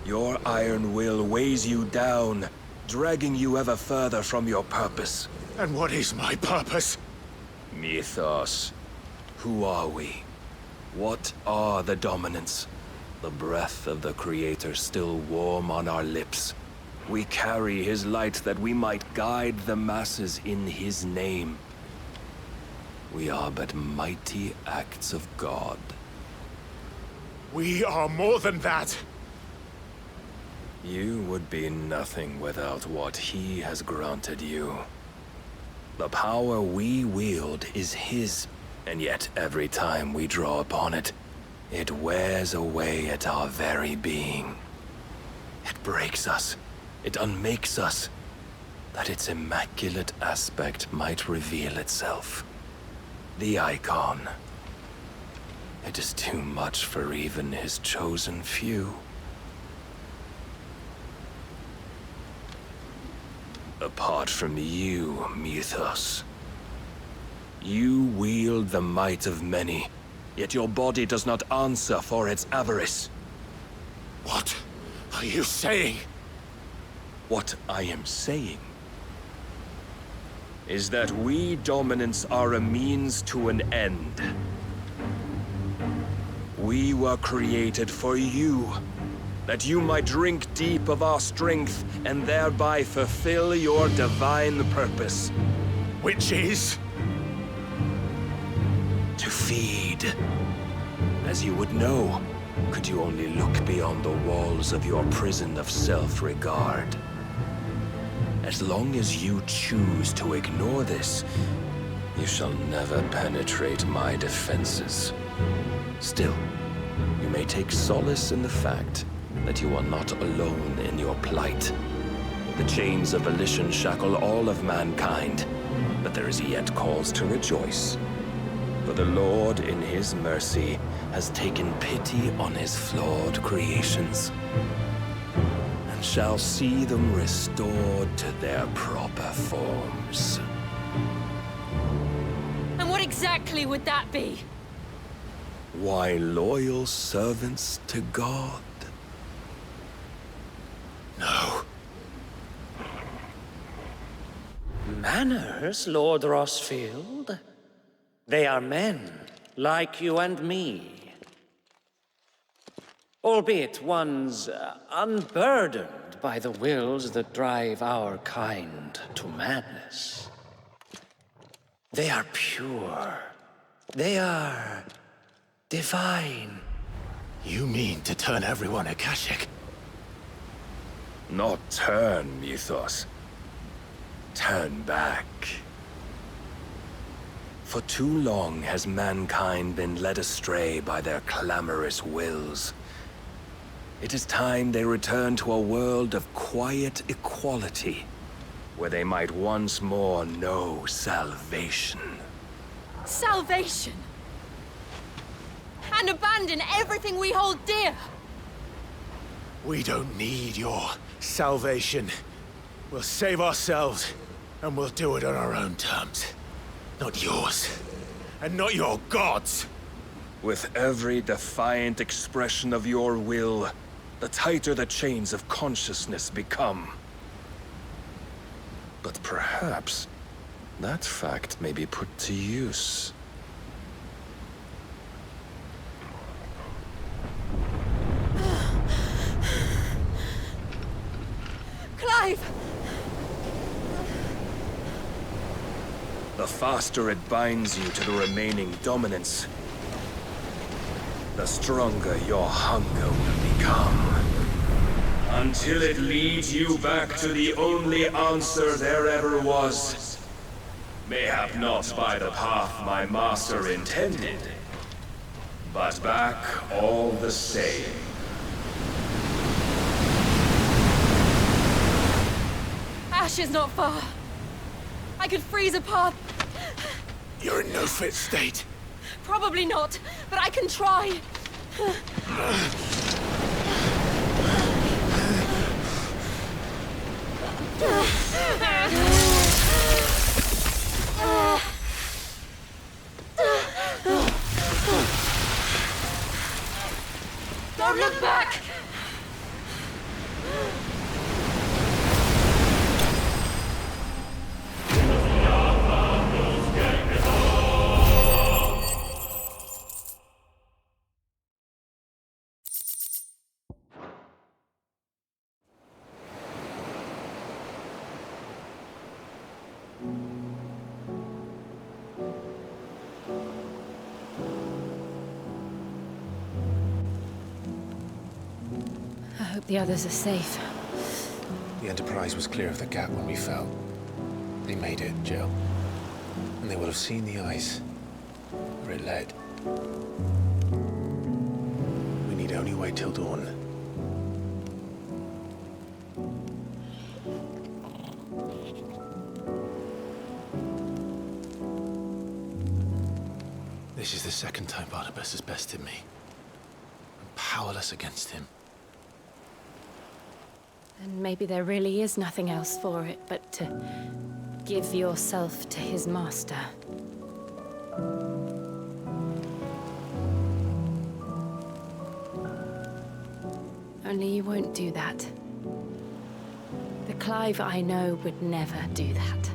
Your iron will weighs you down, dragging you ever further from your purpose. And what is my purpose? Mythos. Who are we? What are the dominants? The breath of the Creator still warm on our lips. We carry his light that we might guide the masses in his name. We are but mighty acts of God. We are more than that. You would be nothing without what he has granted you. The power we wield is his, and yet every time we draw upon it, it wears away at our very being. It breaks us. It unmakes us, that its immaculate aspect might reveal itself. The icon. It is too much for even his chosen few. Apart from you, Mythos, you wield the might of many, yet your body does not answer for its avarice. What are you saying? What I am saying is that we dominants are a means to an end. We were created for you, that you might drink deep of our strength and thereby fulfill your divine purpose. Which is? To feed. As you would know, could you only look beyond the walls of your prison of self-regard. As long as you choose to ignore this, you shall never penetrate my defenses. Still, you may take solace in the fact that you are not alone in your plight. The chains of volition shackle all of mankind, but there is yet cause to rejoice. For the Lord, in his mercy, has taken pity on his flawed creations, and shall see them restored to their proper forms. And what exactly would that be? Why, loyal servants to God. No. Manners, Lord Rossfield? They are men, like you and me. Albeit ones unburdened by the wills that drive our kind to madness. They are pure. They are divine. You mean to turn everyone Akashic? Not turn, Mythos. Turn back. For too long has mankind been led astray by their clamorous wills. It is time they return to a world of quiet equality, where they might once more know salvation. Salvation? And abandon everything we hold dear? We don't need your salvation. We'll save ourselves, and we'll do it on our own terms. Not yours, and not your gods. With every defiant expression of your will, the tighter the chains of consciousness become. But perhaps that fact may be put to use. Clive! The faster it binds you to the remaining dominance, the stronger your hunger will become. Until it leads you back to the only answer there ever was. Mayhap not by the path my master intended, but back all the same. Ash is not far. I could freeze a path. You're in no fit state. Probably not, but I can try. Don't look back! I hope the others are safe. The Enterprise was clear of the gap when we fell. They made it, Jill. And they will have seen the ice, where it led. We need only wait till dawn. This is the second time Barnabas has bested me. I'm powerless against him. And maybe there really is nothing else for it but to give yourself to his master. Only you won't do that. The Clive I know would never do that.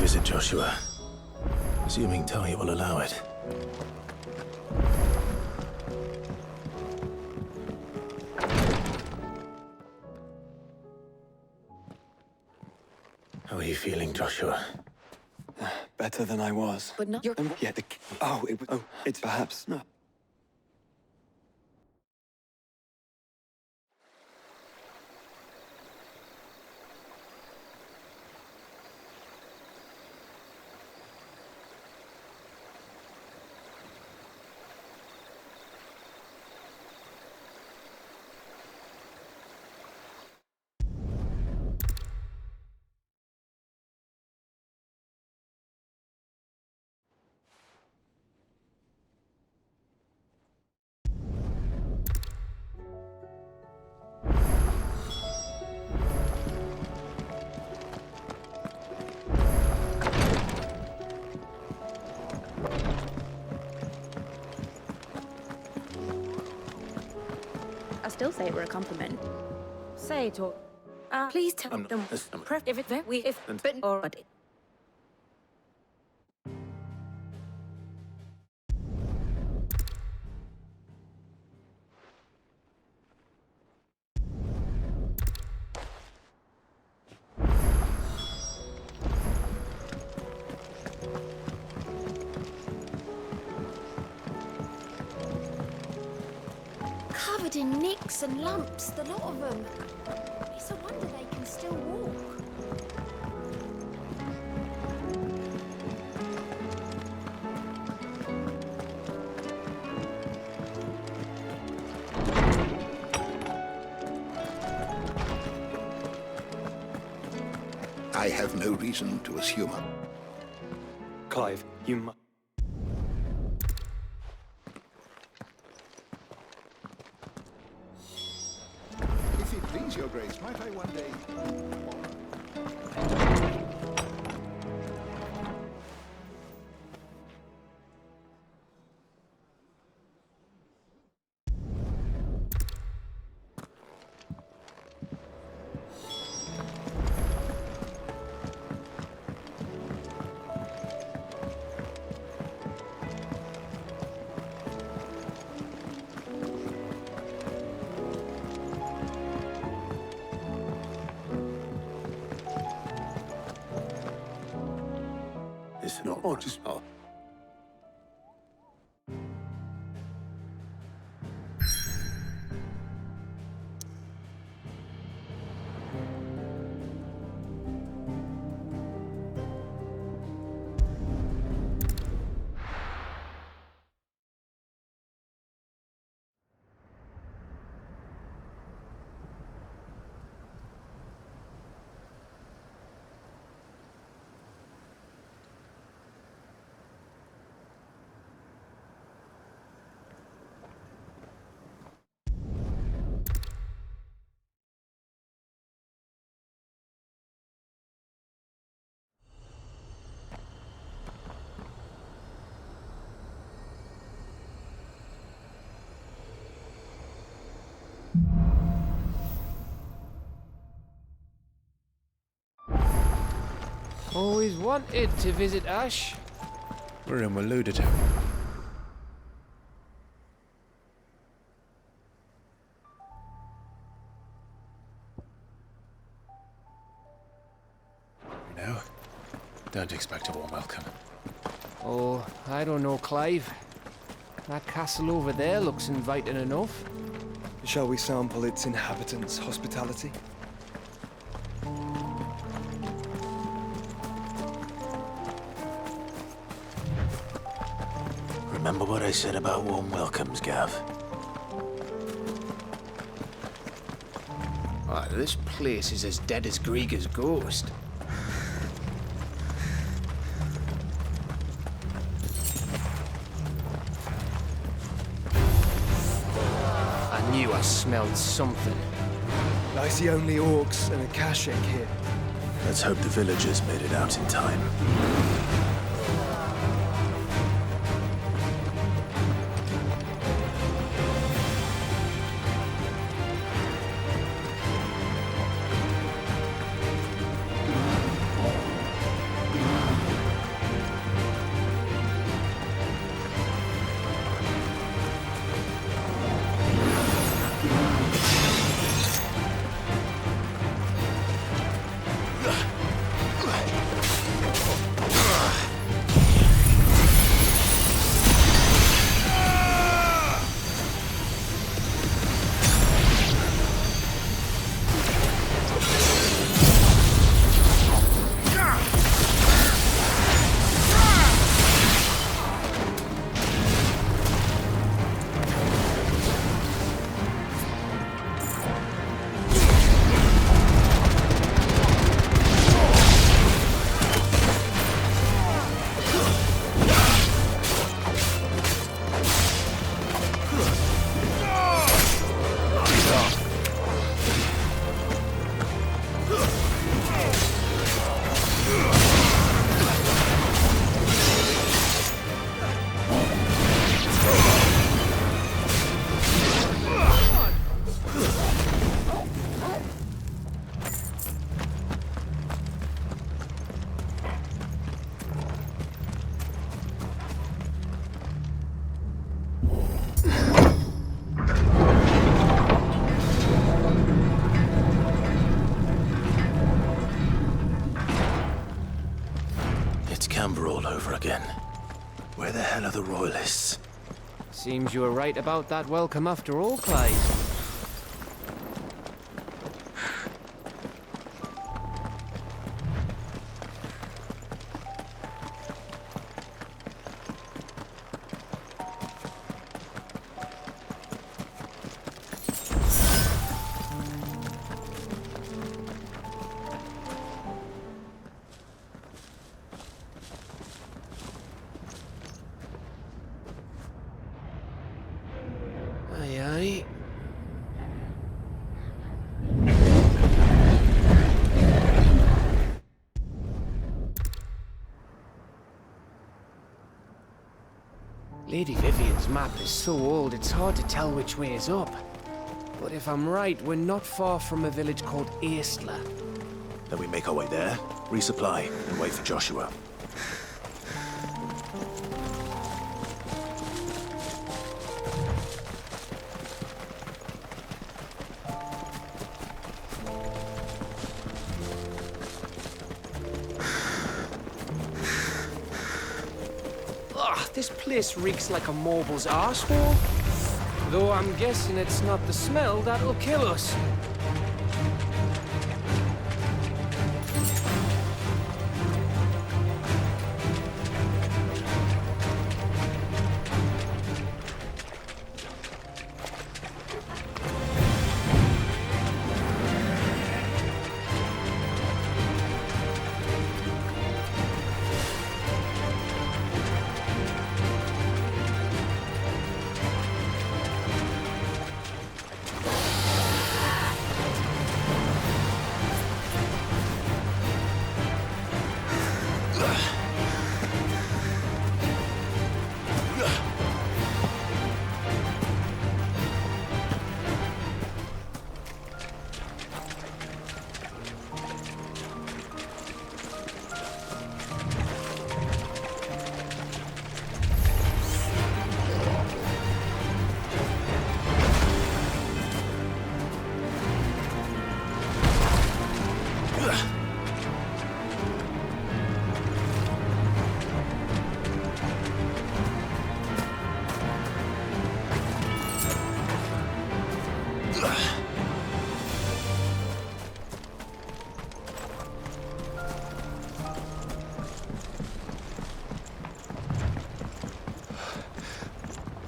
visit Joshua. Assuming Tahi will allow it. How are you feeling, Joshua? Better than I was. But not your... Yeah, oh, it's perhaps... No. I still say it were a compliment. Say it or... please tell them. If it's very... If... But... Or... Covered in nicks and lumps, the lot of them. It's a wonder they can still walk. I have no reason to assume. Clive, you must... If it please your grace, might I one day... It's not... Oh, just... Oh. Always wanted to visit Ash. We're eluded him. No, don't expect a warm welcome. Oh, I don't know, Clive. That castle over there looks inviting enough. Shall we sample its inhabitants' hospitality? Remember what I said about warm welcomes, Gav? Oh, this place is as dead as Grieger's ghost. I knew I smelled something. I see only orcs and a Kashik here. Let's hope the villagers made it out in time. hell are the Royalists? Seems you were right about that welcome after all, Clive. Aye, aye. Lady Vivian's map is so old it's hard to tell which way is up. But if I'm right, we're not far from a village called Aistla. Then we make our way there, resupply, and wait for Joshua. This place reeks like a mobile's arsehole. Though I'm guessing it's not the smell that'll kill us.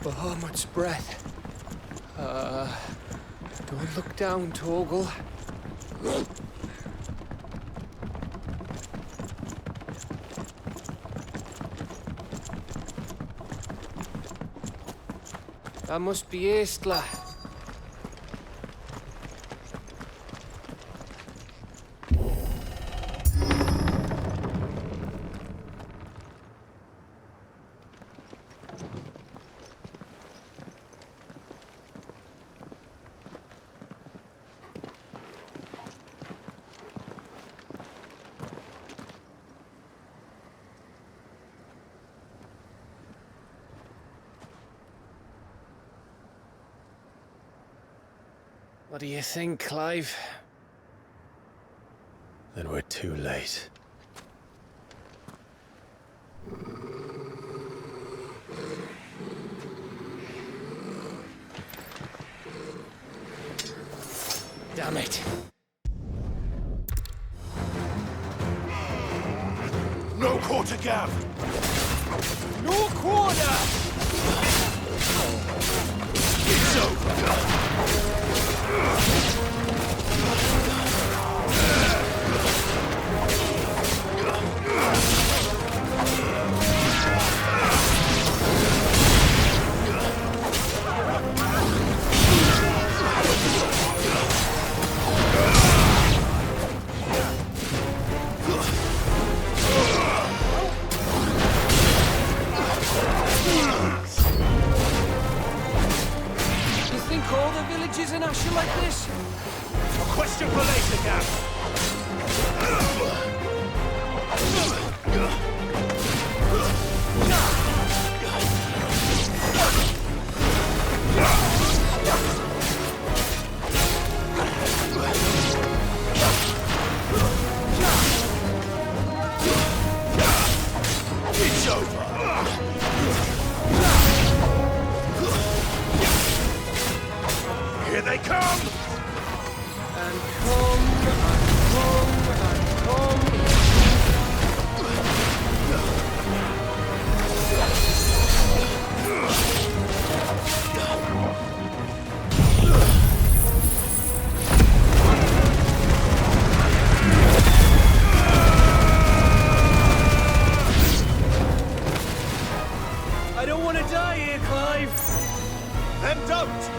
Bahamut's breath. Don't look down, Torgal. That must be Aistla. What do you think, Clive? Then we're too late. Damn it. No quarter gap! No quarter! It's over! All the villages in Asher like this? A question for later, Gap. It's over. come! And come, and come, and come. I don't want to die here, Clive. Then don't!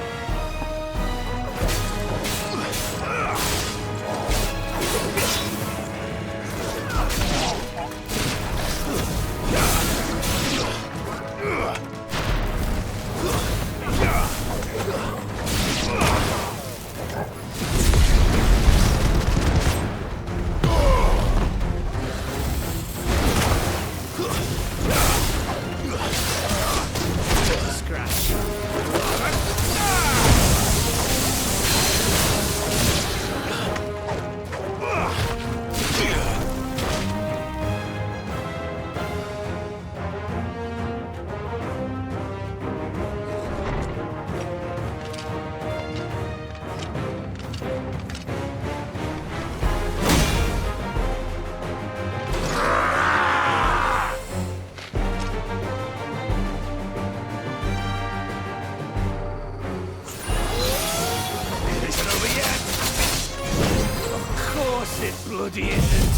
Bloody isn't.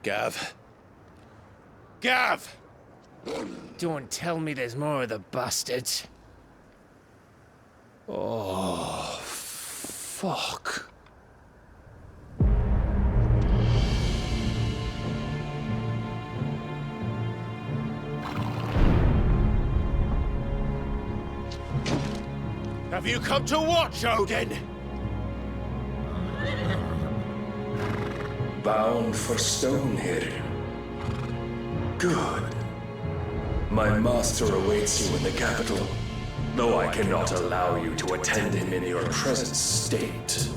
Gav. Gav! Don't tell me there's more of the bastards. Oh, fuck. Have you come to watch, Odin? Bound for Stonehill. Good. My master awaits you in the capital, though I cannot allow you to attend him in your present state.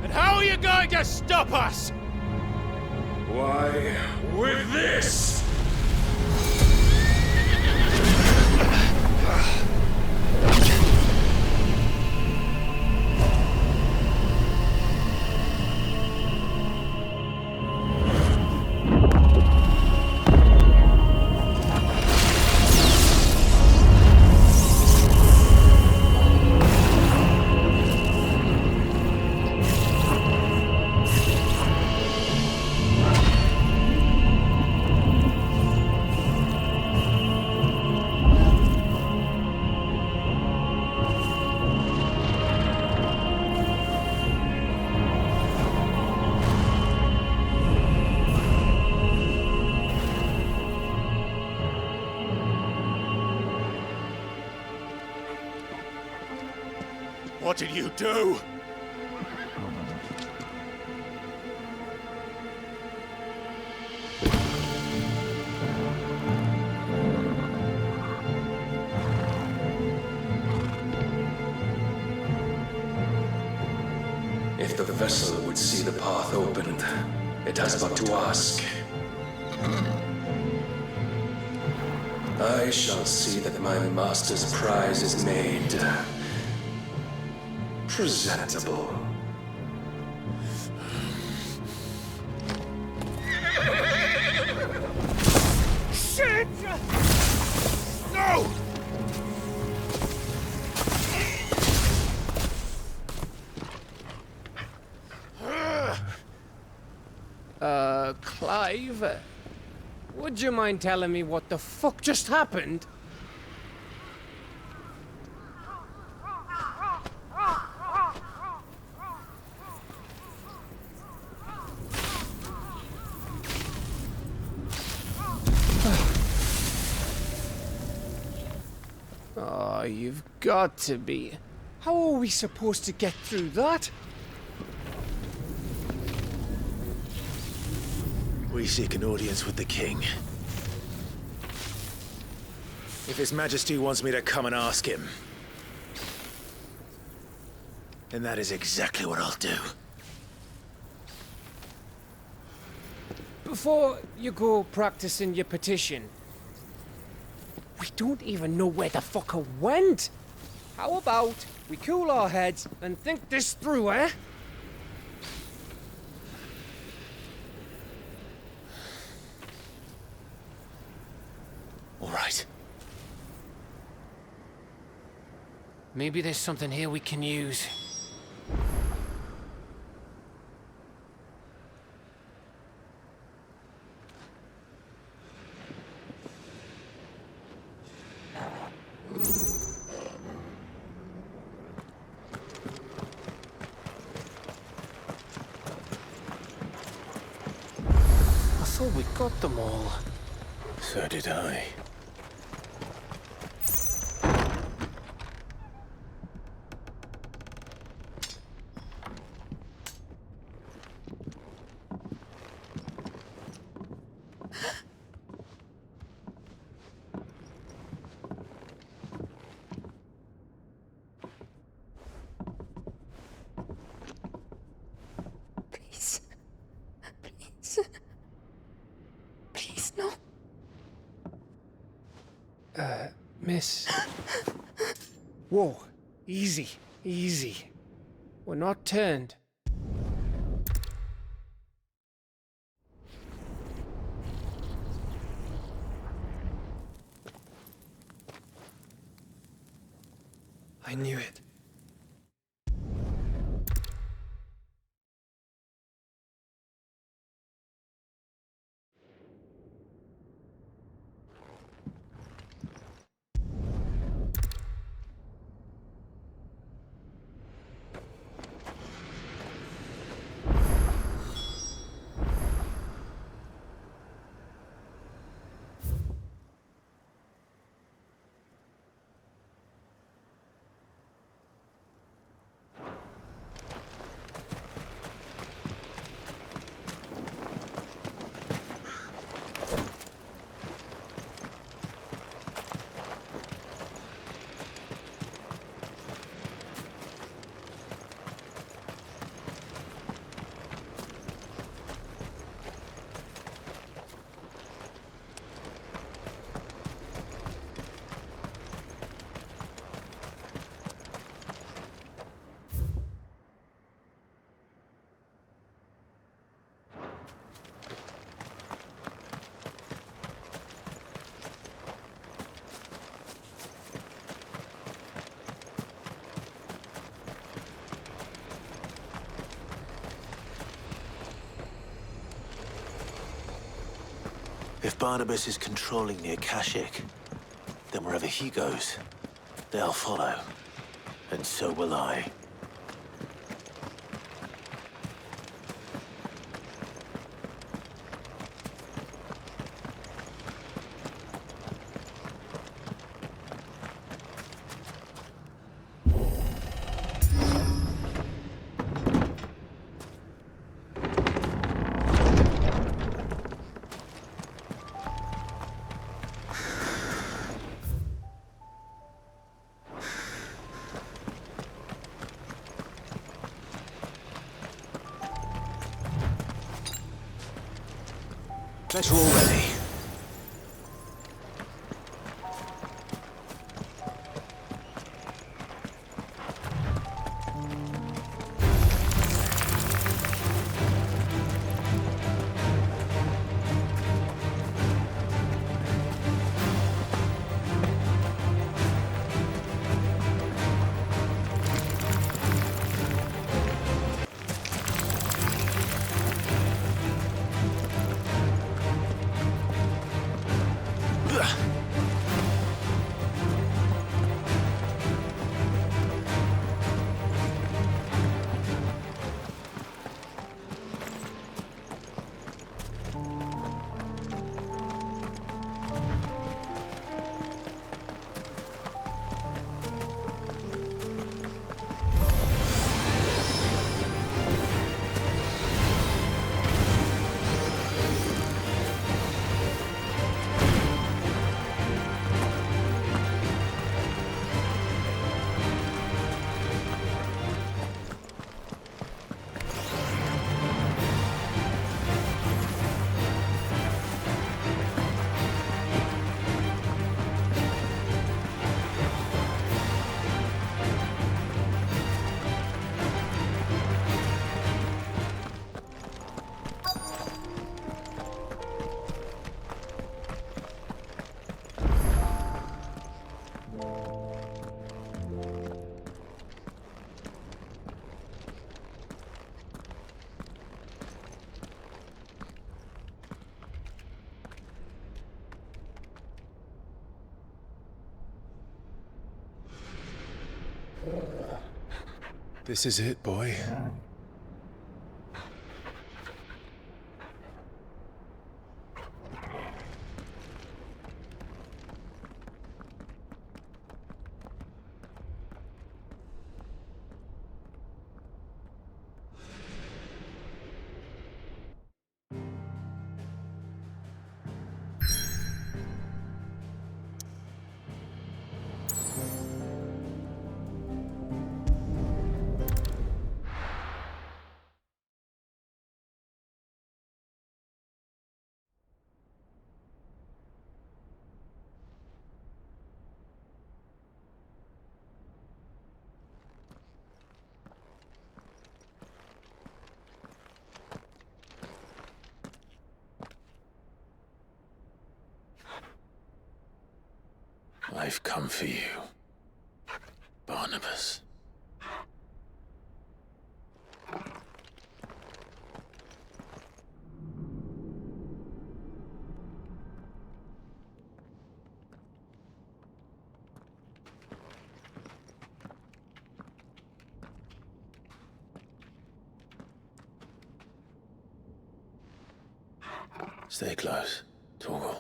And how are you going to stop us? Why, with this! What did you do? If the vessel would see the path opened, it has but to ask. I shall see that my master's prize is made presentable. Clive, would you mind telling me what the fuck just happened? Oh, you've got to be. How are we supposed to get through that? We seek an audience with the king. If His Majesty wants me to come and ask him, then that is exactly what I'll do. Before you go practicing your petition, we don't even know where the fucker went. How about we cool our heads and think this through, eh? All right. Maybe there's something here we can use. I thought we got them all. So did I. Please. Please. Please, no. Miss. Whoa. Easy. Easy. We're not turned. I knew it. If Barnabas is controlling the Akashic, then wherever he goes, they'll follow. And so will I. Better already. This is it, boy. I've come for you, Barnabas. Stay close, Torgal.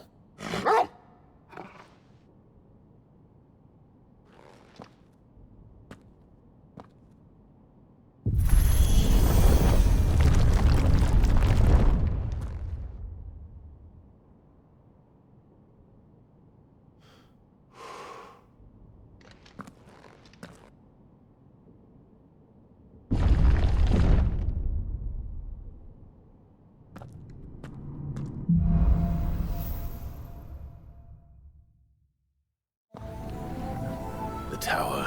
The tower.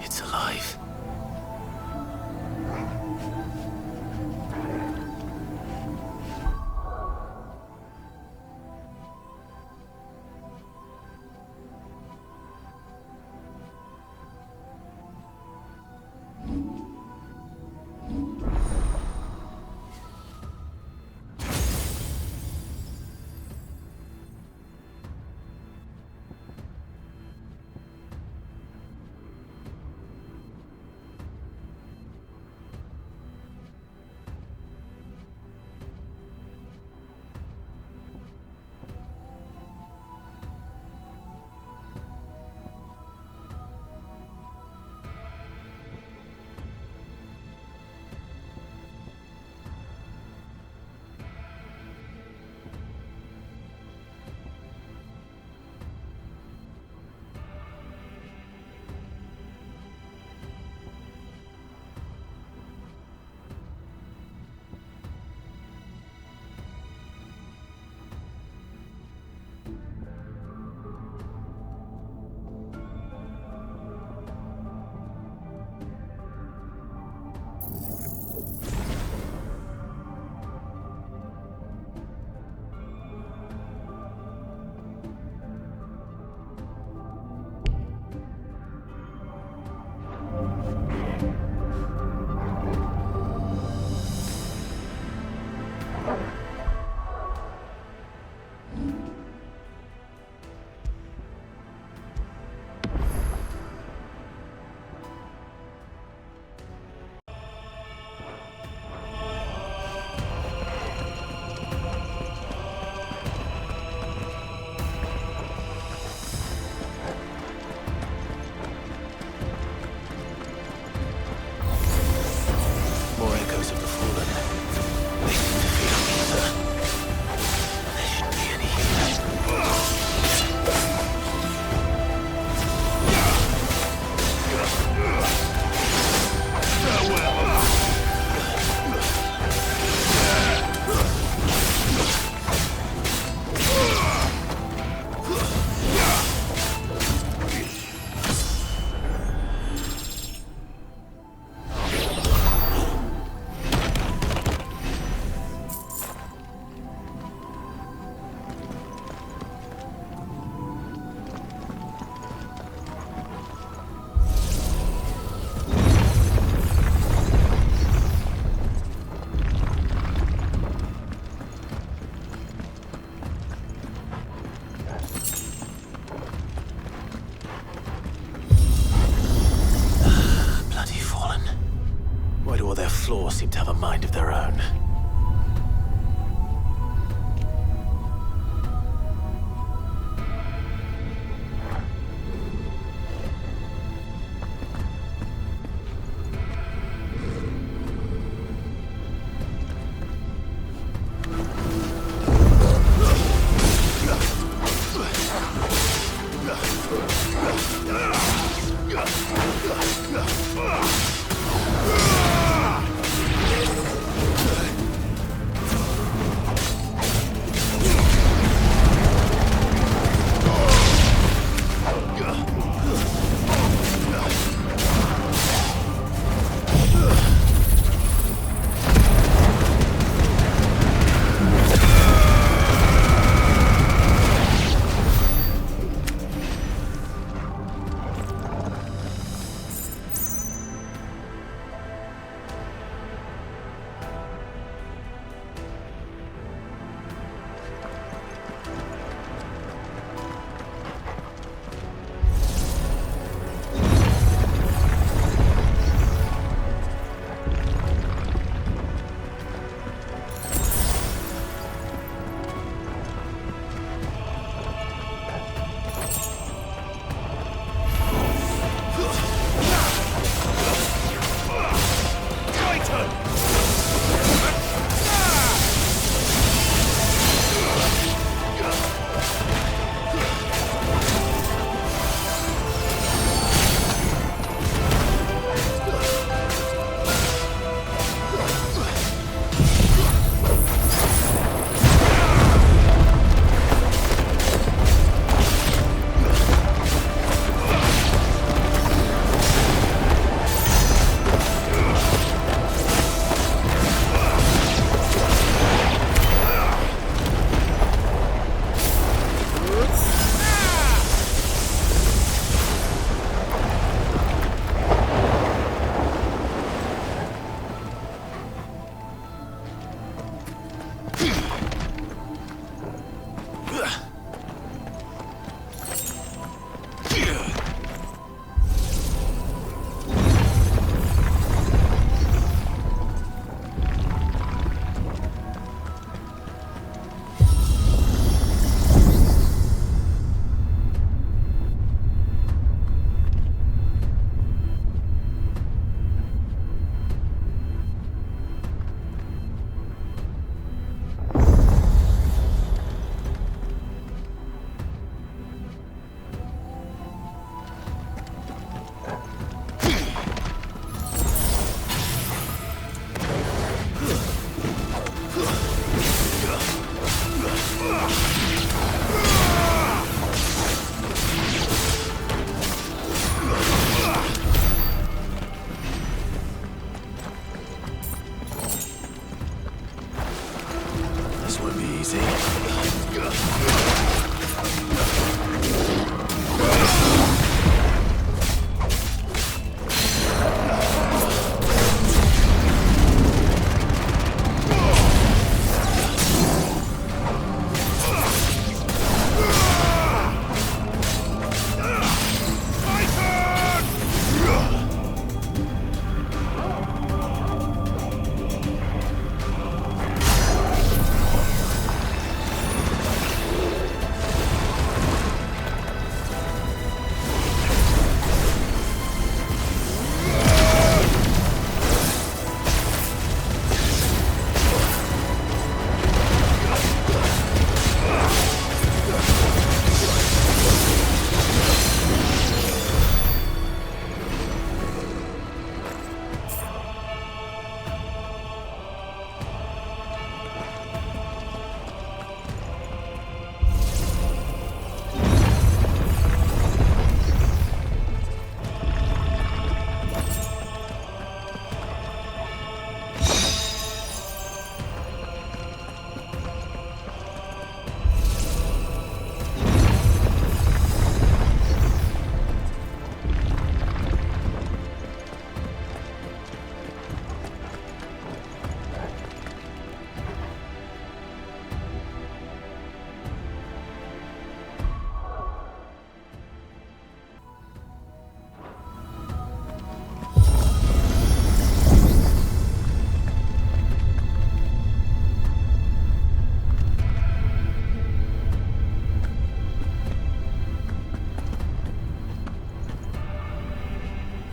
It's alive. More echoes of the fallen. They seem to feel me, sir.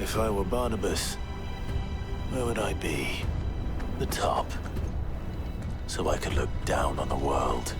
If I were Barnabas, where would I be? The top. So I could look down on the world.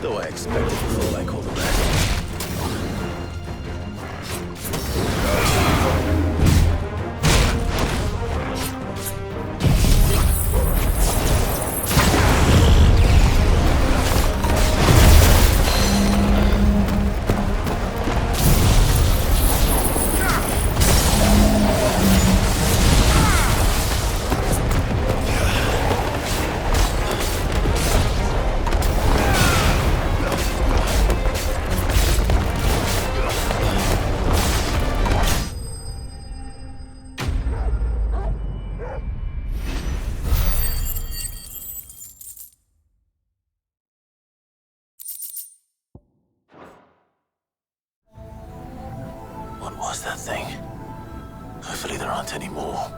Though I expected to feel like all the rest. What was that thing? Hopefully there aren't any more.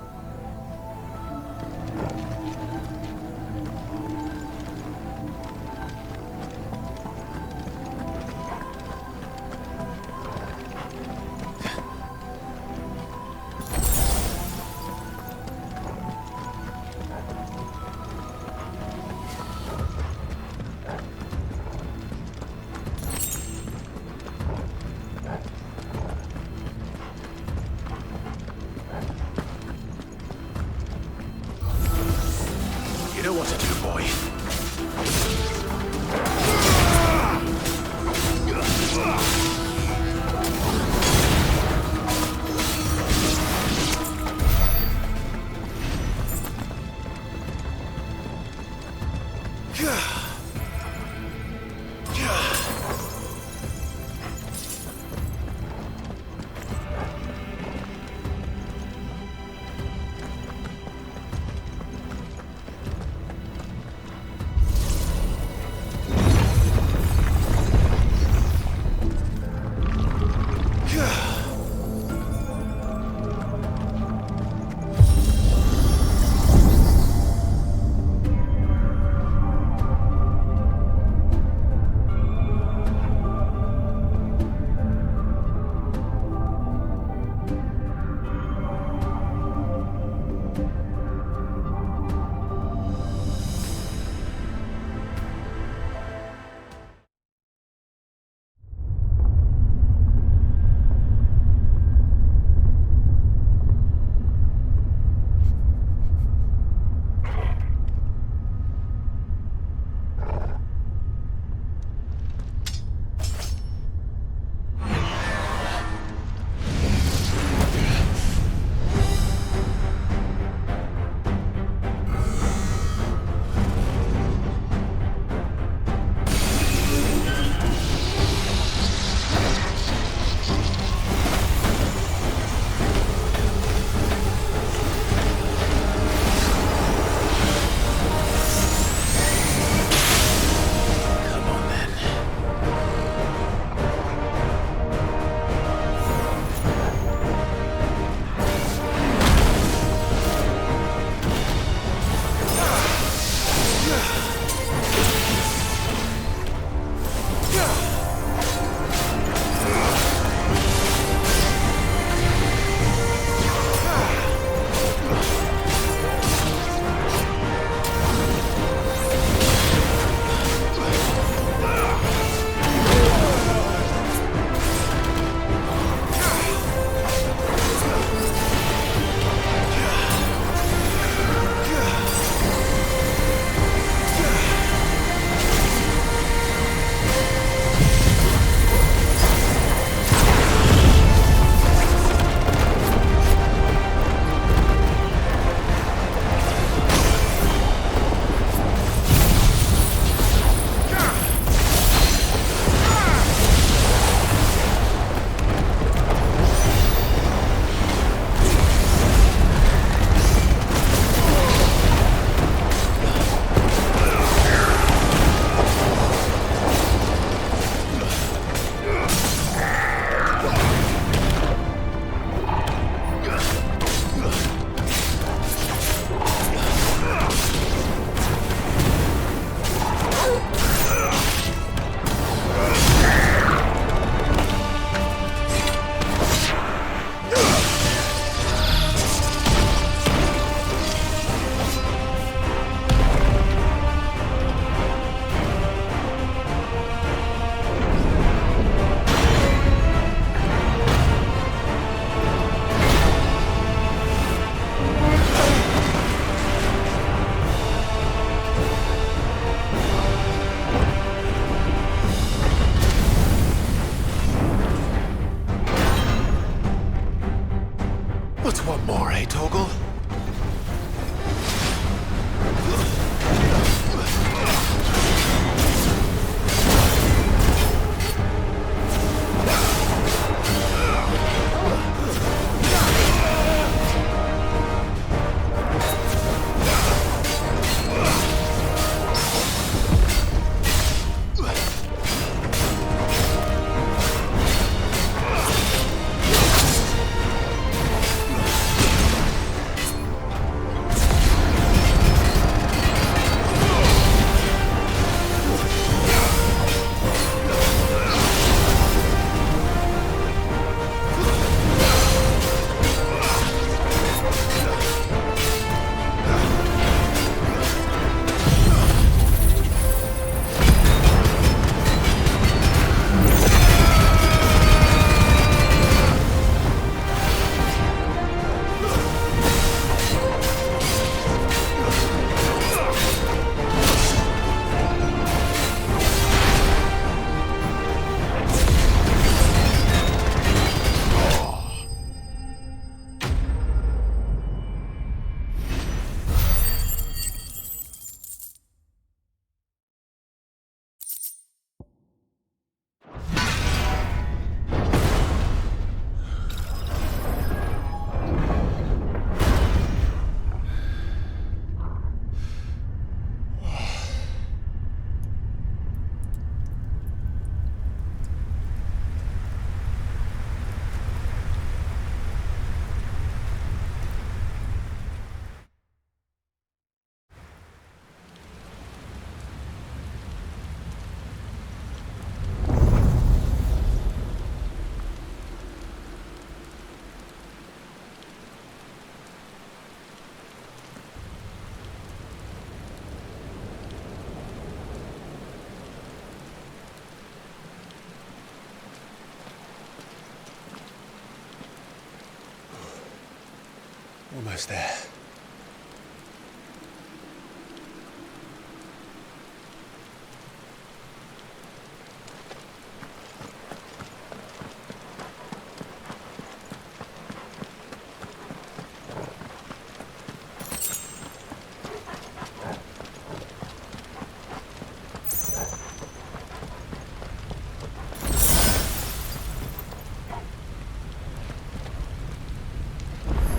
Almost there.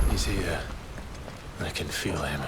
He's here. I can feel him.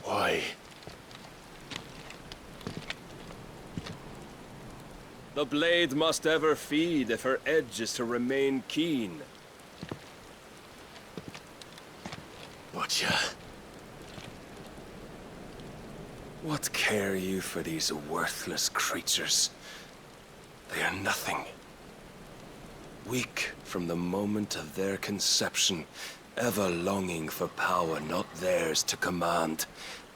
Why? The blade must ever feed if her edge is to remain keen. Butcher. What care you for these worthless creatures? They are nothing. Weak from the moment of their conception, ever longing for power not theirs to command,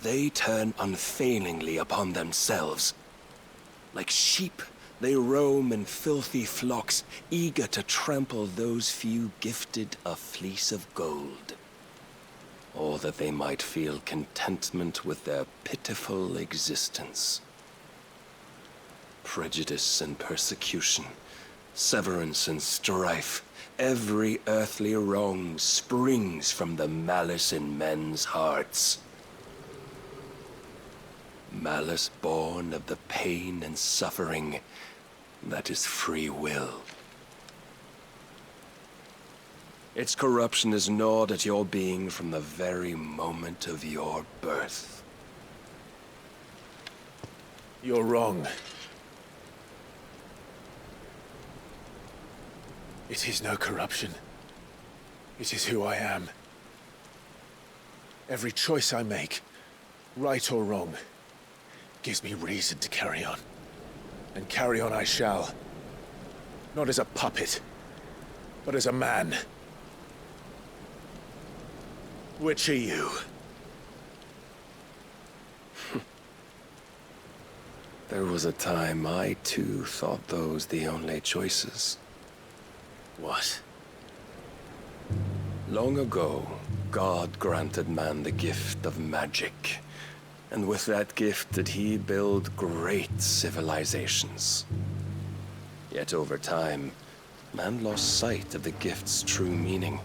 they turn unfailingly upon themselves. Like sheep, they roam in filthy flocks, eager to trample those few gifted a fleece of gold. Or that they might feel contentment with their pitiful existence. Prejudice and persecution, severance and strife, every earthly wrong springs from the malice in men's hearts. Malice born of the pain and suffering that is free will. Its corruption is gnawed at your being from the very moment of your birth. You're wrong. It is no corruption. It is who I am. Every choice I make, right or wrong, gives me reason to carry on. And carry on I shall. Not as a puppet, but as a man. Which are you? There was a time I too thought those the only choices. What? Long ago, God granted man the gift of magic. And with that gift did he build great civilizations. Yet over time, man lost sight of the gift's true meaning,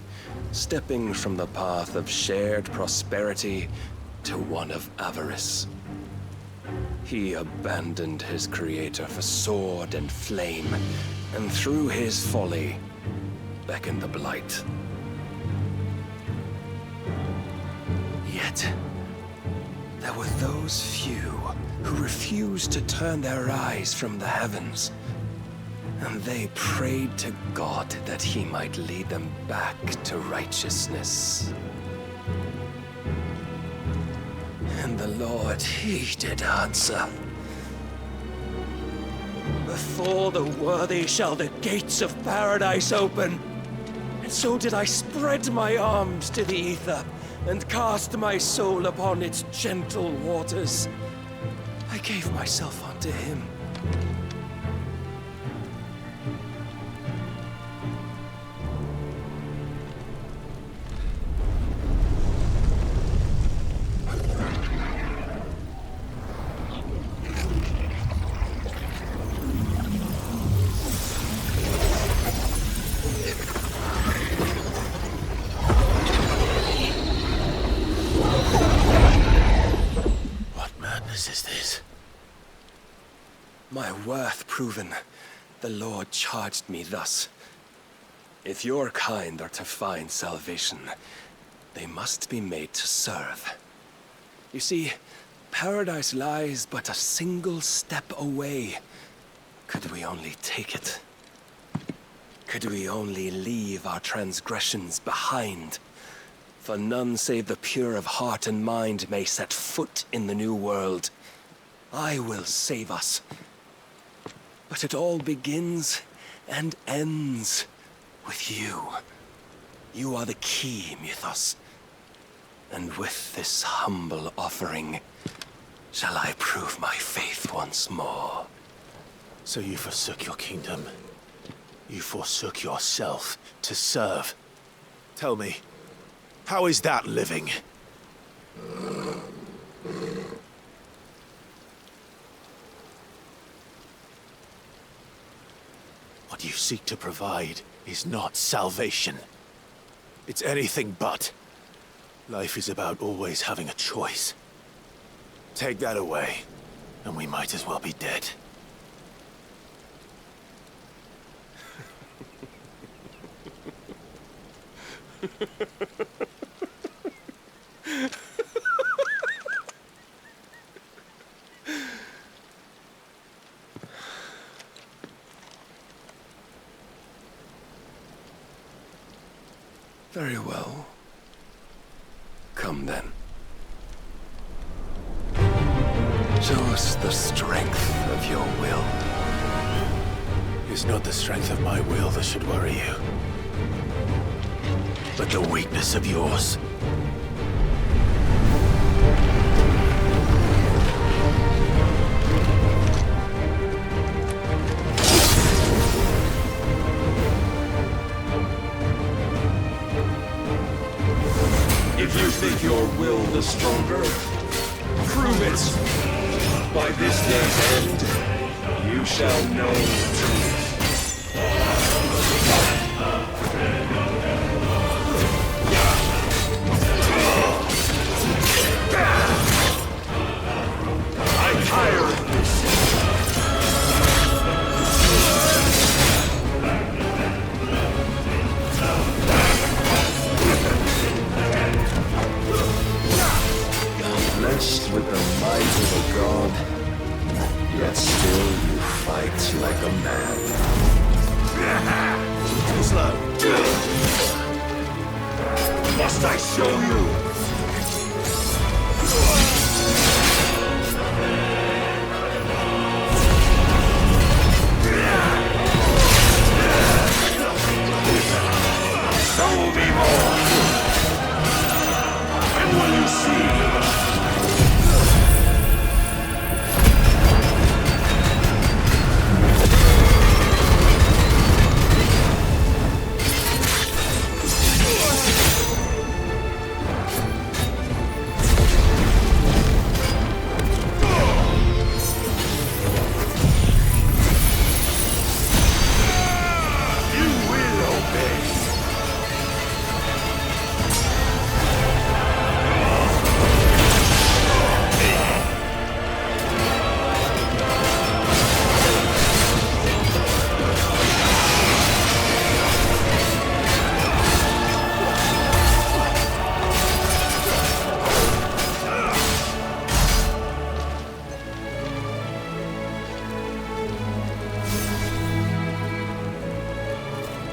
stepping from the path of shared prosperity to one of avarice. He abandoned his creator for sword and flame, and through his folly, beckoned the blight. Yet, there were those few who refused to turn their eyes from the heavens, and they prayed to God that he might lead them back to righteousness. And the Lord, he did answer. Before the worthy shall the gates of paradise open. And so did I spread my arms to the ether, and cast my soul upon its gentle waters. I gave myself unto him. Is this? My worth proven, the Lord charged me thus. If your kind are to find salvation, they must be made to serve. You see, Paradise lies but a single step away. Could we only take it? Could we only leave our transgressions behind? For none save the pure of heart and mind may set foot in the new world. I will save us. But it all begins and ends with you. You are the key, Mythos. And with this humble offering, shall I prove my faith once more. So you forsook your kingdom. You forsook yourself to serve. Tell me, how is that living? What you seek to provide is not salvation. It's anything but. Life is about always having a choice. Take that away, and we might as well be dead. Very well. Come then. Show us the strength of your will. It's not the strength of my will that should worry you, but the weakness of yours. If you think your will the stronger, prove it. By this day's end, you shall know the truth. I tire of this. Blessed with the might of a god, yet still you fight like a man. Slow. Must I show you? Show me more. And will you see?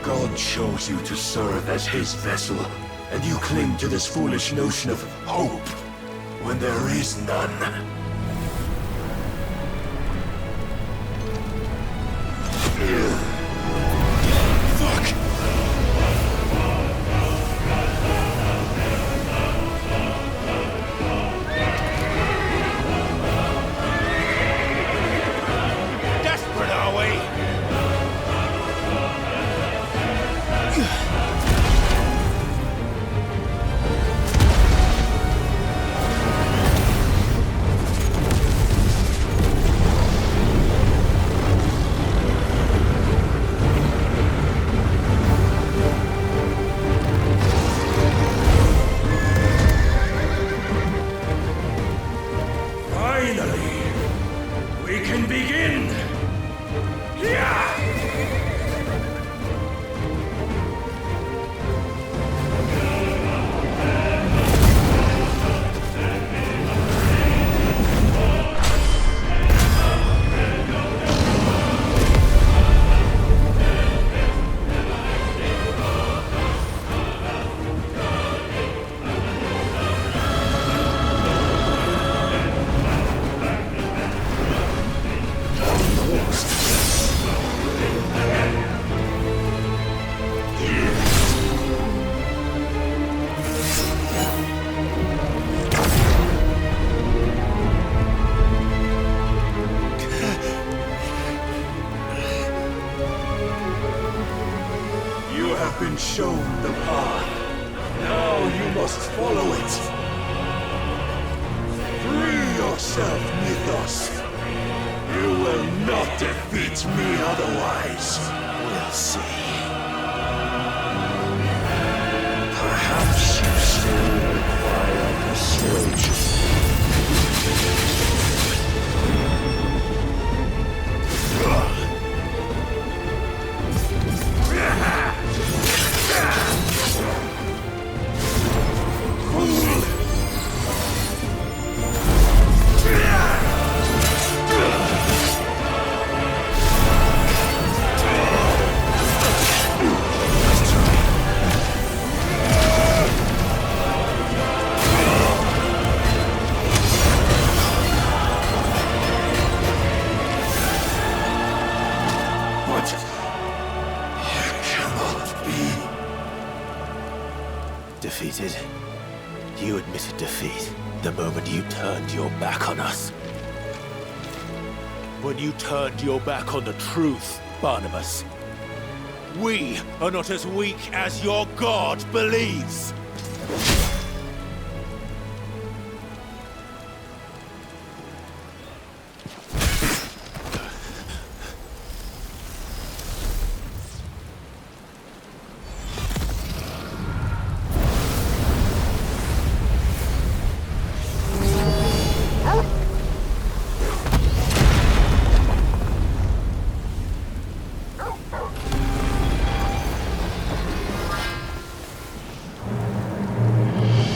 God chose you to serve as his vessel, and you cling to this foolish notion of hope when there is none. Desperate, are we? must follow it. Free yourself, Mythos. You will not defeat me otherwise. We'll see. Perhaps you still require persuasion. Defeated? You admitted defeat the moment you turned your back on us. When you turned your back on the truth, Barnabas. We are not as weak as your God believes.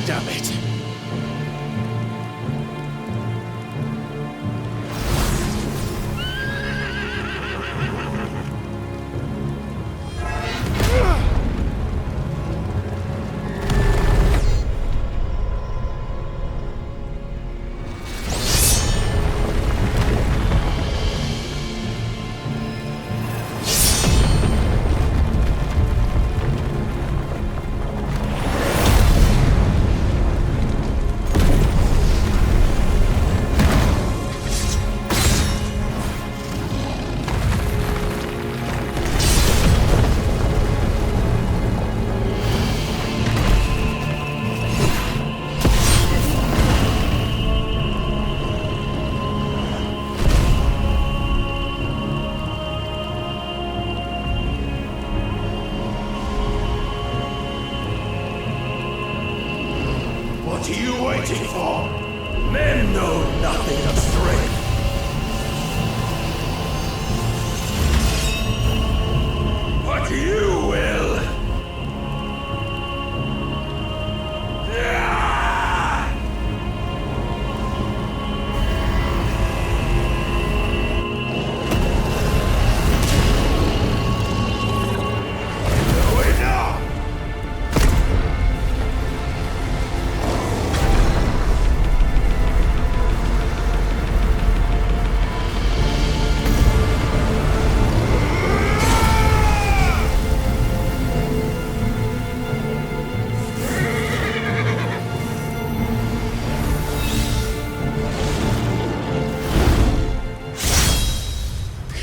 Damn it! What are you waiting for? Men know nothing of strength. But you will.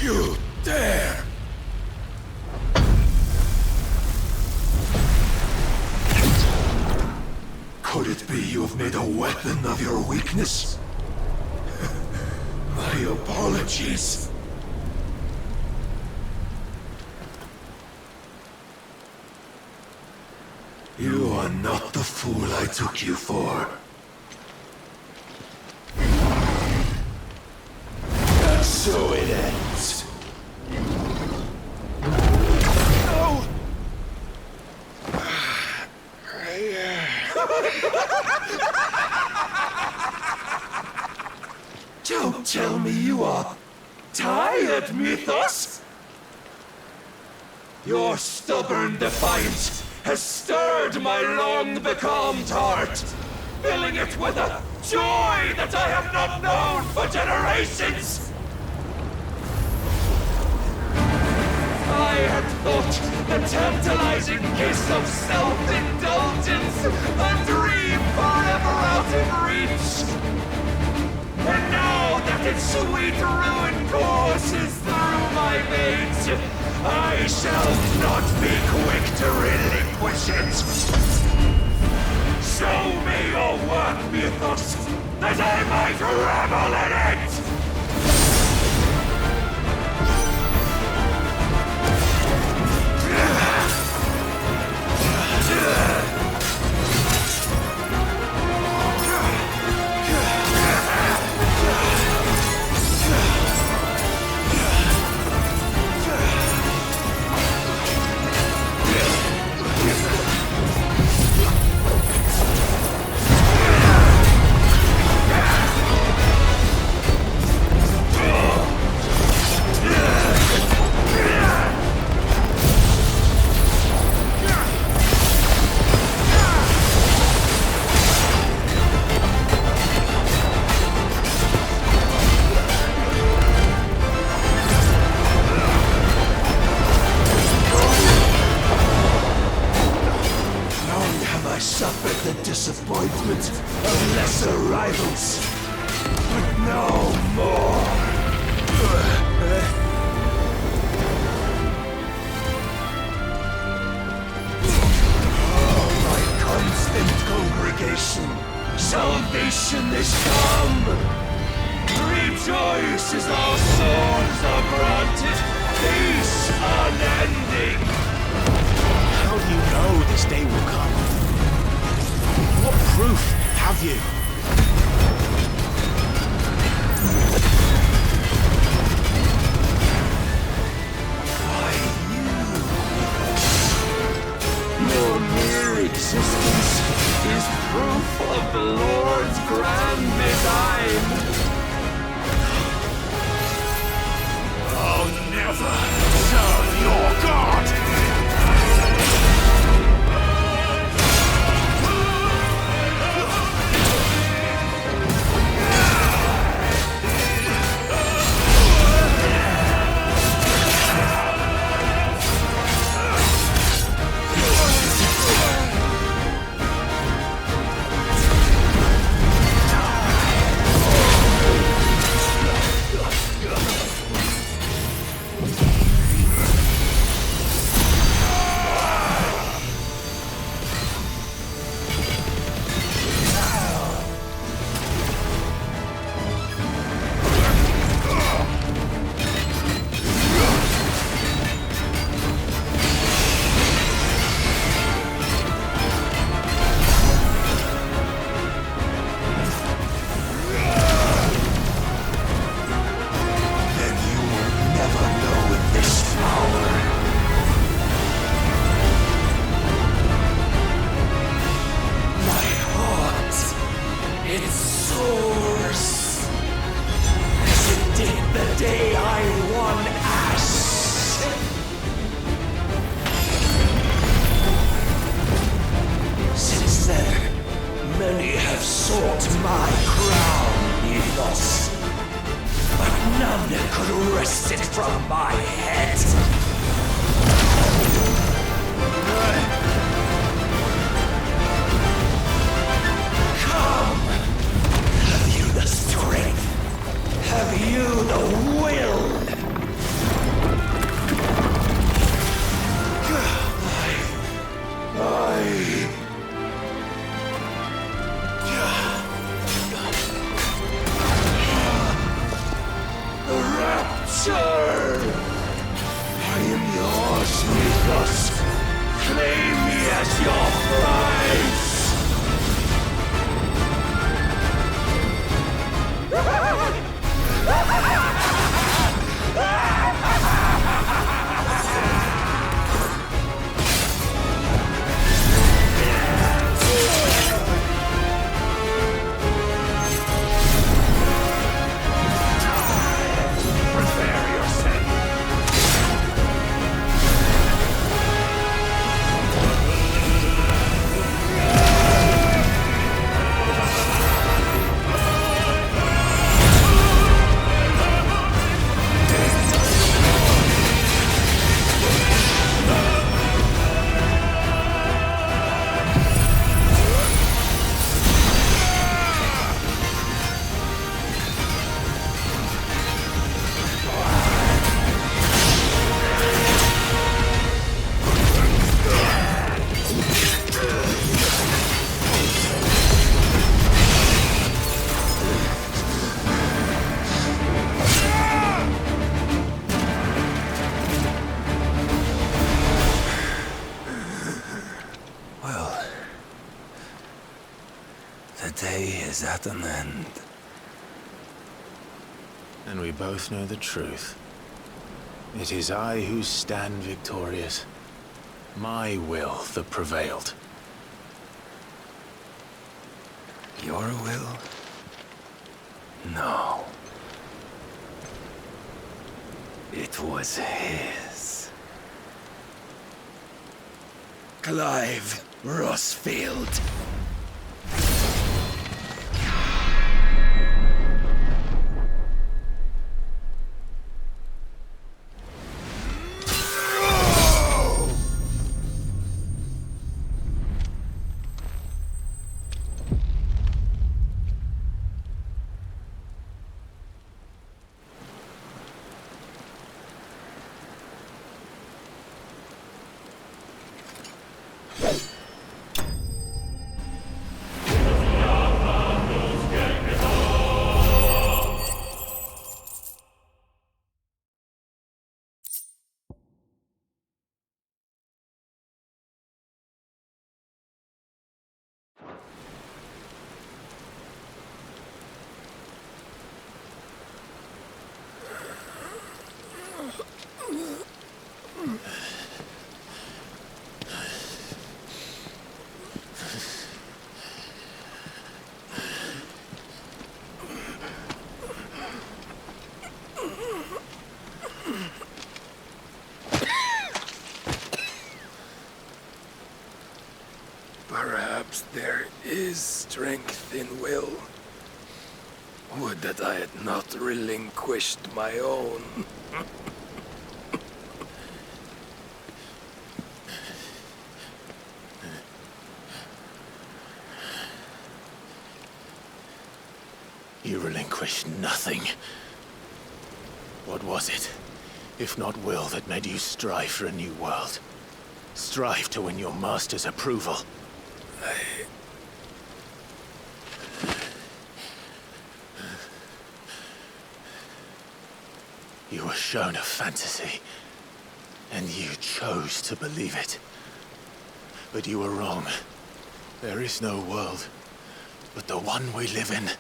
You dare! Could it be you have made a weapon of your weakness? My apologies. You are not the fool I took you for. And so it ends. No! Don't tell me you are tired, Mythos! Your stubborn defiance has stirred my long-becalmed heart, filling it with a joy that I have not known for generations! I had thought the tantalizing kiss of self-indulgence a dream forever out of reach! And now that its sweet ruin courses through my veins, I shall not be quick to relinquish it! Show me your work, Mythos, that I might revel in it! Disappointment of lesser rivals, but no more. Oh, my constant congregation, salvation is come. Rejoice as our souls are granted peace unending. How do you know this day will come? What proof have you? Why, you? Your mere existence is proof of the Lord's grand design. I'll never serve your God! The day is at an end. And we both know the truth. It is I who stand victorious. My will that prevailed. Your will? No. It was his. Clive Rossfield. Perhaps there is strength in will. Would that I had not relinquished my own. You relinquished nothing. What was it, if not will, that made you strive for a new world? Strive to win your master's approval? You were shown a fantasy, and you chose to believe it. But you were wrong. There is no world, but the one we live in.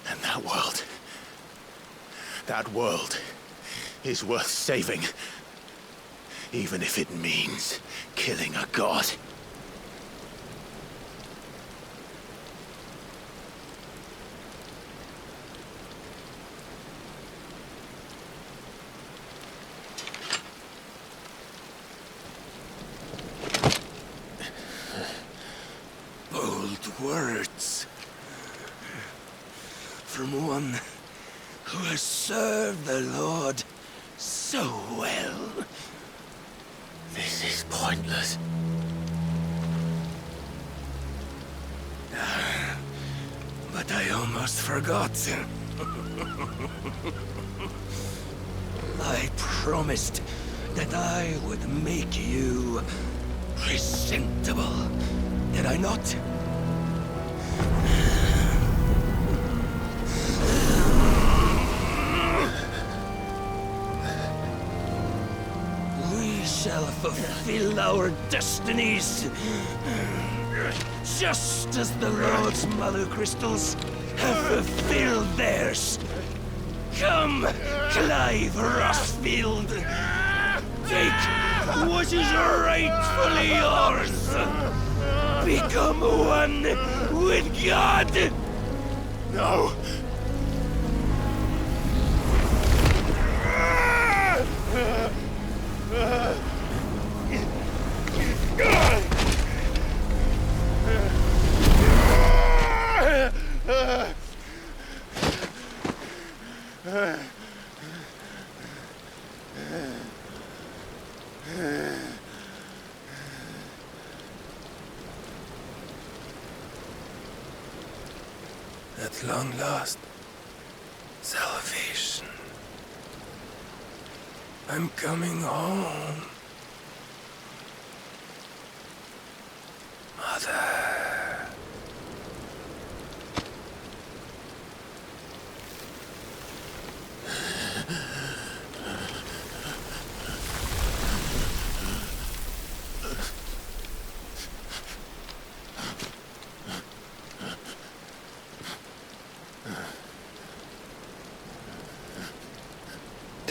And that world is worth saving, even if it means killing a god. Bold words. From one who has served the Lord so well. This is pointless. But I almost forgot. I promised that I would make you presentable. Did I not? We shall fulfill our destinies, just as the Lord's Mother Crystals have fulfilled theirs. Come, Clive Rossfield. Take what is rightfully yours. Become one with God. No. At long last, salvation. I'm coming home. Mother.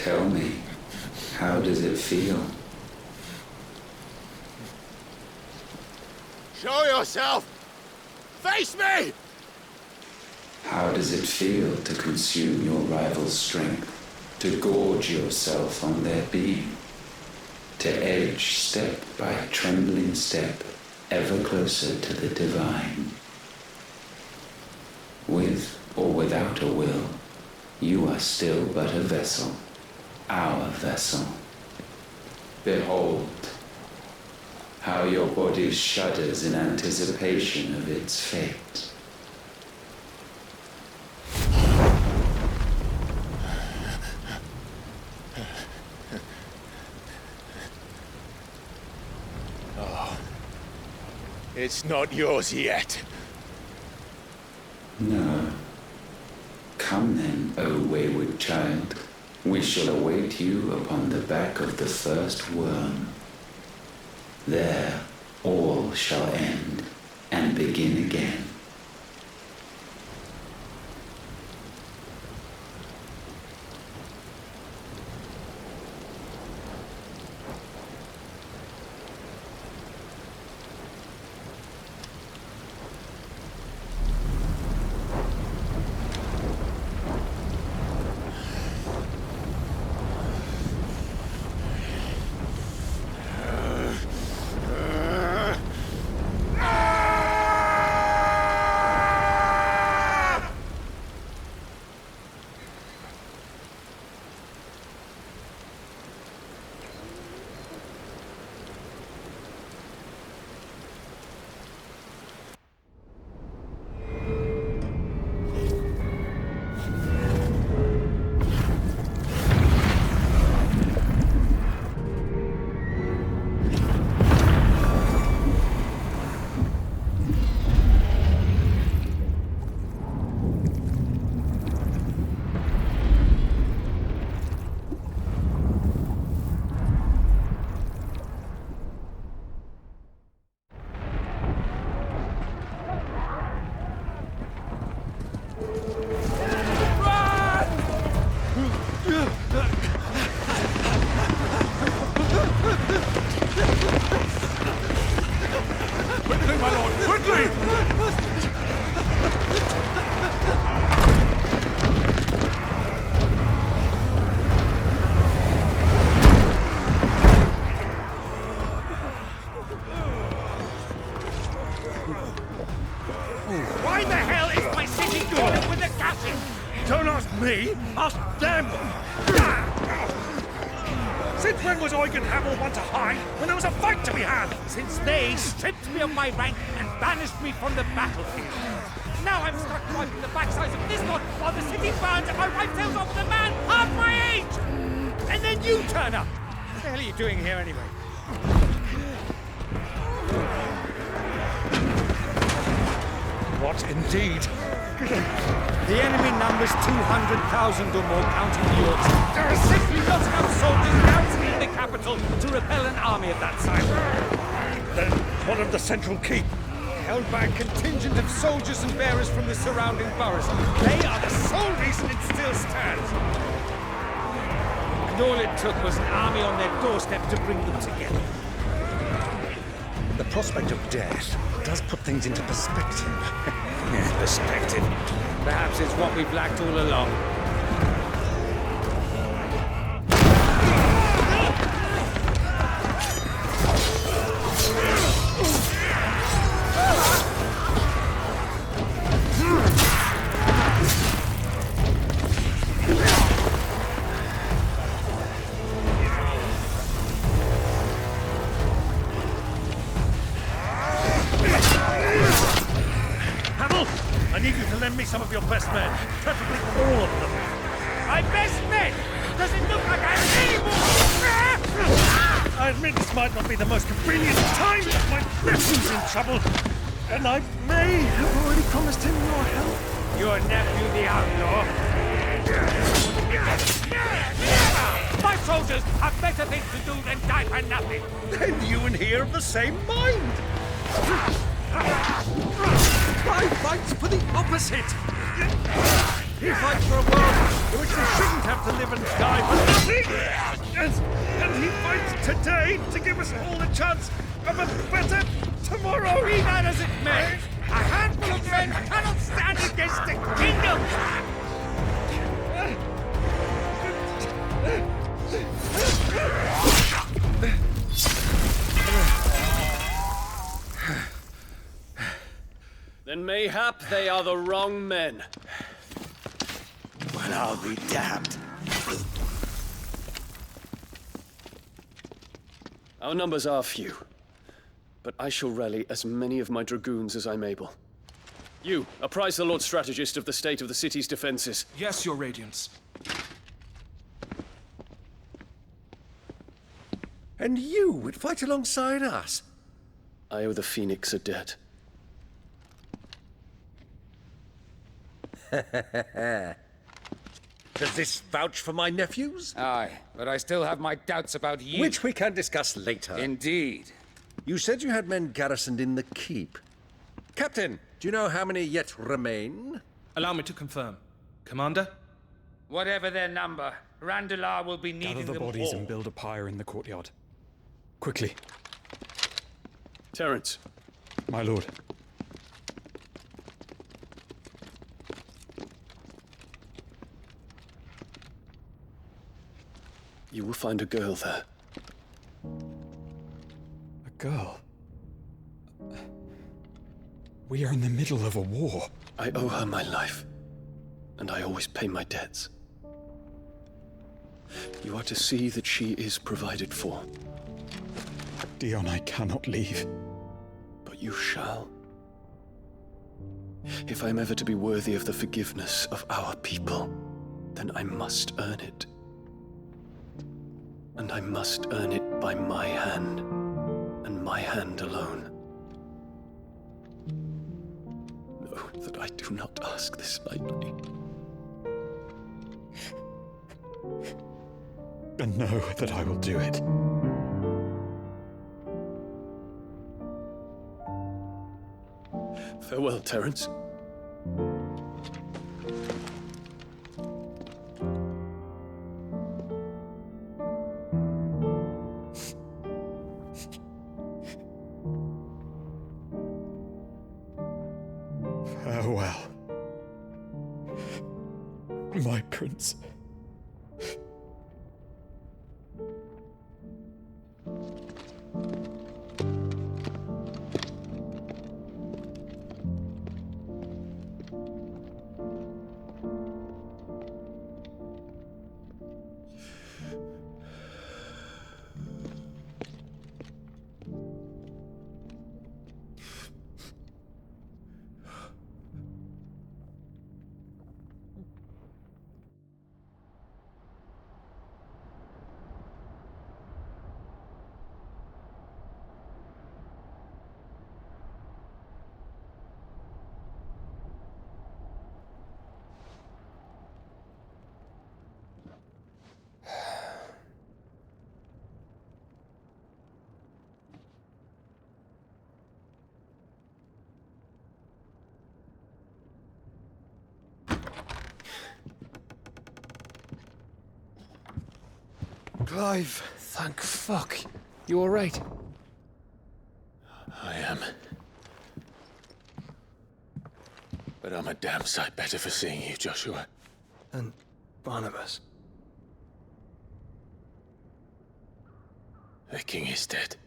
Tell me, how does it feel? Show yourself! Face me! How does it feel to consume your rival's strength, to gorge yourself on their beam, to edge step by trembling step ever closer to the divine? With or without a will, you are still but a vessel, our vessel. Behold, how your body shudders in anticipation of its fate. Oh, it's not yours yet. No. Come then, O wayward child. We shall await you upon the back of the first worm. There all shall end and begin again. Quickly, my lord, quickly! Why the hell is my city doing it with the gassing? Don't ask me, ask them! Since when was Eugen Hamel one to hide when there was a fight to be had? Since they stripped me of my rank and banished me from the battlefield. Now I'm stuck wiping the backsides of this one while the city burns and my wife tells off the man half my age! And then you turn up! What the hell are you doing here anyway? What indeed? The enemy numbers 200,000 or more, counting the Yorks. There are simply not enough soldiers garrisoning the capital to repel an army of that size. Then what of the central keep? Held by a contingent of soldiers and bearers from the surrounding boroughs. They are the sole reason it still stands. And all it took was an army on their doorstep to bring them together. The prospect of death does put things into perspective. Perspective. Perhaps it's what we've lacked all along. I need you to lend me some of your best men. Preferably all of them. My best men! Does it look like I have any more? I admit this might not be the most convenient time, but my nephew's in trouble. And I may have already promised him your help. Your nephew, the outlaw? My soldiers have better things to do than die for nothing. Then you and he are of the same mind. I fight for the opposite. He fights for a world in which we shouldn't have to live and die for nothing! And he fights today to give us all a chance of a better tomorrow! Be that as it may, a handful of men cannot stand against the kingdom! Then mayhap they are the wrong men. Well, I'll be damned. Our numbers are few, but I shall rally as many of my dragoons as I'm able. You, apprise the Lord Strategist of the state of the city's defenses. Yes, Your Radiance. And you would fight alongside us? I owe the Phoenix a debt. Does this vouch for my nephews? Aye, but I still have my doubts about you. Which we can discuss later. Indeed. You said you had men garrisoned in the keep. Captain, do you know how many yet remain? Allow me to confirm. Commander? Whatever their number, Randalar will be needing Gather the them bodies all. and build a pyre in the courtyard. Quickly. Terence. My lord. You will find a girl there. A girl? We are in the middle of a war. I owe her my life, and I always pay my debts. You are to see that she is provided for. Dion, I cannot leave. But you shall. If I'm ever to be worthy of the forgiveness of our people, then I must earn it. And I must earn it by my hand, and my hand alone. Know that I do not ask this lightly. And know that I will do it. Farewell, Terence. Farewell, my prince. Clive! Thank fuck. You alright? I am. But I'm a damn sight better for seeing you, Joshua. And Barnabas. The king is dead.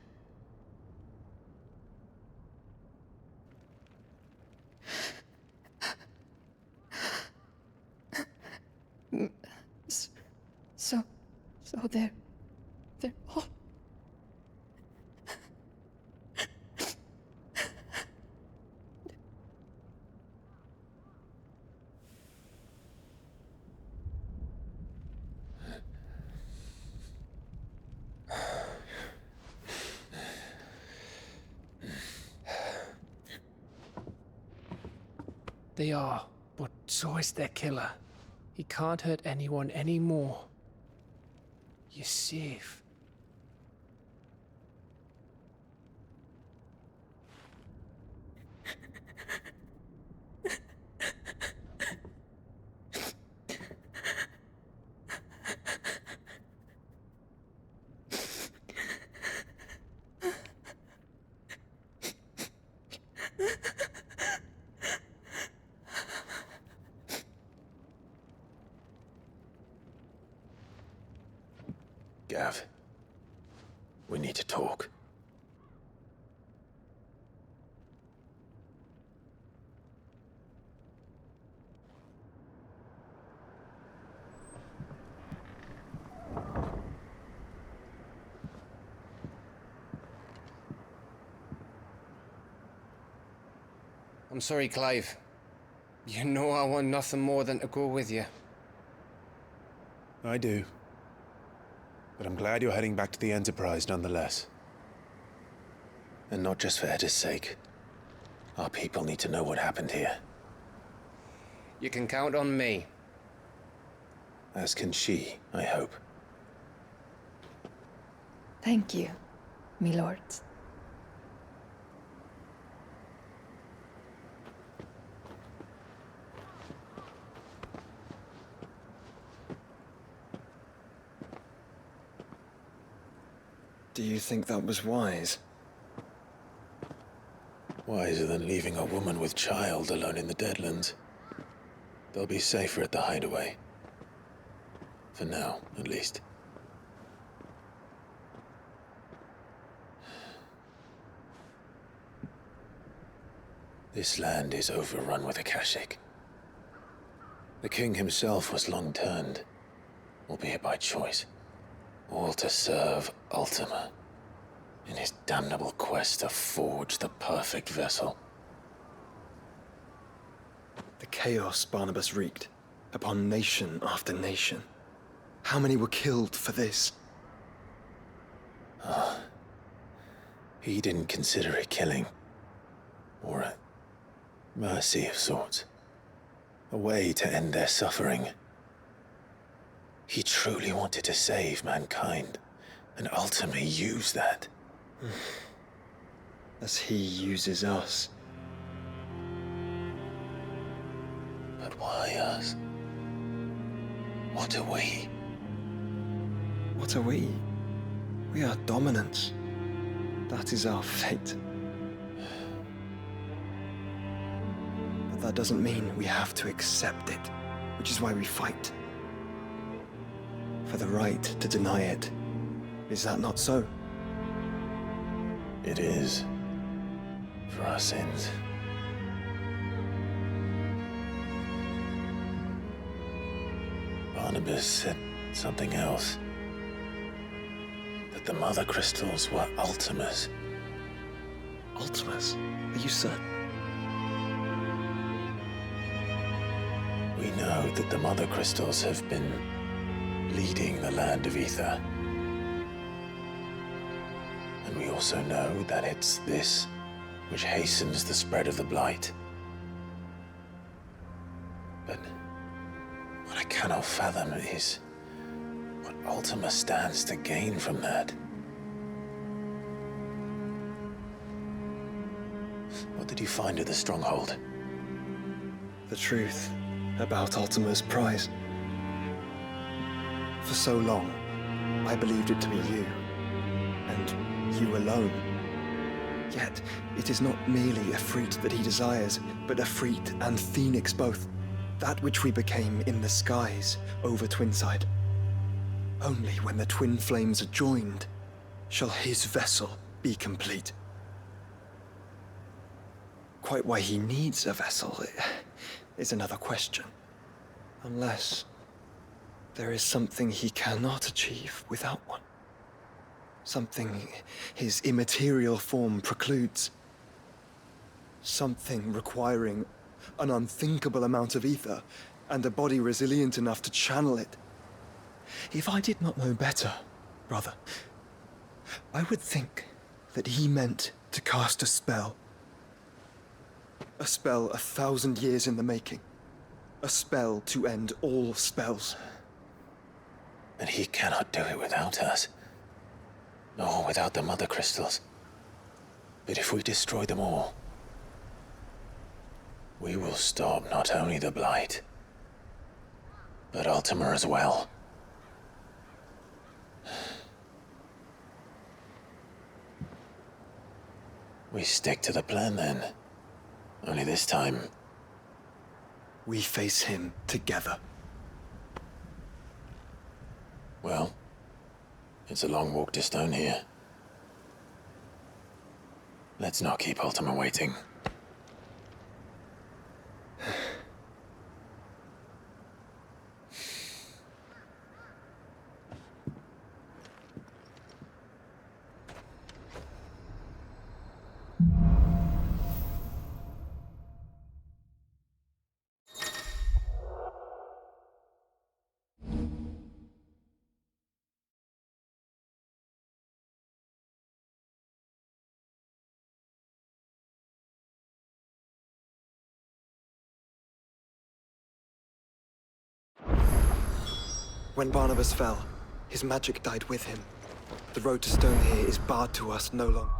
So they're all... They are, but so is their killer. He can't hurt anyone anymore. You're safe. Gav. We need to talk. I'm sorry, Clive. You know I want nothing more than to go with you. I do. But I'm glad you're heading back to the Enterprise nonetheless. And not just for Edda's sake. Our people need to know what happened here. You can count on me. As can she, I hope. Thank you, my lords. Do you think that was wise? Wiser than leaving a woman with child alone in the Deadlands. They'll be safer at the hideaway. For now, at least. This land is overrun with Akashic. The king himself was long turned, albeit by choice, all to serve Ultima, in his damnable quest to forge the perfect vessel. The chaos Barnabas wreaked upon nation after nation. How many were killed for this? He didn't consider it killing, or a mercy of sorts. A way to end their suffering. He truly wanted to save mankind, and ultimately used that. As he uses us. But why us? What are we? What are we? We are dominance. That is our fate. But that doesn't mean we have to accept it, which is why we fight. For the right to deny it. Is that not so? It is. For our sins. Barnabas said something else. That the Mother Crystals were Ultimas. Ultimas? Are you certain? We know that the Mother Crystals have been leading the land of Ether. And we also know that it's this which hastens the spread of the Blight. But what I cannot fathom is what Ultima stands to gain from that. What did you find at the Stronghold? The truth about Ultima's prize. For so long, I believed it to be you, and you alone. Yet, it is not merely a fruit that he desires, but a fruit and phoenix both. That which we became in the skies over Twinside. Only when the twin flames are joined shall his vessel be complete. Quite why he needs a vessel is another question. Unless there is something he cannot achieve without one. Something his immaterial form precludes. Something requiring an unthinkable amount of ether and a body resilient enough to channel it. If I did not know better, brother, I would think that he meant to cast a spell. A spell 1,000 years in the making. A spell to end all spells. And he cannot do it without us. Nor without the Mother Crystals. But if we destroy them all, we will stop not only the Blight, but Ultima as well. We stick to the plan then. Only this time, we face him together. Well, It's a long walk to Stone here. Let's not keep Ultima waiting. When Barnabas fell, his magic died with him. The road to Stone here is barred to us no longer.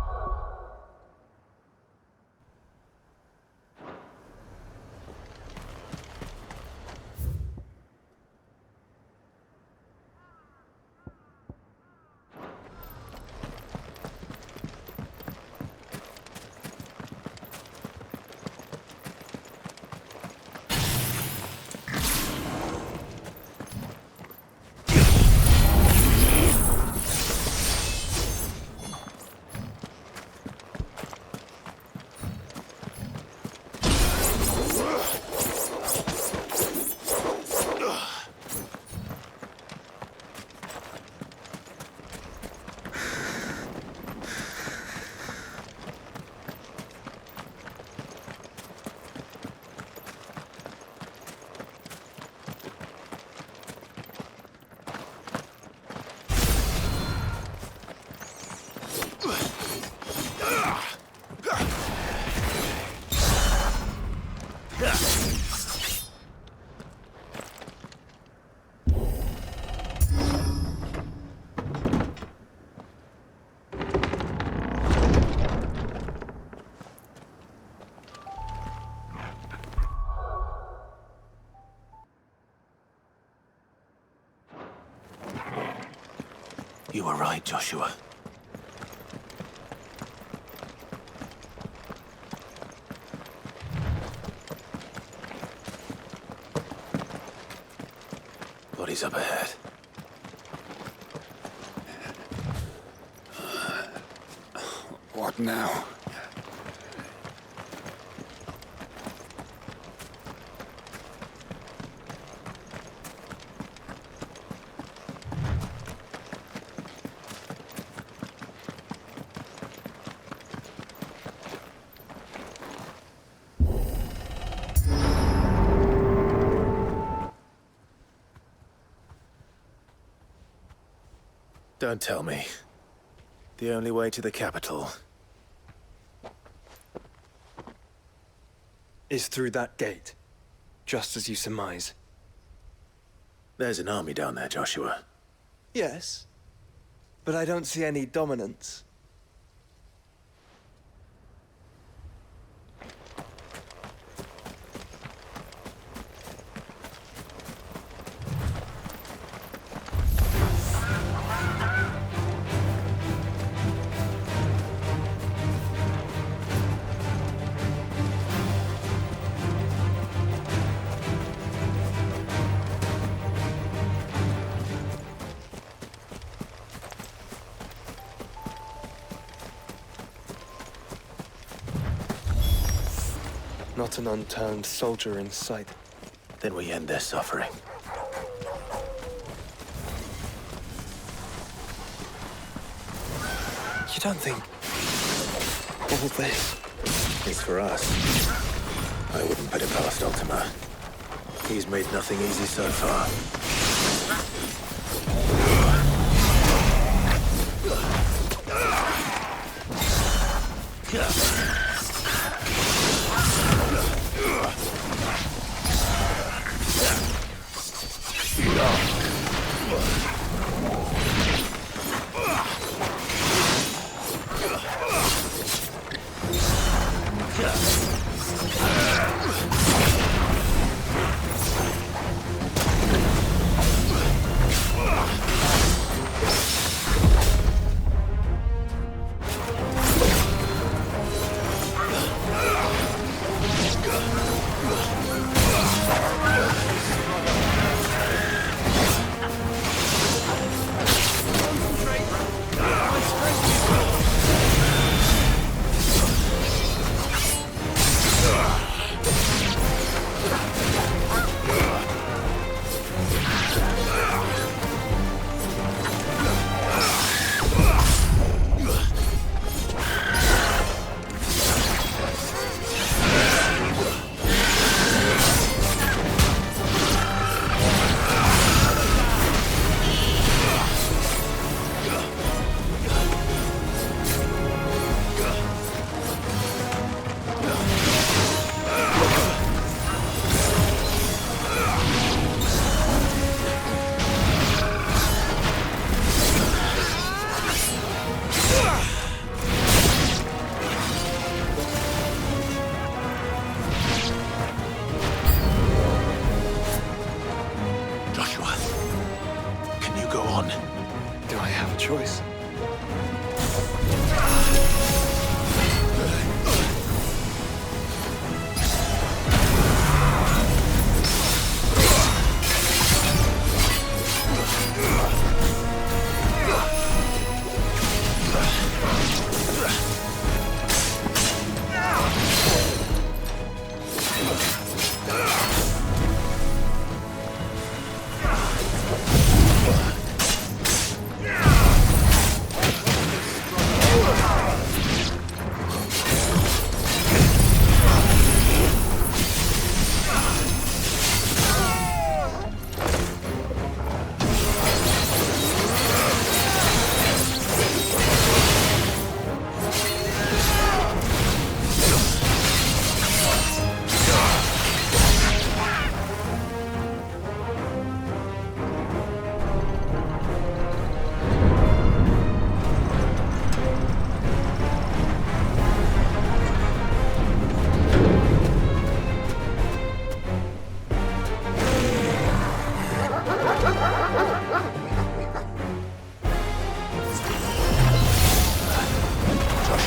You were right, Joshua. Bodies up ahead. What now? Don't tell me. The only way to the capital Is through that gate, just as you surmise. There's an army down there, Joshua. Yes, but I don't see any dominance. Not an unturned soldier in sight. Then we end their suffering. You don't think all this is for us? I wouldn't put it past Ultima. He's made nothing easy so far. Concentrate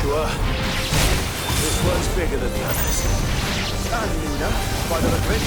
Sure. This one's bigger than the others. And leaner, by the look of it.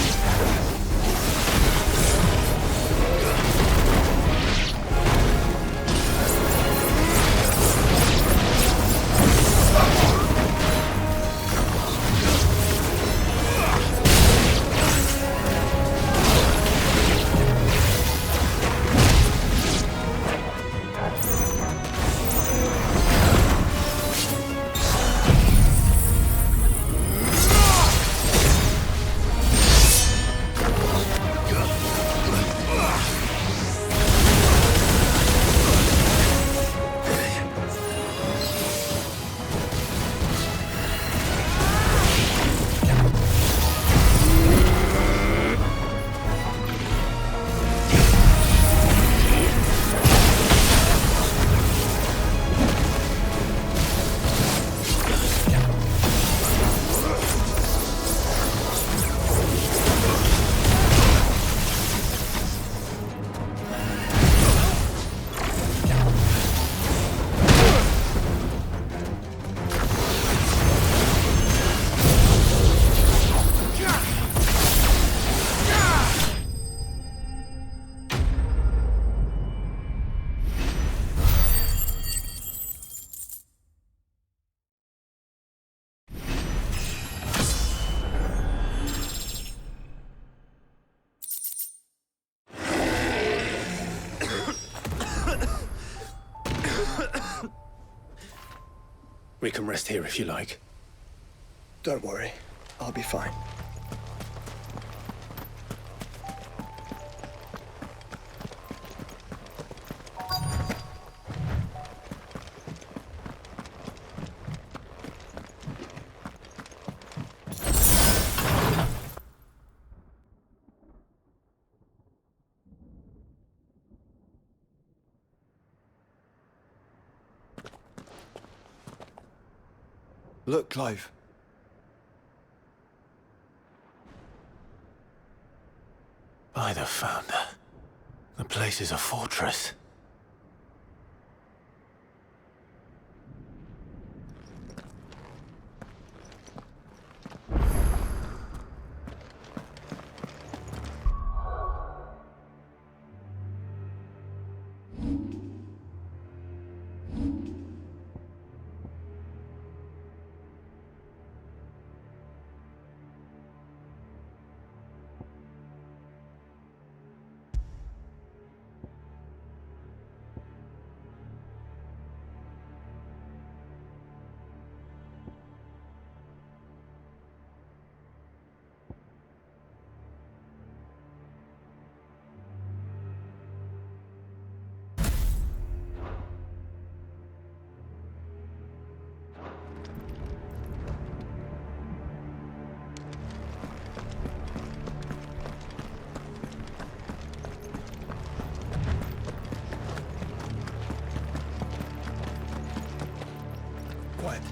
We can rest here if you like. Don't worry, I'll be fine. Look, Clive. By the Founder. The place is a fortress. Quiet.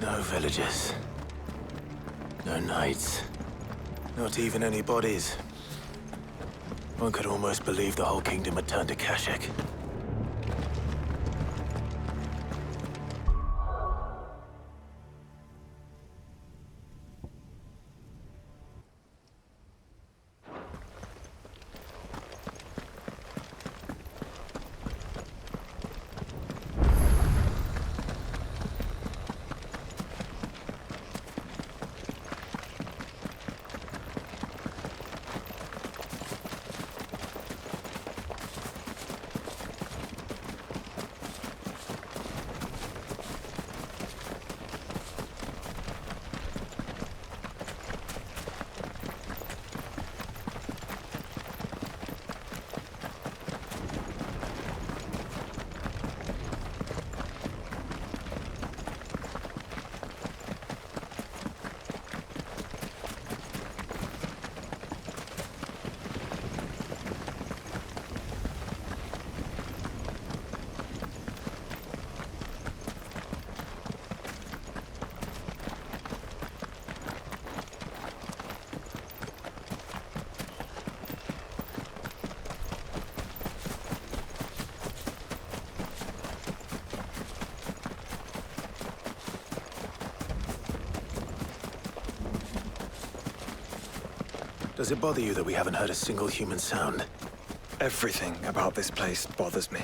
No villagers. No knights. Not even any bodies. One could almost believe the whole kingdom had turned to Kashik. Does it bother you that we haven't heard a single human sound? Everything about this place bothers me.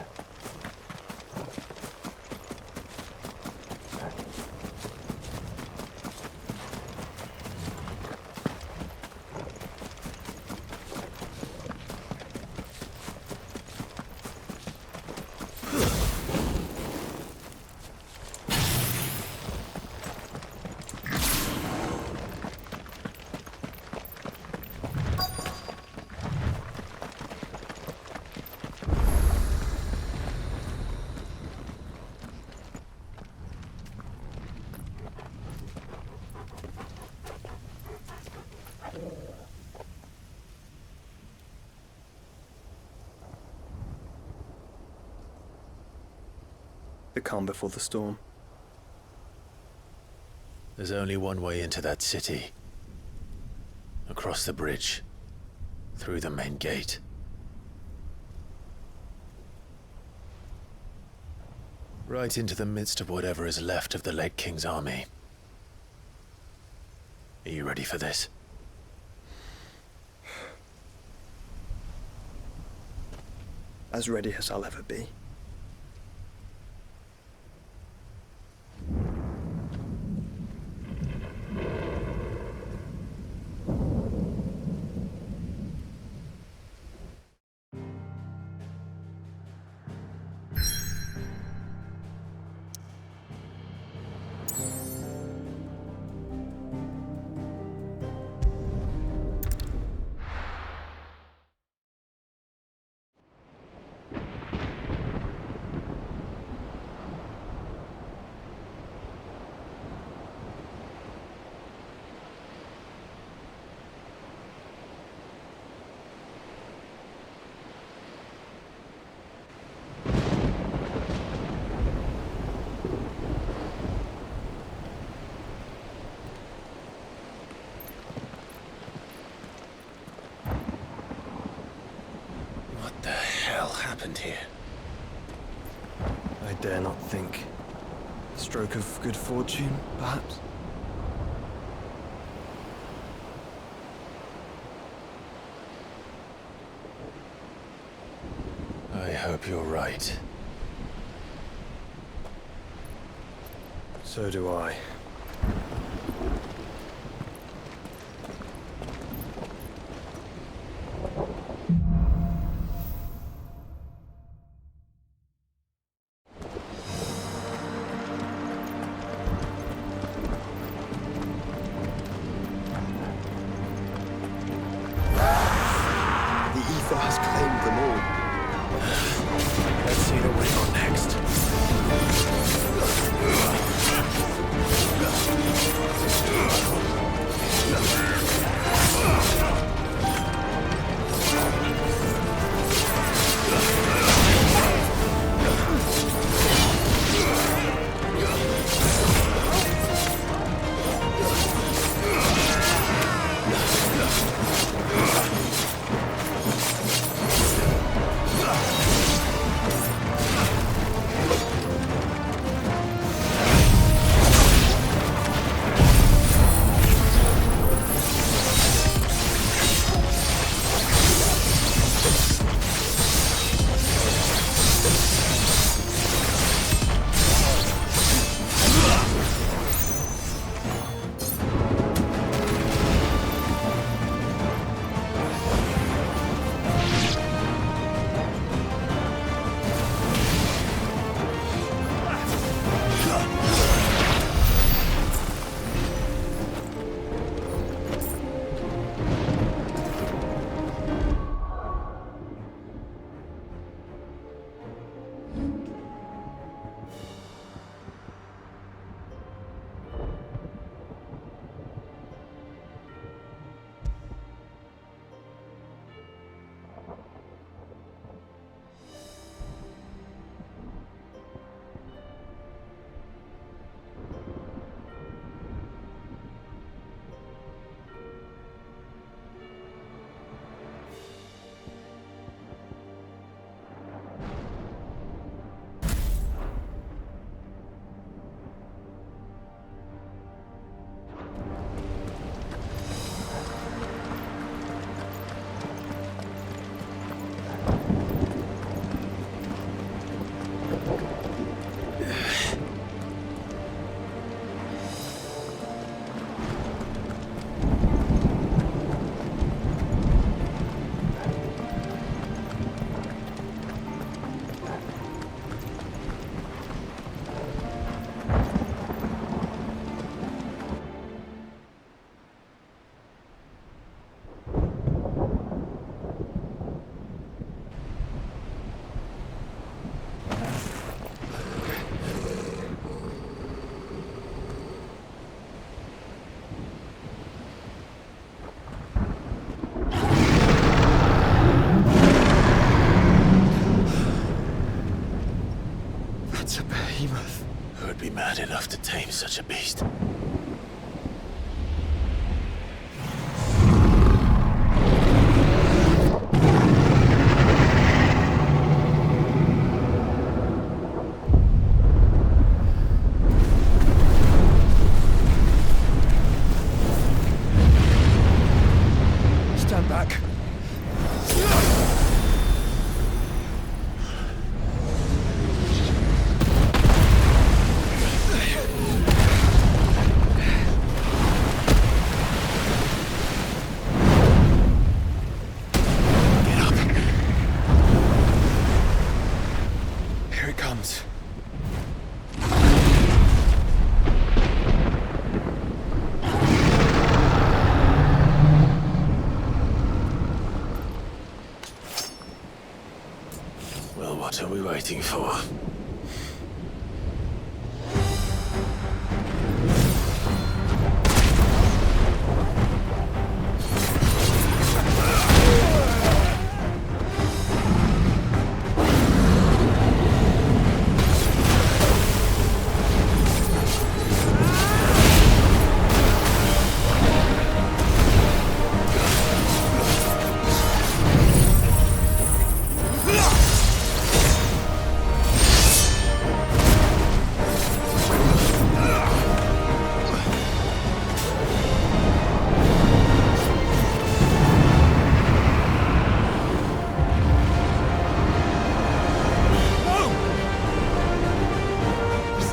The calm before the storm. There's only one way into that city. Across the bridge. Through the main gate. Right into the midst of whatever is left of the late King's army. Are you ready for this? As ready as I'll ever be. What the hell happened here? I dare not think. Stroke of good fortune, perhaps? I hope you're right. So do I. The ether has claimed them all. Let's see the way on next. He's such a beast. Stand back. Here it comes. Well, what are we waiting for?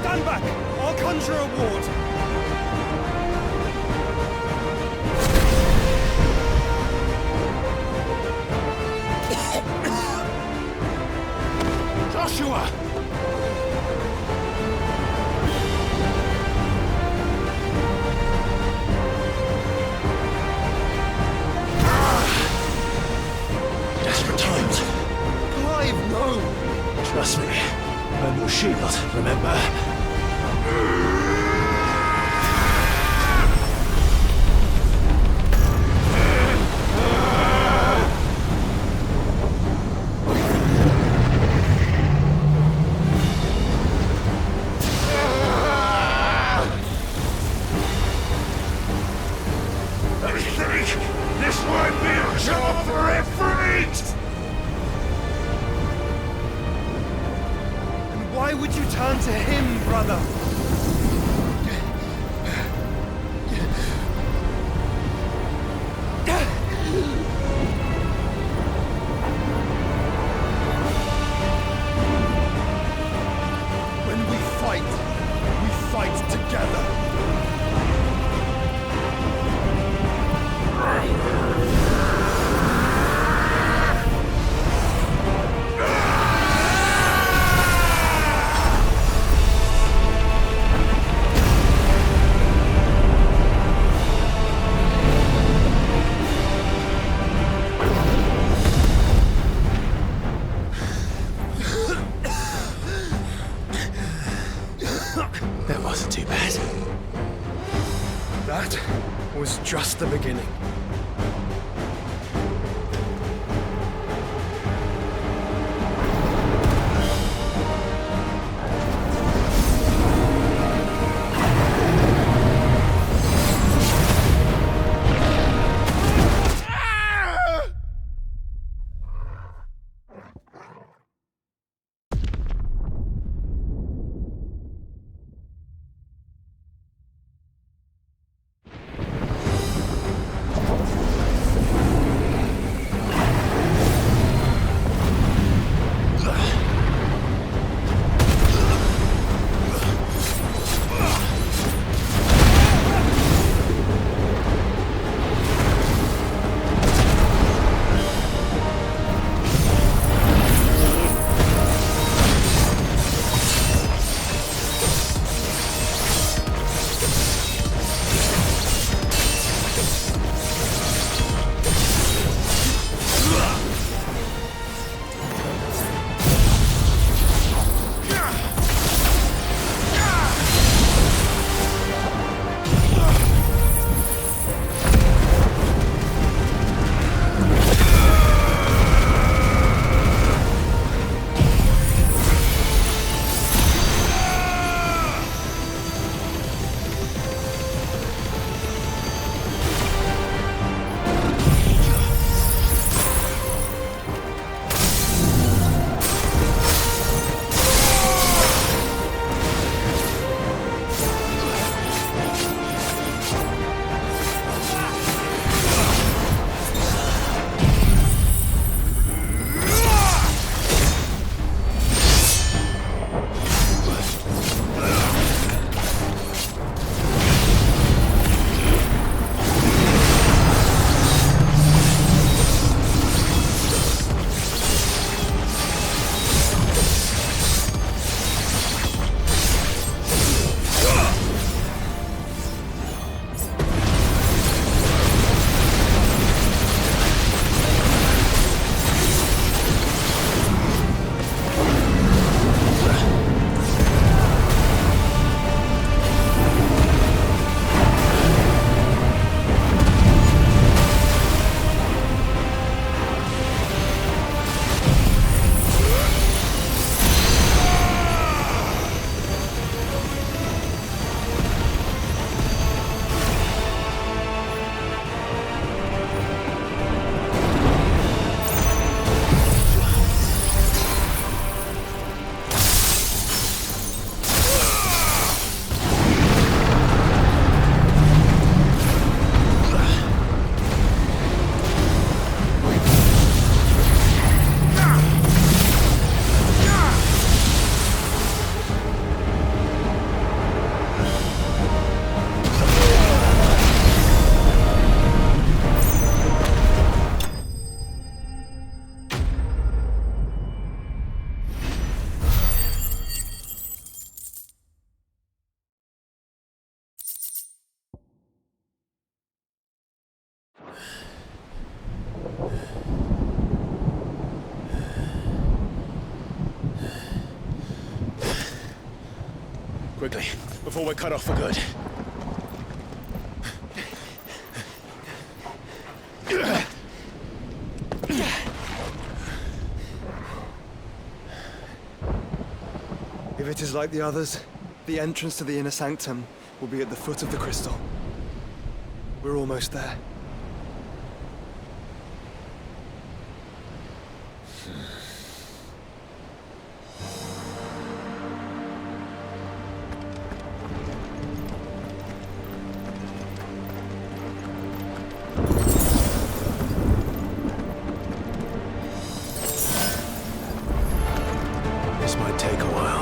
Stand back! I'll conjure a ward! Joshua! Desperate times. Clive, no! Trust me. I'm your shield, remember? I think this might be a job for a freak! Why would you turn to him, brother? When we fight together. That wasn't too bad. That was just the beginning. Quickly, before we're cut off for good. If it is like the others, the entrance to the inner sanctum will be at the foot of the crystal. We're almost there. This might take a while.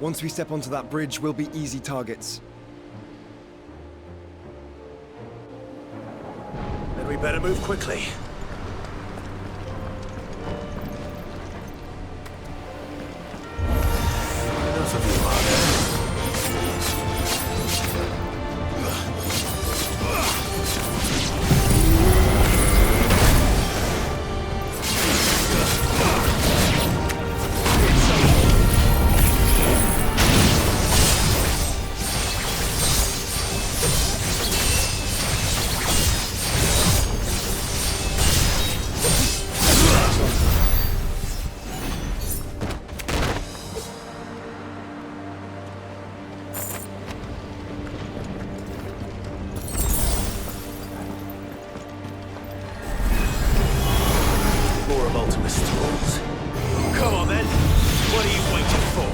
Once we step onto that bridge, we'll be easy targets. Then we better move quickly. Enough of you, Martin. More of Ultima's tools. Come on then. What are you waiting for?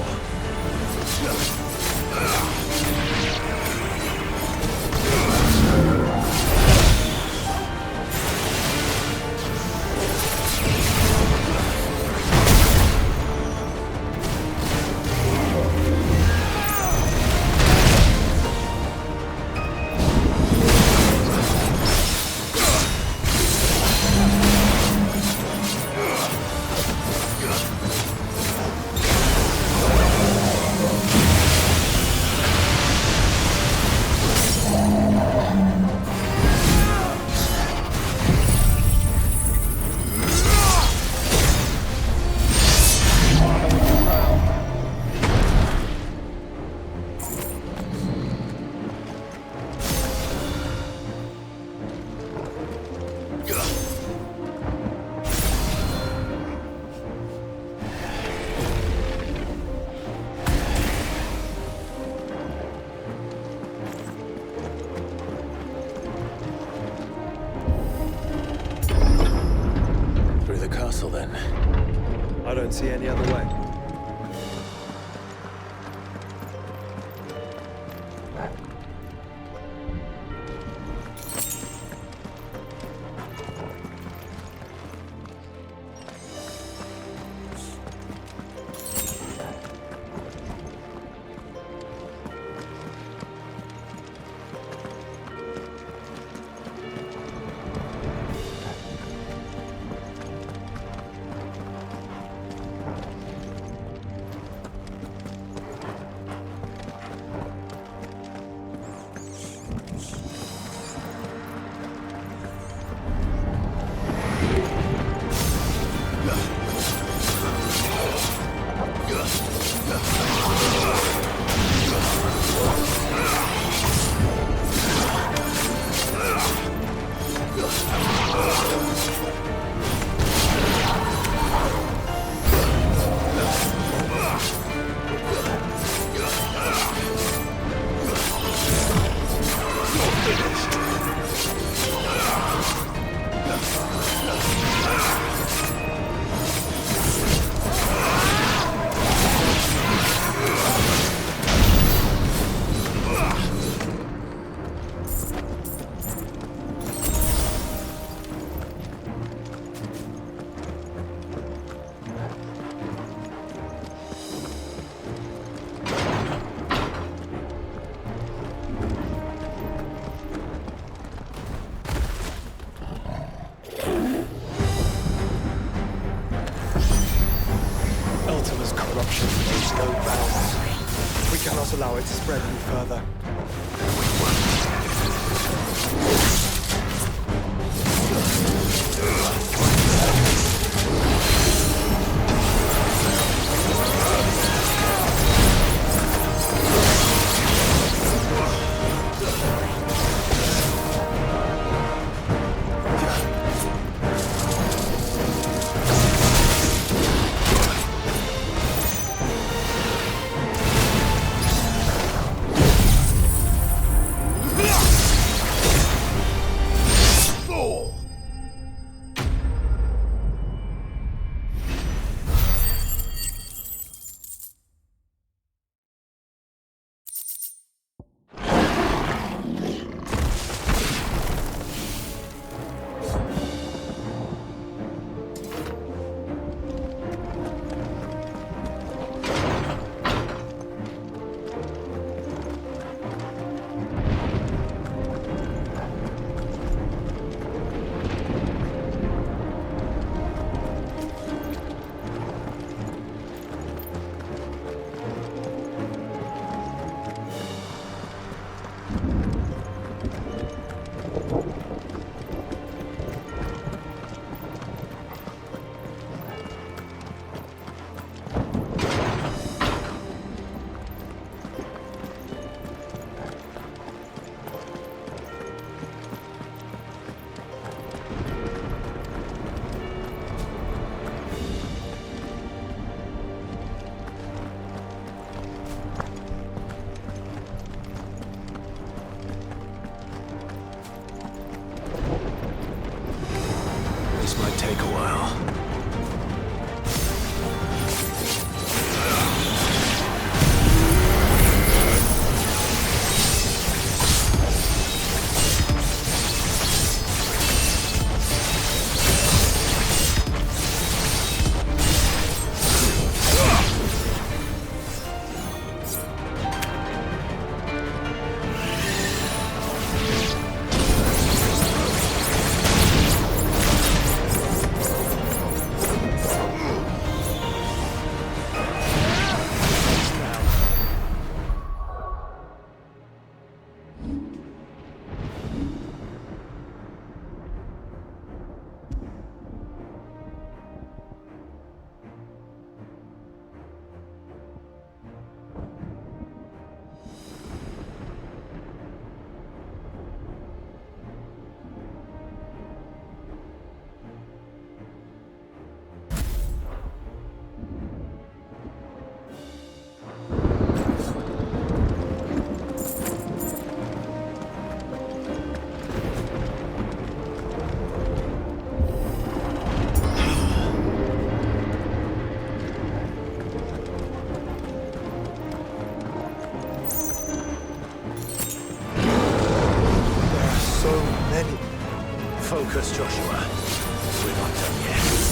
Through the castle then. I don't see any other way. Ultima's corruption knows no bounds. We cannot allow it to spread any further. Focus, Joshua. We're not done yet.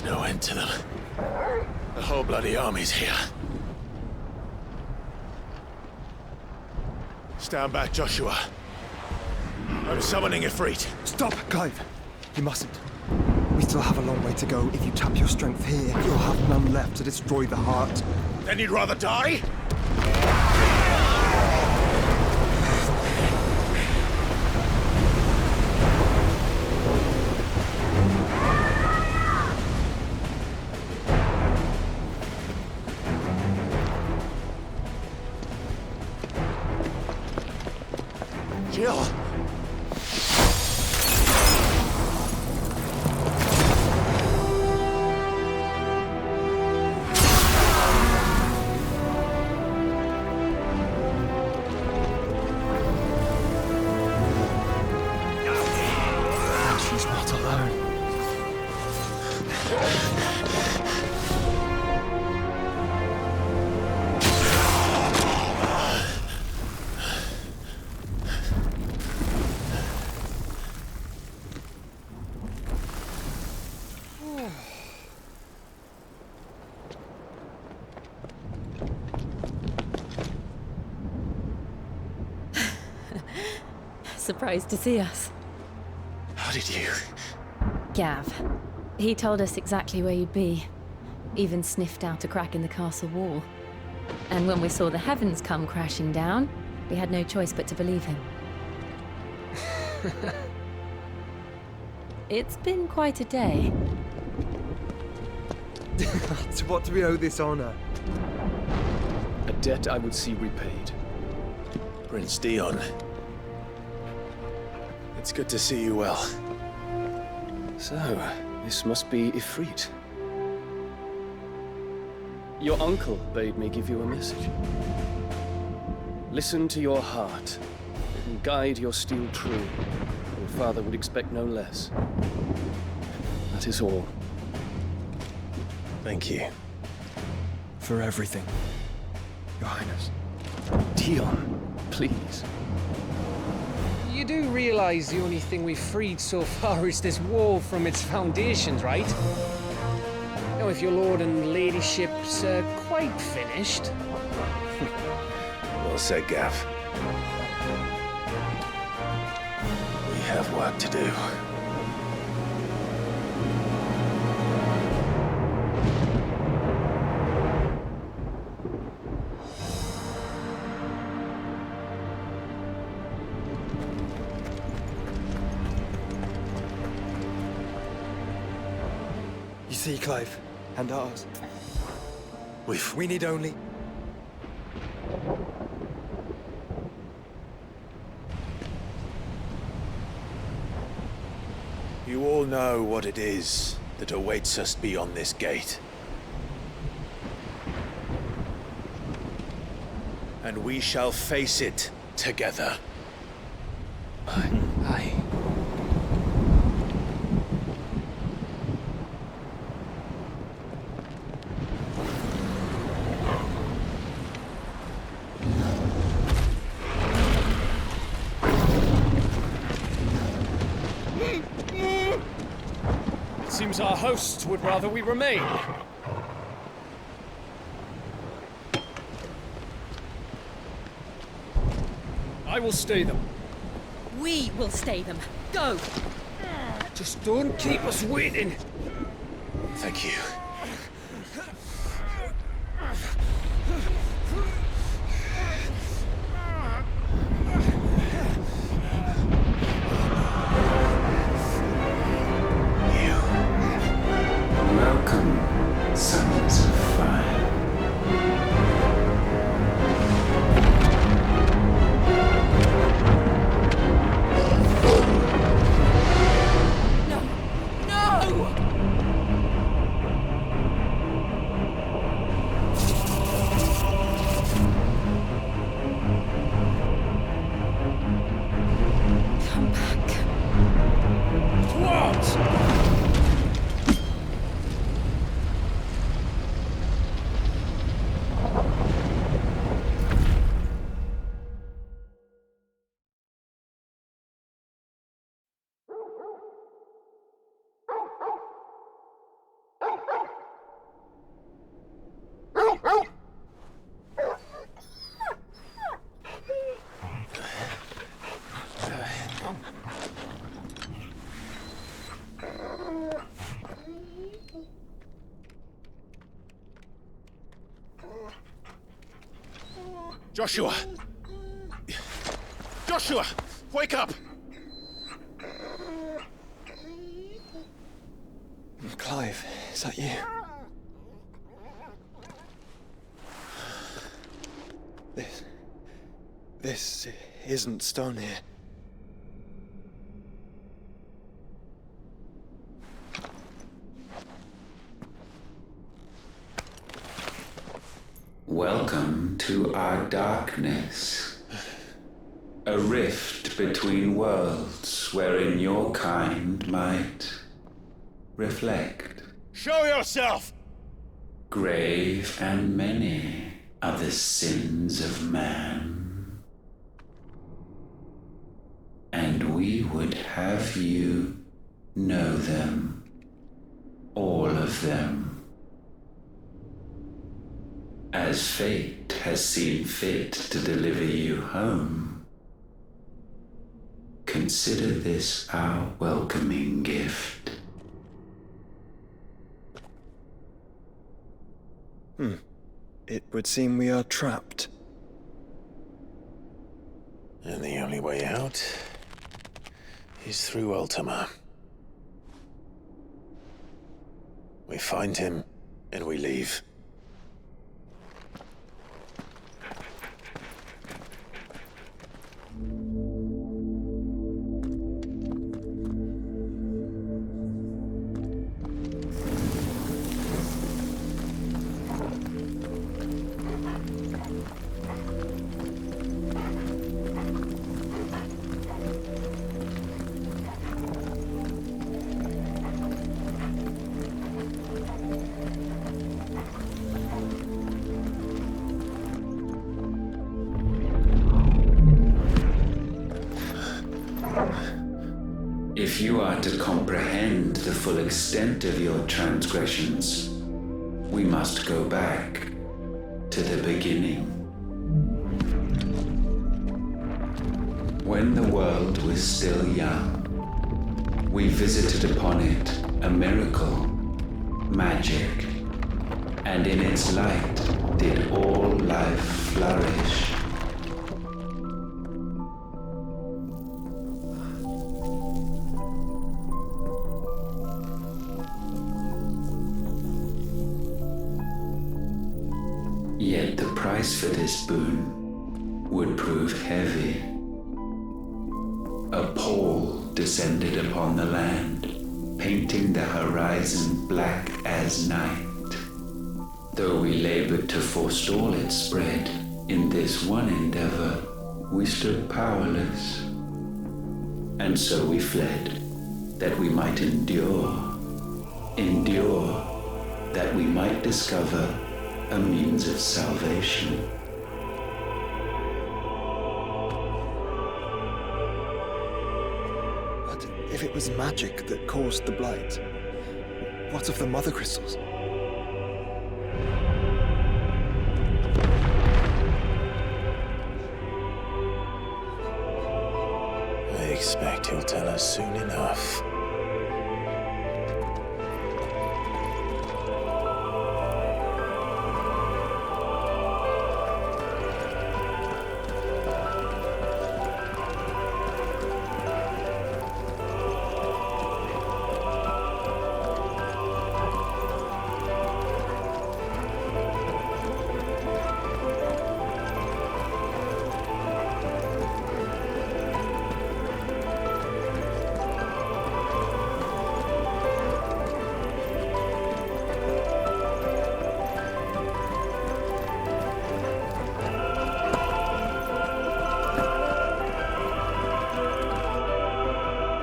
There's no end to them. The whole bloody army's here. Stand back, Joshua. I'm summoning Ifrit. Stop, Clive! You mustn't. We still have a long way to go. If you tap your strength here, you'll have none left to destroy the heart. Then you'd rather die? Jill! She's not alone. Surprised to see us. How did you? Gav. He told us exactly where you'd be. Even sniffed out a crack in the castle wall. And when we saw the heavens come crashing down, we had no choice but to believe him. It's been quite a day. To what do we owe this honor? A debt I would see repaid. Prince Dion. It's good to see you well. So, this must be Ifrit. Your uncle bade me give you a message. Listen to your heart, and guide your steel true. Your father would expect no less. That is all. Thank you. For everything, Your Highness. Dion, please. You do realize the only thing we've freed so far is this wall from its foundations, right? Now, if your lord and ladyship's quite finished. Well said, Gav. We have work to do. You see, Clive, and ours. We need only... You all know what it is that awaits us beyond this gate. And we shall face it together. Aye. Seems our hosts would rather we remain. I will stay them. We will stay them. Go! Just don't keep us waiting. Thank you. Welcome, sons of fire. Joshua! Joshua! Wake up! Clive, is that you? This isn't stone here. Welcome to our darkness. A rift between worlds wherein your kind might reflect. Show yourself! Grave and many are the sins of man. And we would have you know them, all of them. As fate has seen fit to deliver you home, consider this our welcoming gift. It would seem we are trapped. And the only way out is through Ultima. We find him, and we leave. If you are to comprehend the full extent of your transgressions, we must go back to the beginning. When the world was still young, we visited upon it a miracle, magic, and in its light did all life flourish. Yet the price for this boon would prove heavy. A pall descended upon the land, painting the horizon black as night. Though we labored to forestall its spread, in this one endeavor we stood powerless. And so we fled, that we might endure, that we might discover a means of salvation. But if it was magic that caused the blight, what of the mother crystals? I expect he'll tell us soon enough.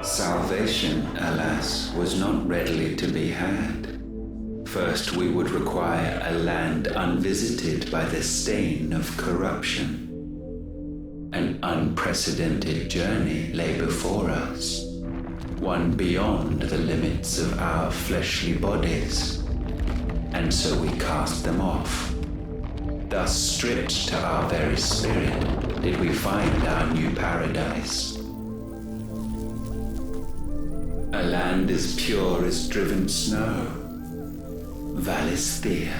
Salvation, alas, was not readily to be had. First, we would require a land unvisited by the stain of corruption. An unprecedented journey lay before us, one beyond the limits of our fleshly bodies. And so we cast them off. Thus, stripped to our very spirit, did we find our new paradise. a land as pure as driven snow, Valisthea.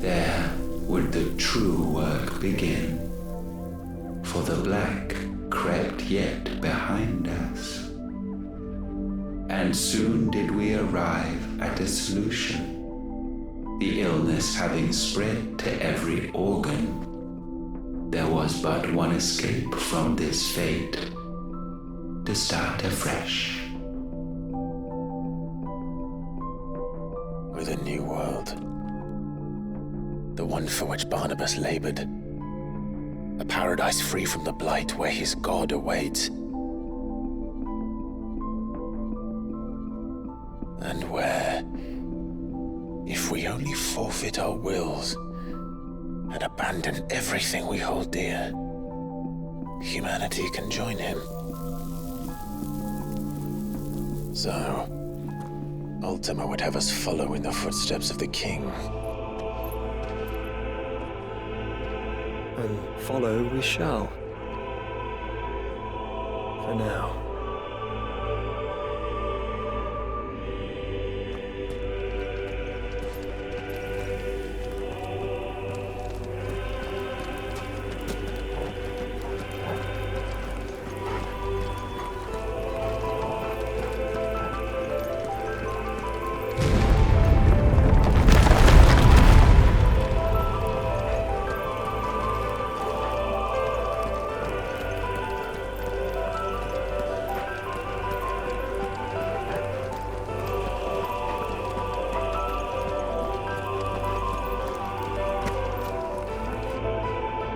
There would the true work begin, for the black crept yet behind us. And soon did we arrive at a solution, the illness having spread to every organ. There was but one escape from this fate, to start afresh. With a new world. The one for which Barnabas labored. A paradise free from the blight where his God awaits. And where, if we only forfeit our wills and abandon everything we hold dear, humanity can join him. So, Ultima would have us follow in the footsteps of the king. And follow we shall. For now.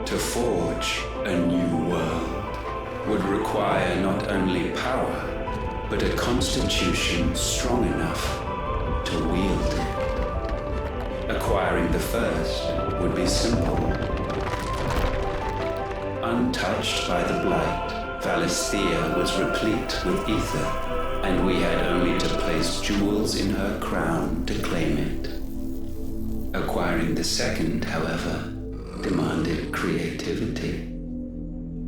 To forge a new world would require not only power, but a constitution strong enough to wield it. Acquiring the first would be simple. Untouched by the blight, Valisthea was replete with ether, and we had only to place jewels in her crown to claim it. Acquiring the second, however, demanded creativity.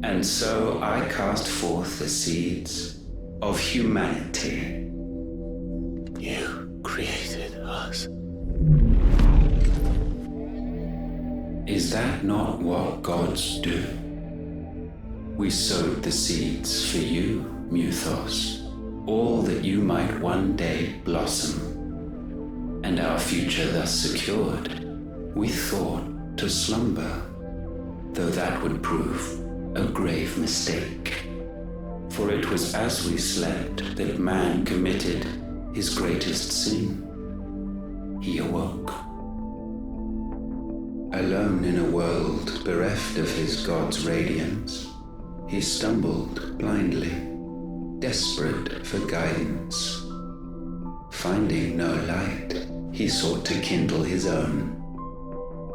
And so I cast forth the seeds of humanity. You created us. Is that not what gods do? We sowed the seeds for you, Mythos, all that you might one day blossom. And our future thus secured, we thought to slumber, though that would prove a grave mistake. For it was as we slept that man committed his greatest sin. He awoke. Alone in a world bereft of his God's radiance, he stumbled blindly, desperate for guidance. Finding no light, he sought to kindle his own.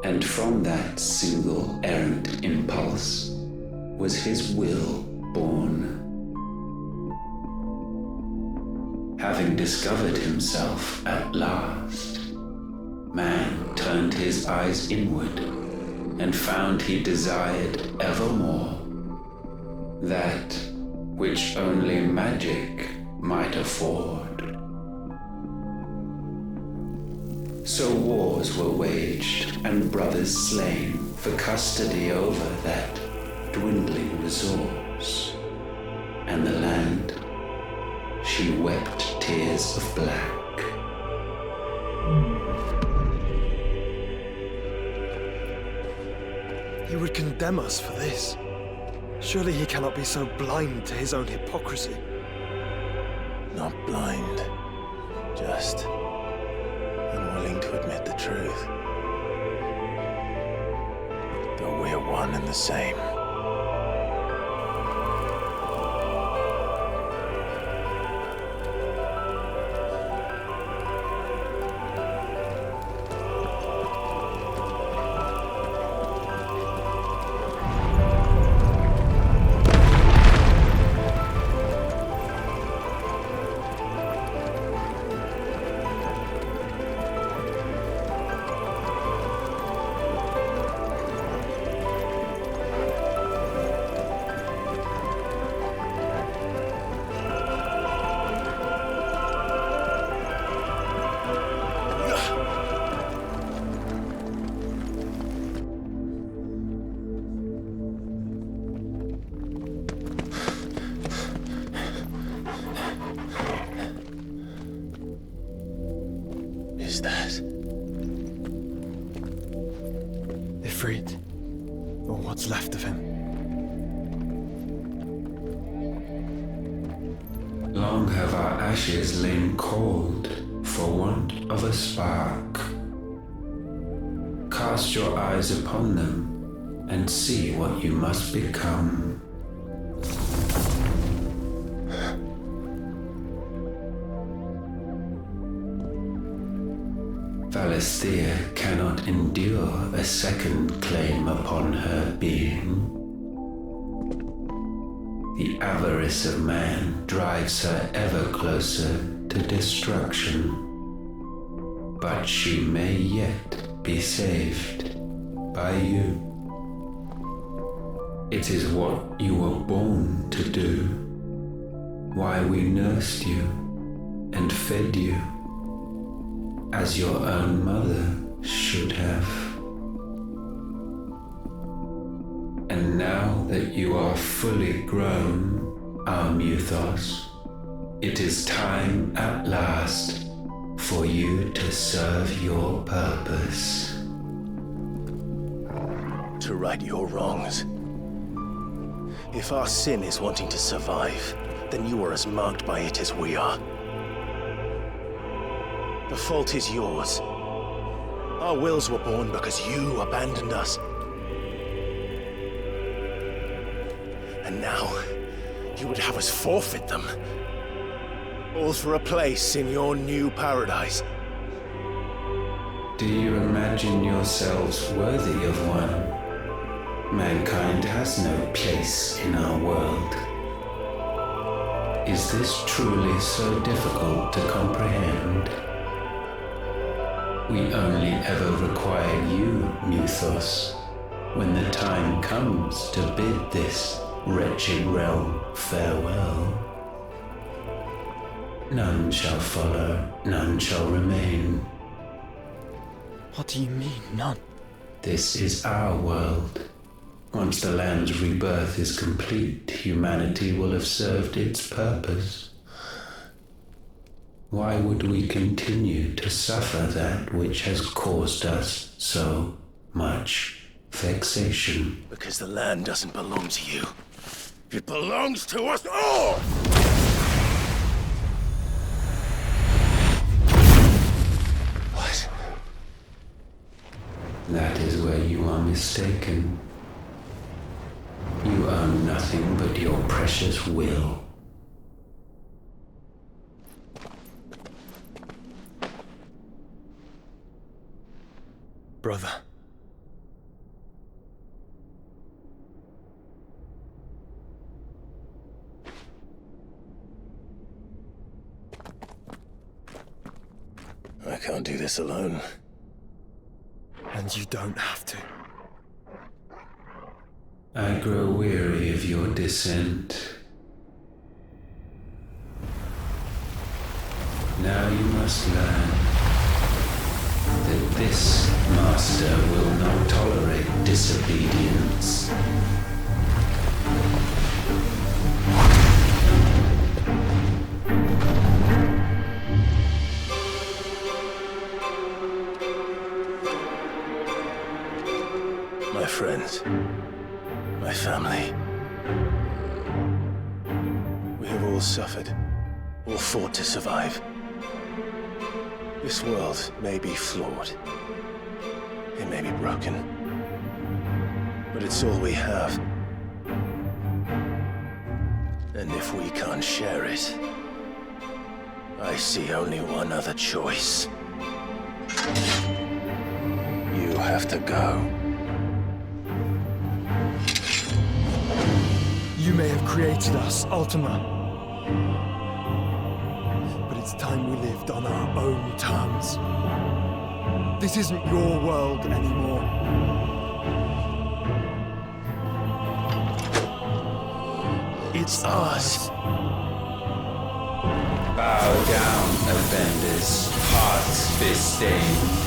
And from that single errant impulse was his will born. Having discovered himself at last, man turned his eyes inward and found he desired evermore that which only magic might afford. So wars were waged and brothers slain for custody over that dwindling resource. And the land, she wept tears of black. He would condemn us for this. Surely he cannot be so blind to his own hypocrisy. Not blind, just unwilling to admit the truth. Though we're one and the same. is that? Ifrit. Or what's left of him. Long have our ashes lain cold for want of a spark. Cast your eyes upon them and see what you must become. Valisthea cannot endure a second claim upon her being. The avarice of man drives her ever closer to destruction. But she may yet be saved by you. It is what you were born to do, why we nursed you and fed you, as your own mother should have. And now that you are fully grown, our Mythos, it is time at last for you to serve your purpose. To right your wrongs. If our sin is wanting to survive, then you are as marked by it as we are. The fault is yours. Our wills were born because you abandoned us. And now, you would have us forfeit them. All for a place in your new paradise. Do you imagine yourselves worthy of one? Mankind has no place in our world. Is this truly so difficult to comprehend? We only ever require you, Mythos, when the time comes to bid this wretched realm farewell. None shall follow, none shall remain. What do you mean, none? This is our world. Once the land's rebirth is complete, humanity will have served its purpose. Why would we continue to suffer that which has caused us so much vexation? Because the land doesn't belong to you. It belongs to us all! What? That is where you are mistaken. You own nothing but your precious will. Brother. I can't do this alone. And you don't have to. I grow weary of your dissent. Now you must learn that this master will not tolerate disobedience. My friends, my family. We have all suffered, all fought to survive. This world may be flawed. It may be broken. But it's all we have. And if we can't share it, I see only one other choice. You have to go. You may have created us, Ultima. But it's time we lived on our own terms. This isn't your world anymore. It's ours. Bow down, offenders, hearts disdain.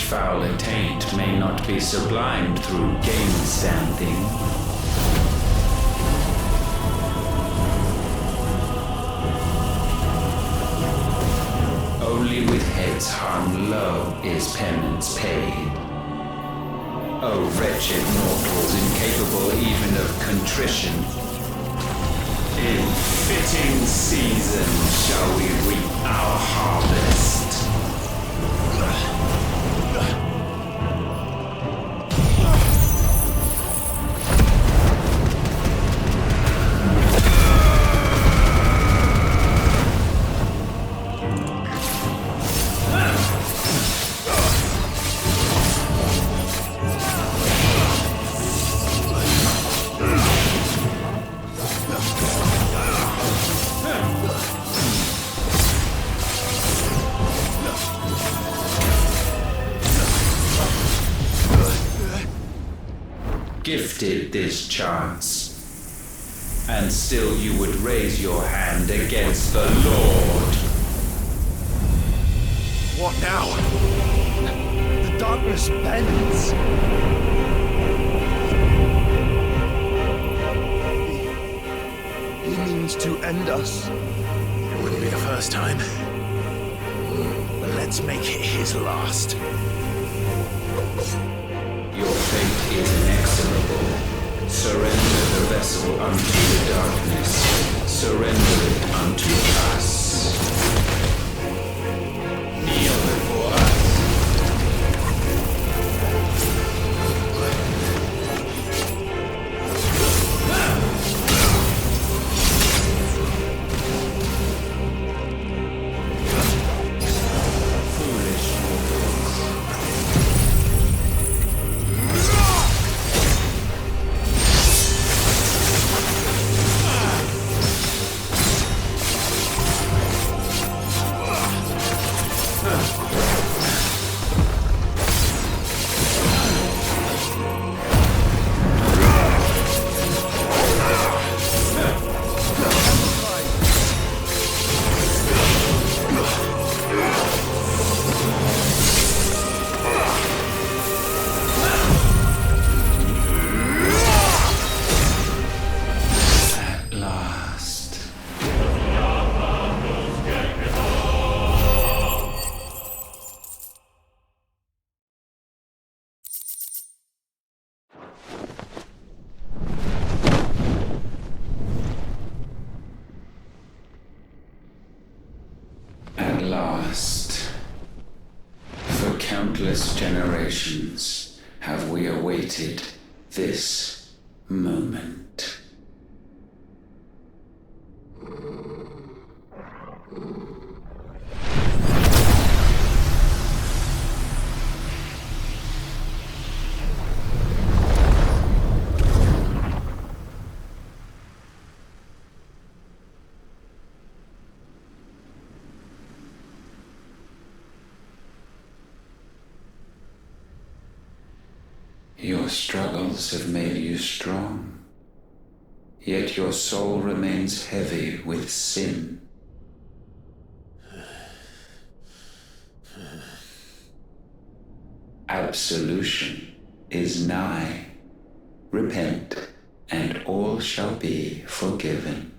fouler taint may not be sublimed through game-standing. Only with heads hung low is penance paid. O wretched mortals, incapable even of contrition, in fitting season shall we reap our harvest. Gifted this chance, and still you would raise your hand against the Lord. What now? The darkness bends. He means to end us. It wouldn't be the first time. But let's make it his last. Your fate is inexorable. Surrender the vessel unto the darkness. Surrender it unto us. Kneel before us. For countless generations have we awaited this moment. Your struggles have made you strong, yet your soul remains heavy with sin. Absolution is nigh. Repent, and all shall be forgiven.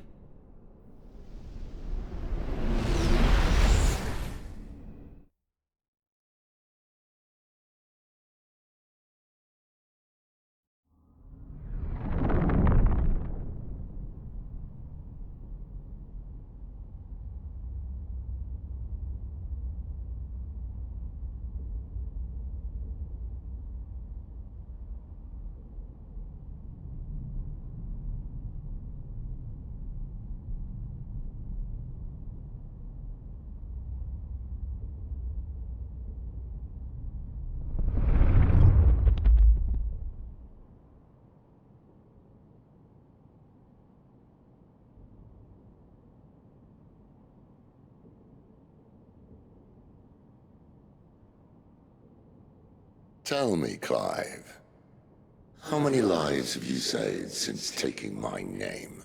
Tell me, Clive, how many lives have you saved since taking my name?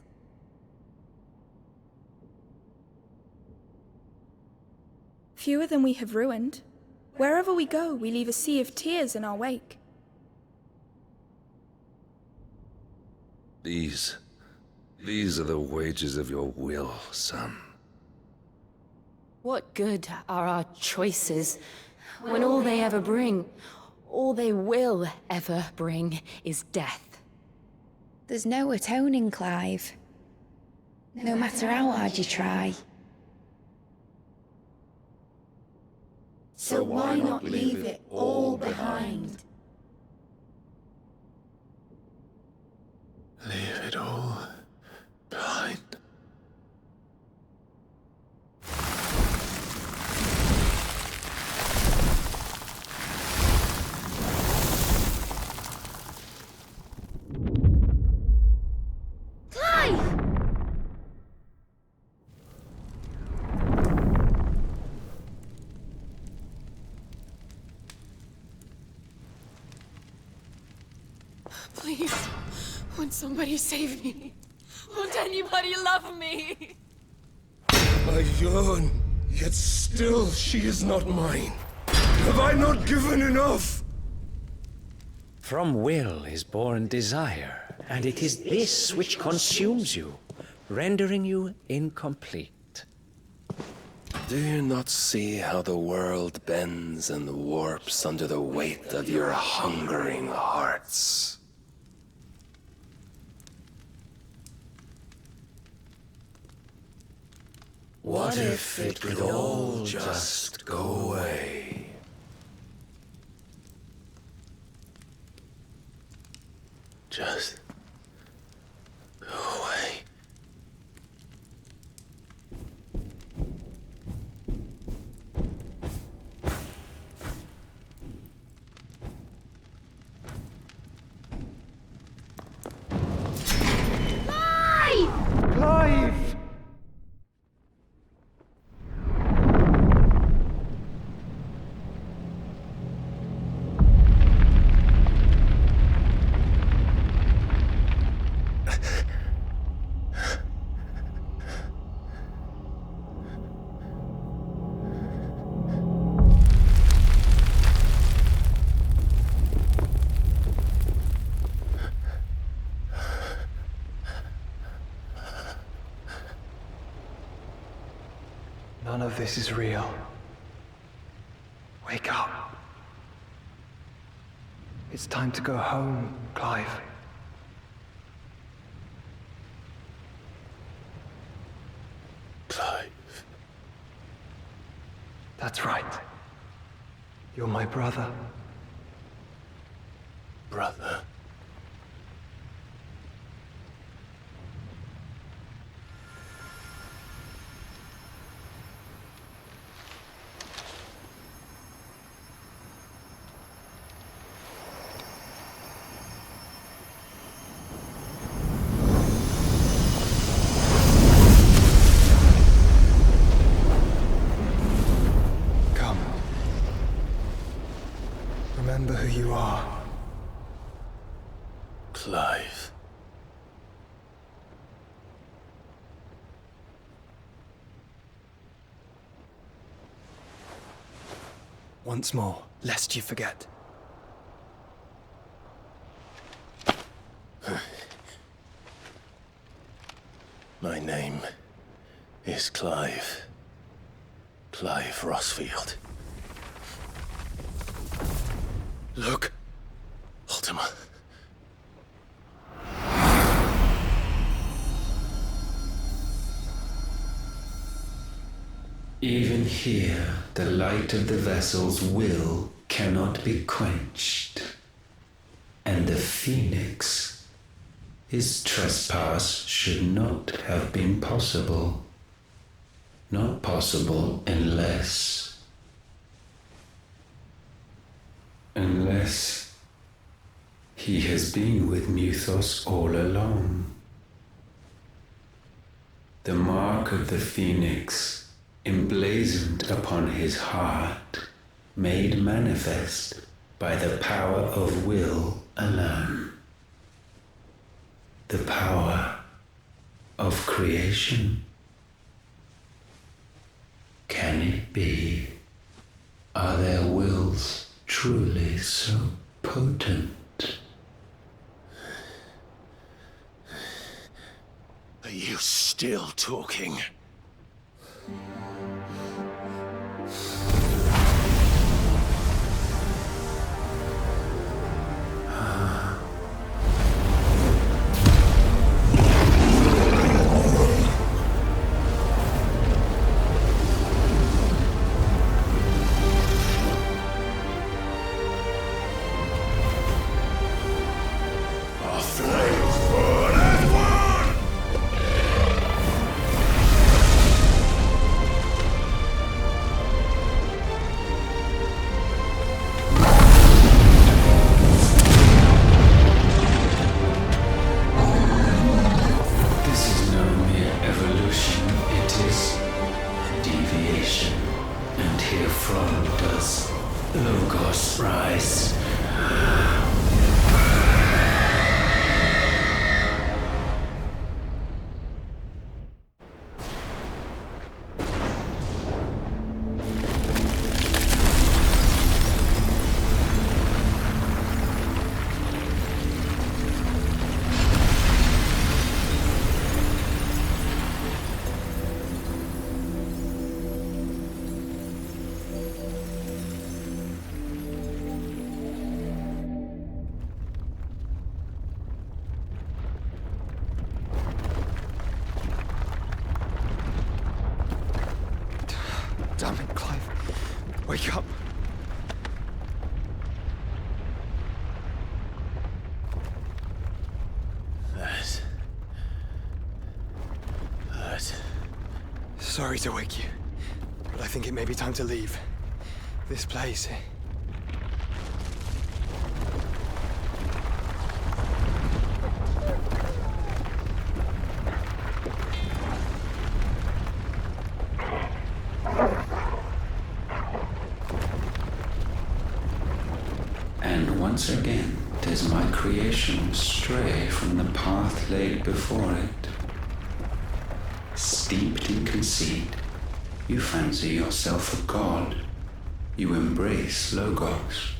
Fewer than we have ruined. Wherever we go, we leave a sea of tears in our wake. These are the wages of your will, son. What good are our choices when all they ever bring, all they will ever bring, is death? There's no atoning, Clive. No matter how hard you try. So why not leave it all behind? Leave it all behind. Clive! Please, won't somebody save me? Won't anybody love me? I yearn, yet still she is not mine. Have I not given enough? From will is born desire, and it is this which consumes you, rendering you incomplete. Do you not see how the world bends and warps under the weight of your hungering hearts? What if it could all just go away? Just go away. Clive! None of this is real. Wake up. It's time to go home, Clive. Clive. That's right. You're my brother. Brother. Remember who you are. Clive. Once more, lest you forget. My name is Clive. Clive Rossfield. Look, Ultima. Even here, the light of the vessel's will cannot be quenched. And the Phoenix, his trespass should not have been possible. Not possible unless he has been with Mythos all along. The mark of the Phoenix, emblazoned upon his heart, made manifest by the power of will alone. The power of creation. Can it be? Are there will truly so potent? Are you still talking? Damn it, Clive. Wake up. That. Sorry to wake you, but I think it may be time to leave. This place. And once again does my creation stray from the path laid before it. Steeped in conceit, you fancy yourself a god. You embrace Logos.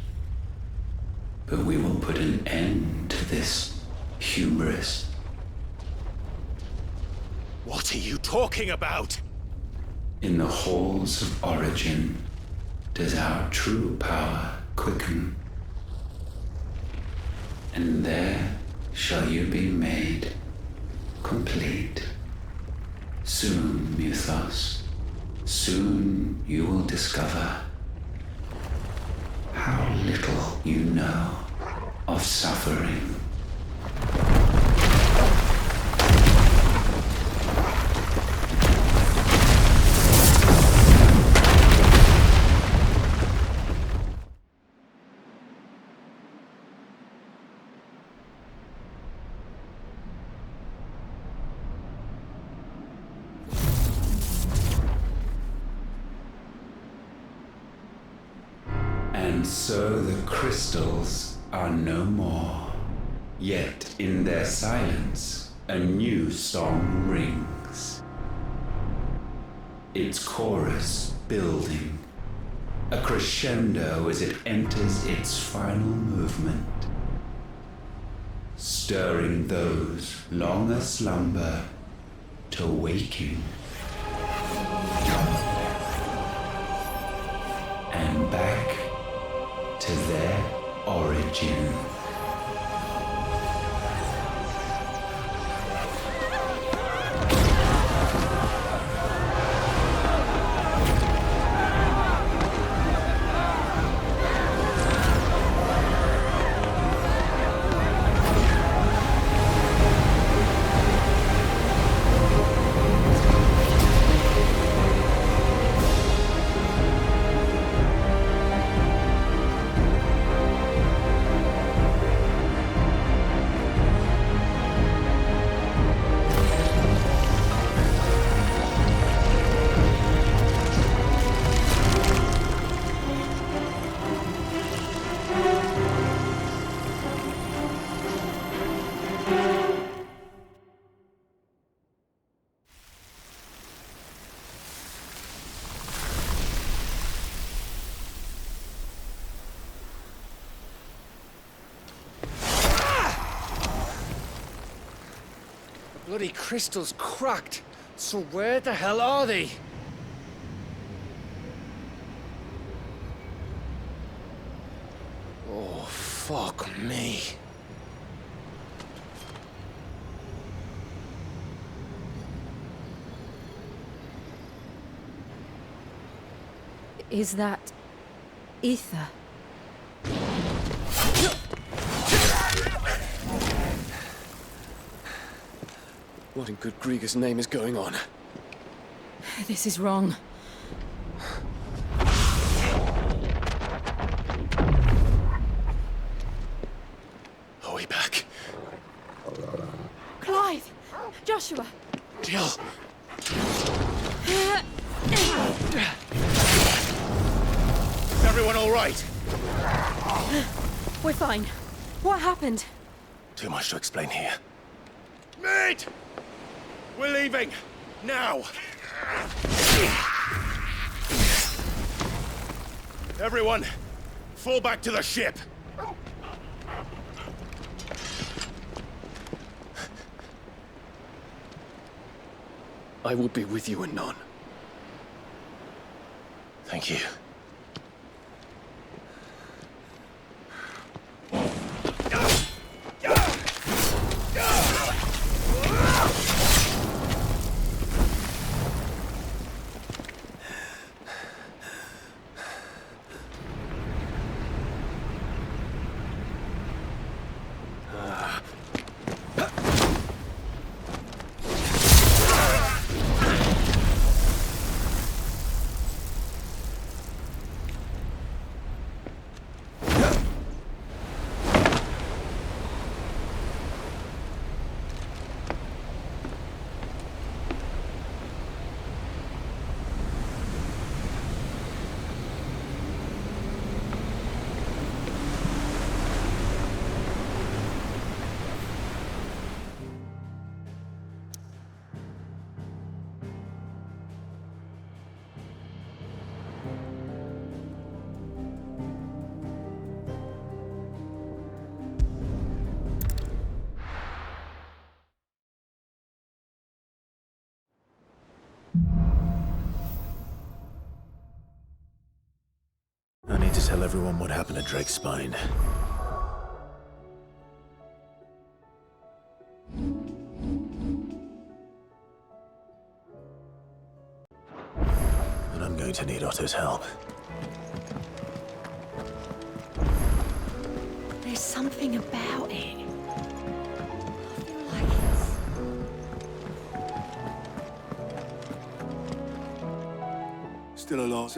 But we will put an end to this hubris. What are you talking about? In the halls of origin does our true power quicken. And there shall you be made complete. Soon, Mythos, soon you will discover how little you know of suffering. And so the crystals are no more, yet in their silence a new song rings. Its chorus building, a crescendo as it enters its final movement, stirring those long aslumber to waking. And back to their origin. bloody crystal's cracked. So where the hell are they? Oh, fuck me. Is that ether? What in good Grieger's name is going on? This is wrong. Are we back? Clive! Joshua! Jill! Is everyone all right? We're fine. What happened? Too much to explain here. Mate! We're leaving! Now! Everyone, fall back to the ship! I will be with you anon. Thank you. I need to tell everyone what happened at Drake's Spine. And I'm going to need Otto's help. There's something about it. I feel like it's... Still alive?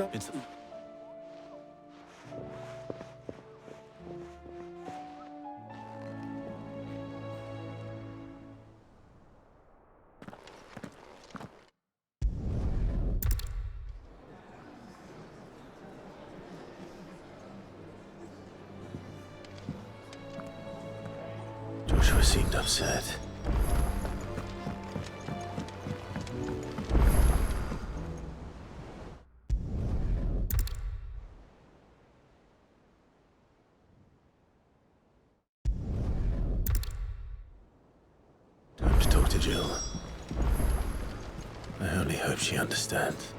Joshua seemed upset. Time to talk to Jill. I only hope she understands.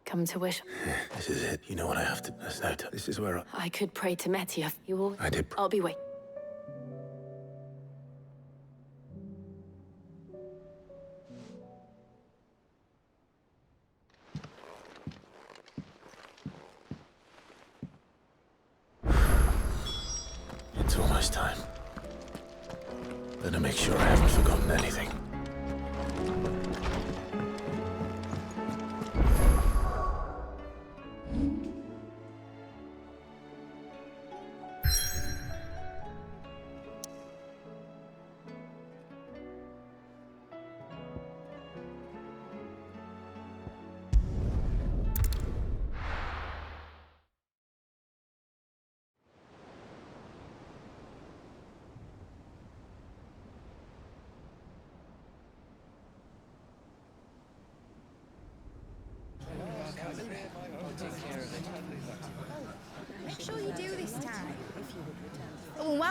Come to wish. This is it. You know what I have to... There's no time. This is where I could pray to Metia. You will... I did. I'll be waiting. It's almost time. Better make sure I haven't forgotten anything.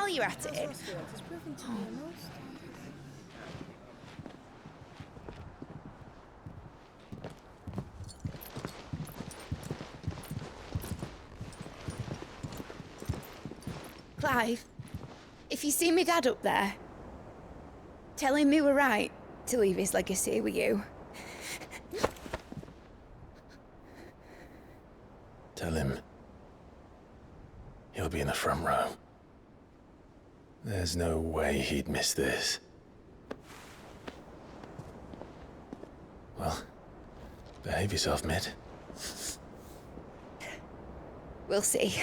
while you're at it... Clive, if you see me dad up there, tell him we were right to leave his legacy with you. Tell him he'll be in the front row. There's no way he'd miss this. Well, behave yourself, Mid. We'll see.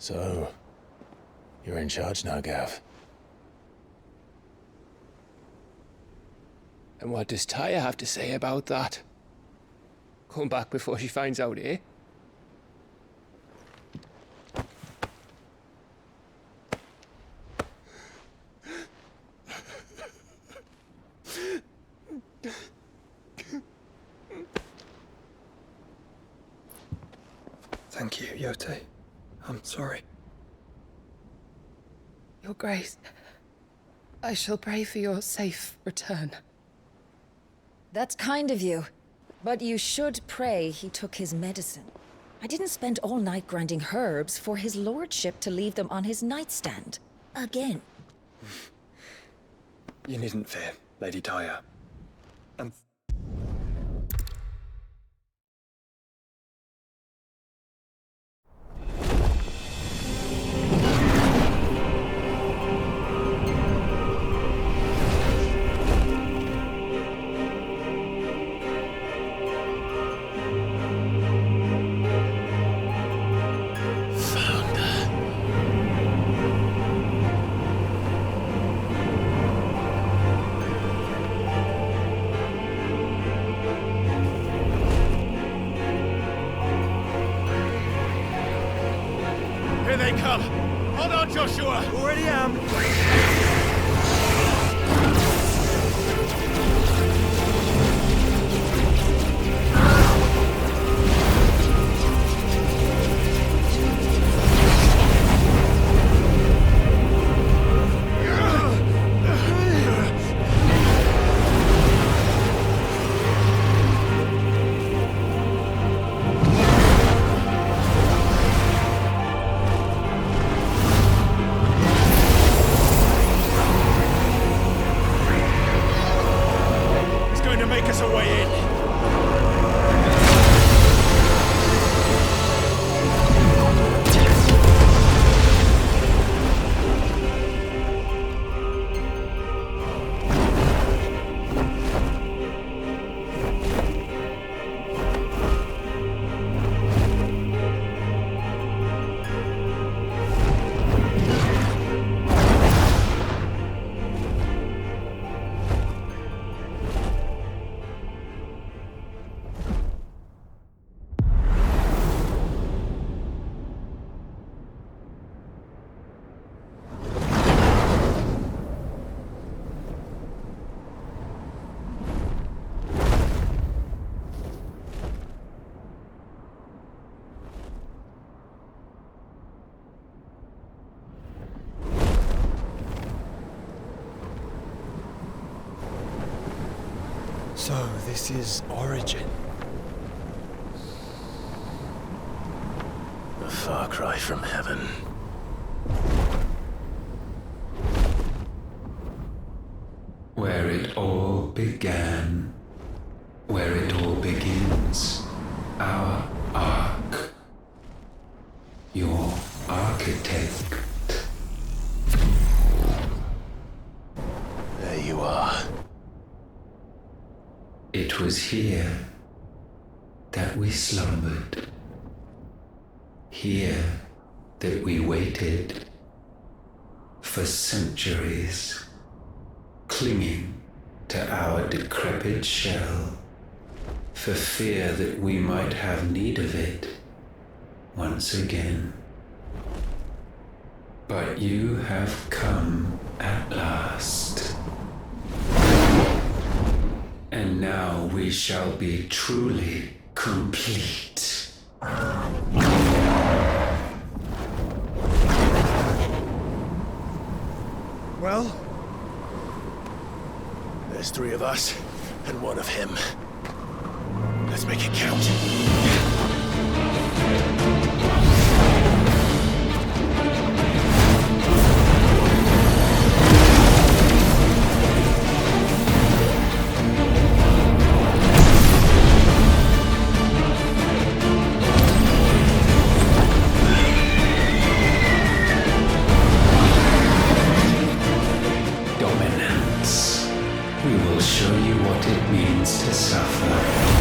So, you're in charge now, Gav. And what does Tyre have to say about that? Come back before she finds out, eh? Thank you, Yote. I'm sorry. Your Grace, I shall pray for your safe return. That's kind of you. But you should pray he took his medicine. I didn't spend all night grinding herbs for his lordship to leave them on his nightstand. Again. You needn't fear, Lady Tyre. And Here they come! Hold on, Joshua! already am. He's going to make us a way in! So, this is Origin. A far cry from heaven. Where it all began, where it all begins, our ark, your architect. There you are. It was here that we slumbered, here that we waited for centuries, clinging to our decrepit shell, for fear that we might have need of it once again. But you have come at last. And now we shall be truly complete. Well, there's 3 of us and 1 of him. Let's make it count. Dominance. We will show you what it means to suffer.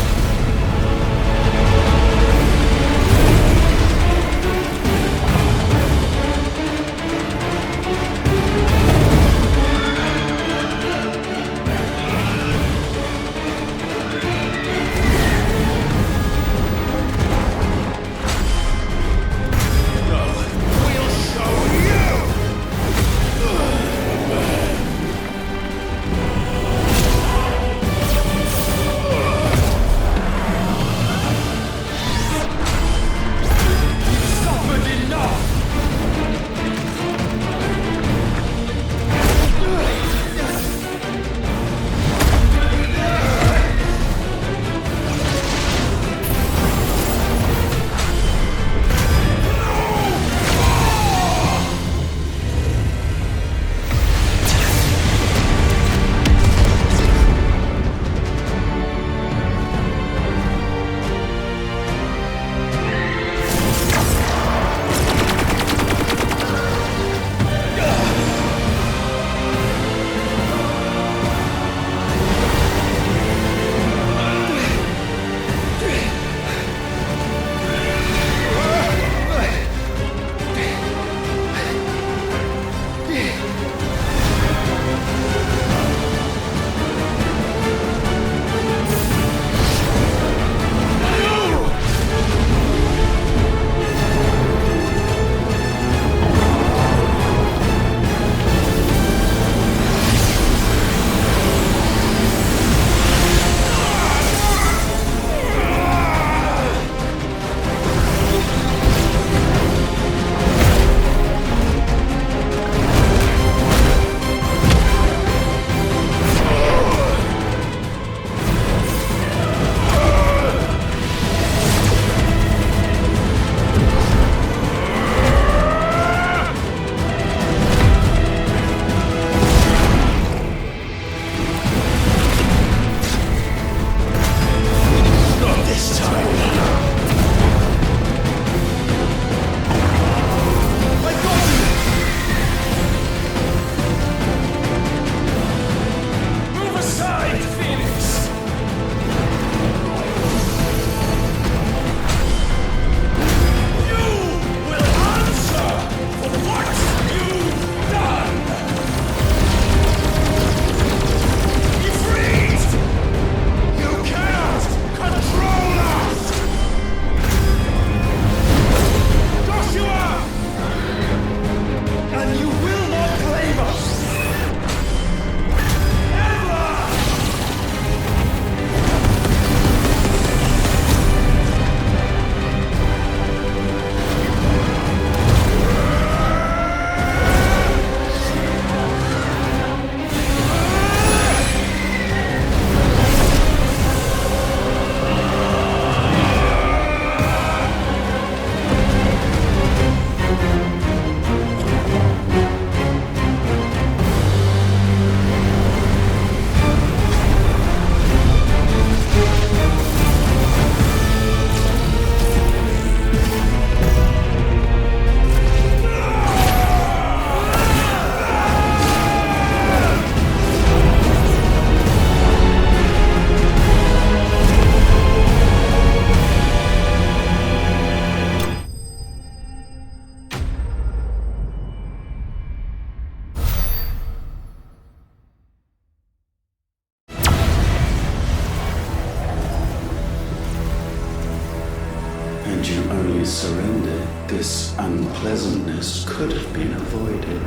surrender, this unpleasantness could have been avoided.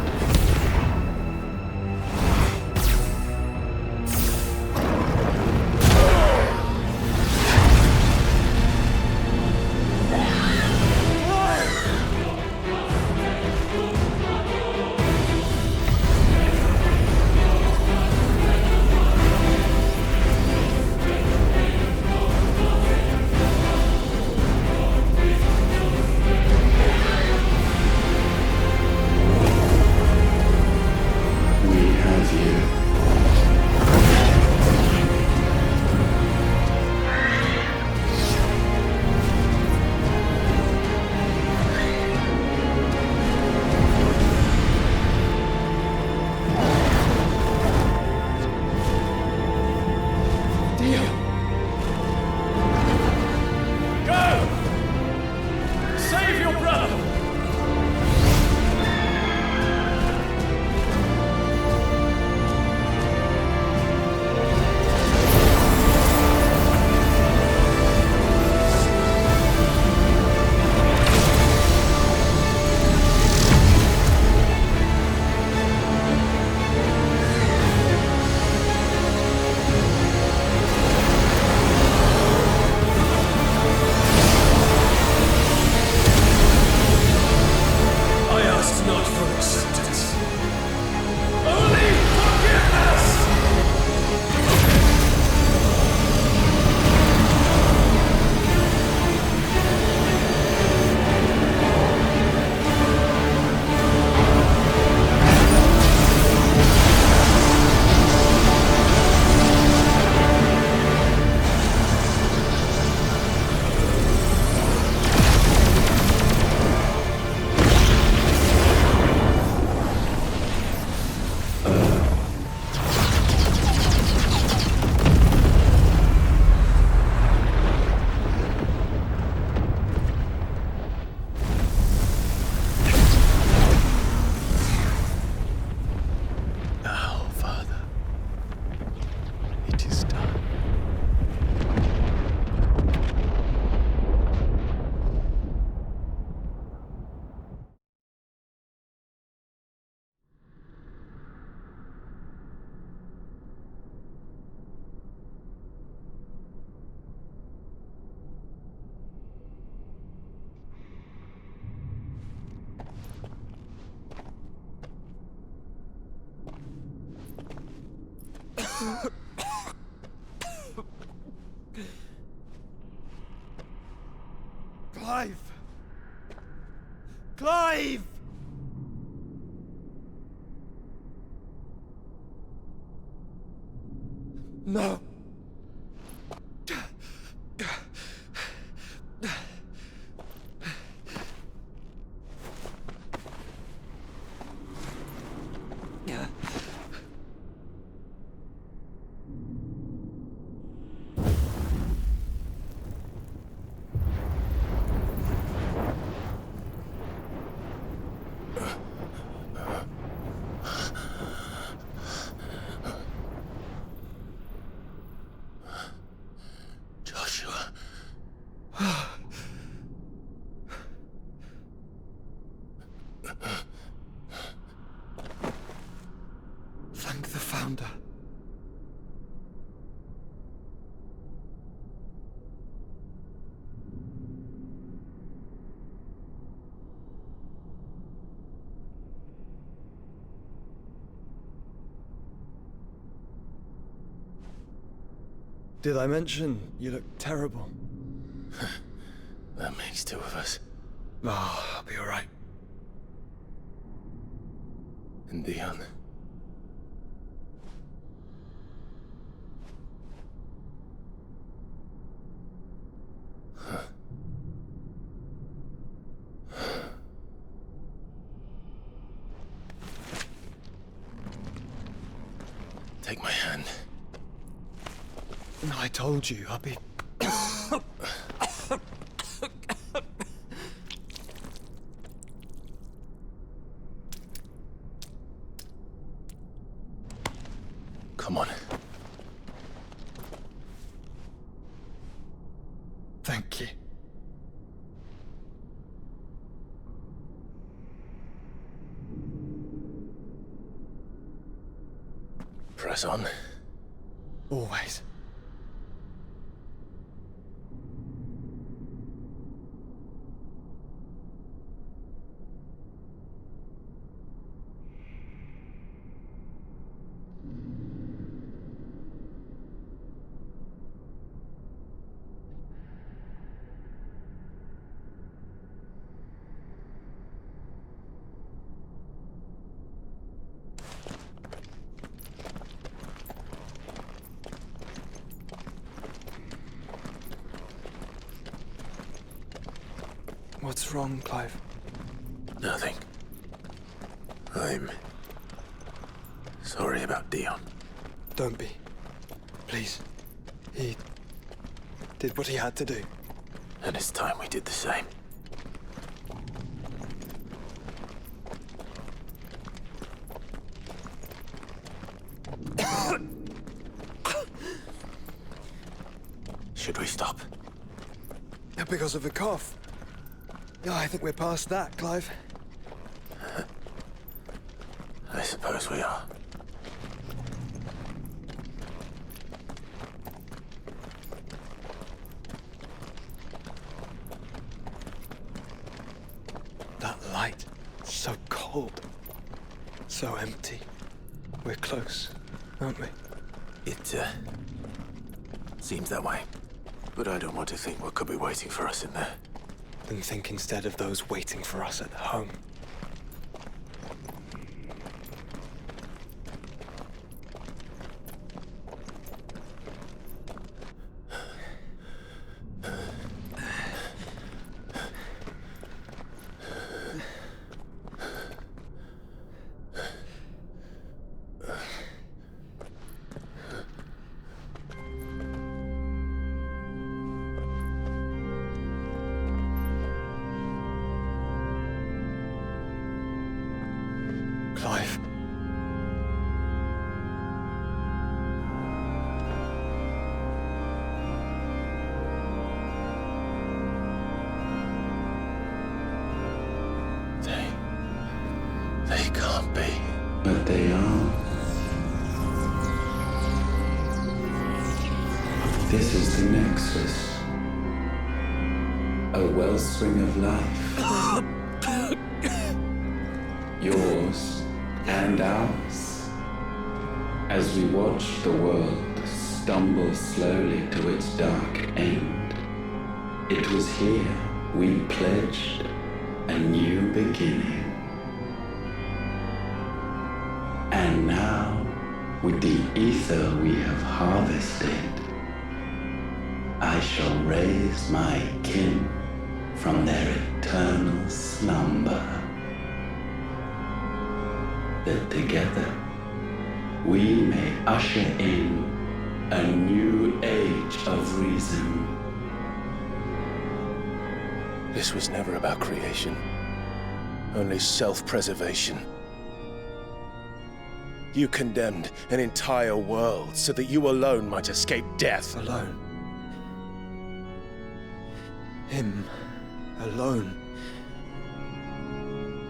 Clive! Clive! No! Thank the Founder. Did I mention you look terrible? That makes two of us. Oh, I'll be alright. And Dion. Take my hand. I told you, I'll be... Come on. Thank you. Press on. Always. What's wrong, Clive? Nothing. I'm sorry about Dion. Don't be. Please. He did what he had to do. And it's time we did the same. Should we stop? Because of the cough. Yeah, I think we're past that, Clive. I suppose we are. That light, so cold. So empty. We're close, aren't we? It, seems that way. But I don't want to think what could be waiting for us in there. Then think instead of those waiting for us at home. Clive. They can't be. But they are. This is the Nexus. A wellspring of life. Yours and ours. As we watch the world stumble slowly to its dark end, it was here we pledged a new beginning. And now, with the ether we have harvested, I shall raise my kin from their eternal slumber, that together we may usher in a new age of reason. This was never about creation, only self-preservation. You condemned an entire world so that you alone might escape death. Alone. Him. Alone.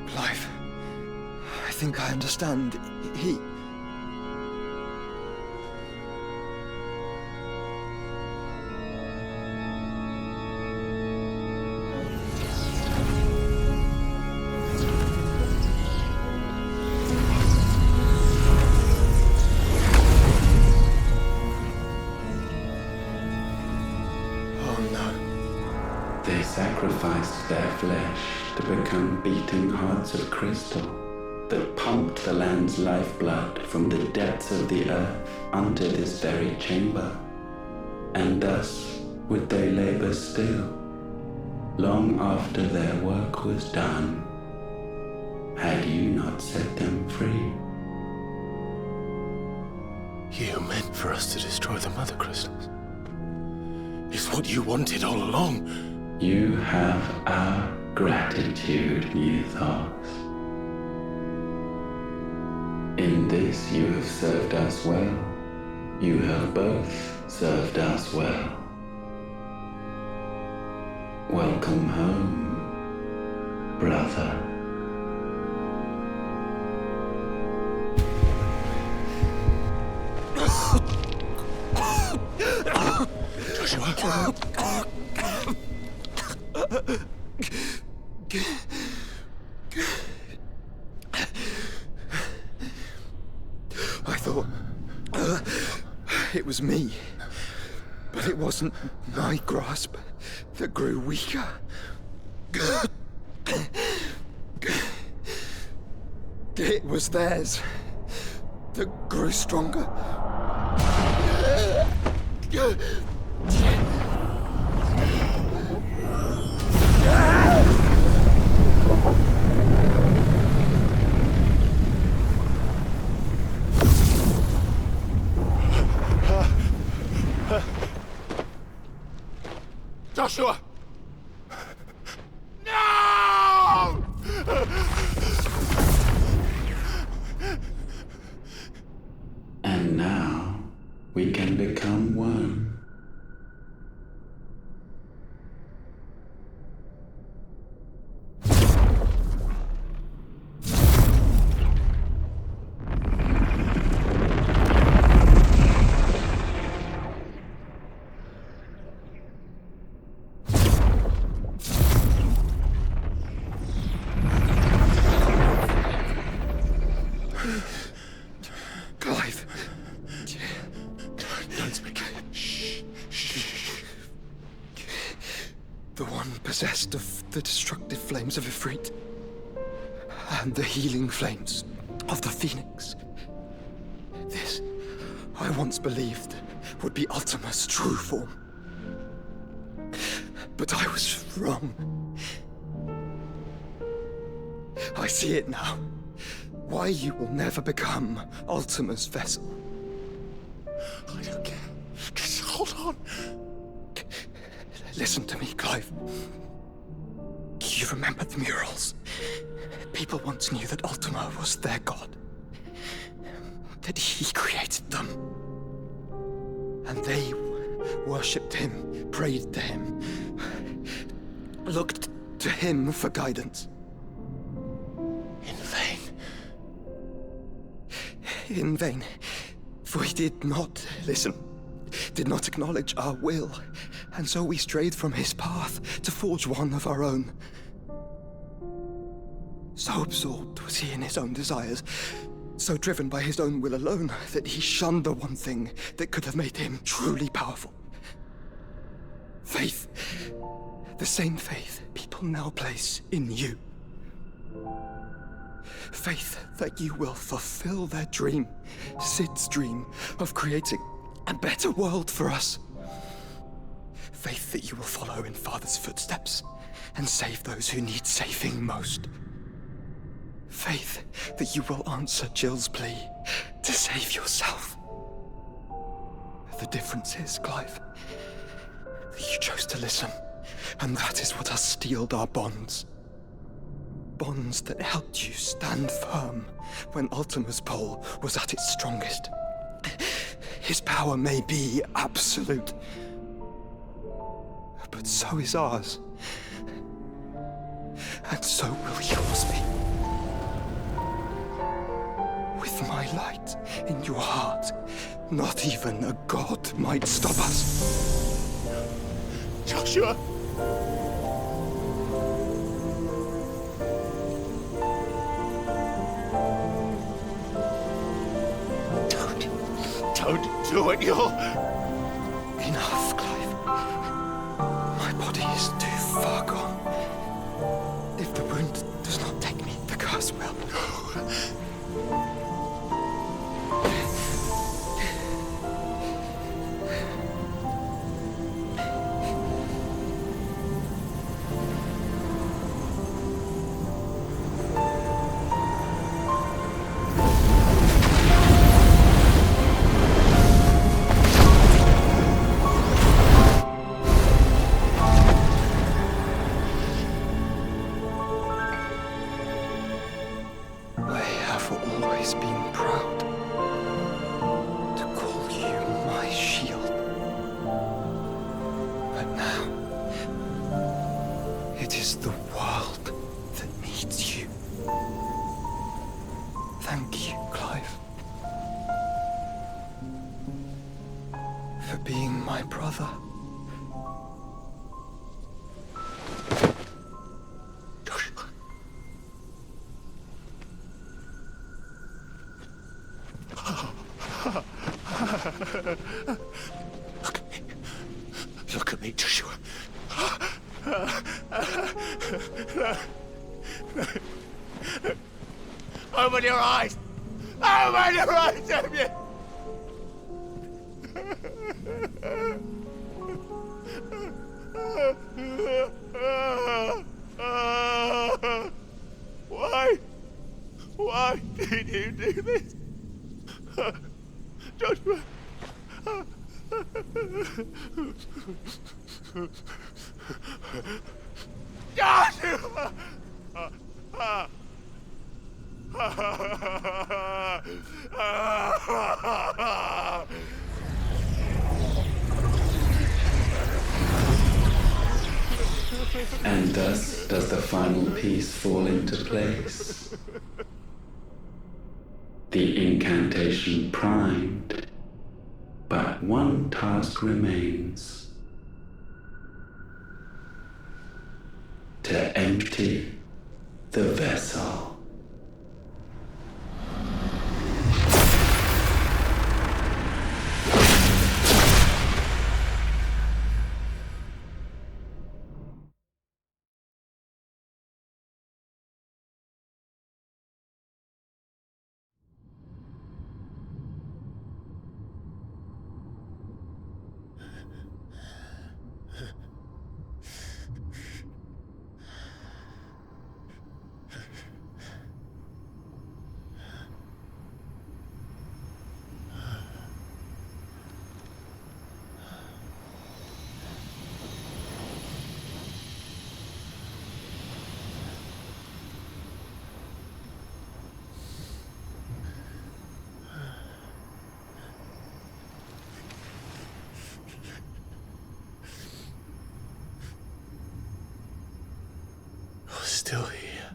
Clive. I think I understand. He... They sacrificed their flesh to become beating hearts of crystal that pumped the land's lifeblood from the depths of the earth unto this very chamber. And thus would they labor still, long after their work was done, had you not set them free. You meant for us to destroy the mother crystals. It's what you wanted all along. You have our gratitude, Mythos. In this you have served us well. You have both served us well. Welcome home, brother. Joshua? I thought it was me, but it wasn't my grasp that grew weaker. It was theirs that grew stronger. Joshua! No! And now we can become one. Clive. Don't speak. Shh. The one possessed of the destructive flames of Ifrit and the healing flames of the Phoenix. This, I once believed, would be Ultima's true form. But I was wrong. I see it now. Why you will never become Ultima's vessel. I don't care. Just hold on. Listen to me, Clive. You remember the murals? People once knew that Ultima was their god. That he created them. And they worshipped him, prayed to him, looked to him for guidance. In vain. In vain. For he did not listen, did not acknowledge our will, and so we strayed from his path to forge one of our own. So absorbed was he in his own desires, so driven by his own will alone, that he shunned the one thing that could have made him truly powerful. Faith. The same faith people now place in you. Faith that you will fulfill their dream, Sid's dream, of creating a better world for us. Faith that you will follow in Father's footsteps and save those who need saving most. Faith that you will answer Jill's plea to save yourself. The difference is, Clive, that you chose to listen, and that is what has steeled our bonds. Bonds that helped you stand firm when Ultima's pull was at its strongest. His power may be absolute, but so is ours. And so will yours be. With my light in your heart, not even a god might stop us. Joshua! Don't do it, you'll... Enough, Clive. My body is too far gone. If the wound does not take me, the curse will. Always been proud to call you my shield. But now, it is the world that needs you. Thank you, Clive, for being my brother Look at me, Joshua. Open your eyes! Open your eyes, damn you! Why? Why did you do this? Joshua! Joshua! And thus does the final piece fall into place. The incantation primed, but one task remains. To empty the vessel. Still here.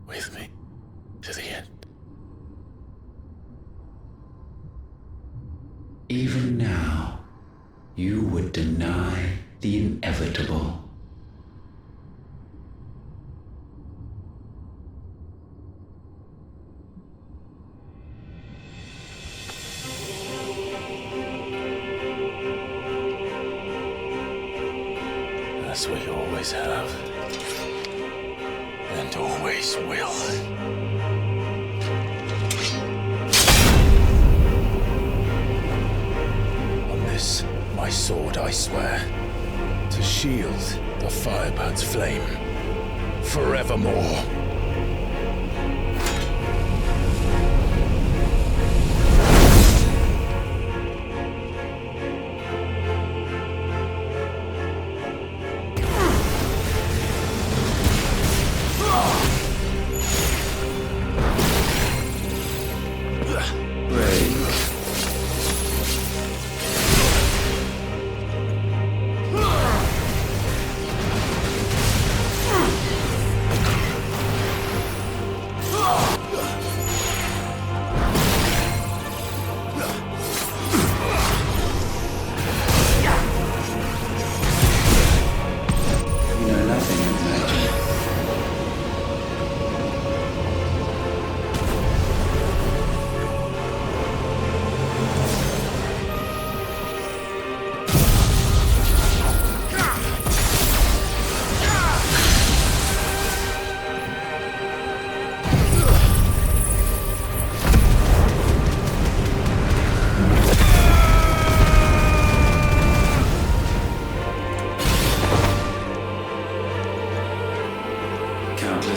With me to the end. Even now, you would deny the inevitable. As we always have. And always will. On this, my sword, I swear, to shield the Firebird's flame forevermore.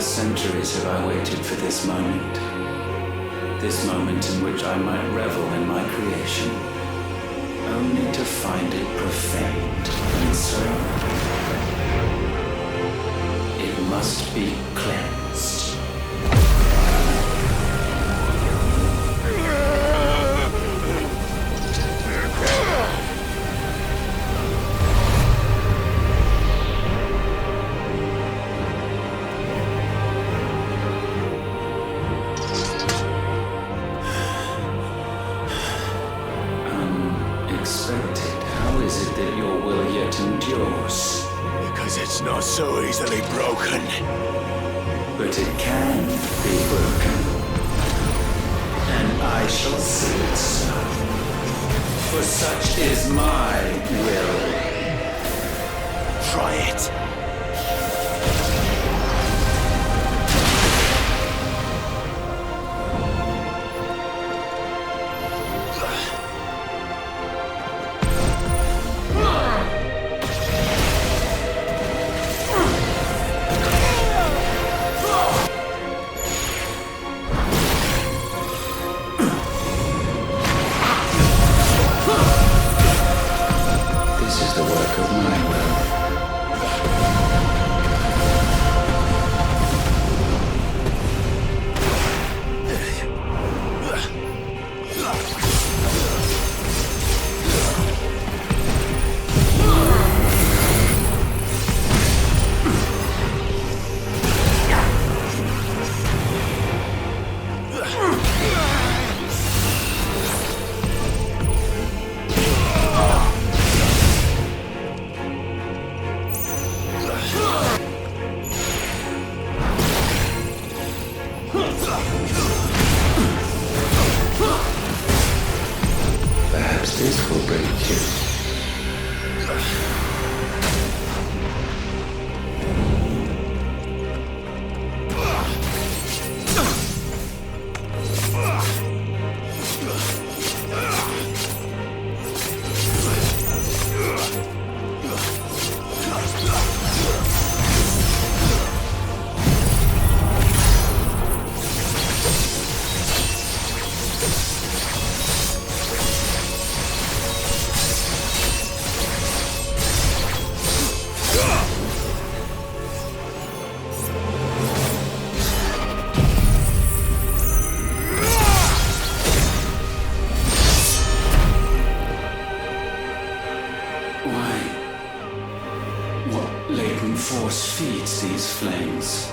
Centuries have I waited for this moment in which I might revel in my creation, only to find it profaned, and so it must be cleansed. Because it's not so easily broken. but it can be broken. And I shall see it so. For such is my will. Try it. This is the work of my will. Perhaps this will break you. What latent force feeds these flames?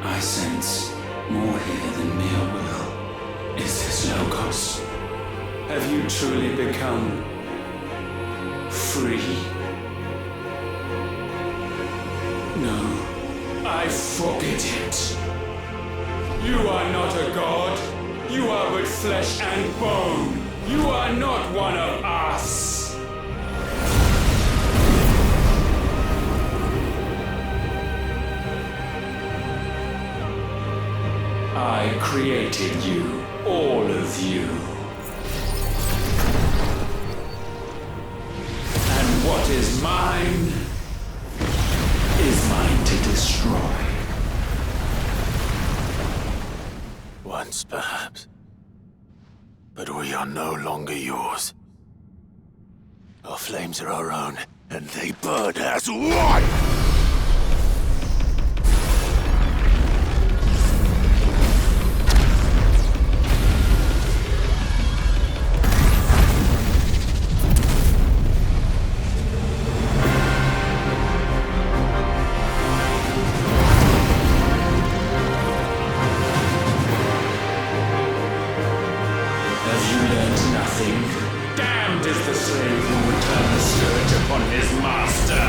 I sense more here than mere will. Is this Logos? Have you truly become free? No, I forbid it. You are not a god. You are but flesh and bone. You are not one of us. I created you, all of you. And what is mine to destroy. Once, perhaps. But we are no longer yours. Our flames are our own, and they burn as one! Damned is the slave who would turn the spirit upon his master!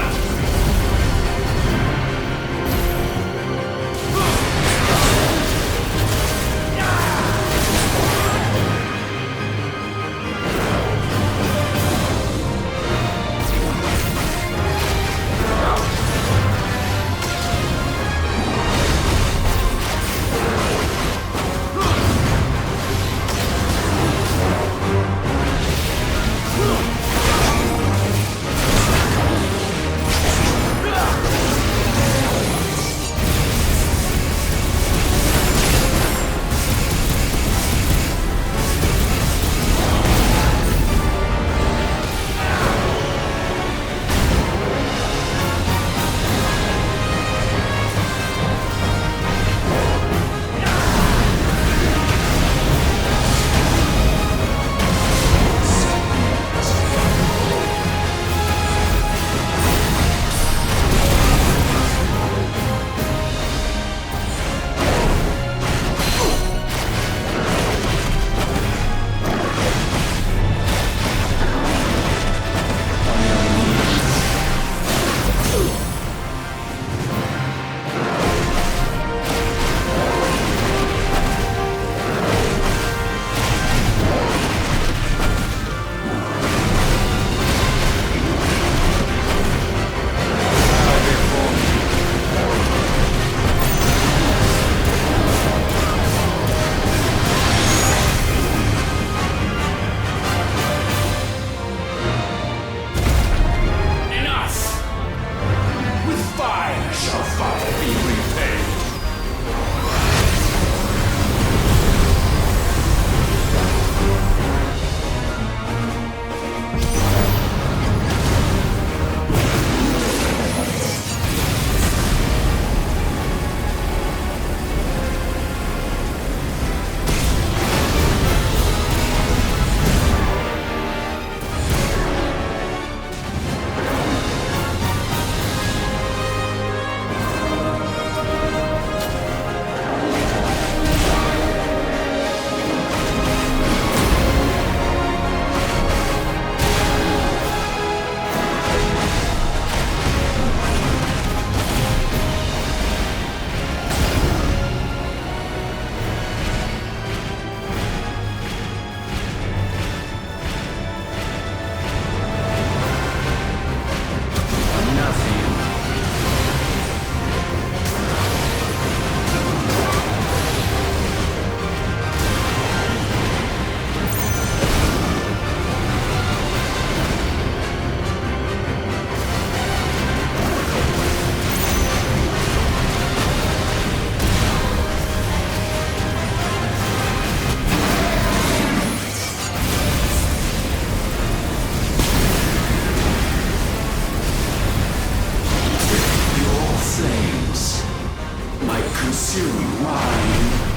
soon mine.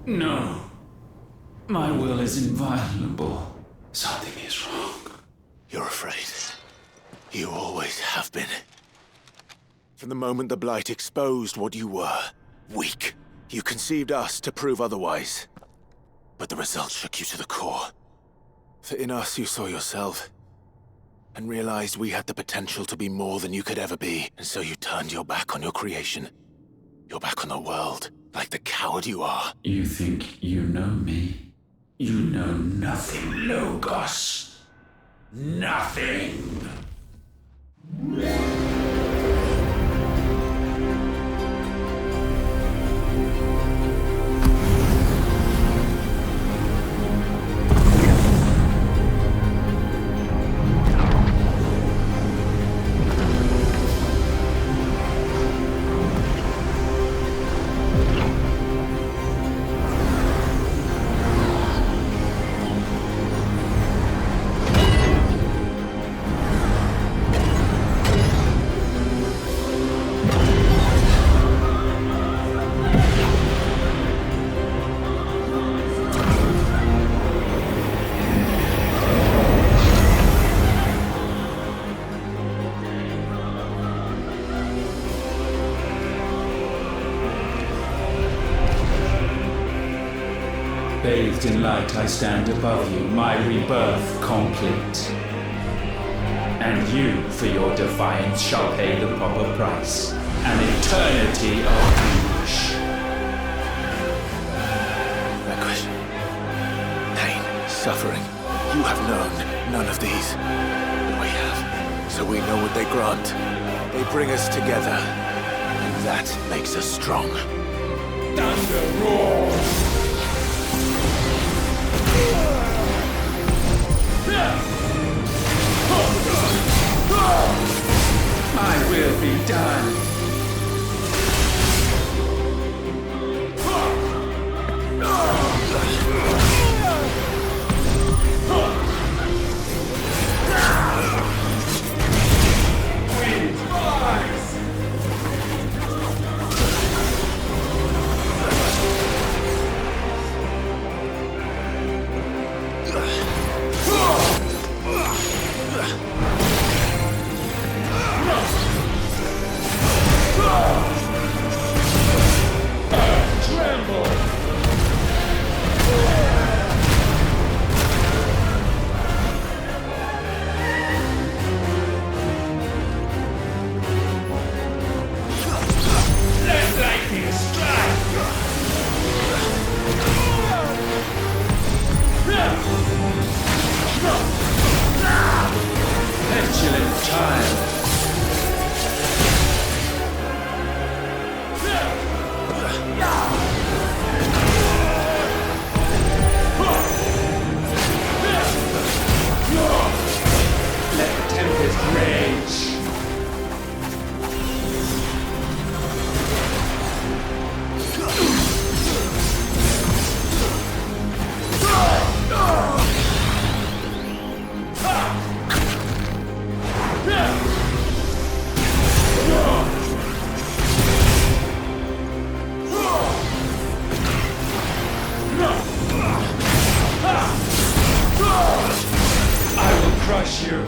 No. My will is inviolable. Something is wrong. You're afraid. You always have been. From the moment the Blight exposed what you were, weak, you conceived us to prove otherwise. But the result shook you to the core. For in us you saw yourself, and realized we had the potential to be more than you could ever be, and so you turned your back on your creation. Your back on the world, like the coward you are. You think you know me? You know nothing, Logos. Nothing! Bathed in light, I stand above you, my rebirth complete. And you, for your defiance, shall pay the proper price. An eternity of anguish. Anguish. Pain. Suffering. You have known none of these. But we have. So we know what they grant. They bring us together. And that makes us strong. Thunder roars! My will be done. Wind rise! you!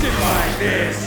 Divide this!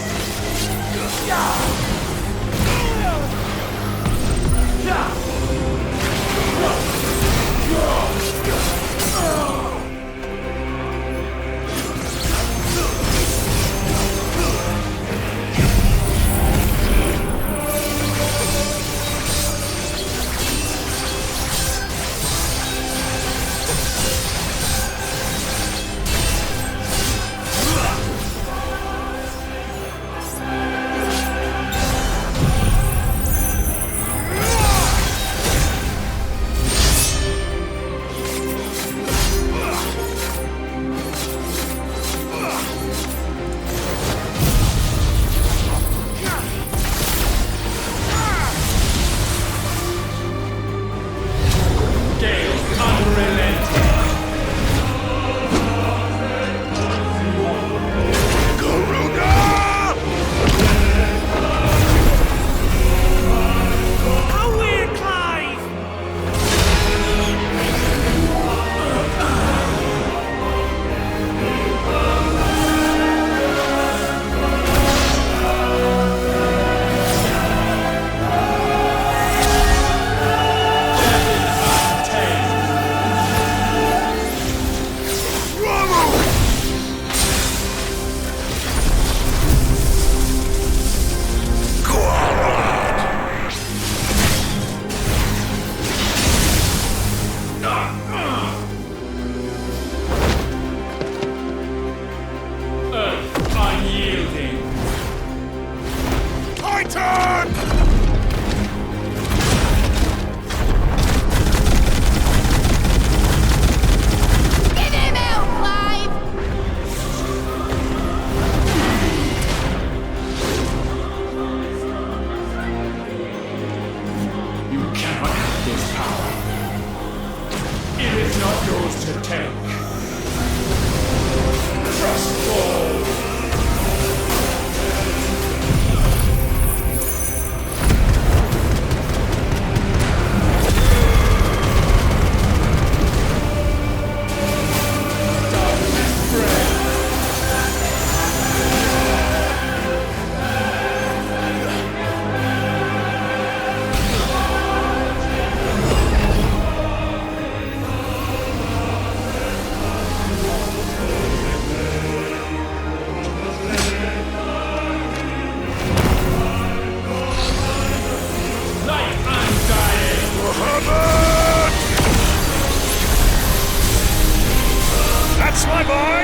That's my boy!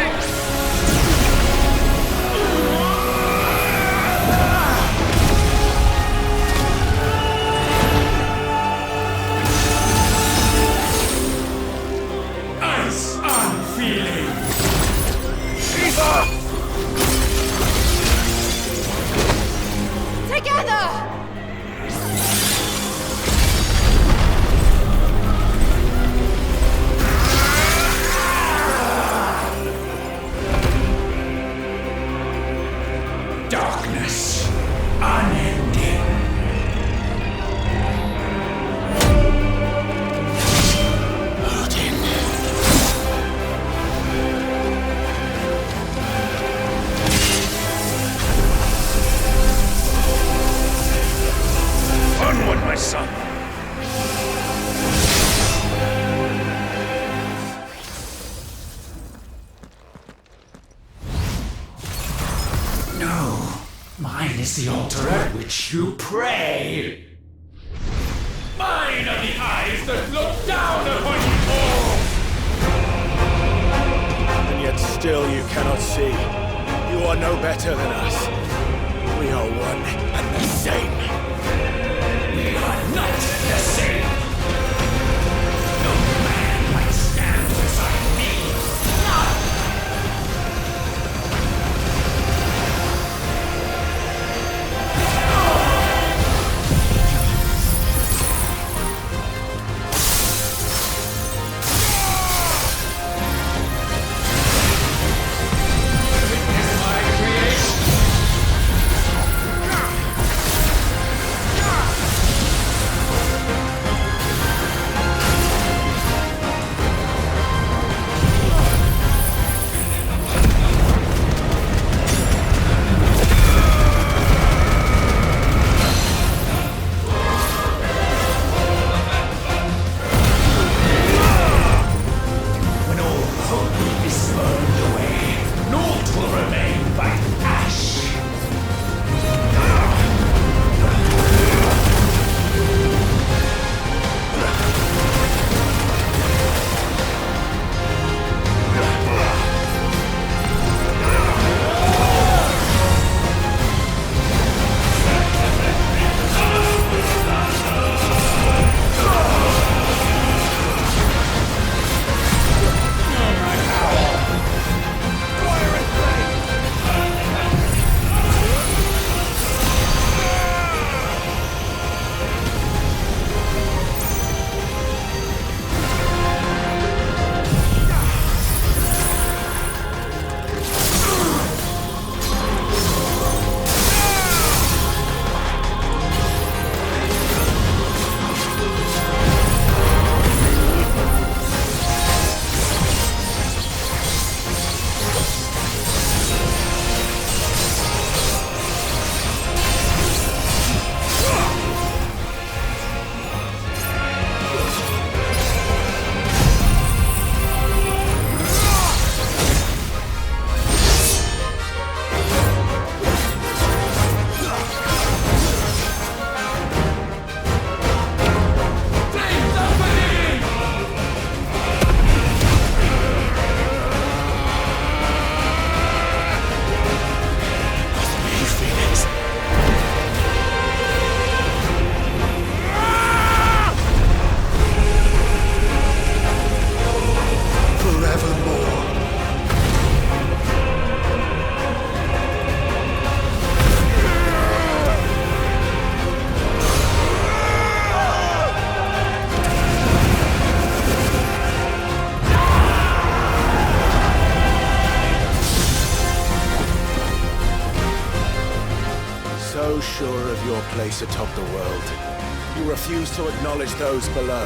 Ice unfeeling! Shiva! Together! Darkness unending. Odin. Onward, my son! No, mine is the altar at which you pray. Mine are the eyes that look down upon you all. And yet still you cannot see. You are no better than us. We are one and the same. We are not the same. No man might stand beside me. None. by ash. So sure of your place atop the world, you refuse to acknowledge those below.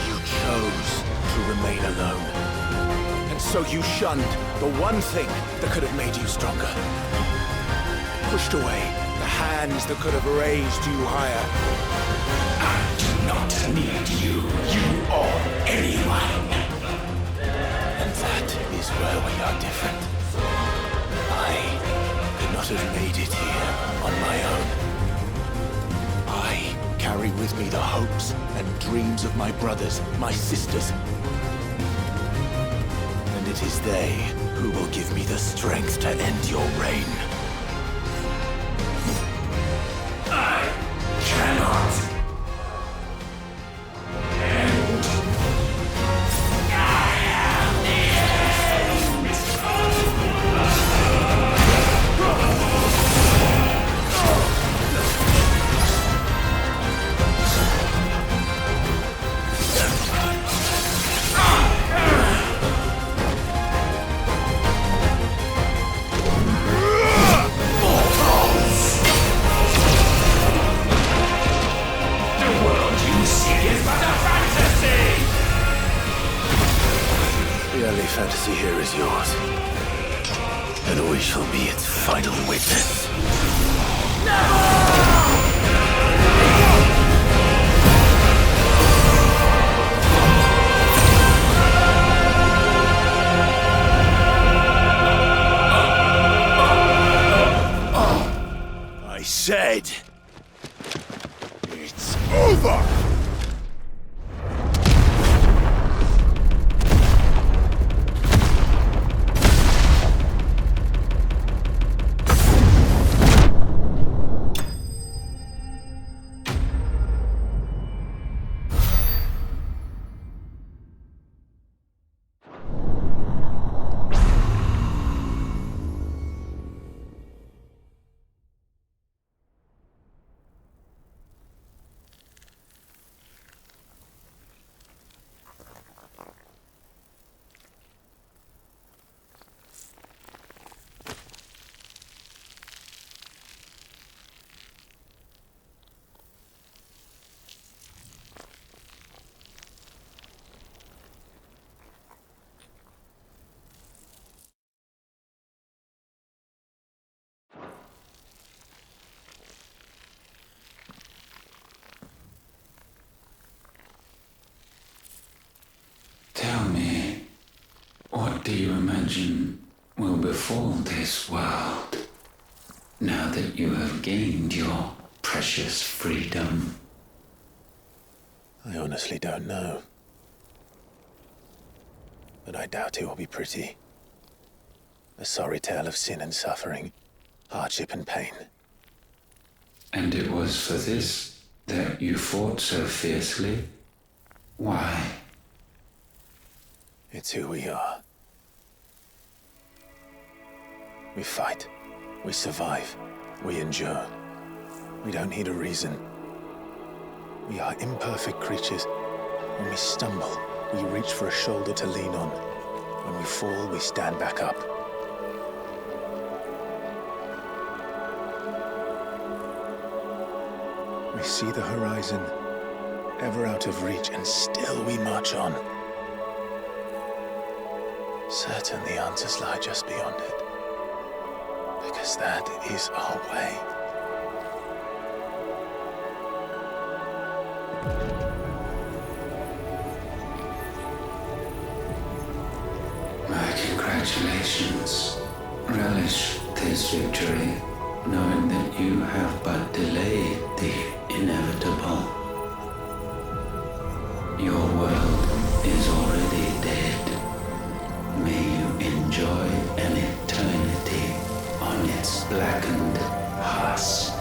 You chose to remain alone. And so you shunned the one thing that could have made you stronger. Pushed away the hands that could have raised you higher. I do not need you, or anyone. And that is where we are different. I could not have made it here on my own. I carry with me the hopes and dreams of my brothers, my sisters. And it is they who will give me the strength to end your reign. I cannot. The only fantasy here is yours. And we shall be its final witness. I said, it's over! Tell me, what do you imagine will befall this world now that you have gained your precious freedom? I honestly don't know. But I doubt it will be pretty. A sorry tale of sin and suffering, hardship and pain. And it was for this that you fought so fiercely? Why? It's who we are. We fight. We survive. We endure. We don't need a reason. We are imperfect creatures. When we stumble, we reach for a shoulder to lean on. When we fall, we stand back up. We see the horizon, ever out of reach, and still we march on. Certain the answers lie just beyond it. Because that is our way. My congratulations. Relish this victory, knowing that you have but delayed the inevitable. Your world is already dead. May you enjoy an eternity on its blackened husk.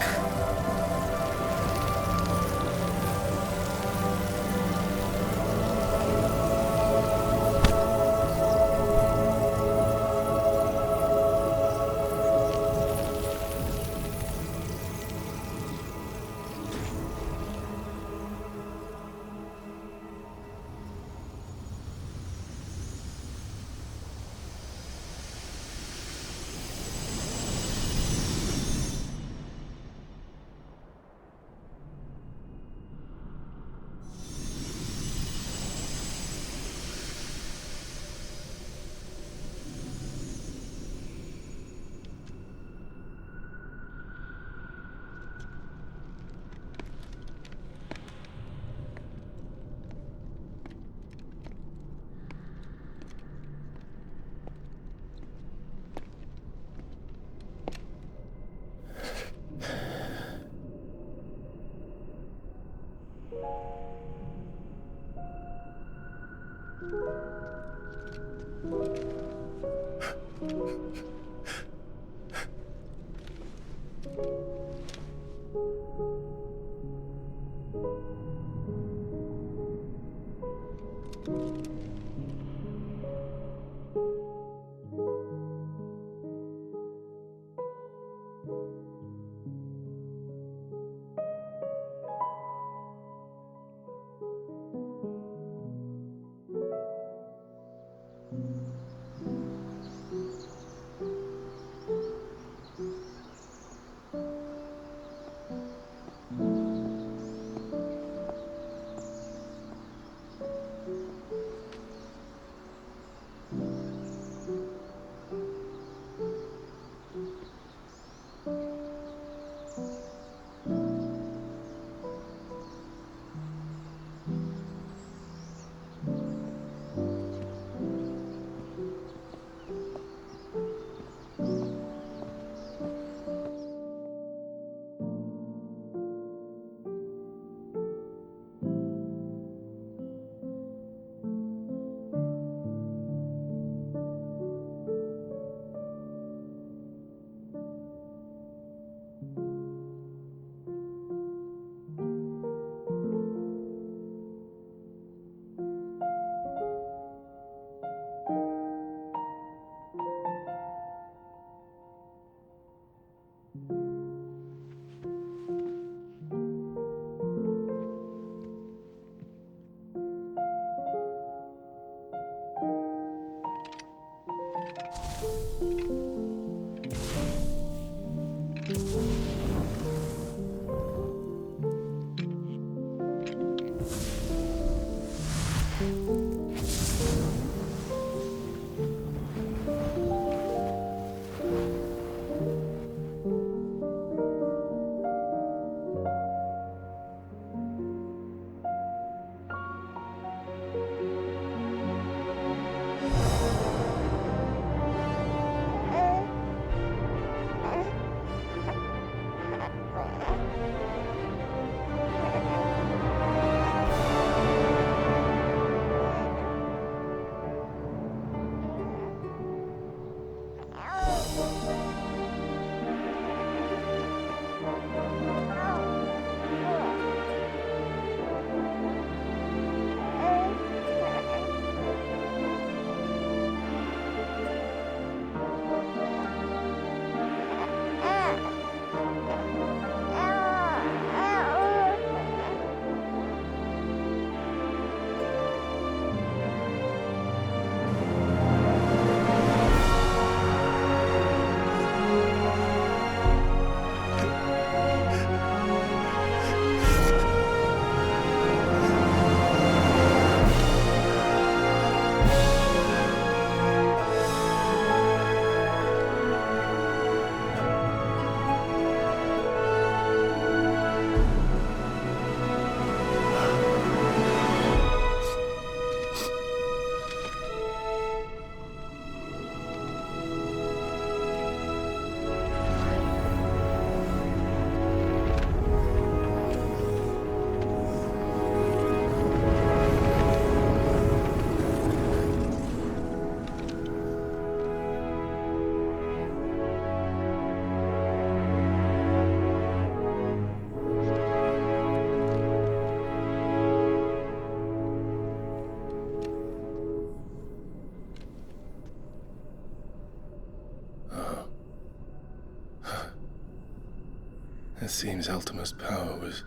It seems Ultima's power was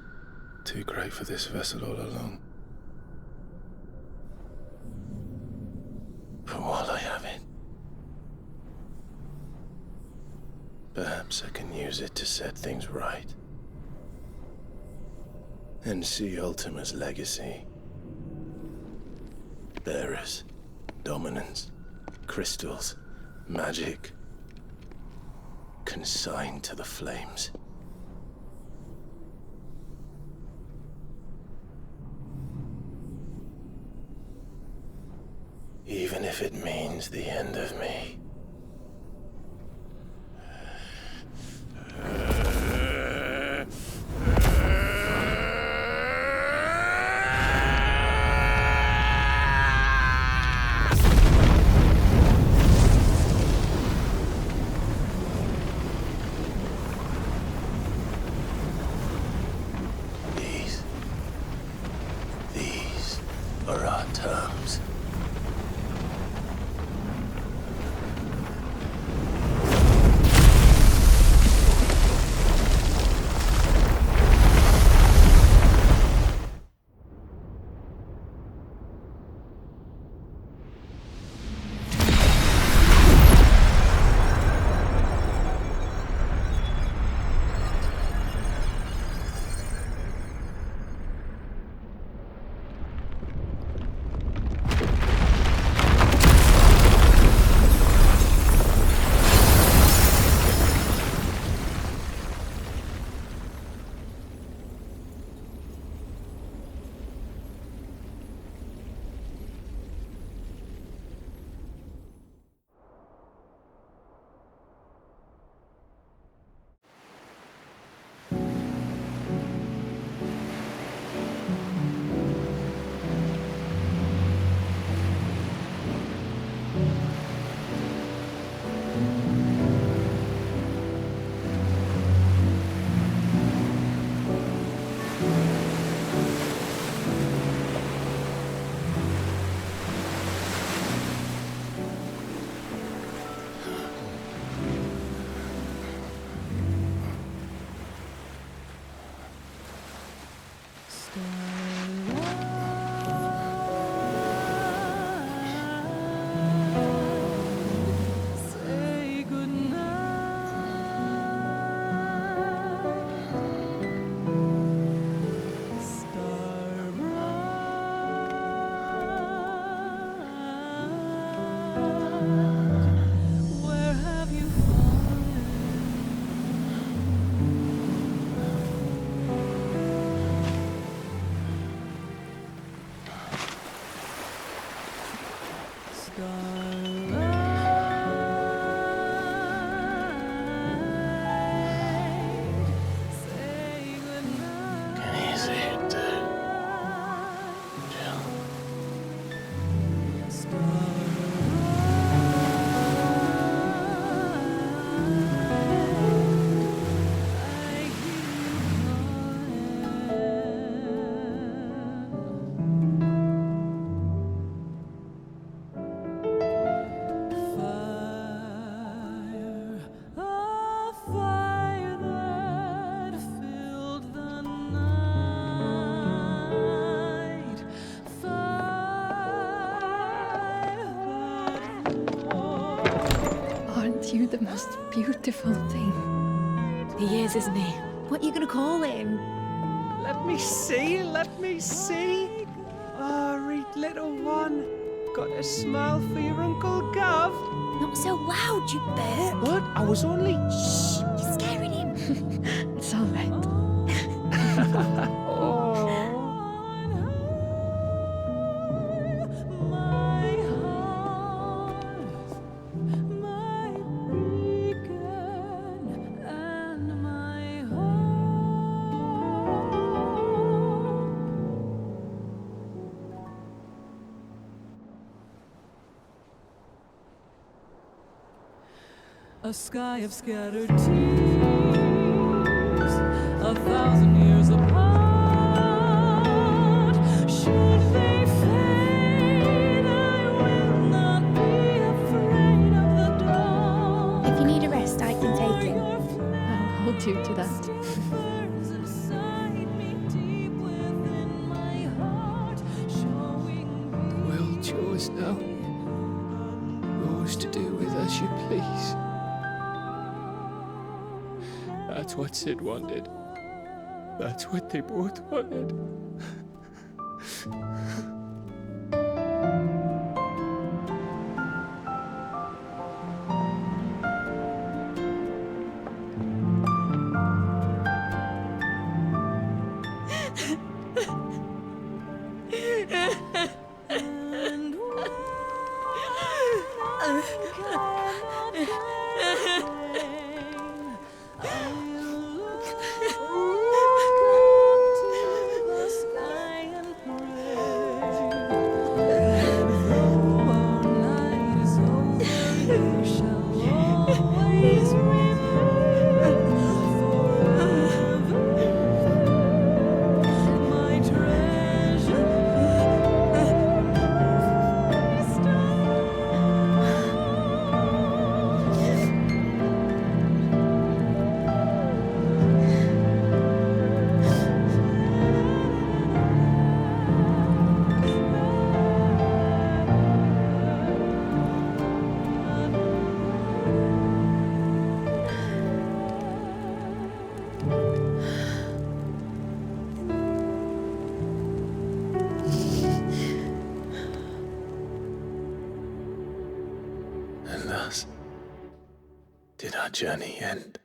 too great for this vessel all along. But while I have it, perhaps I can use it to set things right. And see Ultima's legacy. Bearers, dominance, crystals, magic, consigned to the flames. Even if it means the end of me. These are our terms. You the most beautiful thing. He is, isn't he? What are you gonna call him? Let me see, let me see. Oh, read little one. Got a smile for your Uncle Gav. Not so loud, you burp. What? I was only... Shh. You're scaring him. It's all right. A sky of scattered tears, 1,000 years apart. Should they fade, I will not be afraid of the dark. If you need a rest, I can take him. I'll hold you to that. supposed to do with us, you please? That's what Sid wanted. That's what they both wanted. And thus did our journey end.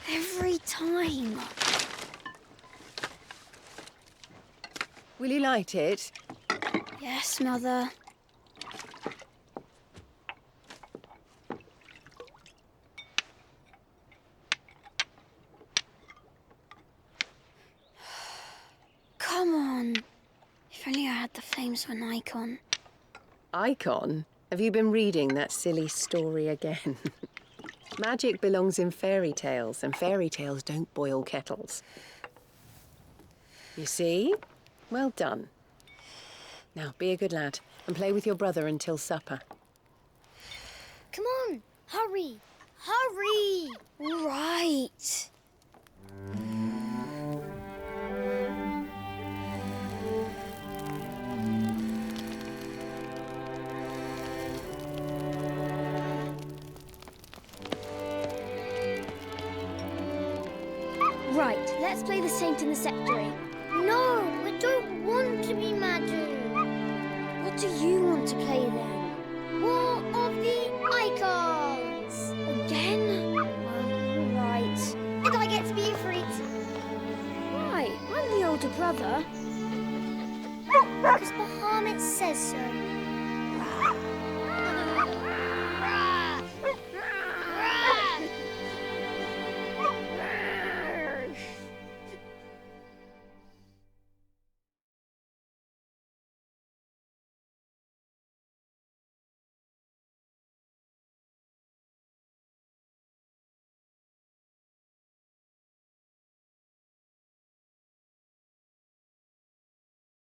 Every time. Will you light it? Yes, Mother. Come on. If only I had the flames of an icon. Icon? Have you been reading that silly story again? Magic belongs in fairy tales, and fairy tales don't boil kettles. You see? Well done. Now, be a good lad and play with your brother until supper. Come on, hurry. Hurry! Right. Right, let's play the Saint in the Secretary. No, I don't want to be Madu. What do you want to play then? War of the Icons! Again? Oh, right. And I get to be Ifrit. Why? I'm the older brother. Because Bahamut says so.